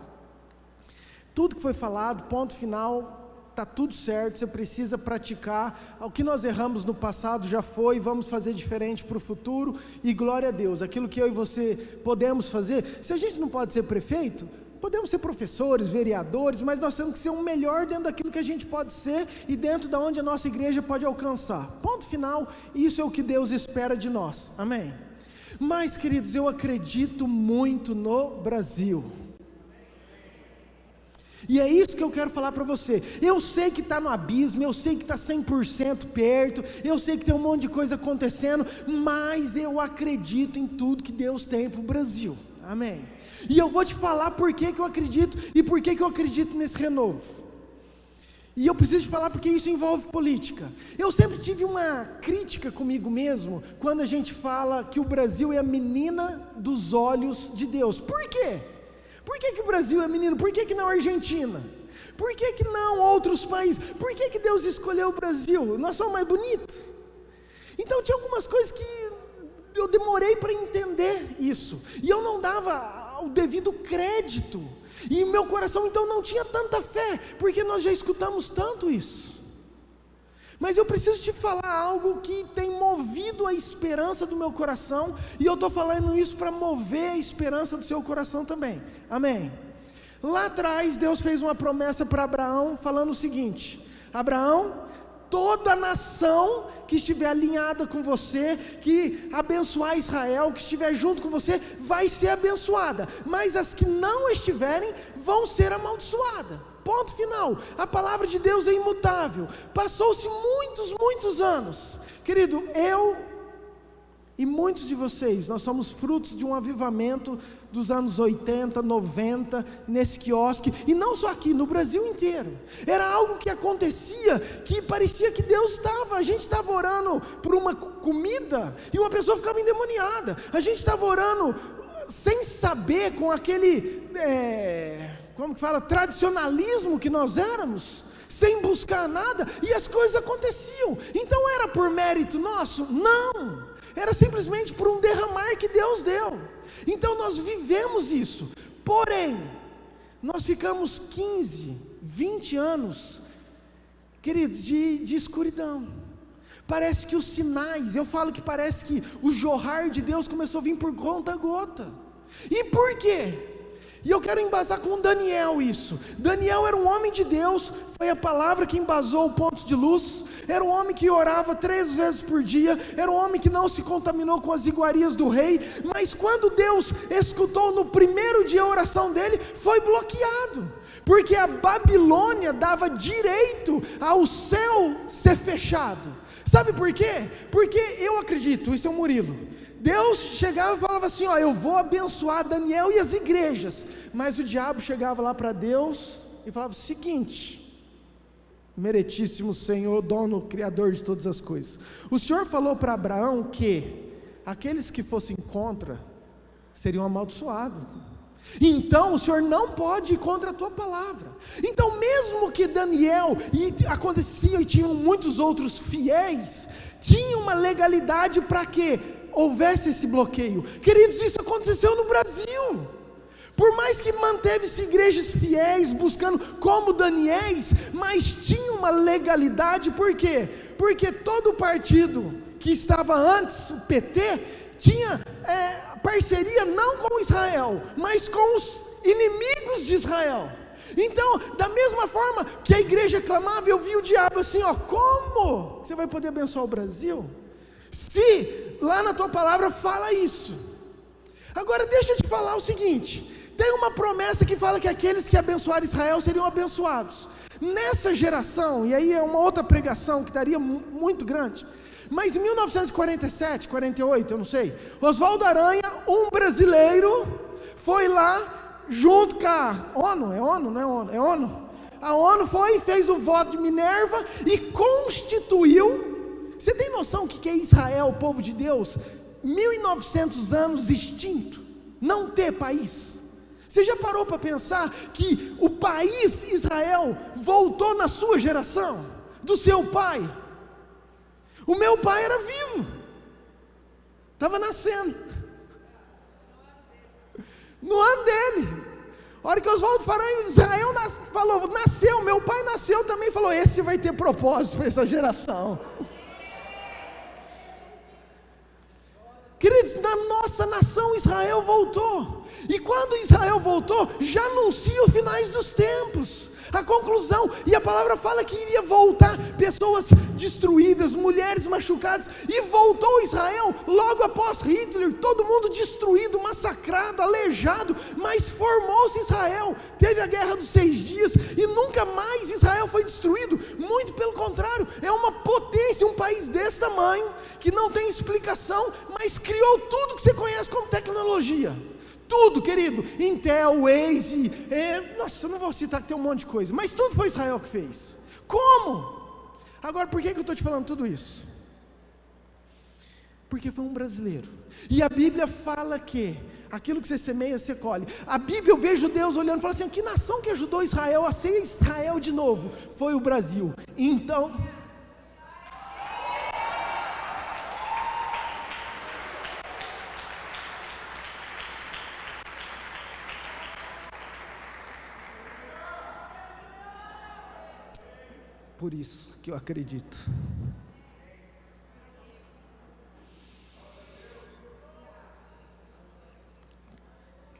Tudo que foi falado, ponto final, está tudo certo, você precisa praticar. O que nós erramos no passado já foi, vamos fazer diferente para o futuro, e glória a Deus, aquilo que eu e você podemos fazer. Se a gente não pode ser prefeito, podemos ser professores, vereadores, mas nós temos que ser o melhor dentro daquilo que a gente pode ser e dentro de onde a nossa igreja pode alcançar. Ponto final, isso é o que Deus espera de nós, amém? Mas, queridos, eu acredito muito no Brasil. E é isso que eu quero falar para você. Eu sei que está no abismo, eu sei que está 100% perto, eu sei que tem um monte de coisa acontecendo, mas eu acredito em tudo que Deus tem para o Brasil, amém? E eu vou te falar por que eu acredito e por que eu acredito nesse renovo. E eu preciso te falar porque isso envolve política. Eu sempre tive uma crítica comigo mesmo quando a gente fala que o Brasil é a menina dos olhos de Deus. Por quê? Por que o Brasil é menino? Por que não a Argentina? Por que não outros países? Por que Deus escolheu o Brasil? Nós somos mais bonitos. Então tinha algumas coisas que eu demorei para entender isso, e eu não dava o devido crédito, e meu coração então não tinha tanta fé, porque nós já escutamos tanto isso. Mas eu preciso te falar algo que tem movido a esperança do meu coração, e eu estou falando isso para mover a esperança do seu coração também. Amém? Lá atrás, Deus fez uma promessa para Abraão, falando o seguinte: Abraão, toda nação que estiver alinhada com você, que abençoar Israel, que estiver junto com você, vai ser abençoada, mas as que não estiverem, vão ser amaldiçoadas. Ponto final. A palavra de Deus é imutável. Passou-se muitos anos. Querido, eu e muitos de vocês, nós somos frutos de um avivamento dos anos 80, 90, nesse quiosque, e não só aqui, no Brasil inteiro. Era algo que acontecia, que parecia que Deus estava, a gente estava orando por uma comida, e uma pessoa ficava endemoniada. A gente estava orando sem saber, com aquele, como que fala, tradicionalismo que nós éramos, sem buscar nada, e as coisas aconteciam. Então era por mérito nosso? Não, era simplesmente por um derramar que Deus deu. Então nós vivemos isso, porém, nós ficamos 15, 20 anos, queridos, de escuridão. Parece que os sinais, eu falo que parece que o jorrar de Deus começou a vir por conta gota. E por quê? E eu quero embasar com Daniel isso. Daniel era um homem de Deus, foi a palavra que embasou o ponto de luz. Era um homem que orava 3 vezes por dia, era um homem que não se contaminou com as iguarias do rei, mas quando Deus escutou no primeiro dia a oração dele, foi bloqueado, porque a Babilônia dava direito ao céu ser fechado. Sabe por quê? Porque eu acredito, isso é o Murilo, Deus chegava e falava assim, ó, eu vou abençoar Daniel e as igrejas, mas o diabo chegava lá para Deus e falava o seguinte: meritíssimo Senhor, dono, criador de todas as coisas, o Senhor falou para Abraão que aqueles que fossem contra seriam amaldiçoados, então o Senhor não pode ir contra a tua palavra. Então mesmo que Daniel, e acontecia, e tinham muitos outros fiéis, tinha uma legalidade para que houvesse esse bloqueio. Queridos, isso aconteceu no Brasil. Por mais que manteve-se igrejas fiéis, buscando como Daniéis, mas tinha uma legalidade. Por quê? Porque todo partido que estava antes, o PT, tinha parceria não com Israel, mas com os inimigos de Israel. Então, da mesma forma que a igreja clamava, eu vi o diabo assim, ó, como você vai poder abençoar o Brasil, se lá na tua palavra fala isso? Agora deixa eu te falar o seguinte, tem uma promessa que fala que aqueles que abençoarem Israel seriam abençoados. Nessa geração, e aí é uma outra pregação que daria muito grande, mas em 1947, 48, eu não sei, Oswaldo Aranha, um brasileiro, foi lá junto com a ONU, é ONU, não é ONU, é ONU, a ONU foi e fez o voto de Minerva e constituiu. Você tem noção o que é Israel, o povo de Deus? 1900 anos extinto, não ter país. Você já parou para pensar que o país Israel voltou na sua geração, do seu pai? O meu pai era vivo, estava nascendo, no ano dele. A hora que Oswaldo Aranha, Israel falou, nasceu, meu pai nasceu também, falou, esse vai ter propósito para essa geração. Queridos, na nossa nação Israel voltou, e quando Israel voltou, já anuncia os finais dos tempos, a conclusão, e a palavra fala que iria voltar pessoas destruídas, mulheres machucadas, e voltou Israel logo após Hitler, todo mundo destruído, massacrado, aleijado, mas formou-se Israel, teve a guerra dos 6 dias, e nunca mais Israel foi destruído, muito pelo contrário, é uma potência, um país desse tamanho, que não tem explicação, mas criou tudo que você conhece como tecnologia, tudo, querido, Intel, Waze, nossa, eu não vou citar que tem um monte de coisa, mas tudo foi Israel que fez. Como? Agora, por que eu estou te falando tudo isso? Porque foi um brasileiro, e a Bíblia fala que aquilo que você semeia, você colhe. A Bíblia, eu vejo Deus olhando e falando assim, que nação que ajudou Israel a ser Israel de novo? Foi o Brasil. Então, por isso que eu acredito.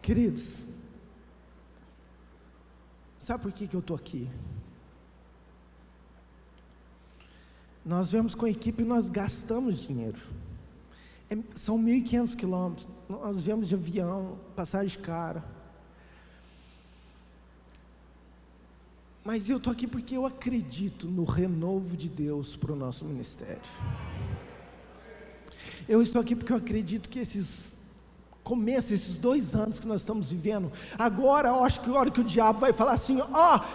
Queridos, sabe por que eu estou aqui? Nós viemos com a equipe e nós gastamos dinheiro. São 1.500 quilômetros. Nós viemos de avião, passagem cara. Mas eu estou aqui porque eu acredito no renovo de Deus para o nosso ministério. Eu estou aqui porque eu acredito que esses 2 anos que nós estamos vivendo, agora eu acho que a hora que o diabo vai falar assim,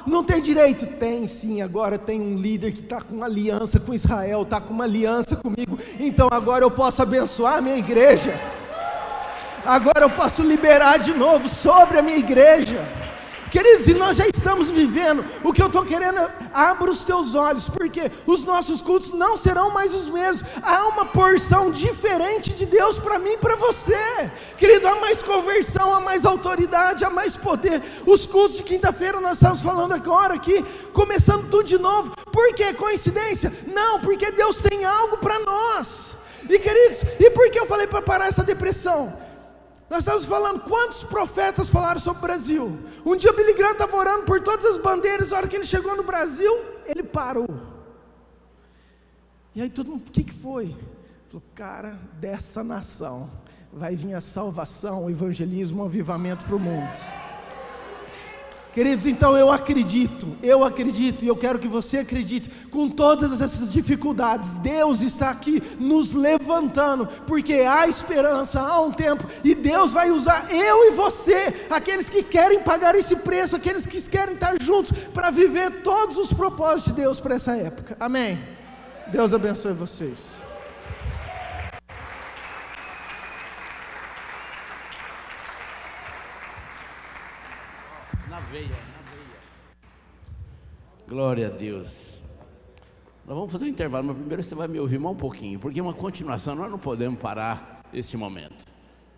não tem direito, tem sim, agora tem um líder que está com uma aliança com Israel, está com uma aliança comigo, então agora eu posso abençoar a minha igreja, agora eu posso liberar de novo sobre a minha igreja. Queridos, e nós já estamos vivendo, o que eu estou querendo, abra os teus olhos, porque os nossos cultos não serão mais os mesmos, há uma porção diferente de Deus para mim e para você, querido, há mais conversão, há mais autoridade, há mais poder. Os cultos de quinta-feira nós estamos falando agora aqui, começando tudo de novo. Por quê? Coincidência? Não, porque Deus tem algo para nós. E queridos, e por que eu falei para parar essa depressão? Nós estamos falando, quantos profetas falaram sobre o Brasil? Um dia o Billy Graham estava orando por todas as bandeiras, a hora que ele chegou no Brasil, ele parou. E aí todo mundo, o que foi? Falou, cara, dessa nação vai vir a salvação, o evangelismo, o avivamento para o mundo. Queridos, então eu acredito, e eu quero que você acredite, com todas essas dificuldades, Deus está aqui nos levantando, porque há esperança, há um tempo, e Deus vai usar eu e você, aqueles que querem pagar esse preço, aqueles que querem estar juntos, para viver todos os propósitos de Deus para essa época, amém? Deus abençoe vocês. Glória a Deus. Nós vamos fazer um intervalo, mas primeiro você vai me ouvir mais um pouquinho, porque é uma continuação, nós não podemos parar este momento.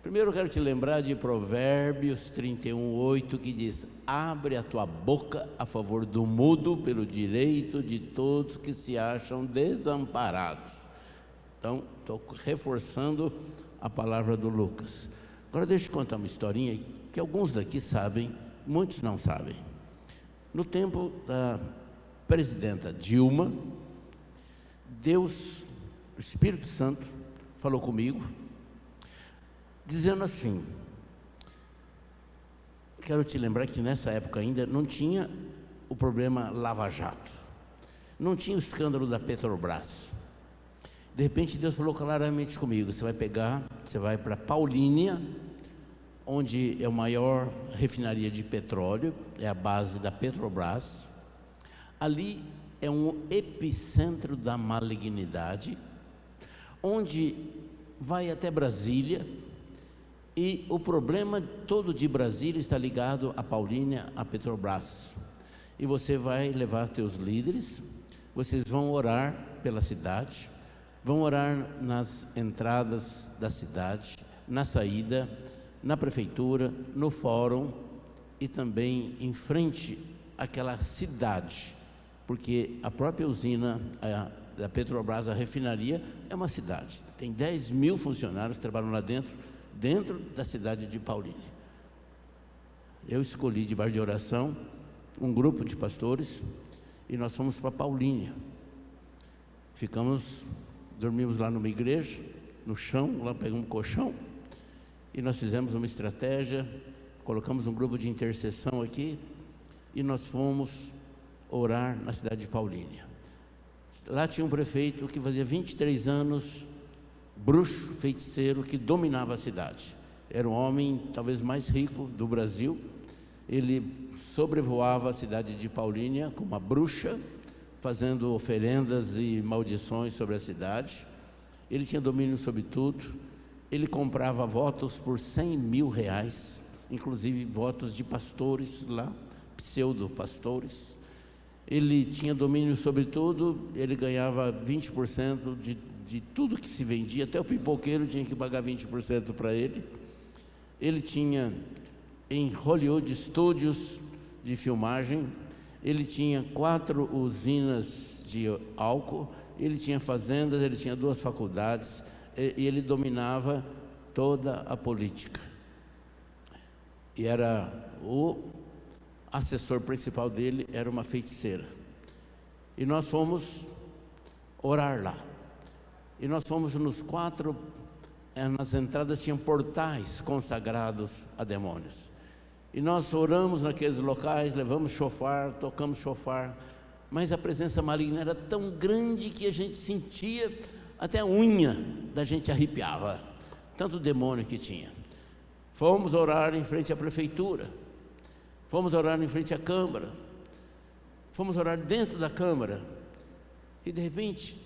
Primeiro eu quero te lembrar de Provérbios 31:8, que diz: abre a tua boca a favor do mudo, pelo direito de todos que se acham desamparados. Então, estou reforçando a palavra do Lucas. Agora deixa eu te contar uma historinha que alguns daqui sabem, muitos não sabem. No tempo da presidenta Dilma, Deus, o Espírito Santo, falou comigo, dizendo assim: quero te lembrar que nessa época ainda não tinha o problema Lava Jato, não tinha o escândalo da Petrobras. De repente Deus falou claramente comigo: você vai para Paulínia, onde é a maior refinaria de petróleo, é a base da Petrobras. Ali é um epicentro da malignidade, onde vai até Brasília, e o problema todo de Brasília está ligado a Paulínia, a Petrobras. E você vai levar teus líderes, vocês vão orar pela cidade, vão orar nas entradas da cidade, na saída, na prefeitura, no fórum e também em frente àquela cidade, porque a própria usina da Petrobras, a refinaria, é uma cidade, tem 10 mil funcionários que trabalham lá dentro da cidade de Paulínia. Eu escolhi, debaixo de oração, um grupo de pastores, e nós fomos para Paulínia. Dormimos lá numa igreja, no chão, lá pegamos um colchão, e nós fizemos uma estratégia, colocamos um grupo de intercessão aqui, e nós fomos orar na cidade de Paulínia. Lá tinha um prefeito que fazia 23 anos, bruxo, feiticeiro, que dominava a cidade. Era o homem talvez mais rico do Brasil. Ele sobrevoava a cidade de Paulínia com uma bruxa, fazendo oferendas e maldições sobre a cidade. Ele tinha domínio sobre tudo. Ele comprava votos por 100 mil reais, inclusive votos de pastores lá, pseudo-pastores. Ele tinha domínio sobre tudo, ele ganhava 20% de tudo que se vendia, até o pipoqueiro tinha que pagar 20% para ele. Ele tinha em Hollywood estúdios de filmagem, ele tinha 4 usinas de álcool, ele tinha fazendas, ele tinha 2 faculdades, e ele dominava toda a política. E era o assessor principal dele, era uma feiticeira. E nós fomos orar lá. E nós fomos nos 4, nas entradas tinham portais consagrados a demônios. E nós oramos naqueles locais, levamos chofar, tocamos chofar, mas a presença maligna era tão grande que a gente sentia, até a unha da gente arrepiava, tanto demônio que tinha. Fomos orar em frente à prefeitura, fomos orar em frente à Câmara, fomos orar dentro da Câmara, e de repente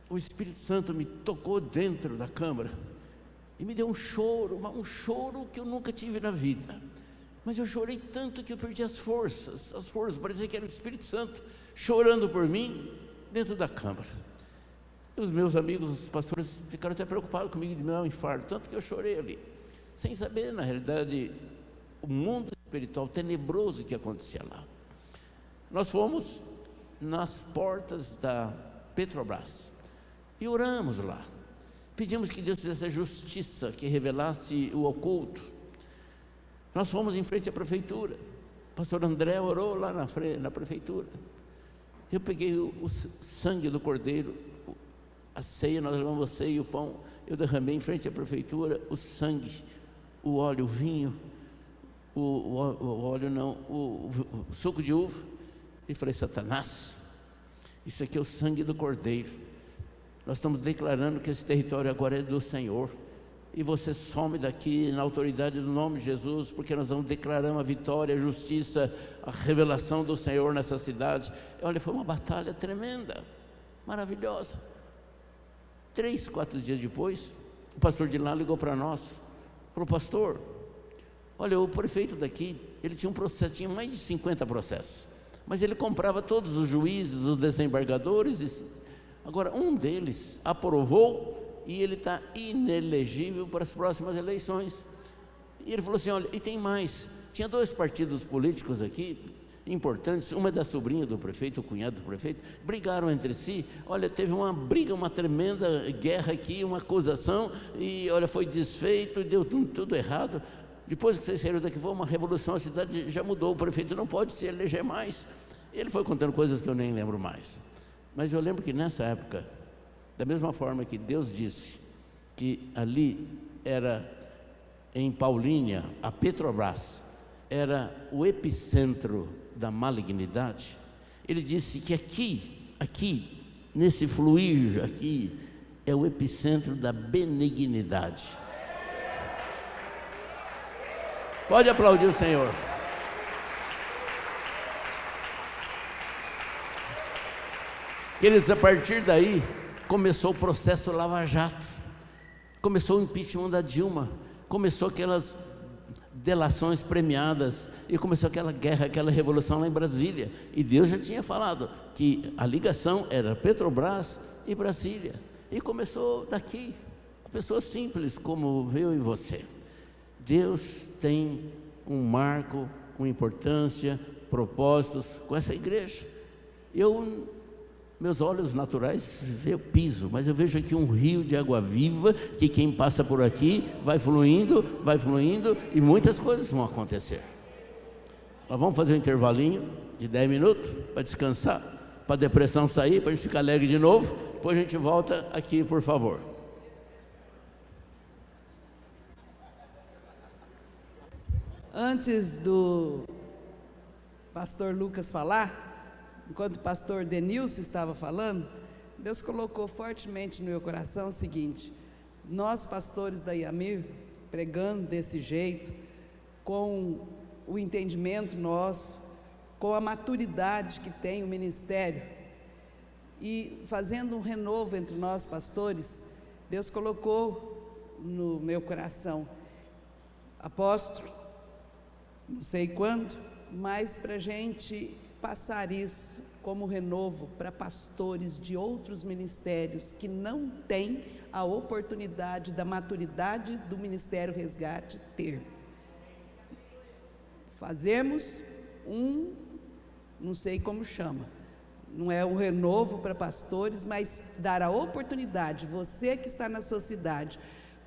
o Espírito Santo me tocou dentro da Câmara e me deu um choro que eu nunca tive na vida. Mas eu chorei tanto que eu perdi as forças, parecia que era o Espírito Santo chorando por mim dentro da Câmara. E os meus amigos, os pastores, ficaram até preocupados comigo de me dar um infarto, tanto que eu chorei ali, sem saber, na realidade, o mundo espiritual tenebroso que acontecia lá. Nós fomos nas portas da Petrobras e oramos lá, pedimos que Deus fizesse a justiça, que revelasse o oculto. Nós fomos em frente à prefeitura, o pastor André orou lá na prefeitura. Eu peguei o sangue do cordeiro, a ceia, nós levamos a ceia e o pão, eu derramei em frente à prefeitura o sangue, o óleo, o vinho, o suco de uva, e falei: Satanás, isso aqui é o sangue do cordeiro, nós estamos declarando que esse território agora é do Senhor, e você some daqui na autoridade do nome de Jesus, porque nós vamos declarar a vitória, a justiça, a revelação do Senhor nessa cidade. Olha, foi uma batalha tremenda, maravilhosa. 3, 4 dias depois, o pastor de lá ligou para nós, falou: pastor, olha, o prefeito daqui, ele tinha um processo, tinha mais de 50 processos, mas ele comprava todos os juízes, os desembargadores, agora um deles aprovou e ele está inelegível para as próximas eleições. E ele falou assim: olha, e tem mais, tinha 2 partidos políticos aqui importantes, uma é da sobrinha do prefeito, o cunhado do prefeito, brigaram entre si, olha, teve uma briga, uma tremenda guerra aqui, uma acusação, e olha, foi desfeito, deu tudo errado. Depois que vocês saíram daqui, foi uma revolução, a cidade já mudou, o prefeito não pode se eleger mais. Ele foi contando coisas que eu nem lembro mais, mas eu lembro que nessa época, da mesma forma que Deus disse que ali era em Paulínia, a Petrobras era o epicentro da malignidade, ele disse que aqui, nesse fluir aqui, é o epicentro da benignidade. Pode aplaudir o Senhor. Queridos, a partir daí começou o processo Lava Jato, começou o impeachment da Dilma, começou aquelas delações premiadas, e começou aquela guerra, aquela revolução lá em Brasília, e Deus já tinha falado que a ligação era Petrobras e Brasília, e começou daqui, com pessoas simples como eu e você. Deus tem um marco, uma importância, propósitos com essa igreja. Meus olhos naturais vê o piso, mas eu vejo aqui um rio de água viva, que quem passa por aqui vai fluindo, e muitas coisas vão acontecer. Nós vamos fazer um intervalinho de 10 minutos, para descansar, para a depressão sair, para a gente ficar alegre de novo, depois a gente volta aqui, por favor. Antes do pastor Lucas falar, enquanto o pastor Denilson estava falando, Deus colocou fortemente no meu coração o seguinte: nós, pastores da IAMIR, pregando desse jeito, com o entendimento nosso, com a maturidade que tem o ministério, e fazendo um renovo entre nós, pastores, Deus colocou no meu coração: apóstolo, não sei quando, mas para a gente passar isso como renovo para pastores de outros ministérios que não têm a oportunidade da maturidade do Ministério Resgate ter. Fazemos não sei como chama, não é um renovo para pastores, mas dar a oportunidade, você que está na sua cidade,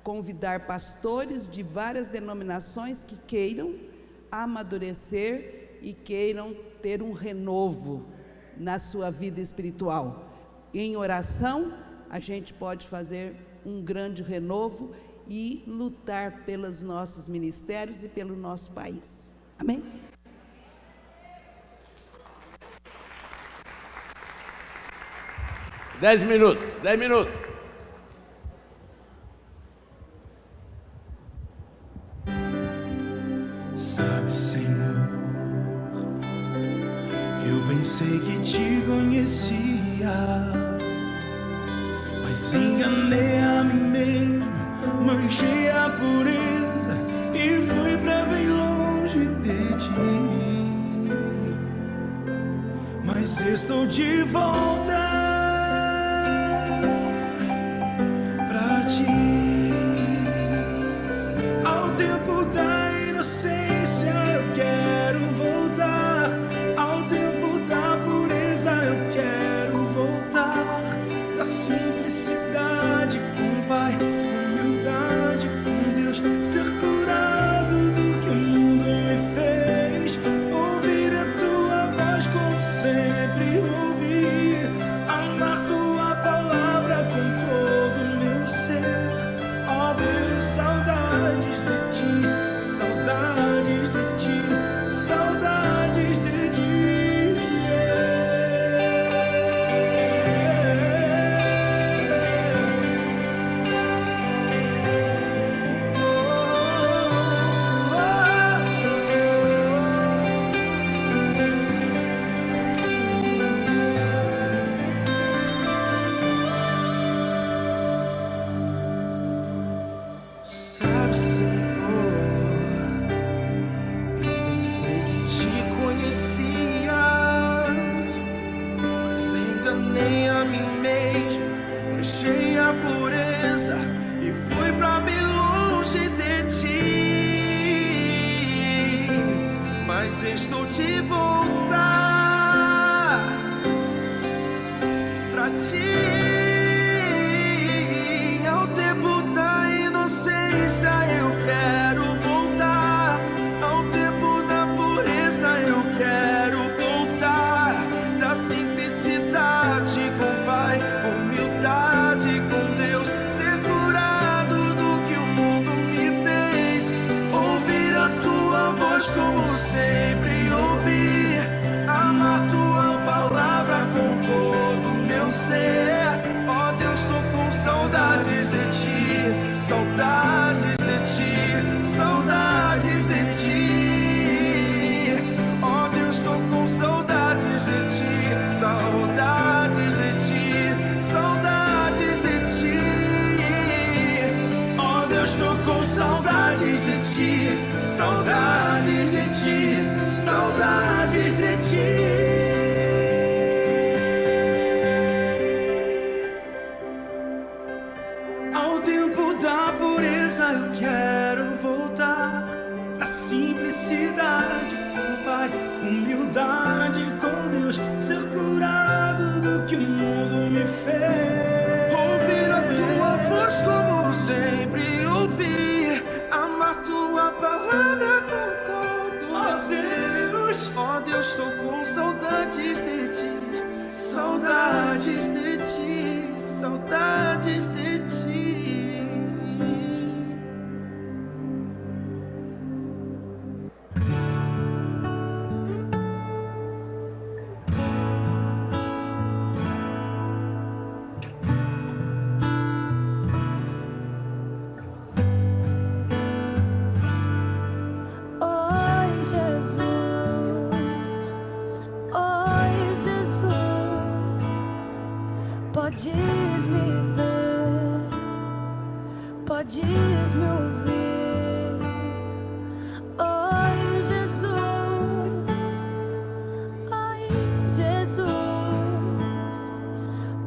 convidar pastores de várias denominações que queiram amadurecer e queiram ter um renovo na sua vida espiritual. Em oração, a gente pode fazer um grande renovo e lutar pelos nossos ministérios e pelo nosso país. Amém? Dez minutos. Sabe, Senhor, eu pensei que te conhecia, mas enganei a mim mesmo, manchei a pureza e fui pra bem longe de ti. Mas estou de volta pra ti, ao tempo da inocência eu quero voltar, ao tempo da pureza eu quero voltar, da simplicidade com o Pai, humildade com Deus, ser curado do que o mundo me fez, ouvir a tua voz como sempre ouvi, amar tua palavra com todo o meu ser. Ó Deus, saudades de ti, saudades de ti, saudades de ti. Sabe, Senhor, eu pensei que te conhecia, mas enganei a mim mesmo, deixei a pureza e fui pra bem longe de ti. Mas estou de volta pra ti. Ao tempo da inocência eu quero voltar, ao tempo da pureza eu quero voltar, da simplicidade com o Pai, humildade com Deus, ser curado do que o mundo me fez, ouvir a tua voz como sempre ouvi, amar tua palavra com todo o meu ser. Ó Deus, estou com saudades de ti, saudades de ti, saudades de ti. Ó Deus, estou com saudades de ti, saudades de ti, saudades de ti. Ó Deus, estou com saudades de ti, saudades de ti, saudades de ti. Ao tempo da pureza eu quero voltar, da simplicidade com o Pai, humildade com Deus, ser curado do que o mundo me fez, ouvir a tua voz como sempre ouvi, amar tua palavra com todo o meu ser. Ó Deus, estou com saudades de ti, saudades de ti, saudades de ti. Oi, Jesus, oi, Jesus, podes me ver, podes me ouvir. Oi, Jesus,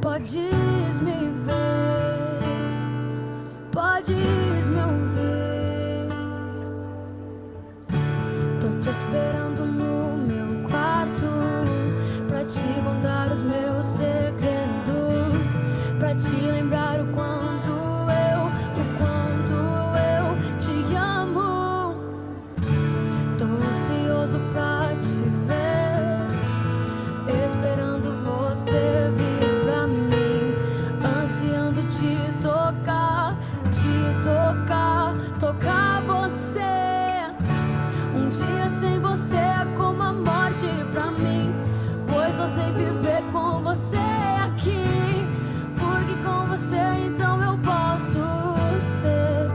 podes me ver, podes me ouvir. Tô te esperando no meu quarto pra te contar os meus te lembrar o quanto eu te amo. Tô ansioso pra te ver, esperando você vir pra mim, ansiando te tocar, tocar você. Um dia sem você é como a morte pra mim, pois só sei viver com você aqui, porque com você então eu posso ser.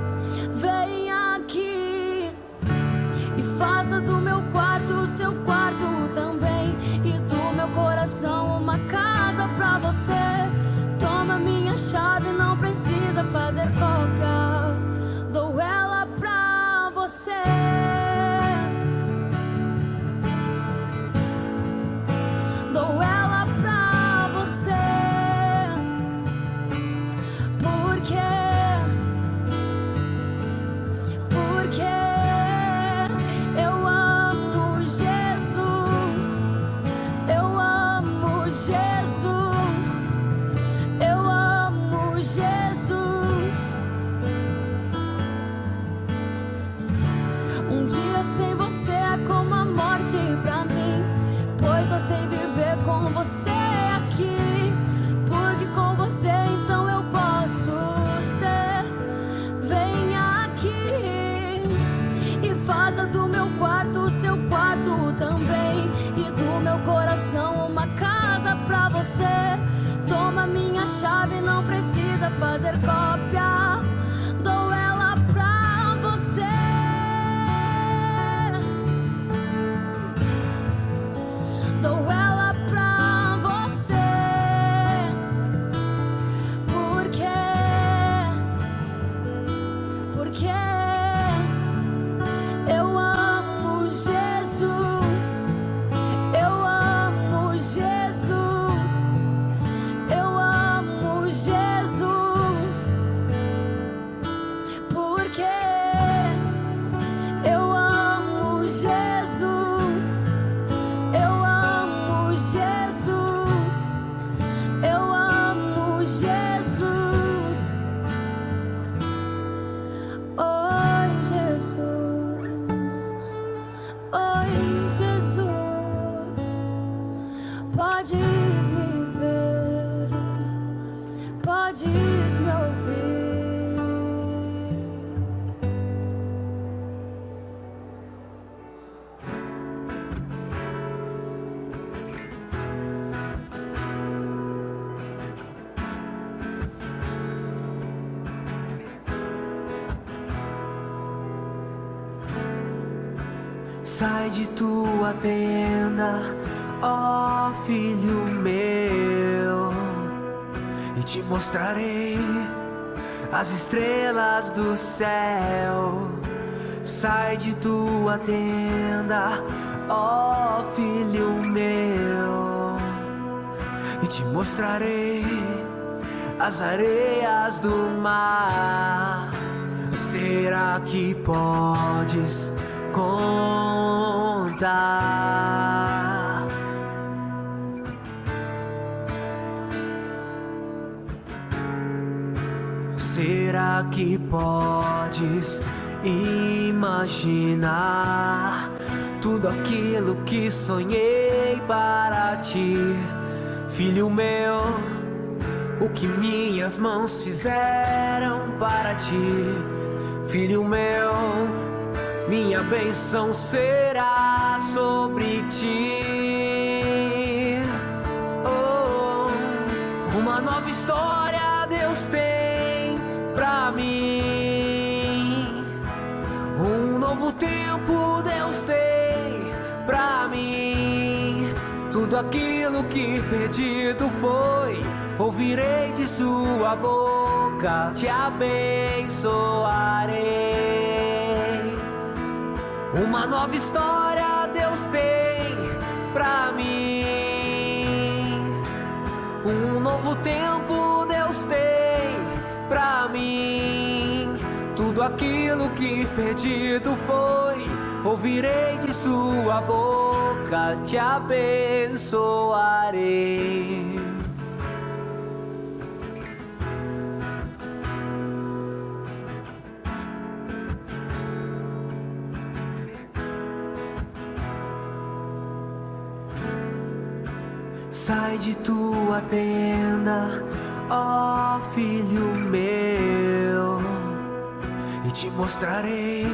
Vem aqui e faça do meu quarto o seu quarto também, e do meu coração uma casa pra você. Toma minha chave, não precisa fazer cópia, dou ela pra você. Dou ela pra você, porque eu amo Jesus, eu amo Jesus, eu amo Jesus. Um dia sem você é como a morte pra mim, pois só sei viver com você aqui, porque com você então eu posso ser. Vem aqui e faça do meu quarto o seu quarto também, e do meu coração uma casa pra você. Toma minha chave, não precisa fazer cópia, dou ela pra você. Dou ela pra você, porque eu amo Jesus, eu amo Jesus, eu amo Jesus, porque eu amo Jesus. Eu amo Jesus, eu amo Jesus. Oi, Jesus, oi, Jesus. Podes me ver, podes me ouvir. Sai de tua tenda, ó filho meu, e te mostrarei as estrelas do céu. Sai de tua tenda, ó filho meu, e te mostrarei as areias do mar. Será que podes contar? Será que podes imaginar tudo aquilo que sonhei para ti, filho meu? O que minhas mãos fizeram para ti, filho meu? Minha bênção será sobre ti. Oh, uma nova história Deus tem pra mim. Um novo tempo Deus tem pra mim. Tudo aquilo que pedido foi, ouvirei de sua boca, te abençoarei. Uma nova história Deus tem pra mim. Um novo tempo Deus tem pra mim. Tudo aquilo que pedido foi, ouvirei de sua boca, te abençoarei. Sai de tua tenda, ó filho meu, e te mostrarei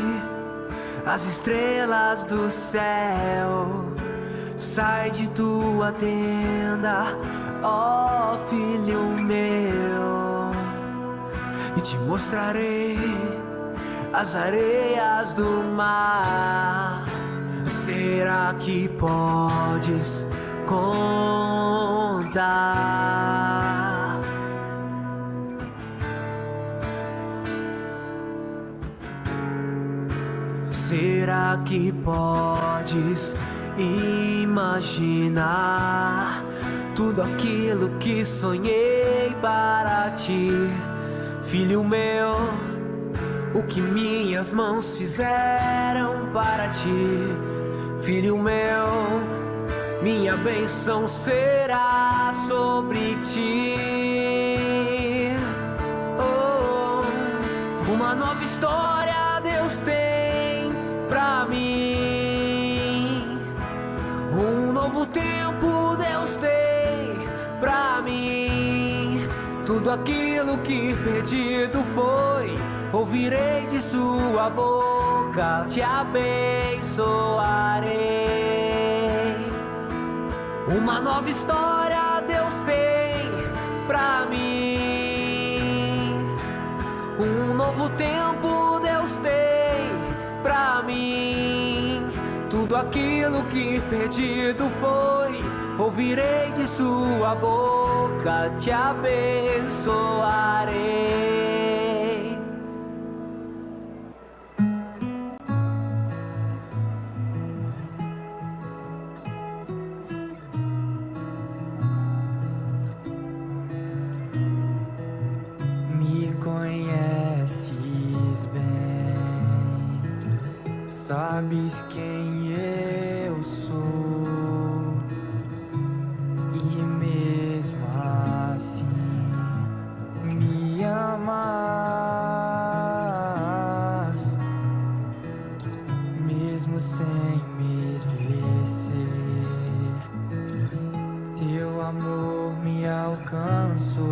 as estrelas do céu. Sai de tua tenda, ó filho meu, e te mostrarei as areias do mar. Será que podes contar? Será que podes imaginar tudo aquilo que sonhei para ti, filho meu? O que minhas mãos fizeram para ti, filho meu, minha bênção será sobre ti. Oh, uma nova história Deus tem pra mim, um novo tempo Deus tem pra mim. Tudo aquilo que pedido foi, ouvirei de sua boca, te abençoarei. Uma nova história Deus tem pra mim, um novo tempo Deus tem pra mim. Tudo aquilo que pedido foi, ouvirei de sua boca, te abençoarei. Me conheces bem, sabes quem eu sou, e mesmo assim me amas, mesmo sem merecer. Teu amor me alcançou,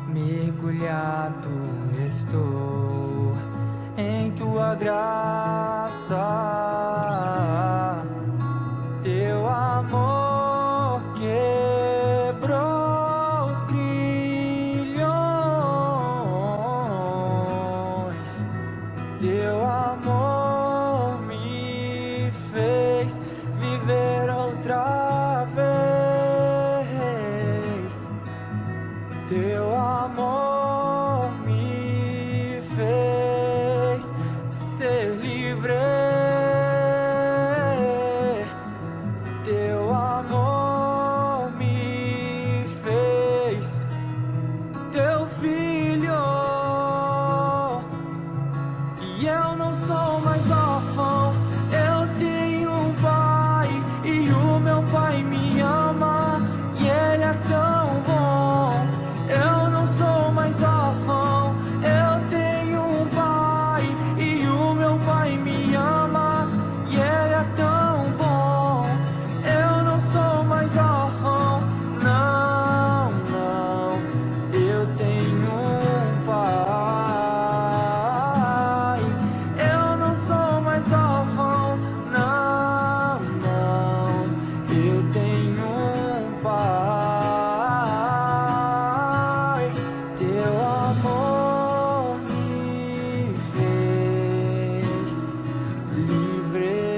mergulhado estou em tua graça. Teu amor quebrou os grilhões, teu amor me fez viver outra vez. Teu amor me fez ser livre. Teu amor me fez teu filho. E eu não sou mais órfão, eu tenho um pai, e o meu pai me ama, e ele é tão bom. Eu não sou mais órfão, eu tenho um pai, e o meu pai me ama, e ele é tão bom. Eu não sou mais órfão, não, não, eu tenho um pai. Eu não sou mais órfão, não, não, eu tenho um pai. Teu amor me fez livre.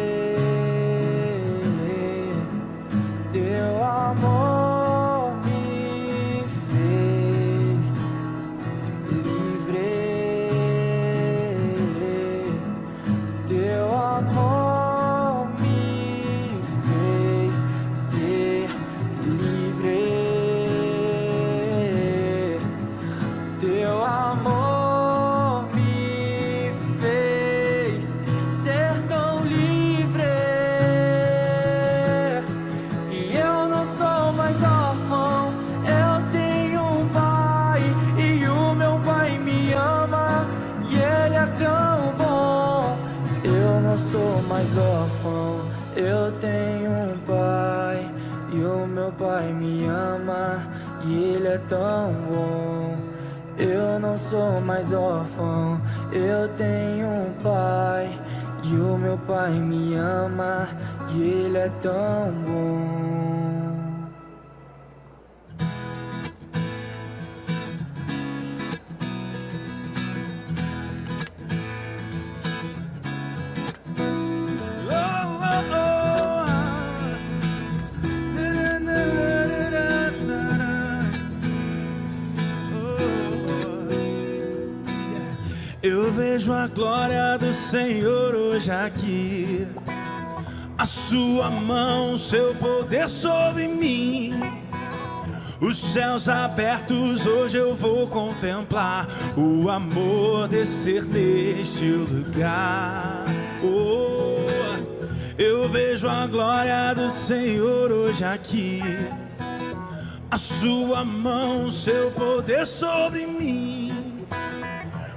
Teu amor me fez livre. Teu amor me fez ser livre. Teu amor me fez ser tão livre. E eu não sou o meu pai me ama e ele é tão bom. Eu não sou mais órfão, eu tenho um pai. E o meu pai me ama e ele é tão bom. Eu vejo a glória do Senhor hoje aqui, a sua mão, seu poder sobre mim. Os céus abertos hoje eu vou contemplar, o amor descer neste lugar. Oh, eu vejo a glória do Senhor hoje aqui, a sua mão, seu poder sobre mim.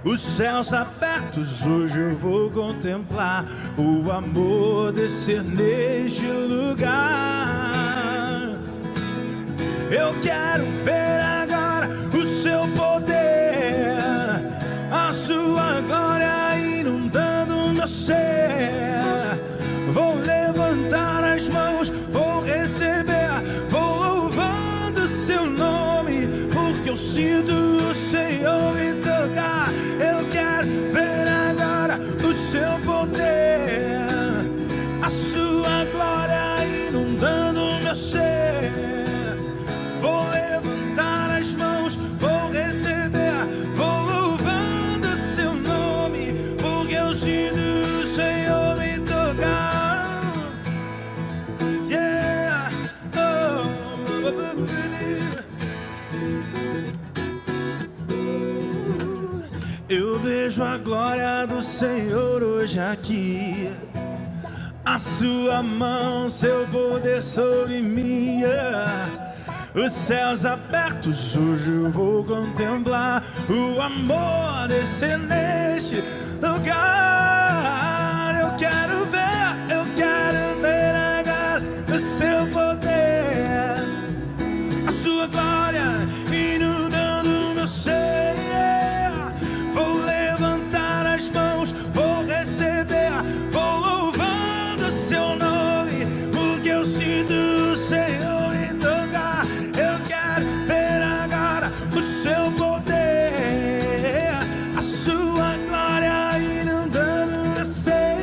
Os céus abertos hoje eu vou contemplar, o amor descer neste lugar. Eu quero ver agora o seu poder, a sua glória inundando meu ser. Vou levantar as mãos, vou receber, vou louvando seu nome, porque eu sinto o Senhor me tocar. Eu quero ver agora o seu poder, a sua glória inundando meu ser. Vou levantar as mãos, vou receber, vou louvando seu nome, porque eu sinto o Senhor me tocar. Yeah, oh. Eu vejo a glória do Senhor hoje aqui, a sua mão, seu poder sobre mim. Os céus abertos hoje eu vou contemplar, o amor descer neste lugar. Eu quero ver agora o seu poder, a sua glória inundando meu ser. Vou levantar as mãos, vou receber, vou louvando seu nome, porque eu sinto o Senhor me tocar. Eu quero ver agora o seu poder, a sua glória inundando meu ser.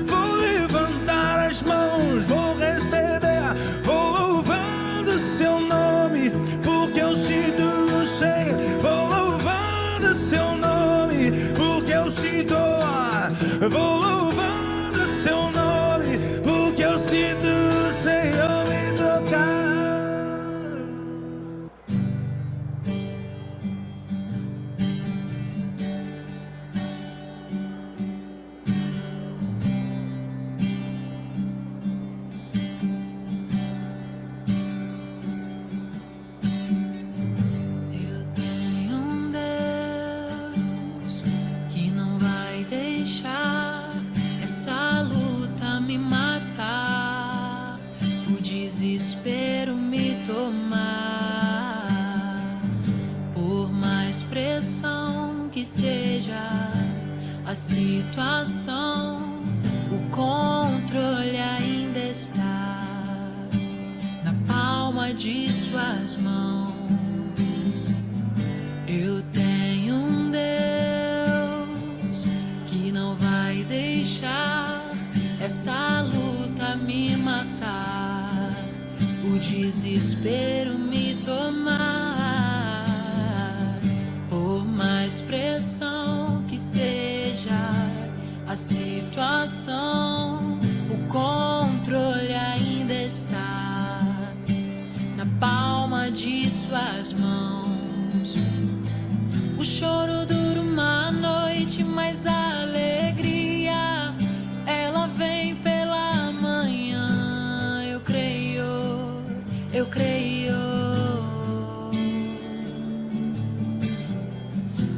Vou levantar as mãos, vou receber, vou louvando seu nome, porque eu sinto o Senhor. Vou louvando seu nome, porque eu sinto. Vou louvando seu nome, porque eu sinto o Senhor me tocar. Eu tenho um Deus que não vai deixar essa luta me matar, o desespero me tomar. Por mais pressão que seja a situação, o controle ainda está na palma de suas mãos. Eu tenho um Deus que não vai deixar essa luta me matar, o desespero me tomar. Por mais pressão que seja a situação, o controle ainda está na palma de suas mãos. O choro dura uma noite, mas a alegria ela vem pela manhã. Eu creio, eu creio.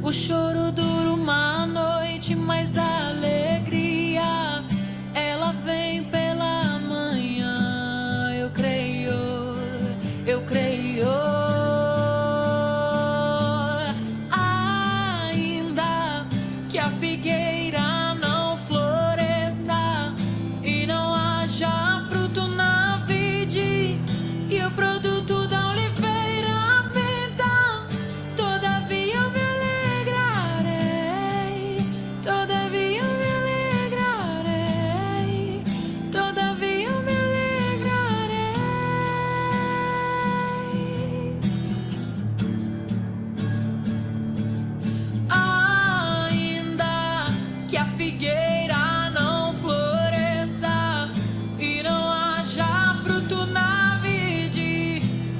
O choro dura uma noite, mas a alegria ela vem pela manhã. Eu creio.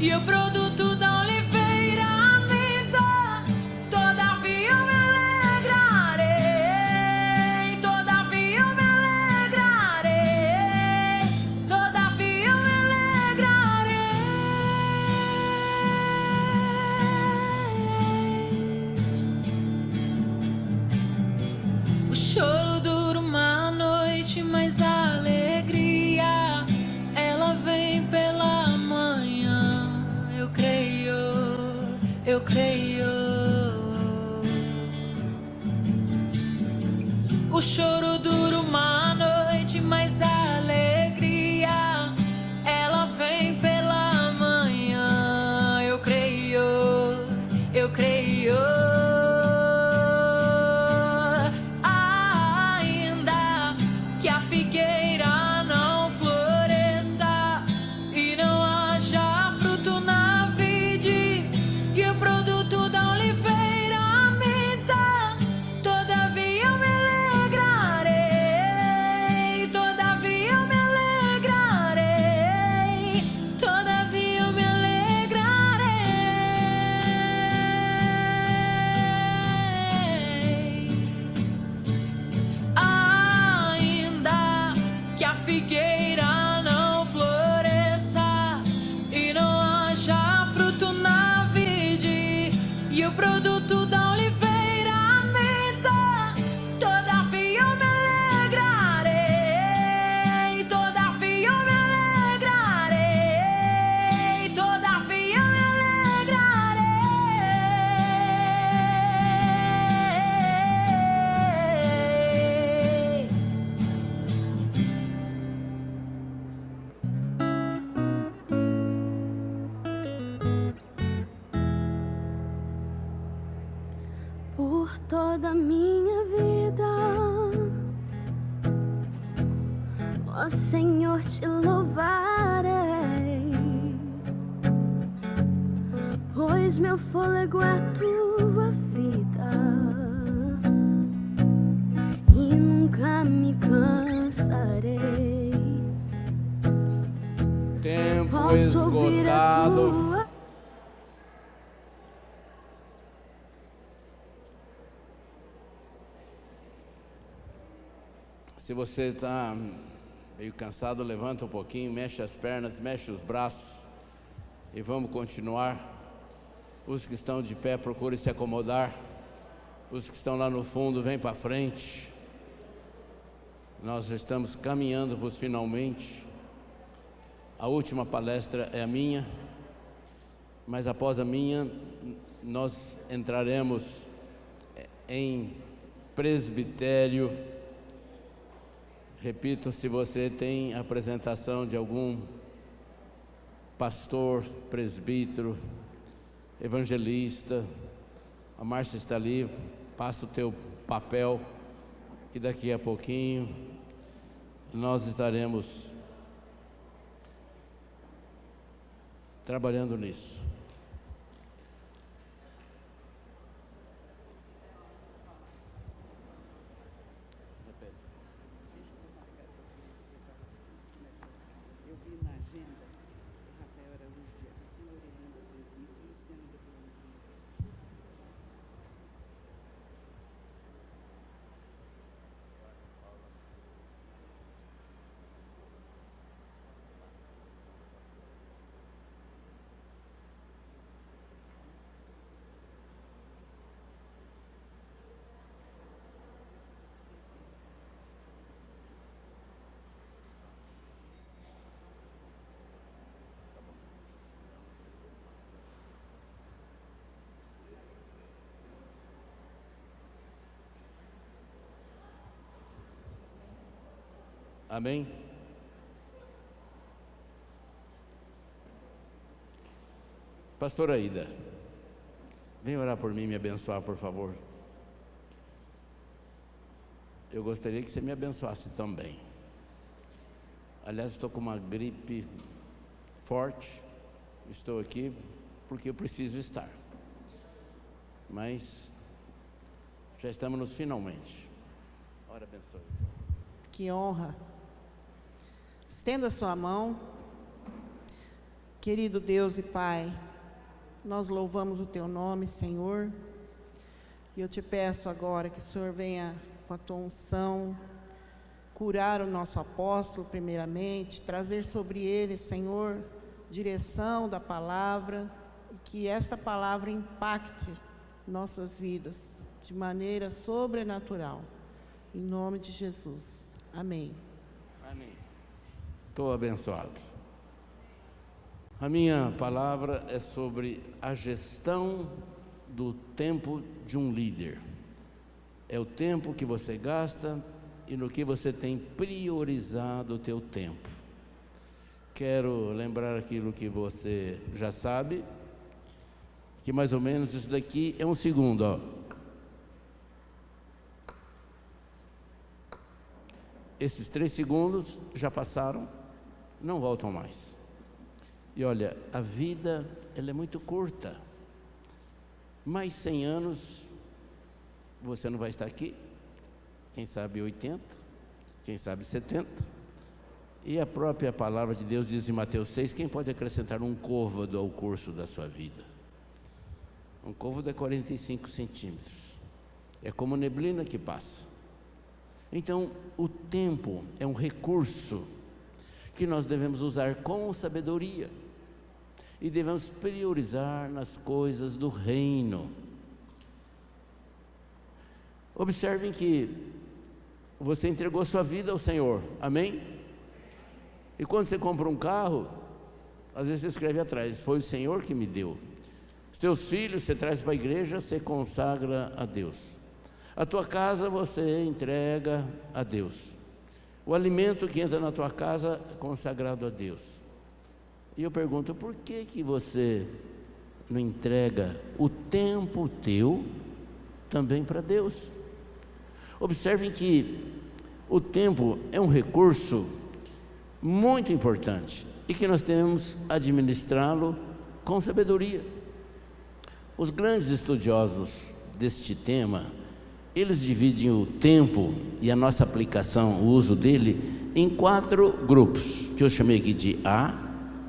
e o produto da oliveira me dá. Todavia eu me alegrarei, todavia eu me alegrarei, todavia eu me alegrarei. O choro dura uma noite, mas a alegria ela vem pela manhã. Eu creio, eu creio. O choro dura uma noite, mas a alegria ela vem pela manhã. Eu creio, eu creio. Ainda que a figueira não floresça e não haja fruto na vide, e o produto da oliveira me dá, todavia eu me alegrarei, todavia eu me alegrarei, todavia eu me alegrarei. Ainda que a figueira não floresça e não haja fruto na vide, e o produto da oliveira me dá, todavia eu me alegrarei, todavia eu me alegrarei, todavia eu me alegrarei. Por toda a minha vida, ó Senhor, te louvarei, pois meu fôlego é a tua vida e nunca me cansarei. Tempo Posso ouvir a esgotado. tua Se você está meio cansado, levanta um pouquinho, mexe as pernas, mexe os braços e vamos continuar. Os que estão de pé, procurem se acomodar. Os que estão lá no fundo, vem para frente. Nós estamos caminhando para os finalmente. A última palestra é a minha, mas após a minha, nós entraremos em presbitério. Repito, se você tem apresentação de algum pastor, presbítero, evangelista, a Márcia está ali, passa o teu papel, que daqui a pouquinho nós estaremos trabalhando nisso. Amém? Pastora Aida, vem orar por mim e me abençoar, por favor. Eu gostaria que você me abençoasse também. Aliás, estou com uma gripe forte. Estou aqui porque eu preciso estar. Mas já estamos nos finalmente. Ora, abençoe. Que honra. Estenda sua mão. Querido Deus e Pai, nós louvamos o Teu nome, Senhor, e eu te peço agora que o Senhor venha com a Tua unção, curar o nosso apóstolo primeiramente, trazer sobre ele, Senhor, direção da palavra, e que esta palavra impacte nossas vidas de maneira sobrenatural, em nome de Jesus, amém. Amém. Estou abençoado. A minha palavra é sobre a gestão do tempo de um líder. É o tempo que você gasta e no que você tem priorizado o teu tempo. Quero lembrar aquilo que você já sabe, que mais ou menos isso daqui é um segundo, ó. Esses 3 segundos já passaram, não voltam mais. E olha, a vida, ela é muito curta. Mais 100 anos, você não vai estar aqui. Quem sabe 80, quem sabe 70. E a própria palavra de Deus diz em Mateus 6, quem pode acrescentar um côvado ao curso da sua vida? Um côvado é 45 centímetros. É como neblina que passa. Então, o tempo é um recurso que nós devemos usar com sabedoria. E devemos priorizar nas coisas do reino. Observem que você entregou sua vida ao Senhor, amém? E quando você compra um carro, às vezes você escreve atrás, foi o Senhor que me deu. Os teus filhos você traz para a igreja, você consagra a Deus. A tua casa você entrega a Deus. O alimento que entra na tua casa é consagrado a Deus. E eu pergunto, por que você não entrega o tempo teu também para Deus? Observem que o tempo é um recurso muito importante e que nós temos administrá-lo com sabedoria. Os grandes estudiosos deste tema, eles dividem o tempo e a nossa aplicação, o uso dele, em 4 grupos, que eu chamei aqui de A,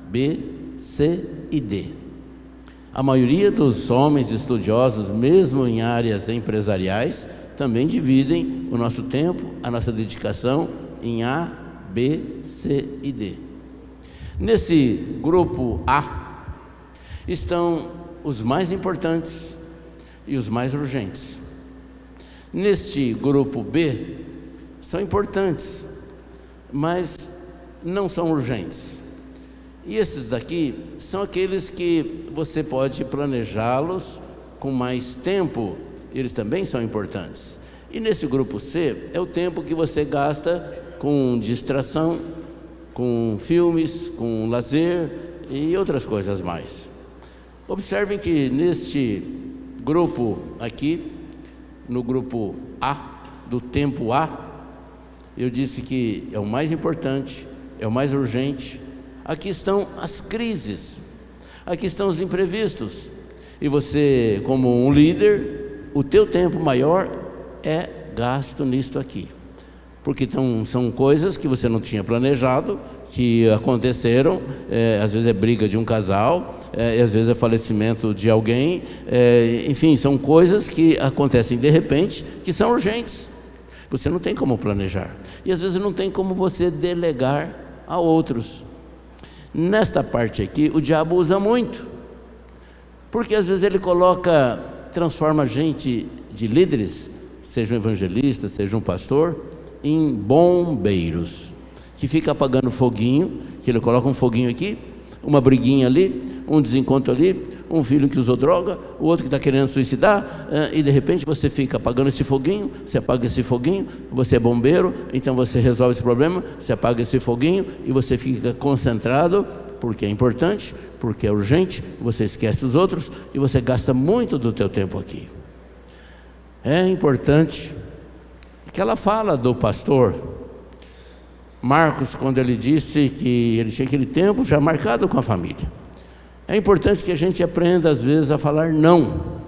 B, C e D. A maioria dos homens estudiosos, mesmo em áreas empresariais, também dividem o nosso tempo, a nossa dedicação em A, B, C e D. Nesse grupo A estão os mais importantes e os mais urgentes. Neste grupo B são importantes, mas não são urgentes. E esses daqui são aqueles que você pode planejá-los com mais tempo, eles também são importantes. E nesse grupo C é o tempo que você gasta com distração, com filmes, com lazer e outras coisas mais. Observem que neste grupo aqui, no grupo A, do tempo A, eu disse que é o mais importante, é o mais urgente. Aqui estão as crises, aqui estão os imprevistos. E você, como um líder, o teu tempo maior é gasto nisto aqui. Porque são coisas que você não tinha planejado, que aconteceram, às vezes é briga de um casal, às vezes é falecimento de alguém, enfim, são coisas que acontecem de repente, que são urgentes. Você não tem como planejar. E às vezes não tem como você delegar a outros. Nesta parte aqui, o diabo usa muito, porque às vezes ele transforma gente de líderes, seja um evangelista, seja um pastor, em bombeiros, que fica apagando foguinho, que ele coloca um foguinho aqui, uma briguinha ali, um desencontro ali, um filho que usou droga, o outro que está querendo suicidar, e de repente você fica apagando esse foguinho, você apaga esse foguinho, você é bombeiro, então você resolve esse problema, você apaga esse foguinho e você fica concentrado, porque é importante, porque é urgente, você esquece os outros e você gasta muito do teu tempo aqui. É importante que ela fala do pastor Marcos, quando ele disse que ele tinha aquele tempo já marcado com a família. É importante que a gente aprenda às vezes a falar não.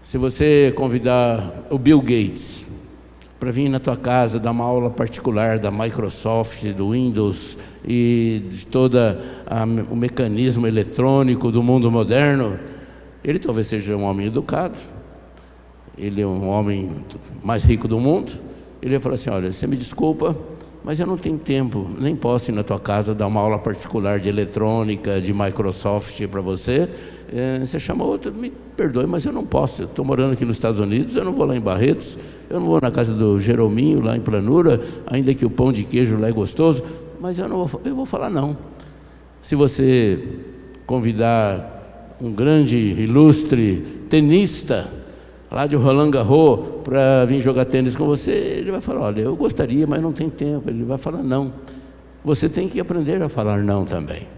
Se você convidar o Bill Gates, para vir na tua casa dar uma aula particular da Microsoft, do Windows e de todo o mecanismo eletrônico do mundo moderno, ele talvez seja um homem educado, ele é um homem mais rico do mundo. Ele ia falar assim: olha, você me desculpa, mas eu não tenho tempo, nem posso ir na tua casa dar uma aula particular de eletrônica, de Microsoft para você. Você chama outro, me perdoe, mas eu não posso. Eu estou morando aqui nos Estados Unidos, eu não vou lá em Barretos, eu não vou na casa do Jerominho, lá em Planura, ainda que o pão de queijo lá é gostoso, mas eu vou falar não. Se você convidar um grande, ilustre tenista lá de Roland Garros para vir jogar tênis com você, ele vai falar: olha, eu gostaria, mas não tem tempo. Ele vai falar não. Você tem que aprender a falar não também.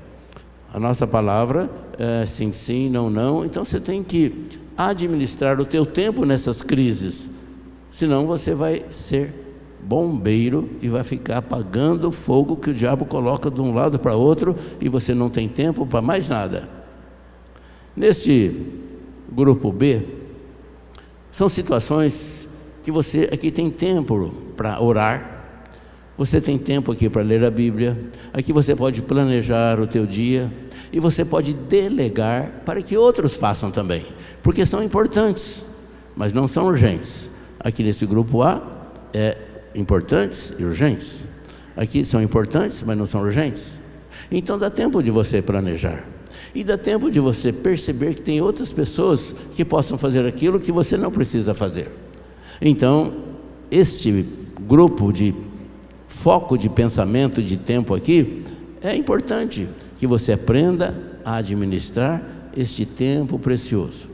A nossa palavra é sim, sim, não, não. Então você tem que administrar o teu tempo nessas crises, senão você vai ser bombeiro e vai ficar apagando o fogo que o diabo coloca de um lado para outro, e você não tem tempo para mais nada. Neste grupo B, são situações que você aqui tem tempo para orar, você tem tempo aqui para ler a Bíblia, aqui você pode planejar o teu dia, e você pode delegar para que outros façam também, porque são importantes, mas não são urgentes. Aqui nesse grupo A é importantes e urgentes, aqui são importantes, mas não são urgentes. Então dá tempo de você planejar, e dá tempo de você perceber que tem outras pessoas que possam fazer aquilo que você não precisa fazer. Então, este grupo de foco de pensamento, de tempo aqui, é importante que você aprenda a administrar este tempo precioso.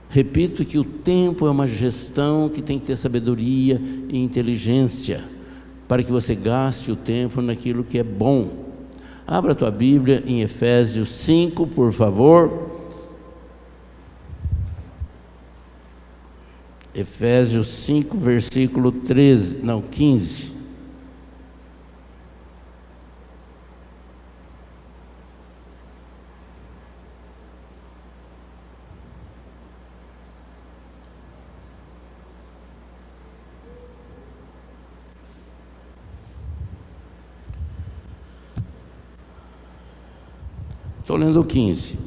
Repito que o tempo é uma gestão que tem que ter sabedoria e inteligência, para que você gaste o tempo naquilo que é bom. Abra a tua Bíblia em Efésios 5, por favor. Efésios 5, versículo 15. Estou lendo o 15.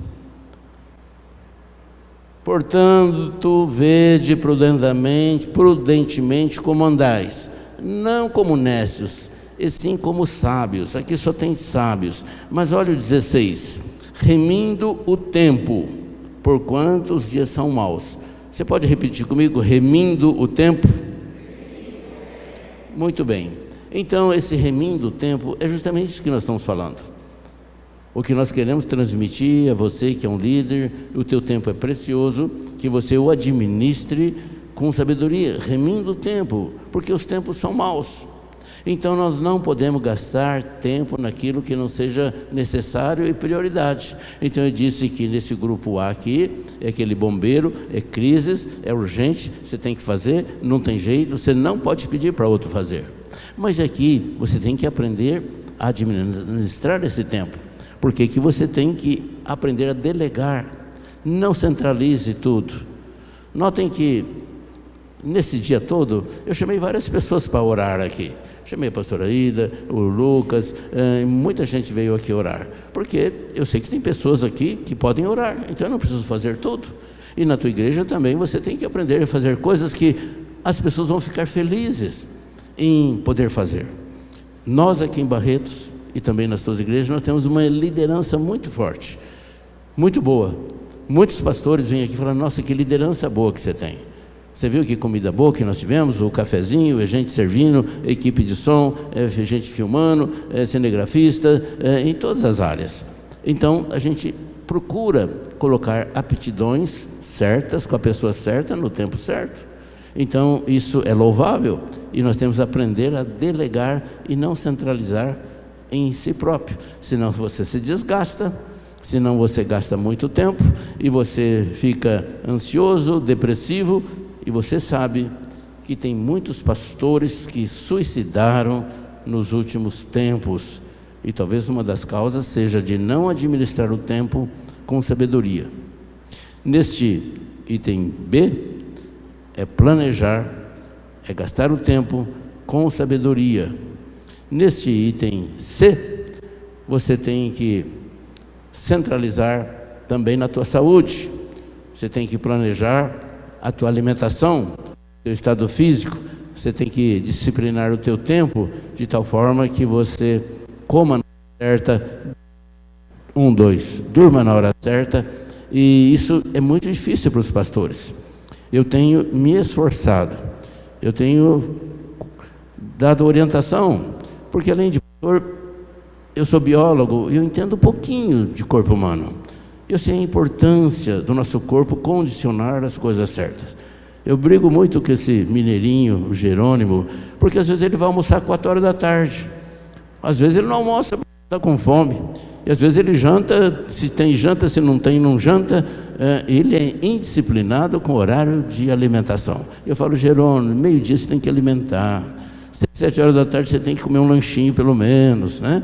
Portanto, vede prudentemente como andais, não como nécios, e sim como sábios. Aqui só tem sábios. Mas olha o 16. Remindo o tempo, porquanto os dias são maus. Você pode repetir comigo? Remindo o tempo? Muito bem. Então, esse remindo o tempo é justamente isso que nós estamos falando. O que nós queremos transmitir a você que é um líder: o teu tempo é precioso, que você o administre com sabedoria, remindo o tempo, porque os tempos são maus. Então nós não podemos gastar tempo naquilo que não seja necessário e prioridade. Então eu disse que nesse grupo A aqui, é aquele bombeiro, é crises, é urgente, você tem que fazer, não tem jeito, você não pode pedir para outro fazer. Mas aqui você tem que aprender a administrar esse tempo. Porque que você tem que aprender a delegar, não centralize tudo. Notem que nesse dia todo eu chamei várias pessoas para orar aqui. Chamei a pastora Ida, o Lucas, muita gente veio aqui orar, porque eu sei que tem pessoas aqui que podem orar, então eu não preciso fazer tudo. E na tua igreja também você tem que aprender a fazer coisas que as pessoas vão ficar felizes em poder fazer. Nós aqui em Barretos e também nas tuas igrejas, nós temos uma liderança muito forte, muito boa. Muitos pastores vêm aqui falando: nossa, que liderança boa que você tem. Você viu que comida boa que nós tivemos? O cafezinho, a gente servindo, equipe de som, gente filmando, cinegrafista, em todas as áreas. Então, a gente procura colocar aptidões certas, com a pessoa certa, no tempo certo. Então, isso é louvável, e nós temos que aprender a delegar e não centralizar em si próprio, senão você se desgasta, senão você gasta muito tempo e você fica ansioso, depressivo. E você sabe que tem muitos pastores que suicidaram nos últimos tempos, e talvez uma das causas seja de não administrar o tempo com sabedoria. Neste item B, é planejar, é gastar o tempo com sabedoria. Neste item C, você tem que centralizar também na tua saúde. Você tem que planejar a tua alimentação, teu estado físico. Você tem que disciplinar o teu tempo de tal forma que você coma na hora certa, 1, 2, durma na hora certa. E isso é muito difícil para os pastores. Eu tenho me esforçado, eu tenho dado orientação, porque além de pastor, eu sou biólogo e eu entendo um pouquinho de corpo humano. Eu sei a importância do nosso corpo condicionar as coisas certas. Eu brigo muito com esse mineirinho, o Jerônimo, porque às vezes ele vai almoçar 4 horas da tarde. Às vezes ele não almoça porque está com fome. E às vezes ele janta, se tem janta, se não tem, não janta. Ele é indisciplinado com o horário de alimentação. Eu falo, Jerônimo, meio-dia você tem que alimentar. 6, 7 horas da tarde você tem que comer um lanchinho pelo menos, né?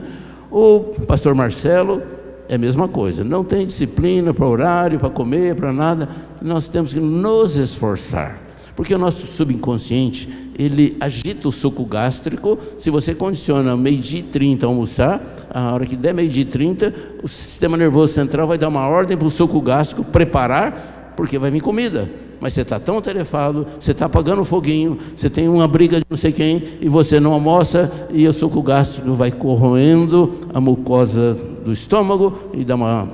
O pastor Marcelo é a mesma coisa, não tem disciplina para horário, para comer, para nada. Nós temos que nos esforçar, porque o nosso subconsciente, ele agita o suco gástrico. Se você condiciona 12h30 a almoçar, a hora que der 12h30, o sistema nervoso central vai dar uma ordem para o suco gástrico preparar, porque vai vir comida. Mas você está tão atarefado, você está apagando o foguinho, você tem uma briga de não sei quem, e você não almoça, e o suco gástrico vai corroendo a mucosa do estômago, e dá uma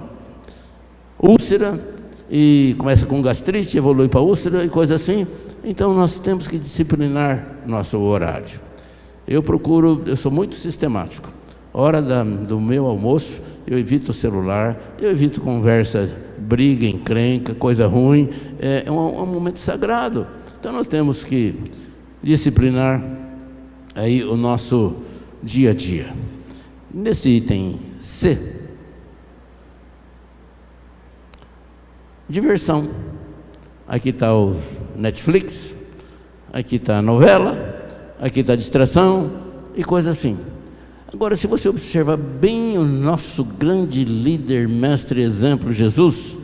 úlcera, e começa com gastrite, evolui para úlcera, e coisa assim. Então nós temos que disciplinar nosso horário. Eu sou muito sistemático. Hora do meu almoço, eu evito o celular, eu evito conversa, briga, encrenca, coisa ruim. É um momento sagrado. Então nós temos que disciplinar aí o nosso dia a dia. Nesse item C, diversão. Aqui está o Netflix, aqui está a novela, aqui está a distração e coisa assim. Agora, se você observar bem o nosso grande líder, mestre, exemplo, Jesus,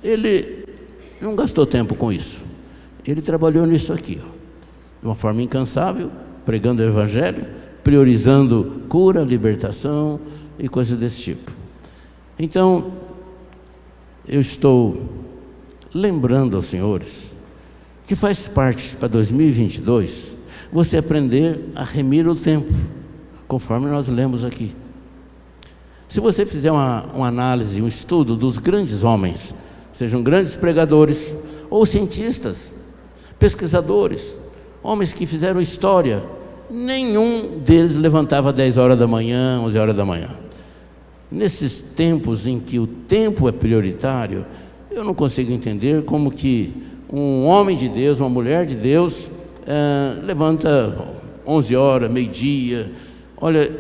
ele não gastou tempo com isso. Ele trabalhou nisso aqui, ó, de uma forma incansável, pregando o Evangelho, priorizando cura, libertação e coisas desse tipo. Então, eu estou lembrando aos senhores que faz parte para 2022 você aprender a remir o tempo, conforme nós lemos aqui. Se você fizer uma análise, um estudo dos grandes homens, sejam grandes pregadores ou cientistas, pesquisadores, homens que fizeram história, nenhum deles levantava 10 horas da manhã, 11 horas da manhã. Nesses tempos em que o tempo é prioritário, eu não consigo entender como que um homem de Deus, uma mulher de Deus, levanta 11 horas, meio-dia. Olha,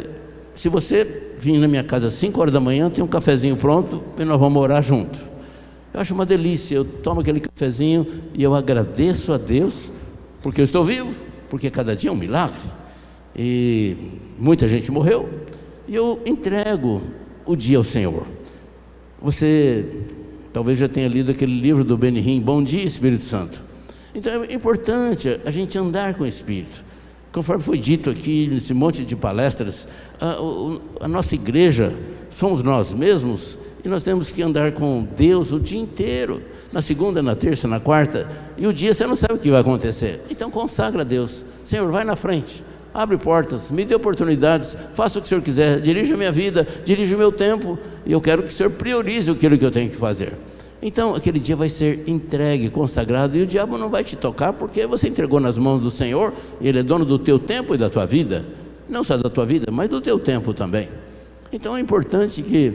se você vir na minha casa às 5 horas da manhã, tem um cafezinho pronto e nós vamos orar junto. Eu acho uma delícia, eu tomo aquele cafezinho e eu agradeço a Deus, porque eu estou vivo, porque cada dia é um milagre. E muita gente morreu, e eu entrego o dia ao Senhor. Você talvez já tenha lido aquele livro do Benihim, Bom Dia, Espírito Santo. Então é importante a gente andar com o Espírito. Conforme foi dito aqui, nesse monte de palestras, a nossa igreja somos nós mesmos, e nós temos que andar com Deus o dia inteiro, na segunda, na terça, na quarta, e o dia você não sabe o que vai acontecer. Então consagra a Deus. Senhor, vai na frente, abre portas, me dê oportunidades, faça o que o Senhor quiser, dirija a minha vida, dirija o meu tempo, e eu quero que o Senhor priorize aquilo que eu tenho que fazer. Então aquele dia vai ser entregue, consagrado, e o diabo não vai te tocar, porque você entregou nas mãos do Senhor, e Ele é dono do teu tempo e da tua vida, não só da tua vida, mas do teu tempo também. Então é importante que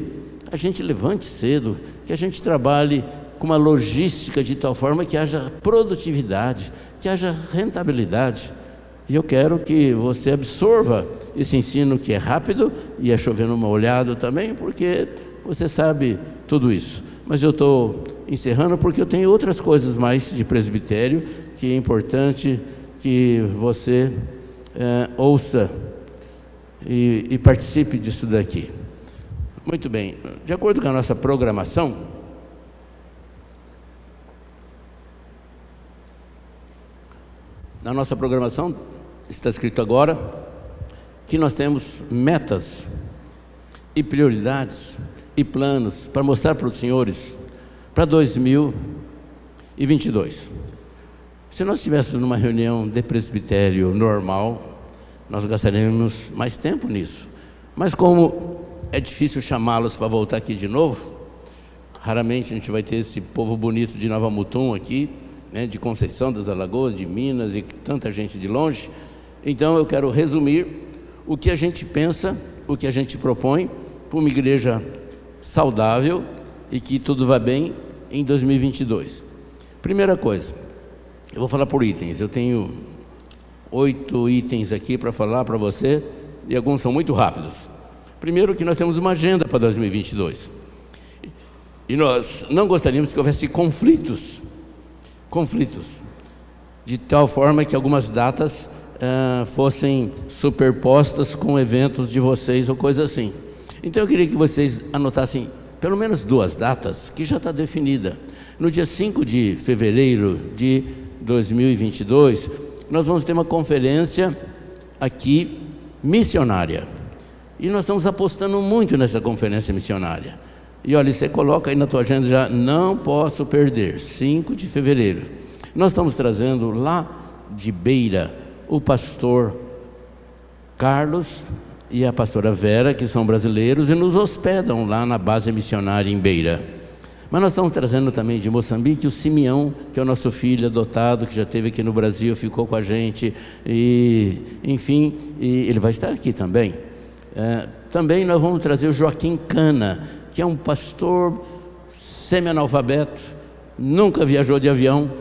a gente levante cedo, que a gente trabalhe com uma logística de tal forma que haja produtividade, que haja rentabilidade. E eu quero que você absorva esse ensino que é rápido, e é chovendo uma olhada também, porque você sabe tudo isso. Mas eu estou encerrando porque eu tenho outras coisas mais de presbitério, que é importante que você ouça e participe disso daqui. Muito bem, de acordo com a nossa programação, na nossa programação, está escrito agora, que nós temos metas e prioridades e planos para mostrar para os senhores para 2022. Se nós estivéssemos numa reunião de presbitério normal, nós gastaríamos mais tempo nisso. Mas como é difícil chamá-los para voltar aqui de novo, raramente a gente vai ter esse povo bonito de Nova Mutum aqui, né, de Conceição das Alagoas, de Minas e tanta gente de longe. Então eu quero resumir o que a gente pensa, o que a gente propõe para uma igreja saudável e que tudo vá bem em 2022. Primeira coisa, eu vou falar por itens. Eu tenho 8 itens aqui para falar para você e alguns são muito rápidos. Primeiro, que nós temos uma agenda para 2022 e nós não gostaríamos que houvesse conflitos, de tal forma que algumas datas fossem superpostas com eventos de vocês ou coisa assim. Então eu queria que vocês anotassem pelo menos 2 datas que já está definida. No dia 5 de fevereiro de 2022, nós vamos ter uma conferência aqui missionária. E nós estamos apostando muito nessa conferência missionária. E olha, você coloca aí na tua agenda já, não posso perder, 5 de fevereiro. Nós estamos trazendo lá de Beira o pastor Carlos e a pastora Vera, que são brasileiros, e nos hospedam lá na base missionária em Beira. Mas nós estamos trazendo também de Moçambique o Simeão, que é o nosso filho adotado, que já esteve aqui no Brasil, ficou com a gente, e enfim, e ele vai estar aqui também. Também nós vamos trazer o Joaquim Cana, que é um pastor semi-analfabeto, nunca viajou de avião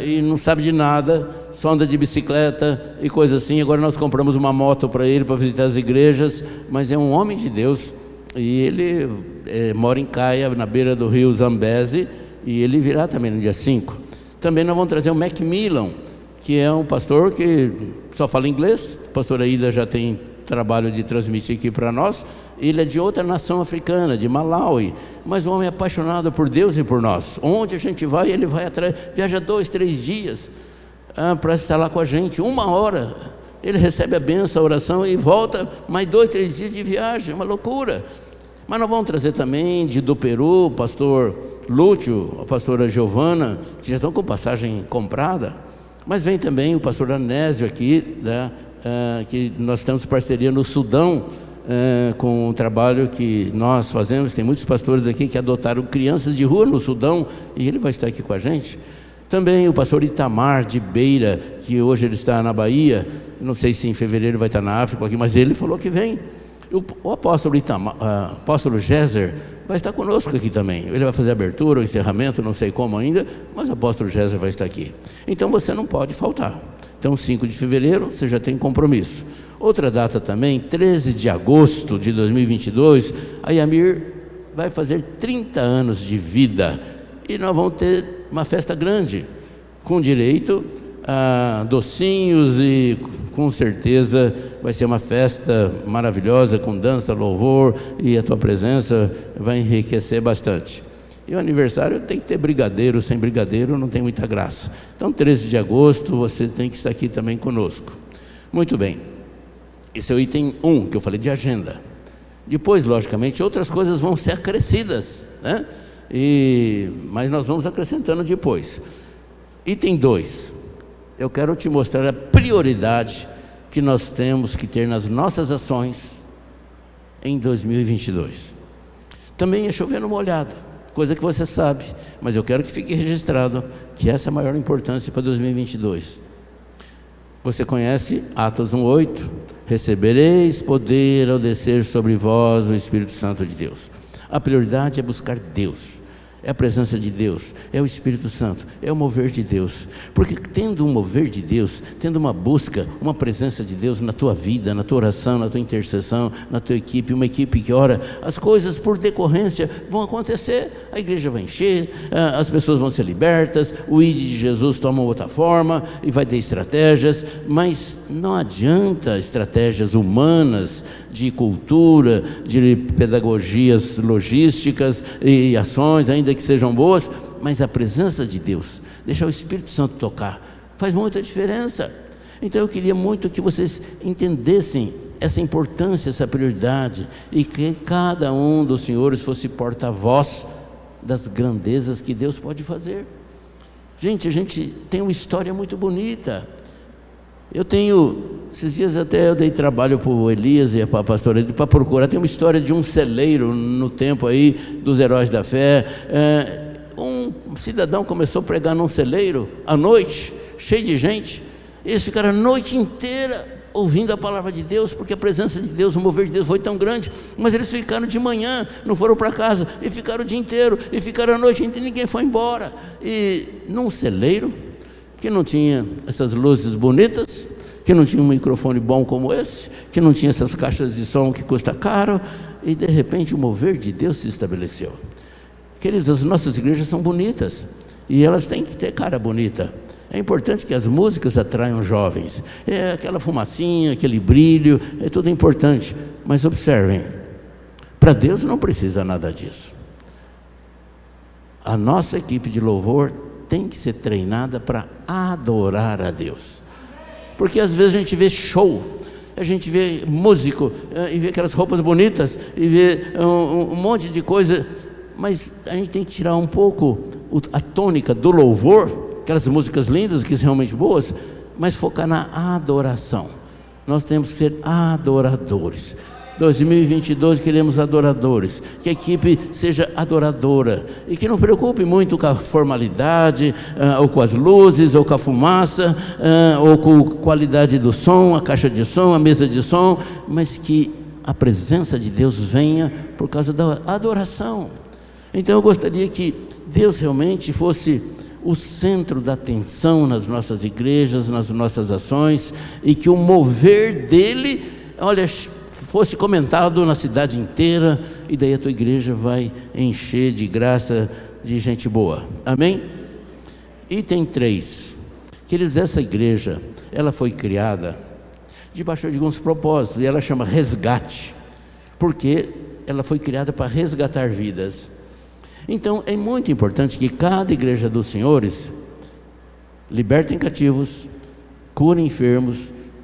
e não sabe de nada, só anda de bicicleta e coisa assim. Agora nós compramos uma moto para ele, para visitar as igrejas, mas é um homem de Deus, e ele mora em Caia, na beira do rio Zambeze, e ele virá também no dia 5. Também nós vamos trazer o Macmillan, que é um pastor que só fala inglês. A pastora Ida já tem trabalho de transmitir aqui para nós. Ele é de outra nação africana, de Malawi, mas um homem apaixonado por Deus e por nós. Onde a gente vai, ele vai atrás, viaja 2, 3 dias para estar lá com a gente, 1 hora. Ele recebe a bênção, a oração e volta mais 2, 3 dias de viagem, uma loucura. Mas nós vamos trazer também do Peru, o pastor Lúcio, a pastora Giovana, que já estão com passagem comprada. Mas vem também o pastor Anésio aqui, né, que nós temos parceria no Sudão, com o trabalho que nós fazemos. Tem muitos pastores aqui que adotaram crianças de rua no Sudão, e ele vai estar aqui com a gente. Também o pastor Itamar de Beira, que hoje ele está na Bahia, não sei se em fevereiro vai estar na África aqui, mas ele falou que vem. O apóstolo Itamar, apóstolo Géser, vai estar conosco aqui também. Ele vai fazer a abertura, o encerramento, não sei como ainda, mas o apóstolo Géser vai estar aqui. Então você não pode faltar. Então 5 de fevereiro você já tem compromisso. Outra data também, 13 de agosto de 2022, a Yamir vai fazer 30 anos de vida, e nós vamos ter uma festa grande, com direito a docinhos, e com certeza vai ser uma festa maravilhosa, com dança, louvor, e a tua presença vai enriquecer bastante. E o aniversário tem que ter brigadeiro, sem brigadeiro não tem muita graça. Então 13 de agosto você tem que estar aqui também conosco. Muito bem, esse é o item 1 que eu falei de agenda. Depois, logicamente, outras coisas vão ser acrescidas, né? Mas nós vamos acrescentando depois. Item 2, eu quero te mostrar a prioridade que nós temos que ter nas nossas ações em 2022. Também é chover no molhado, coisa que você sabe, mas eu quero que fique registrado que essa é a maior importância para 2022. Você conhece Atos 1:8? Recebereis poder ao descer sobre vós o Espírito Santo de Deus. A prioridade é buscar Deus, é a presença de Deus, é o Espírito Santo, é o mover de Deus. Porque tendo um mover de Deus, tendo uma busca, uma presença de Deus na tua vida, na tua oração, na tua intercessão, na tua equipe, uma equipe que ora, as coisas por decorrência vão acontecer. A igreja vai encher, as pessoas vão ser libertas, o ID de Jesus toma outra forma e vai ter estratégias, mas não adianta estratégias humanas, de cultura, de pedagogias logísticas e ações, ainda que sejam boas, mas a presença de Deus, deixar o Espírito Santo tocar Faz muita diferença. Então eu queria muito que vocês entendessem essa importância, essa prioridade, e que cada um dos senhores fosse porta-voz das grandezas que Deus pode fazer. Gente, a gente tem uma história muito bonita. Esses dias até eu dei trabalho para o Elias e para a pastora para procurar. Tem uma história de um celeiro no tempo aí dos heróis da fé. Um cidadão começou a pregar num celeiro à noite, cheio de gente. Eles ficaram a noite inteira ouvindo a palavra de Deus, porque a presença de Deus, o mover de Deus foi tão grande. Mas eles ficaram de manhã, não foram para casa, e ficaram o dia inteiro, e ficaram a noite inteira, e ninguém foi embora. E num celeiro que não tinha essas luzes bonitas, que não tinha um microfone bom como esse, que não tinha essas caixas de som que custa caro, e de repente o mover de Deus se estabeleceu. Queridos, as nossas igrejas são bonitas, e elas têm que ter cara bonita. É importante que as músicas atraiam jovens, aquela fumacinha, aquele brilho, é tudo importante. Mas observem, para Deus não precisa nada disso. A nossa equipe de louvor tem que ser treinada para adorar a Deus. Porque às vezes a gente vê show, a gente vê músico, e vê aquelas roupas bonitas, e vê um monte de coisa, mas a gente tem que tirar um pouco a tônica do louvor, aquelas músicas lindas, que são realmente boas, mas focar na adoração. Nós temos que ser adoradores. 2022 queremos adoradores, que a equipe seja adoradora e que não preocupe muito com a formalidade, ou com as luzes, ou com a fumaça, ou com a qualidade do som, a caixa de som, a mesa de som, mas que a presença de Deus venha por causa da adoração. Então eu gostaria que Deus realmente fosse o centro da atenção nas nossas igrejas, nas nossas ações, e que o mover dele, fosse comentado na cidade inteira, e daí a tua igreja vai encher de graça de gente boa. Amém? Item 3. Queridos, essa igreja, ela foi criada debaixo de alguns propósitos, e ela chama resgate, porque ela foi criada para resgatar vidas. Então é muito importante que cada igreja dos senhores libertem cativos, curem enfermos,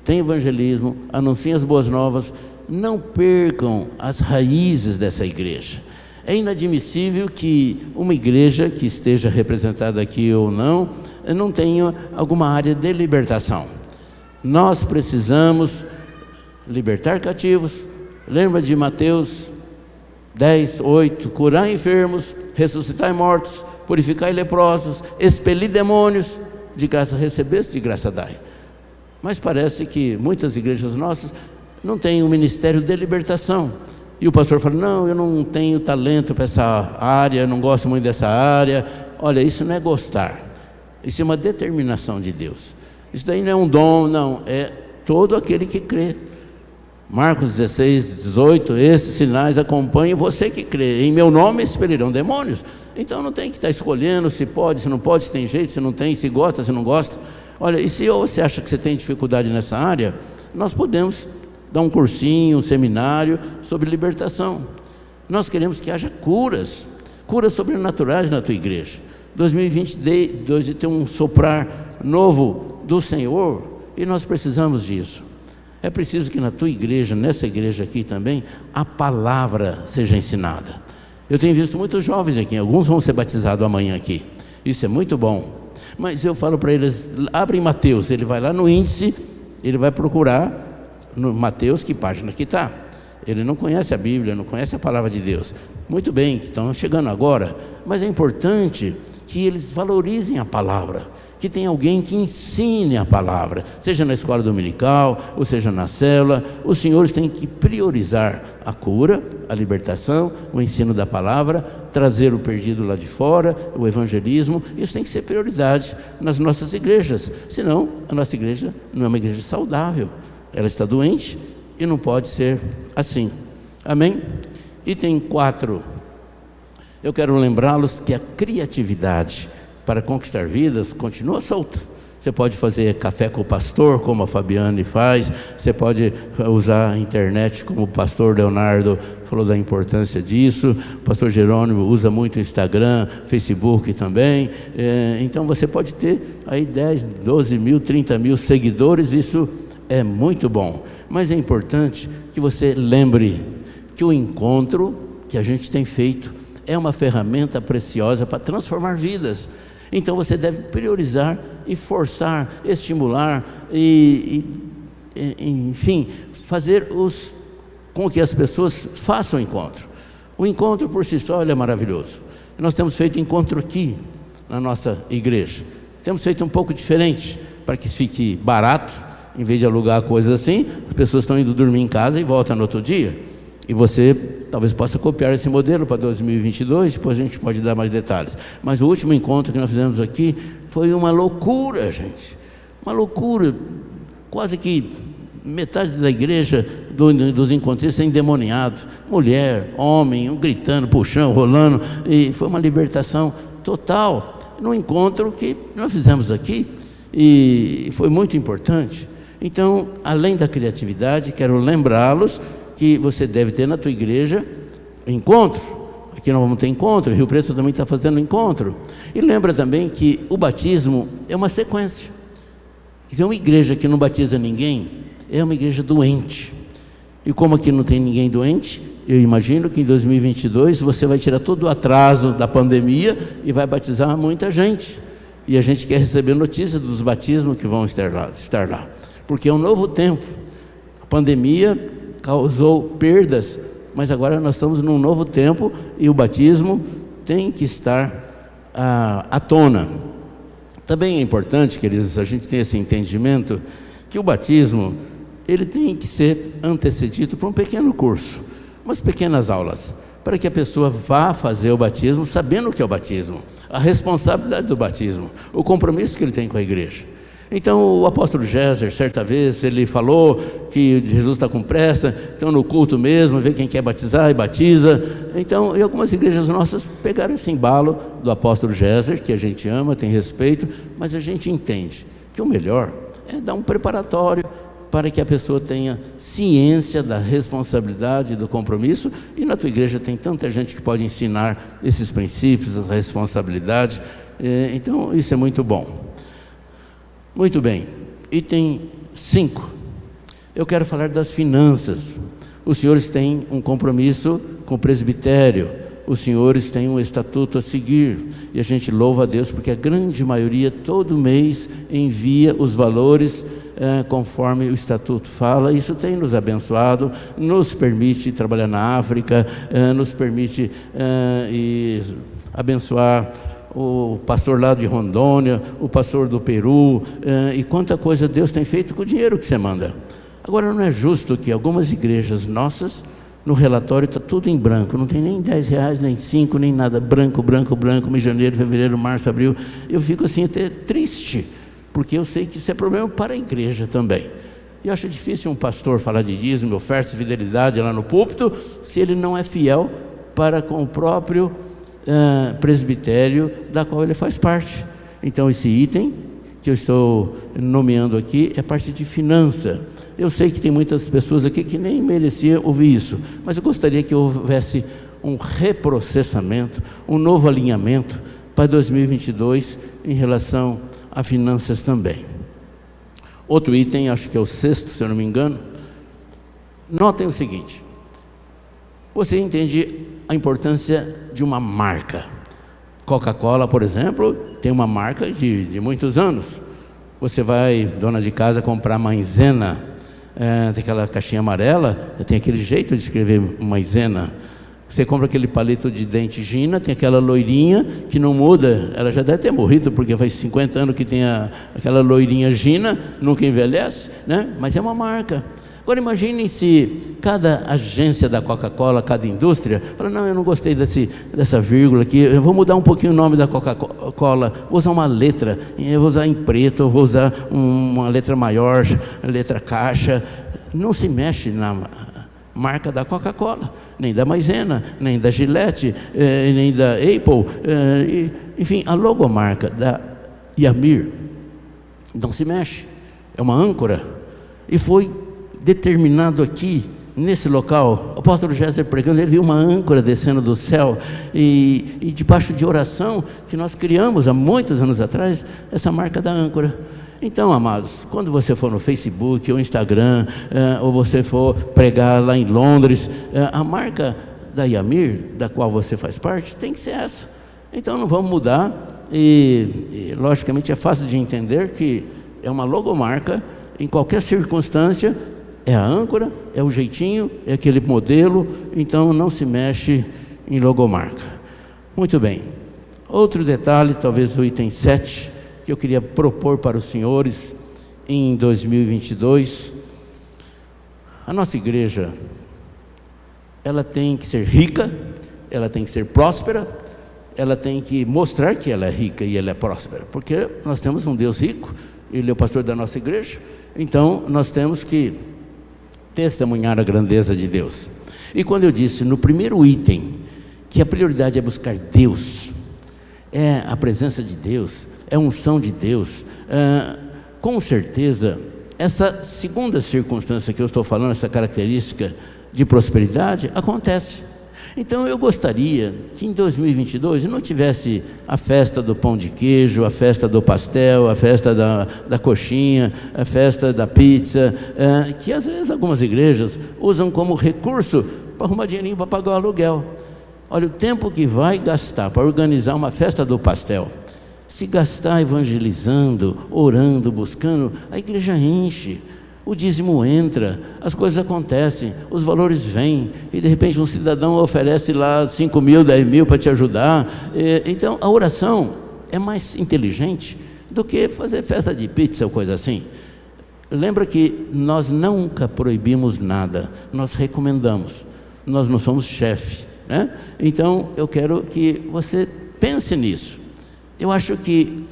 tem evangelismo, anunciem as boas novas. Não percam as raízes dessa igreja. É inadmissível que uma igreja que esteja representada aqui ou não tenha alguma área de libertação. Nós precisamos libertar cativos. Lembra de Mateus 10:8, curar enfermos, ressuscitar mortos, purificar leprosos, expelir demônios. De graça recebeste, de graça dai. Mas parece que muitas igrejas nossas não têm um ministério de libertação, e o pastor fala: não, eu não tenho talento para essa área, não gosto muito dessa área. Olha, isso não é gostar, isso é uma determinação de Deus. Isso daí não é um dom, não, é todo aquele que crê. Marcos 16:18, esses sinais acompanham você que crê, em meu nome expelirão demônios. Então não tem que estar escolhendo se pode, se não pode, se tem jeito, se não tem, se gosta, se não gosta. Olha, e se você acha que você tem dificuldade nessa área, nós podemos dar um cursinho, um seminário sobre libertação. Nós queremos que haja curas sobrenaturais na tua igreja. 2022 de ter um soprar novo do Senhor, e nós precisamos disso. É preciso que na tua igreja, nessa igreja aqui também, a palavra seja ensinada. Eu tenho visto muitos jovens aqui, alguns vão ser batizados amanhã aqui, isso é muito bom, mas eu falo para eles: abrem Mateus, ele vai lá no índice, ele vai procurar no Mateus que página que está. Ele não conhece a Bíblia, não conhece a palavra de Deus. Muito bem, estão chegando agora, mas é importante que eles valorizem a palavra, que tem alguém que ensine a palavra, seja na escola dominical, ou seja na célula. Os senhores têm que priorizar a cura, a libertação, o ensino da palavra, trazer o perdido lá de fora, o evangelismo. Isso tem que ser prioridade nas nossas igrejas, senão a nossa igreja não é uma igreja saudável. Ela está doente e não pode ser assim. Amém? Item 4. Eu quero lembrá-los que a criatividade para conquistar vidas continua solta. Você pode fazer café com o pastor, como a Fabiane faz. Você pode usar a internet, como o pastor Leonardo falou da importância disso. O pastor Jerônimo usa muito o Instagram, Facebook também. Então você pode ter aí 10, 12 mil, 30 mil seguidores, isso é muito bom. Mas é importante que você lembre que o encontro que a gente tem feito é uma ferramenta preciosa para transformar vidas. Então você deve priorizar e forçar, estimular enfim, fazer com que as pessoas façam o encontro. O encontro por si só ele é maravilhoso. Nós temos feito encontro aqui na nossa igreja. Temos feito um pouco diferente para que fique barato. Em vez de alugar coisas assim, as pessoas estão indo dormir em casa e voltam no outro dia. E você talvez possa copiar esse modelo para 2022, depois a gente pode dar mais detalhes. Mas o último encontro que nós fizemos aqui foi uma loucura, gente. Uma loucura. Quase que metade da igreja dos encontristas é endemoniado. Mulher, homem, gritando, puxando, rolando. E foi uma libertação total no encontro que nós fizemos aqui. E foi muito importante. Então, além da criatividade, quero lembrá-los que você deve ter na tua igreja encontro. Aqui nós vamos ter encontro, Rio Preto também está fazendo encontro. E lembra também que o batismo é uma sequência. Se é uma igreja que não batiza ninguém, é uma igreja doente. E como aqui não tem ninguém doente, eu imagino que em 2022 você vai tirar todo o atraso da pandemia e vai batizar muita gente. E a gente quer receber notícias dos batismos que vão estar lá. Porque é um novo tempo. A pandemia causou perdas, mas agora nós estamos num novo tempo e o batismo tem que estar à tona. Também é importante, queridos, a gente tem esse entendimento que o batismo ele tem que ser antecedido por um pequeno curso, umas pequenas aulas, para que a pessoa vá fazer o batismo sabendo o que é o batismo, a responsabilidade do batismo, o compromisso que ele tem com a igreja. Então o apóstolo Géser, certa vez, ele falou que Jesus está com pressa, então no culto mesmo, vê quem quer batizar e batiza. Então, e algumas igrejas nossas pegaram esse embalo do apóstolo Géser, que a gente ama, tem respeito, mas a gente entende que o melhor é dar um preparatório para que a pessoa tenha ciência da responsabilidade, do compromisso, e na tua igreja tem tanta gente que pode ensinar esses princípios, essa responsabilidade, então isso é muito bom. Muito bem, item 5, eu quero falar das finanças. Os senhores têm um compromisso com o presbitério, os senhores têm um estatuto a seguir, e a gente louva a Deus, porque a grande maioria, todo mês, envia os valores conforme o estatuto fala. Isso tem nos abençoado, nos permite trabalhar na África, nos permite abençoar o pastor lá de Rondônia, o pastor do Peru, e quanta coisa Deus tem feito com o dinheiro que você manda. Agora, não é justo que algumas igrejas nossas, no relatório está tudo em branco, não tem nem R$10, nem 5, nem nada, branco, janeiro, fevereiro, março, abril. Eu fico assim até triste, porque eu sei que isso é problema para a igreja também. E eu acho difícil um pastor falar de dízimo, oferta, fidelidade lá no púlpito, se ele não é fiel para com o próprio presbitério da qual ele faz parte. Então esse item que eu estou nomeando aqui é parte de finança. Eu sei que tem muitas pessoas aqui que nem mereciam ouvir isso, mas eu gostaria que houvesse um reprocessamento, um novo alinhamento para 2022 em relação a finanças também. Outro item, acho que é o 6º, se eu não me engano. Notem o seguinte: você entende a importância de uma marca. Coca-Cola, por exemplo, tem uma marca de muitos anos. Você vai, dona de casa, comprar maisena, tem aquela caixinha amarela, tem aquele jeito de escrever maisena. Você compra aquele palito de dente Gina, tem aquela loirinha que não muda, ela já deve ter morrido, porque faz 50 anos que tem aquela loirinha Gina, nunca envelhece, né? Mas é uma marca. Agora imaginem se cada agência da Coca-Cola, cada indústria, fala: não, eu não gostei dessa vírgula aqui, eu vou mudar um pouquinho o nome da Coca-Cola, vou usar uma letra, eu vou usar em preto, eu vou usar uma letra maior, letra caixa. Não se mexe na marca da Coca-Cola, nem da Maisena, nem da Gillette, nem da Apple, enfim, a logomarca da Yamir não se mexe, é uma âncora, e foi determinado aqui nesse local, o apóstolo Géser pregando, ele viu uma âncora descendo do céu, e debaixo de oração, que nós criamos há muitos anos atrás, essa marca da âncora. Então, amados, quando você for no Facebook ou Instagram, ou você for pregar lá em Londres, a marca da Yamir, da qual você faz parte, tem que ser essa. Então não vamos mudar, e logicamente é fácil de entender que é uma logomarca, em qualquer circunstância, é a âncora, é o jeitinho, é aquele modelo, então não se mexe em logomarca. Muito bem. Outro detalhe, talvez o item 7, que eu queria propor para os senhores em 2022. A nossa igreja, ela tem que ser rica, ela tem que ser próspera, ela tem que mostrar que ela é rica e ela é próspera, porque nós temos um Deus rico, Ele é o pastor da nossa igreja, então nós temos que testemunhar a grandeza de Deus. E quando eu disse no primeiro item, que a prioridade é buscar Deus, é a presença de Deus, é a unção de Deus, com certeza, essa segunda circunstância que eu estou falando, essa característica de prosperidade, acontece. Então eu gostaria que em 2022 não tivesse a festa do pão de queijo, a festa do pastel, a festa da coxinha, a festa da pizza, que às vezes algumas igrejas usam como recurso para arrumar dinheirinho para pagar o aluguel. Olha, o tempo que vai gastar para organizar uma festa do pastel, se gastar evangelizando, orando, buscando, a igreja enche. O dízimo entra, as coisas acontecem, os valores vêm, e de repente um cidadão oferece lá 5 mil, 10 mil para te ajudar. Então a oração é mais inteligente do que fazer festa de pizza ou coisa assim. Lembra que nós nunca proibimos nada, nós recomendamos, nós não somos chefe, né? Então eu quero que você pense nisso. Eu acho que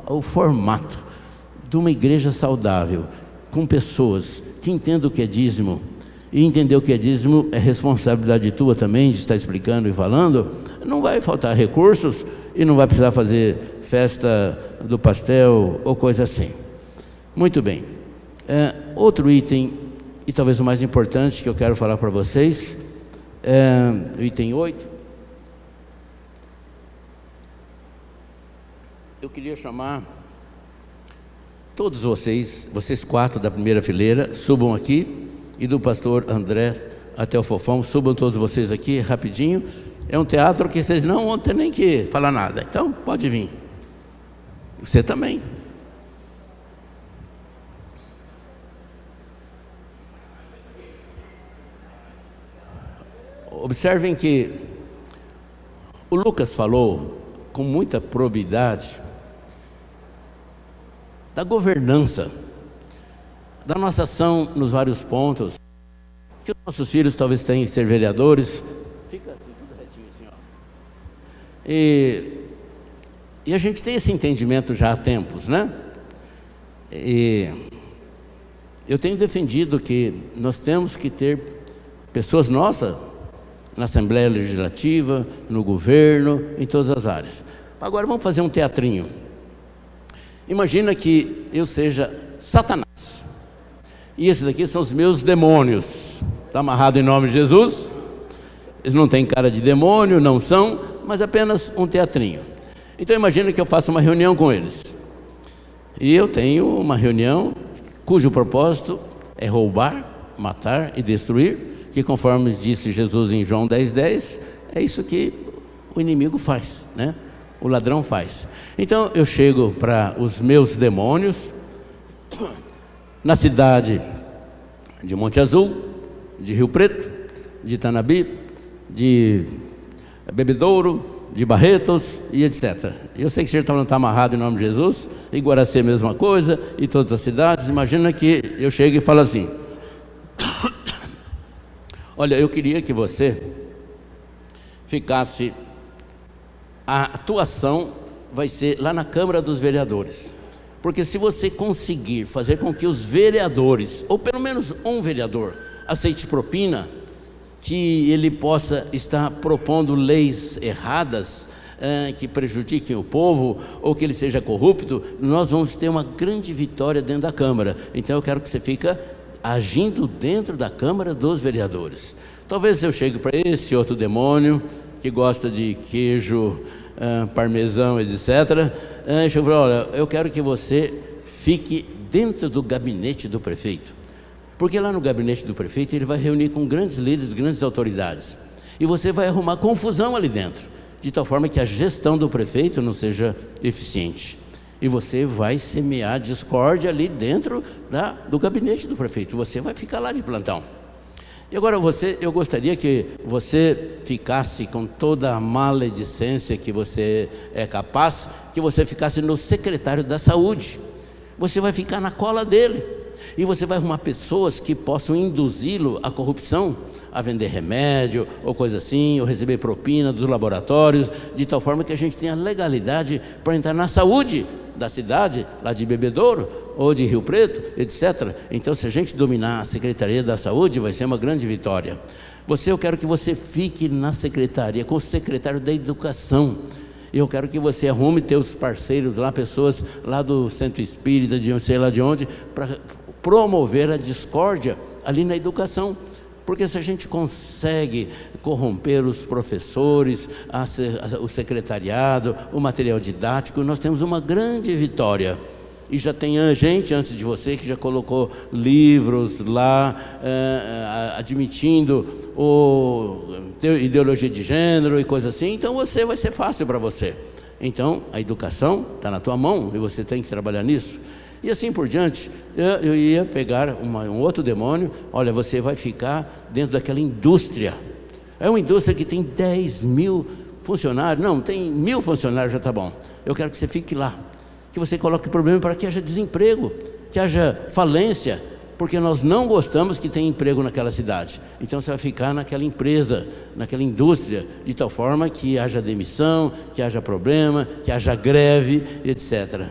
o formato de uma igreja saudável, com pessoas que entendam o que é dízimo, e entender o que é dízimo é responsabilidade tua também, de estar explicando e falando, não vai faltar recursos, e não vai precisar fazer festa do pastel, ou coisa assim. Muito bem. Outro item, e talvez o mais importante que eu quero falar para vocês, o item 8, eu queria chamar todos vocês 4 da primeira fileira, subam aqui, e do pastor André até o Fofão, subam todos vocês aqui, rapidinho. É um teatro que vocês não vão ter nem que falar nada, então pode vir. Você também. Observem que o Lucas falou com muita probidade da governança, da nossa ação nos vários pontos, que os nossos filhos talvez tenham que ser vereadores. Fica assim, tudo retinho assim, ó. E a gente tem esse entendimento já há tempos, né? E eu tenho defendido que nós temos que ter pessoas nossas na Assembleia Legislativa, no governo, em todas as áreas. Agora vamos fazer um teatrinho. Imagina que eu seja Satanás, e esses daqui são os meus demônios. Está amarrado em nome de Jesus. Eles não têm cara de demônio, não são, mas apenas um teatrinho. Então imagina que eu faço uma reunião com eles, e eu tenho uma reunião cujo propósito é roubar, matar e destruir, que conforme disse Jesus em João 10:10, é isso que o inimigo faz, né? O ladrão faz. Então eu chego para os meus demônios na cidade de Monte Azul, de Rio Preto, de Itanabi, de Bebedouro, de Barretos e etc. Eu sei que o senhor está amarrado em nome de Jesus, e Guaracê a mesma coisa, e todas as cidades. Imagina que eu chego e falo assim: olha, eu queria que você ficasse, a atuação vai ser lá na Câmara dos Vereadores, porque se você conseguir fazer com que os vereadores, ou pelo menos um vereador, aceite propina, que ele possa estar propondo leis erradas, que prejudiquem o povo, ou que ele seja corrupto, nós vamos ter uma grande vitória dentro da Câmara. Então eu quero que você fique agindo dentro da Câmara dos Vereadores. Talvez eu chegue para esse outro demônio que gosta de queijo, parmesão, etc. Eu falo, olha, eu quero que você fique dentro do gabinete do prefeito, porque lá no gabinete do prefeito ele vai reunir com grandes líderes, grandes autoridades, e você vai arrumar confusão ali dentro, de tal forma que a gestão do prefeito não seja eficiente. E você vai semear discórdia ali dentro do gabinete do prefeito. Você vai ficar lá de plantão. E agora eu gostaria que você ficasse com toda a maledicência que você é capaz, que você ficasse no secretário da saúde. Você vai ficar na cola dele. E você vai arrumar pessoas que possam induzi-lo à corrupção, a vender remédio ou coisa assim, ou receber propina dos laboratórios, de tal forma que a gente tenha legalidade para entrar na saúde da cidade, lá de Bebedouro ou de Rio Preto, etc. Então, se a gente dominar a Secretaria da Saúde, vai ser uma grande vitória. Eu quero que você fique na secretaria com o secretário da Educação. Eu quero que você arrume teus parceiros lá, pessoas lá do Centro Espírita, de sei lá de onde, para promover a discórdia ali na educação. Porque se a gente consegue corromper os professores, o secretariado, o material didático, nós temos uma grande vitória. E já tem gente antes de você que já colocou livros lá, admitindo ideologia de gênero e coisa assim, então vai ser fácil para você. Então, a educação está na tua mão e você tem que trabalhar nisso. E assim por diante, eu ia pegar um outro demônio. Olha, você vai ficar dentro daquela indústria. É uma indústria que tem 10.000 funcionários. Não, tem 1.000 funcionários, já está bom. Eu quero que você fique lá, que você coloque problema para que haja desemprego, que haja falência, porque nós não gostamos que tenha emprego naquela cidade. Então você vai ficar naquela empresa, naquela indústria, de tal forma que haja demissão, que haja problema, que haja greve, etc.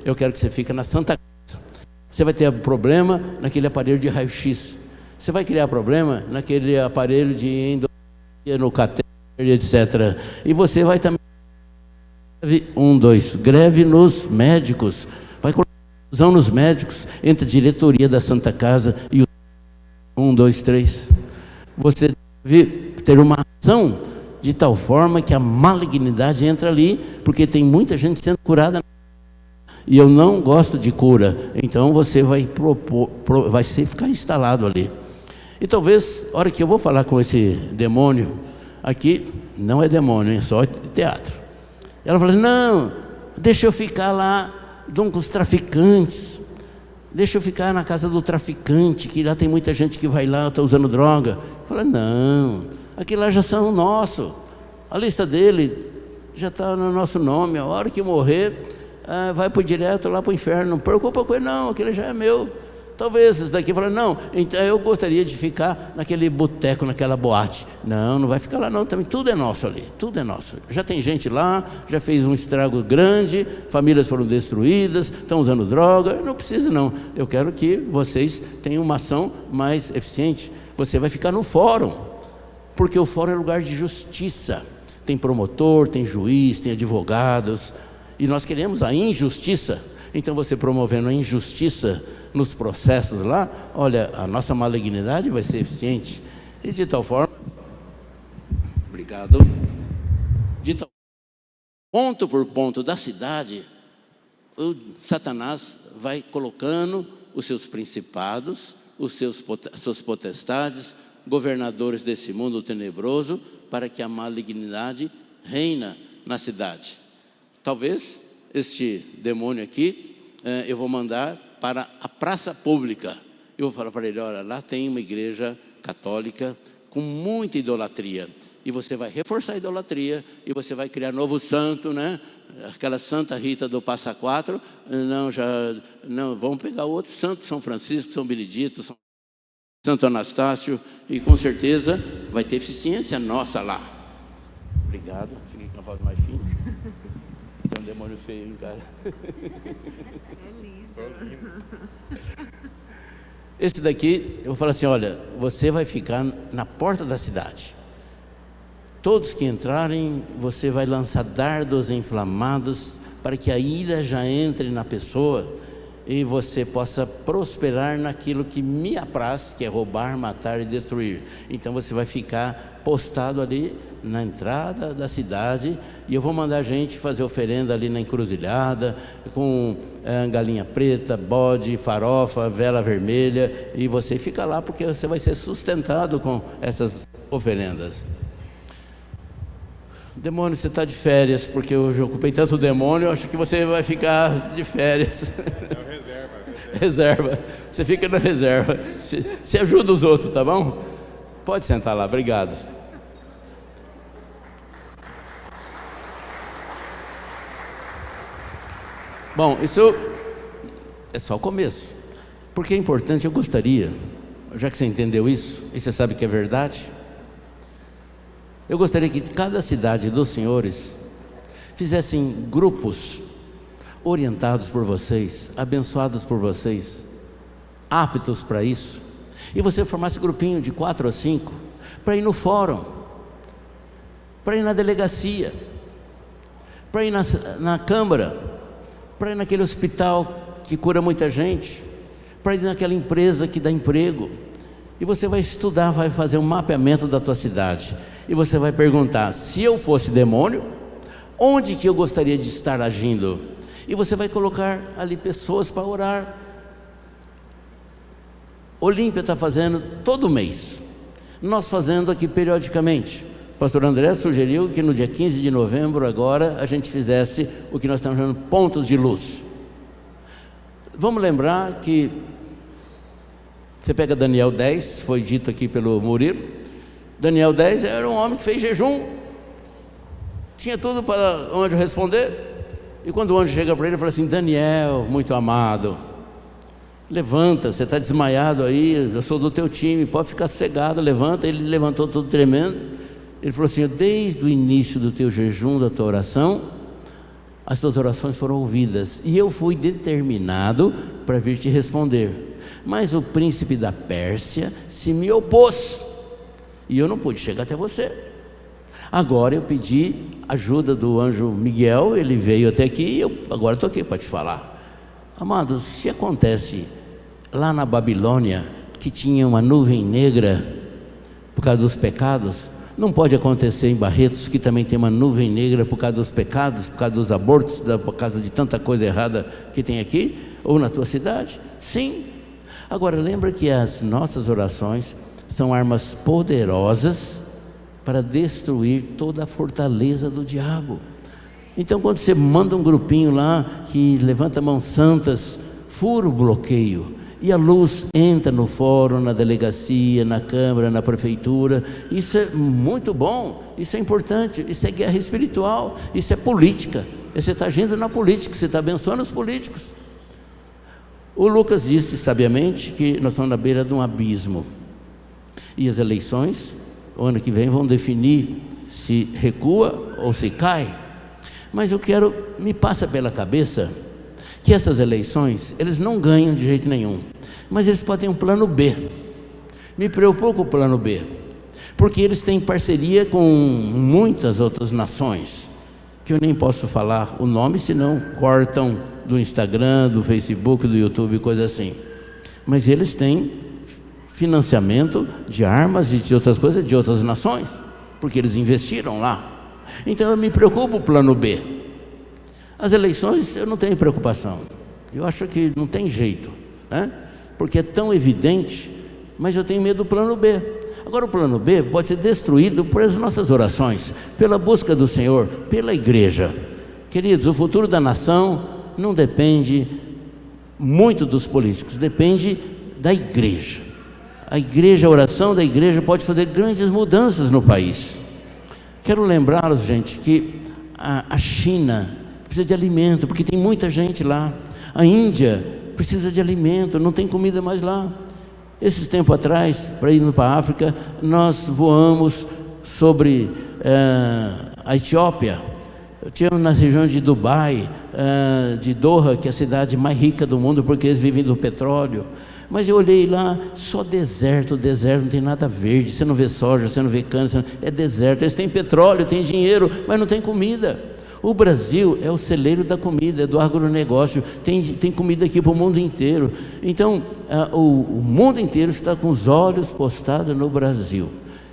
Eu quero que você fique na Santa Casa. Você vai ter problema naquele aparelho de raio-x. Você vai criar problema naquele aparelho de endoscopia, no catéter, etc. E você vai também... greve nos médicos. Vai colocar confusão nos médicos, entre a diretoria da Santa Casa e o 3. Você deve ter uma ação de tal forma que a malignidade entra ali, porque tem muita gente sendo curada. E eu não gosto de cura, então você vai ficar instalado ali. E talvez, a hora que eu vou falar com esse demônio, aqui não é demônio, é só teatro. Ela fala assim, não, deixa eu ficar lá com os traficantes, deixa eu ficar na casa do traficante, que lá tem muita gente que vai lá, está usando droga. Fala, não, aqui lá já são nossos, a lista dele já está no nosso nome, a hora que morrer, vai direto lá para o inferno, não preocupa com ele não, aquele já é meu. Talvez esse daqui fala, não, então eu gostaria de ficar naquele boteco, naquela boate. Não vai ficar lá não, também tudo é nosso ali, tudo é nosso. Já tem gente lá, já fez um estrago grande, famílias foram destruídas, estão usando droga, não precisa não. Eu quero que vocês tenham uma ação mais eficiente. Você vai ficar no fórum, porque o fórum é lugar de justiça. Tem promotor, tem juiz, tem advogados, e nós queremos a injustiça. Então você promovendo a injustiça nos processos lá, olha, a nossa malignidade vai ser eficiente. E de tal forma, obrigado, de tal ponto por ponto da cidade, o Satanás vai colocando os seus principados, suas potestades, governadores desse mundo tenebroso, para que a malignidade reina na cidade. Talvez este demônio aqui, eu vou mandar para a praça pública. Eu vou falar para ele, olha, lá tem uma igreja católica com muita idolatria. E você vai reforçar a idolatria, e você vai criar novo santo, né? Aquela Santa Rita do Passa Quatro, vamos pegar outro santo, São Francisco, São Benedito, Santo Anastácio, e com certeza vai ter eficiência nossa lá. Obrigado, fiquei com a voz mais fina. Você é um demônio feio, hein, cara? É lindo. Esse daqui, eu vou falar assim, olha, você vai ficar na porta da cidade. Todos que entrarem, você vai lançar dardos inflamados para que a ira já entre na pessoa e você possa prosperar naquilo que me apraz, que é roubar, matar e destruir. Então você vai ficar postado ali na entrada da cidade, e eu vou mandar gente fazer oferenda ali na encruzilhada, com galinha preta, bode, farofa, vela vermelha, e você fica lá porque você vai ser sustentado com essas oferendas. Demônio, você está de férias, porque eu já ocupei tanto demônio, eu acho que você vai ficar de férias. Reserva. Você fica na reserva. Se ajuda os outros, tá bom? Pode sentar lá, obrigado. Bom, isso é só o começo. Porque é importante, eu gostaria, já que você entendeu isso, e você sabe que é verdade, eu gostaria que cada cidade dos senhores fizessem grupos orientados por vocês, abençoados por vocês, aptos para isso, e você formasse grupinho de 4 ou 5 para ir no fórum, para ir na delegacia, para ir na Câmara, para ir naquele hospital que cura muita gente, para ir naquela empresa que dá emprego. E você vai estudar, vai fazer um mapeamento da tua cidade, e você vai perguntar: se eu fosse demônio, onde que eu gostaria de estar agindo? E você vai colocar ali pessoas para orar. Olímpia está fazendo todo mês, nós fazendo aqui periodicamente. O pastor André sugeriu que no dia 15 de novembro agora a gente fizesse o que nós estamos chamando pontos de luz. Vamos lembrar que você pega Daniel 10, foi dito aqui pelo Murilo. Daniel 10 era um homem que fez jejum, tinha tudo para o anjo responder, e quando o anjo chega para ele e fala assim: Daniel, muito amado, levanta, você está desmaiado aí, eu sou do teu time, pode ficar sossegado, levanta. Ele levantou todo tremendo, ele falou assim: desde o início do teu jejum, da tua oração, as tuas orações foram ouvidas, e eu fui determinado para vir te responder. Mas o príncipe da Pérsia se me opôs, e eu não pude chegar até você. Agora eu pedi ajuda do anjo Miguel, ele veio até aqui, e eu agora estou aqui para te falar. Amados, se acontece lá na Babilônia que tinha uma nuvem negra por causa dos pecados, não pode acontecer em Barretos, que também tem uma nuvem negra por causa dos pecados, por causa dos abortos, por causa de tanta coisa errada que tem aqui, ou na tua cidade? Sim. Agora lembra que as nossas orações são armas poderosas para destruir toda a fortaleza do diabo. Então quando você manda um grupinho lá que levanta mãos santas, fura o bloqueio, e a luz entra no fórum, na delegacia, na Câmara, na Prefeitura. Isso é muito bom, isso é importante, isso é guerra espiritual, isso é política. Você está agindo na política, você está abençoando os políticos. O Lucas disse sabiamente que nós estamos na beira de um abismo, e as eleições, o ano que vem, vão definir se recua ou se cai. Mas me passa pela cabeça que essas eleições, eles não ganham de jeito nenhum, mas eles podem ter um plano B. Me preocupa o plano B, porque eles têm parceria com muitas outras nações, que eu nem posso falar o nome, senão cortam do Instagram, do Facebook, do YouTube, coisa assim. Mas eles têm financiamento de armas e de outras coisas de outras nações, porque eles investiram lá. Então eu me preocupo o plano B. As eleições eu não tenho preocupação, eu acho que não tem jeito, né? Porque é tão evidente, mas eu tenho medo do plano B. Agora o plano B pode ser destruído por as nossas orações, pela busca do Senhor, pela igreja. Queridos, o futuro da nação não depende muito dos políticos, depende da igreja. A igreja, a oração da igreja pode fazer grandes mudanças no país. Quero lembrá-los, gente, que a China precisa de alimento, porque tem muita gente lá. A Índia precisa de alimento, não tem comida mais lá. Esses tempos atrás, para ir para a África, nós voamos sobre a Etiópia. Eu tinha na região de Dubai, de Doha, que é a cidade mais rica do mundo, porque eles vivem do petróleo. Mas eu olhei lá, só deserto, não tem nada verde, você não vê soja, você não vê cana, é deserto. Eles têm petróleo, têm dinheiro, mas não tem comida. O Brasil é o celeiro da comida, é do agronegócio, tem comida aqui para o mundo inteiro. Então, o mundo inteiro está com os olhos postados no Brasil.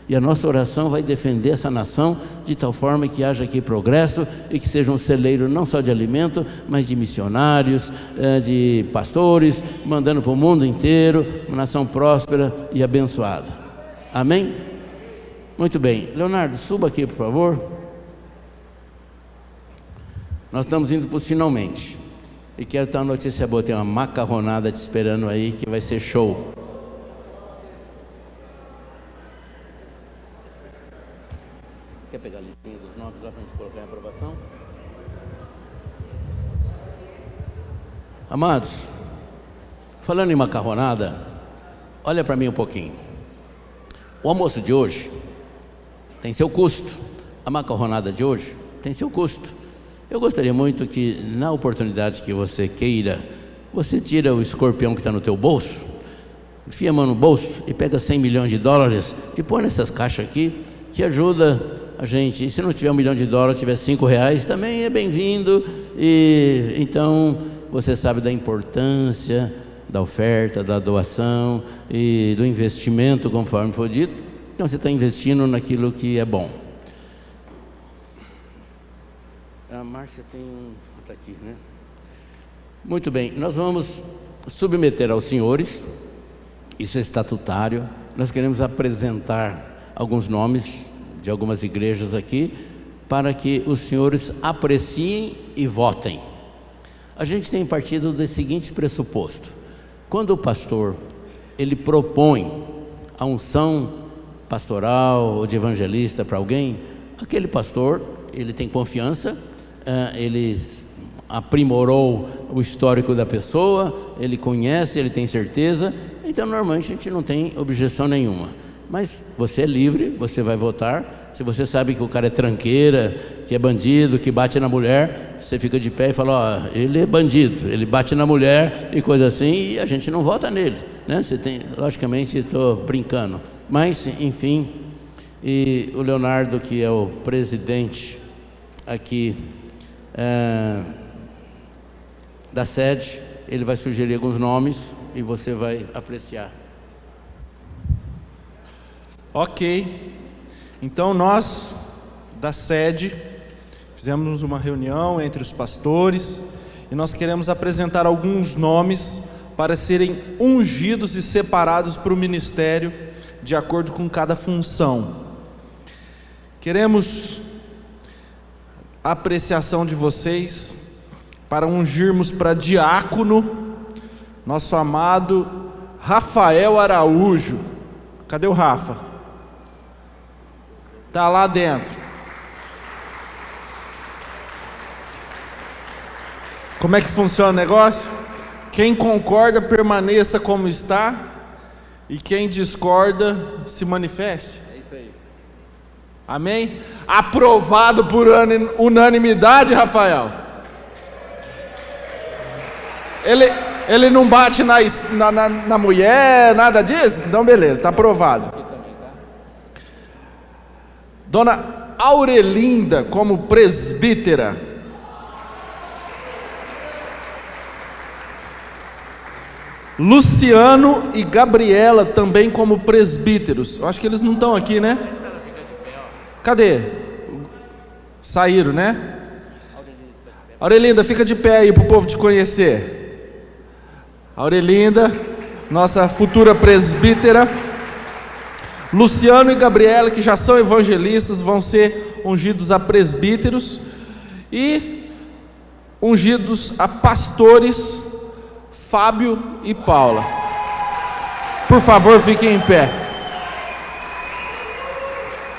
E a nossa oração vai defender essa nação de tal forma que haja aqui progresso e que seja um celeiro não só de alimento, mas de missionários, de pastores, mandando para o mundo inteiro, uma nação próspera e abençoada. Amém? Muito bem. Leonardo, suba aqui, por favor. Nós estamos indo para os finalmente. E quero dar uma notícia boa, tem uma macarronada te esperando aí que vai ser show. Quer pegar a listinha dos nomes lá para a gente colocar em aprovação? Amados, falando em macarronada, olha para mim um pouquinho. O almoço de hoje tem seu custo. A macarronada de hoje tem seu custo. Eu gostaria muito que, na oportunidade que você queira, você tira o escorpião que está no teu bolso, enfia a mão no bolso e pega 100 milhões de dólares e põe nessas caixas aqui, que ajuda a gente. E se não tiver $1 milhão, tiver R$5, também é bem-vindo. E então você sabe da importância da oferta, da doação e do investimento, conforme foi dito. Então você está investindo naquilo que é bom. A Márcia tem está aqui, né? Muito bem, nós vamos submeter aos senhores, isso é estatutário. Nós queremos apresentar alguns nomes de algumas igrejas aqui, para que os senhores apreciem e votem. A gente tem partido do seguinte pressuposto: quando o pastor ele propõe a unção pastoral ou de evangelista para alguém, aquele pastor ele tem confiança, ele aprimorou o histórico da pessoa, ele conhece, ele tem certeza, então normalmente a gente não tem objeção nenhuma. Mas você é livre, você vai votar. Se você sabe que o cara é tranqueira, que é bandido, que bate na mulher, você fica de pé e fala: ó, ele é bandido, ele bate na mulher e coisa assim, e a gente não vota nele, né? Você tem, logicamente, estou brincando, mas enfim. E o Leonardo, que é o presidente aqui da sede, ele vai sugerir alguns nomes e você vai apreciar. Ok, então nós da sede fizemos uma reunião entre os pastores e nós queremos apresentar alguns nomes para serem ungidos e separados para o ministério de acordo com cada função. Queremos a apreciação de vocês para ungirmos para diácono nosso amado Rafael Araújo. Cadê o Rafa? Está lá dentro. Como é que funciona o negócio? Quem concorda, permaneça como está, e quem discorda, se manifeste. É isso aí. Amém? Aprovado por unanimidade, Rafael. Ele não bate na mulher, nada disso? Então beleza, está aprovado. Dona Aurelinda como presbítera. Luciano e Gabriela também como presbíteros. Eu acho que eles não estão aqui, né? Cadê? Saíram, né? Aurelinda, fica de pé aí para o povo te conhecer. Aurelinda, nossa futura presbítera. Luciano e Gabriela, que já são evangelistas, vão ser ungidos a presbíteros e ungidos a pastores, Fábio e Paula. Por favor, fiquem em pé.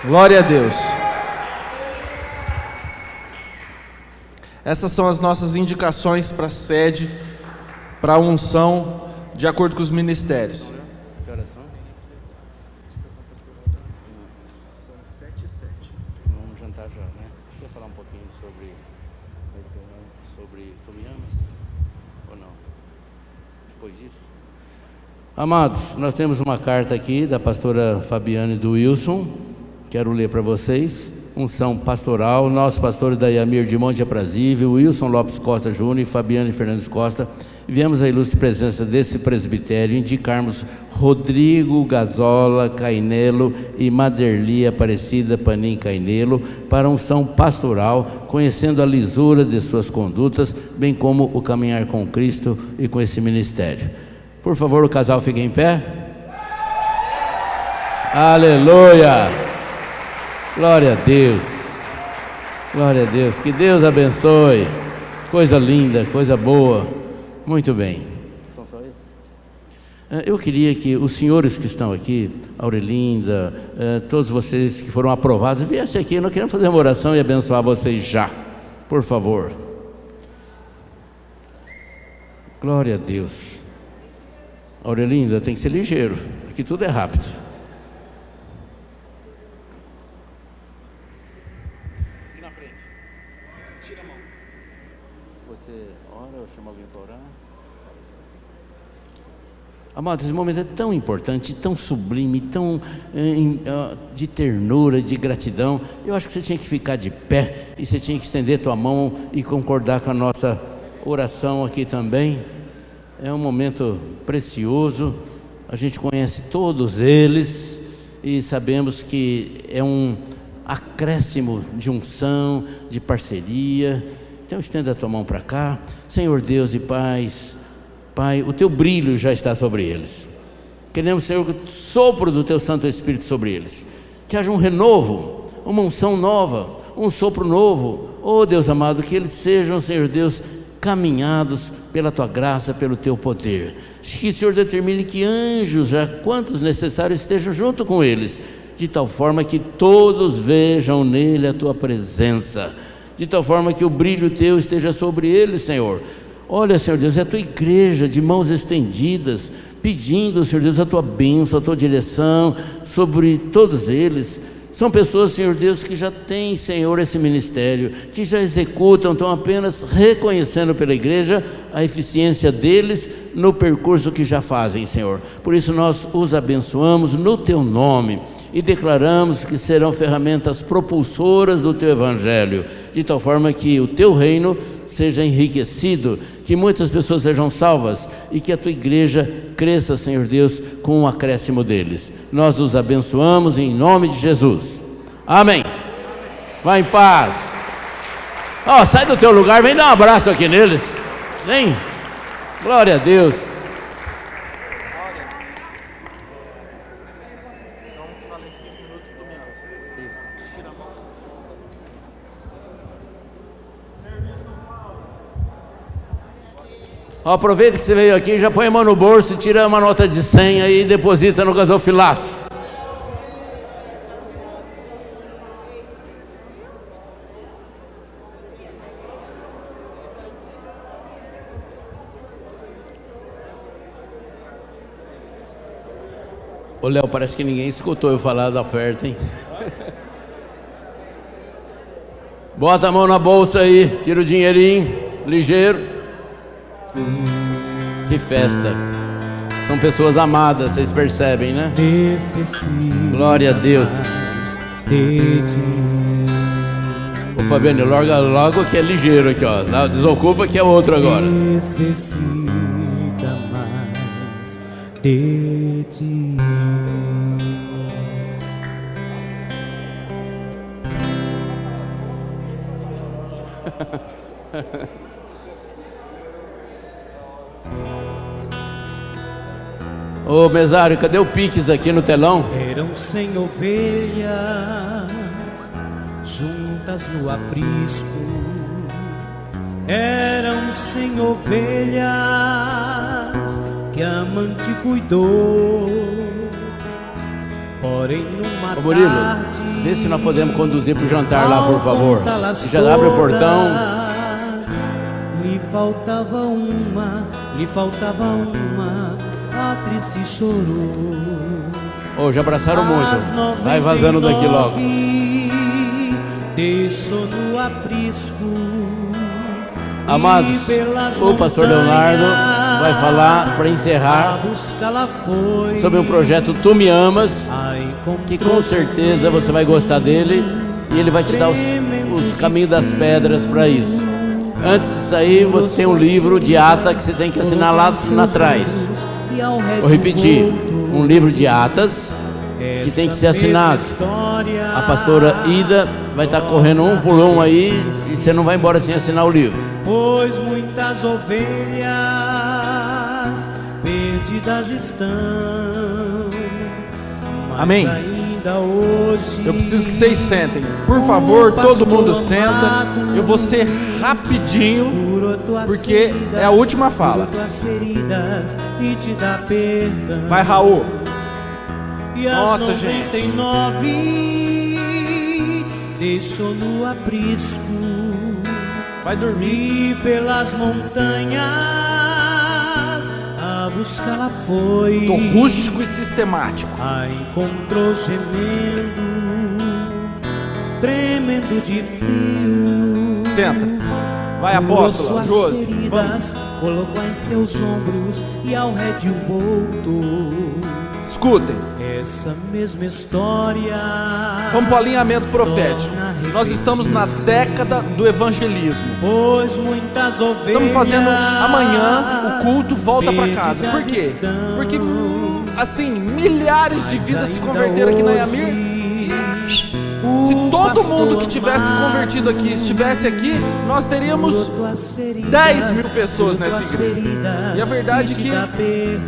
Glória a Deus. Essas são as nossas indicações para a sede, para a unção, de acordo com os ministérios. Vamos jantar já, né? Quer falar um pouquinho sobre Tu Me Amas? Ou não? Depois disso? Amados, nós temos uma carta aqui da pastora Fabiane do Wilson. Quero ler para vocês. unção pastoral, nossos pastores Dayamir de Monte Aprazível, Wilson Lopes Costa Júnior e Fabiane Fernandes Costa, viemos à ilustre presença desse presbitério indicarmos Rodrigo Gazola Cainelo e Maderli Aparecida Panim Cainelo para unção pastoral, conhecendo a lisura de suas condutas, bem como o caminhar com Cristo e com esse ministério. Por favor, o casal fique em pé. Aleluia! Glória a Deus, glória a Deus, que Deus abençoe, coisa linda, coisa boa, muito bem. São só esses? Eu queria que os senhores que estão aqui, Aurelinda, todos vocês que foram aprovados, viessem aqui, nós queremos fazer uma oração e abençoar vocês já, por favor. Glória a Deus. Aurelinda, tem que ser ligeiro, aqui tudo é rápido. Amados, esse momento é tão importante, tão sublime, tão de ternura, de gratidão. Eu acho que você tinha que ficar de pé e você tinha que estender tua mão e concordar com a nossa oração aqui também. É um momento precioso, a gente conhece todos eles e sabemos que é um acréscimo de unção, de parceria. Então estenda a tua mão para cá. Senhor Deus e Pai, o Teu brilho já está sobre eles. Queremos, Senhor, o sopro do Teu Santo Espírito sobre eles. Que haja um renovo, uma unção nova, um sopro novo. Oh Deus amado, que eles sejam, Senhor Deus, caminhados pela Tua graça, pelo Teu poder. Que o Senhor determine que anjos, já quantos necessários, estejam junto com eles, de tal forma que todos vejam nele a Tua presença, de tal forma que o brilho Teu esteja sobre eles, Senhor. Olha, Senhor Deus, é a Tua igreja de mãos estendidas, pedindo, Senhor Deus, a Tua bênção, a Tua direção sobre todos eles. São pessoas, Senhor Deus, que já têm, Senhor, esse ministério, que já executam, estão apenas reconhecendo pela igreja a eficiência deles no percurso que já fazem, Senhor. Por isso nós os abençoamos no Teu nome e declaramos que serão ferramentas propulsoras do Teu Evangelho, de tal forma que o Teu reino seja enriquecido, que muitas pessoas sejam salvas e que a Tua igreja cresça, Senhor Deus, com o acréscimo deles. Nós os abençoamos em nome de Jesus. Amém. Vai em paz. Sai do teu lugar, vem dar um abraço aqui neles. Vem. Glória a Deus. Aproveita que você veio aqui, já põe a mão no bolso, tira uma nota de 100 aí e deposita no gasofilaço. Ô Léo, parece que ninguém escutou eu falar da oferta, hein? Bota a mão na bolsa aí, tira o dinheirinho, ligeiro. Que festa. São pessoas amadas, vocês percebem, né? Glória a Deus. Ô Fabiano, logo que é ligeiro aqui, ó. Não, desocupa que é outro agora. Necessita mais de ti. Ô mesário, cadê o Pix aqui no telão? Eram 100 ovelhas juntas no aprisco. Eram 100 ovelhas que a amante cuidou. Porém numa Murilo, tarde, vê se nós podemos conduzir para o jantar lá, por favor. Já abre o portão. Lhe faltava uma, a triste chorou. Já abraçaram muito. Vai vazando daqui logo. Deixou no aprisco. Amados, o pastor Leonardo vai falar para encerrar sobre o projeto Tu Me Amas, que com certeza você vai gostar dele e Ele vai te dar os caminhos das pedras para isso. Antes disso aí, você tem um livro de Atas que você tem que assinar lá atrás. Vou repetir, um livro de Atas que tem que ser assinado. A pastora Ida vai estar correndo um por um aí e você não vai embora sem assinar o livro. Pois muitas ovelhas perdidas estão. Amém. Hoje, eu preciso que vocês sentem. Por favor, todo mundo senta. Eu vou ser rapidinho, porque é a última fala. Vai, Raul. Nossa, gente. Deixou no aprisco. Vai dormir pelas montanhas. A buscá-la foi. Tô rústico e sistemático. A encontrou gemendo, tremendo de frio. Senta. Vai, apóstola, Josi. Vamos. Colocou em seus ombros e ao rédeo voltou. Escutem. Essa mesma história. Vamos para o alinhamento profético. Nós estamos na década do evangelismo. Pois muitas ovelhas. Estamos fazendo amanhã o culto volta para casa. Por quê? Porque assim, milhares de vidas se converteram aqui na Yamir. Se todo mundo que tivesse convertido aqui estivesse aqui, nós teríamos 10 mil pessoas nessa igreja. E a verdade é que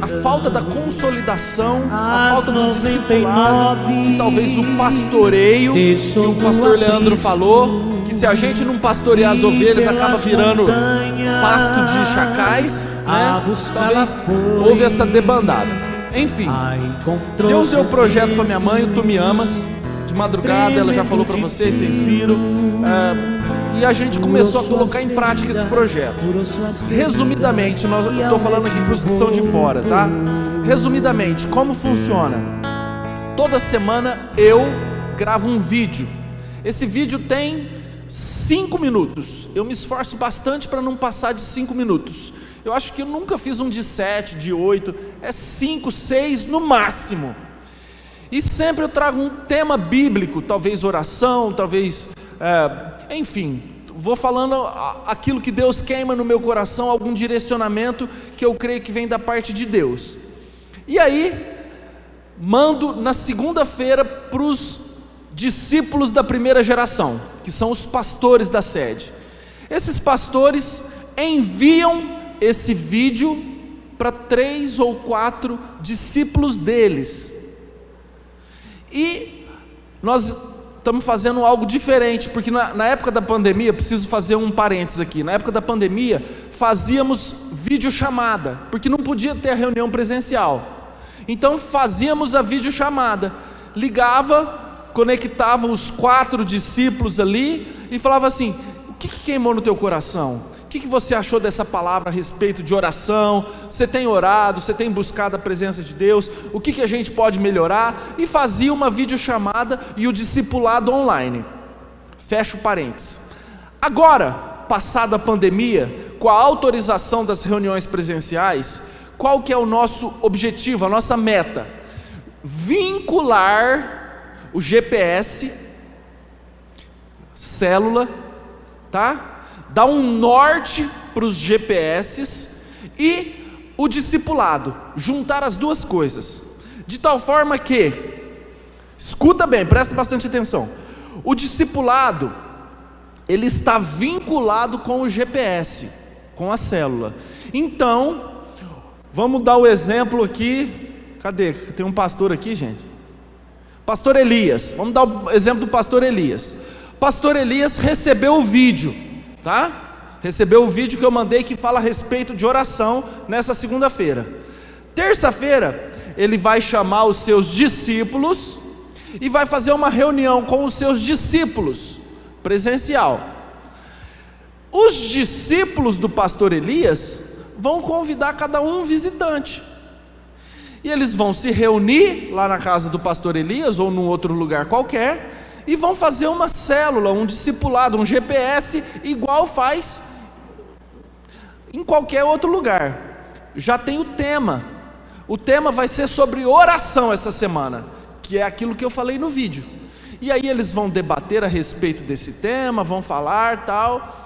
a falta da consolidação, a falta do discipulado, e talvez o pastoreio, que o pastor Leandro falou, que se a gente não pastorear as ovelhas, acaba virando pasto de chacais, né? Talvez houve essa debandada. Enfim, Deus deu o projeto para minha mãe, o Tu Me Amas. De madrugada, ela já falou para vocês viram, e a gente começou a colocar em prática esse projeto. Resumidamente, estou falando aqui para os que são de fora, tá? Resumidamente, como funciona? Toda semana eu gravo um vídeo. Esse vídeo tem 5 minutos. Eu me esforço bastante para não passar de 5 minutos. Eu acho que eu nunca fiz um de 7, de 8, é 5, 6 no máximo. E sempre eu trago um tema bíblico, talvez oração, talvez, enfim, vou falando aquilo que Deus queima no meu coração, algum direcionamento que eu creio que vem da parte de Deus. E aí, mando na segunda-feira para os discípulos da primeira geração, que são os pastores da sede. Esses pastores enviam esse vídeo para 3 ou 4 discípulos deles. E nós estamos fazendo algo diferente, porque na época da pandemia, preciso fazer um parênteses aqui, na época da pandemia, fazíamos videochamada, porque não podia ter a reunião presencial, então fazíamos a videochamada, ligava, conectava os 4 discípulos ali, e falava assim, o que queimou no teu coração? O que você achou dessa palavra a respeito de oração? Você tem orado, você tem buscado a presença de Deus? O que a gente pode melhorar? E fazia uma videochamada e o discipulado online. Fecha o parênteses. Agora, passada a pandemia, com a autorização das reuniões presenciais, qual que é o nosso objetivo, a nossa meta? Vincular o GPS, célula, tá? Dar um norte para os GPS e o discipulado, juntar as duas coisas, de tal forma que, escuta bem, presta bastante atenção, o discipulado, ele está vinculado com o GPS, com a célula. Então, vamos dar o exemplo aqui, cadê? Tem um pastor aqui, gente? Pastor Elias, vamos dar o exemplo do pastor Elias. Pastor Elias recebeu o vídeo, tá? Recebeu o vídeo que eu mandei que fala a respeito de oração nessa segunda-feira. Terça-feira, ele vai chamar os seus discípulos e vai fazer uma reunião com os seus discípulos, presencial. Os discípulos do pastor Elias vão convidar cada um visitante. E eles vão se reunir lá na casa do pastor Elias ou num outro lugar qualquer e vão fazer uma célula, um discipulado, um GPS, igual faz em qualquer outro lugar. Já tem o tema vai ser sobre oração essa semana, que é aquilo que eu falei no vídeo. E aí eles vão debater a respeito desse tema, vão falar tal.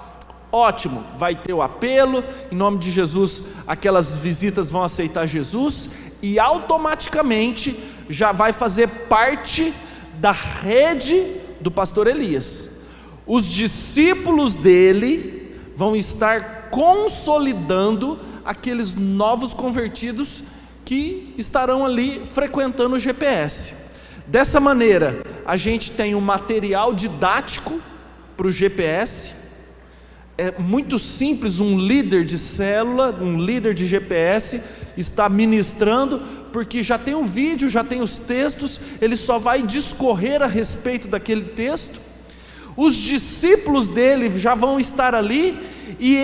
Ótimo, vai ter o apelo, em nome de Jesus, aquelas visitas vão aceitar Jesus e automaticamente já vai fazer parte da rede do pastor Elias. Os discípulos dele vão estar consolidando aqueles novos convertidos que estarão ali frequentando o GPS. Dessa maneira, a gente tem um material didático para o GPS. É muito simples, um líder de célula, um líder de GPS está ministrando, porque já tem o vídeo, já tem os textos, ele só vai discorrer a respeito daquele texto. Os discípulos dele já vão estar ali, e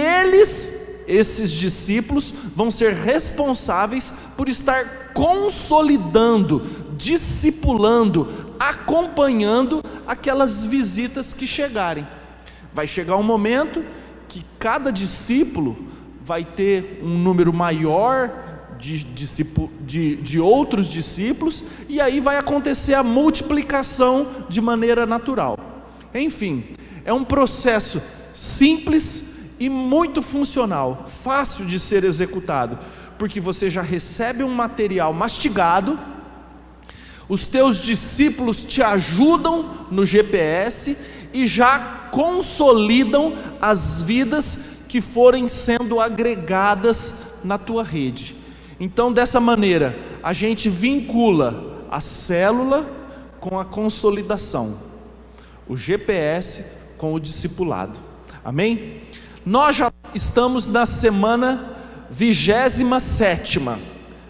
esses discípulos, vão ser responsáveis por estar consolidando, discipulando, acompanhando aquelas visitas que chegarem. Vai chegar um momento que cada discípulo vai ter um número maior de outros discípulos, e aí vai acontecer a multiplicação de maneira natural. Enfim, é um processo simples e muito funcional, fácil de ser executado, porque você já recebe um material mastigado, os teus discípulos te ajudam no GPS e já consolidam as vidas que forem sendo agregadas na tua rede. Então, dessa maneira, a gente vincula a célula com a consolidação, o GPS com o discipulado. Amém? Nós já estamos na semana 27ª,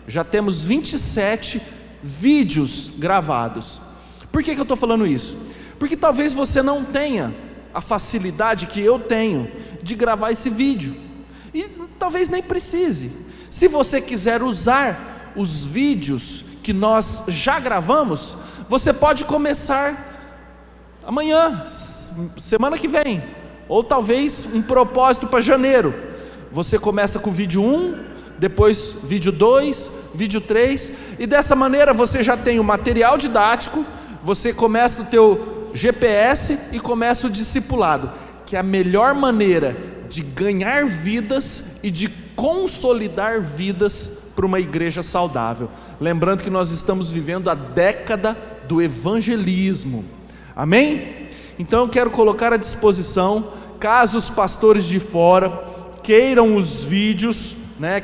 já temos 27 vídeos gravados. Por que eu estou falando isso? Porque talvez você não tenha a facilidade que eu tenho de gravar esse vídeo, e talvez nem precise. Se você quiser usar os vídeos que nós já gravamos, você pode começar amanhã, semana que vem, ou talvez um propósito para janeiro. Você começa com o vídeo 1, depois vídeo 2, vídeo 3, e dessa maneira você já tem o material didático, você começa o teu GPS e começa o discipulado, que é a melhor maneira de ganhar vidas e de consolidar vidas para uma igreja saudável. Lembrando que nós estamos vivendo a década do evangelismo. Amém? Então eu quero colocar à disposição, caso os pastores de fora queiram os vídeos,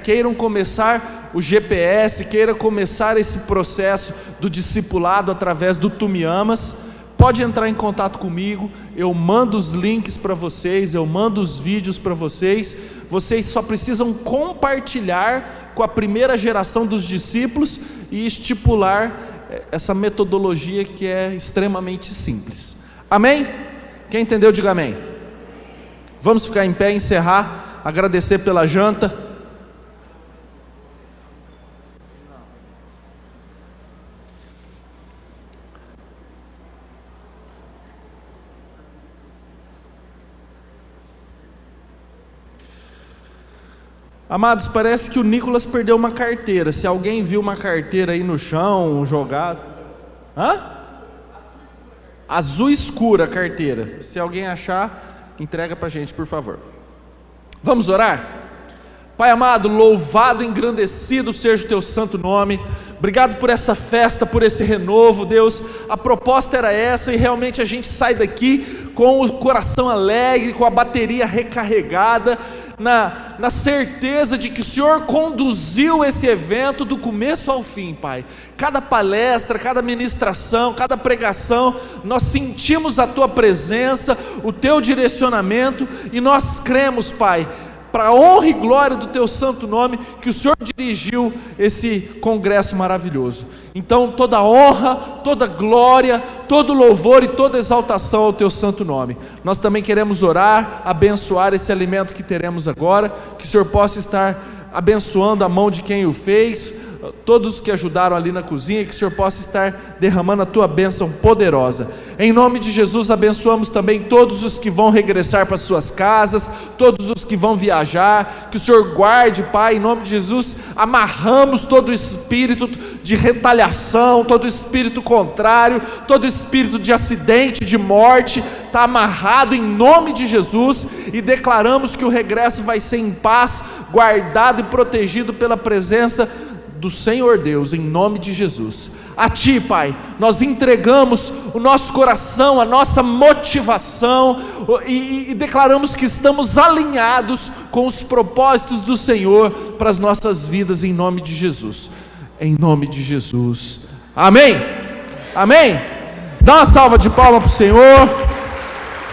queiram começar o GPS, queiram começar esse processo do discipulado através do Tu Me Amas, pode entrar em contato comigo, eu mando os links para vocês, eu mando os vídeos para vocês. Vocês só precisam compartilhar com a primeira geração dos discípulos e estipular essa metodologia que é extremamente simples. Amém? Quem entendeu, diga amém. Vamos ficar em pé, encerrar, agradecer pela janta. Amados, parece que o Nicolas perdeu uma carteira. Se alguém viu uma carteira aí no chão, jogada. Azul escura a carteira. Se alguém achar, entrega para a gente, por favor. Vamos orar? Pai amado, louvado, engrandecido seja o teu santo nome. Obrigado por essa festa, por esse renovo, Deus. A proposta era essa, e realmente a gente sai daqui com o coração alegre, com a bateria recarregada, na certeza de que o Senhor conduziu esse evento do começo ao fim, Pai. Cada palestra, cada ministração, cada pregação, nós sentimos a Tua presença, o Teu direcionamento, e nós cremos, Pai, para a honra e glória do Teu santo nome, que o Senhor dirigiu esse congresso maravilhoso. Então toda honra, toda glória, todo louvor e toda exaltação ao Teu santo nome. Nós também queremos orar, abençoar esse alimento que teremos agora, que o Senhor possa estar abençoando a mão de quem o fez, todos que ajudaram ali na cozinha, que o Senhor possa estar derramando a tua bênção poderosa. Em nome de Jesus, abençoamos também todos os que vão regressar para suas casas, todos os que vão viajar, que o Senhor guarde, Pai, em nome de Jesus. Amarramos todo o espírito de retaliação, todo o espírito contrário, todo o espírito de acidente, de morte, está amarrado em nome de Jesus, e declaramos que o regresso vai ser em paz, guardado e protegido pela presença do Senhor Deus, em nome de Jesus. A Ti, Pai, nós entregamos o nosso coração, a nossa motivação, e declaramos que estamos alinhados com os propósitos do Senhor para as nossas vidas, em nome de Jesus. Em nome de Jesus. Amém. Amém. Dá uma salva de palmas para o Senhor.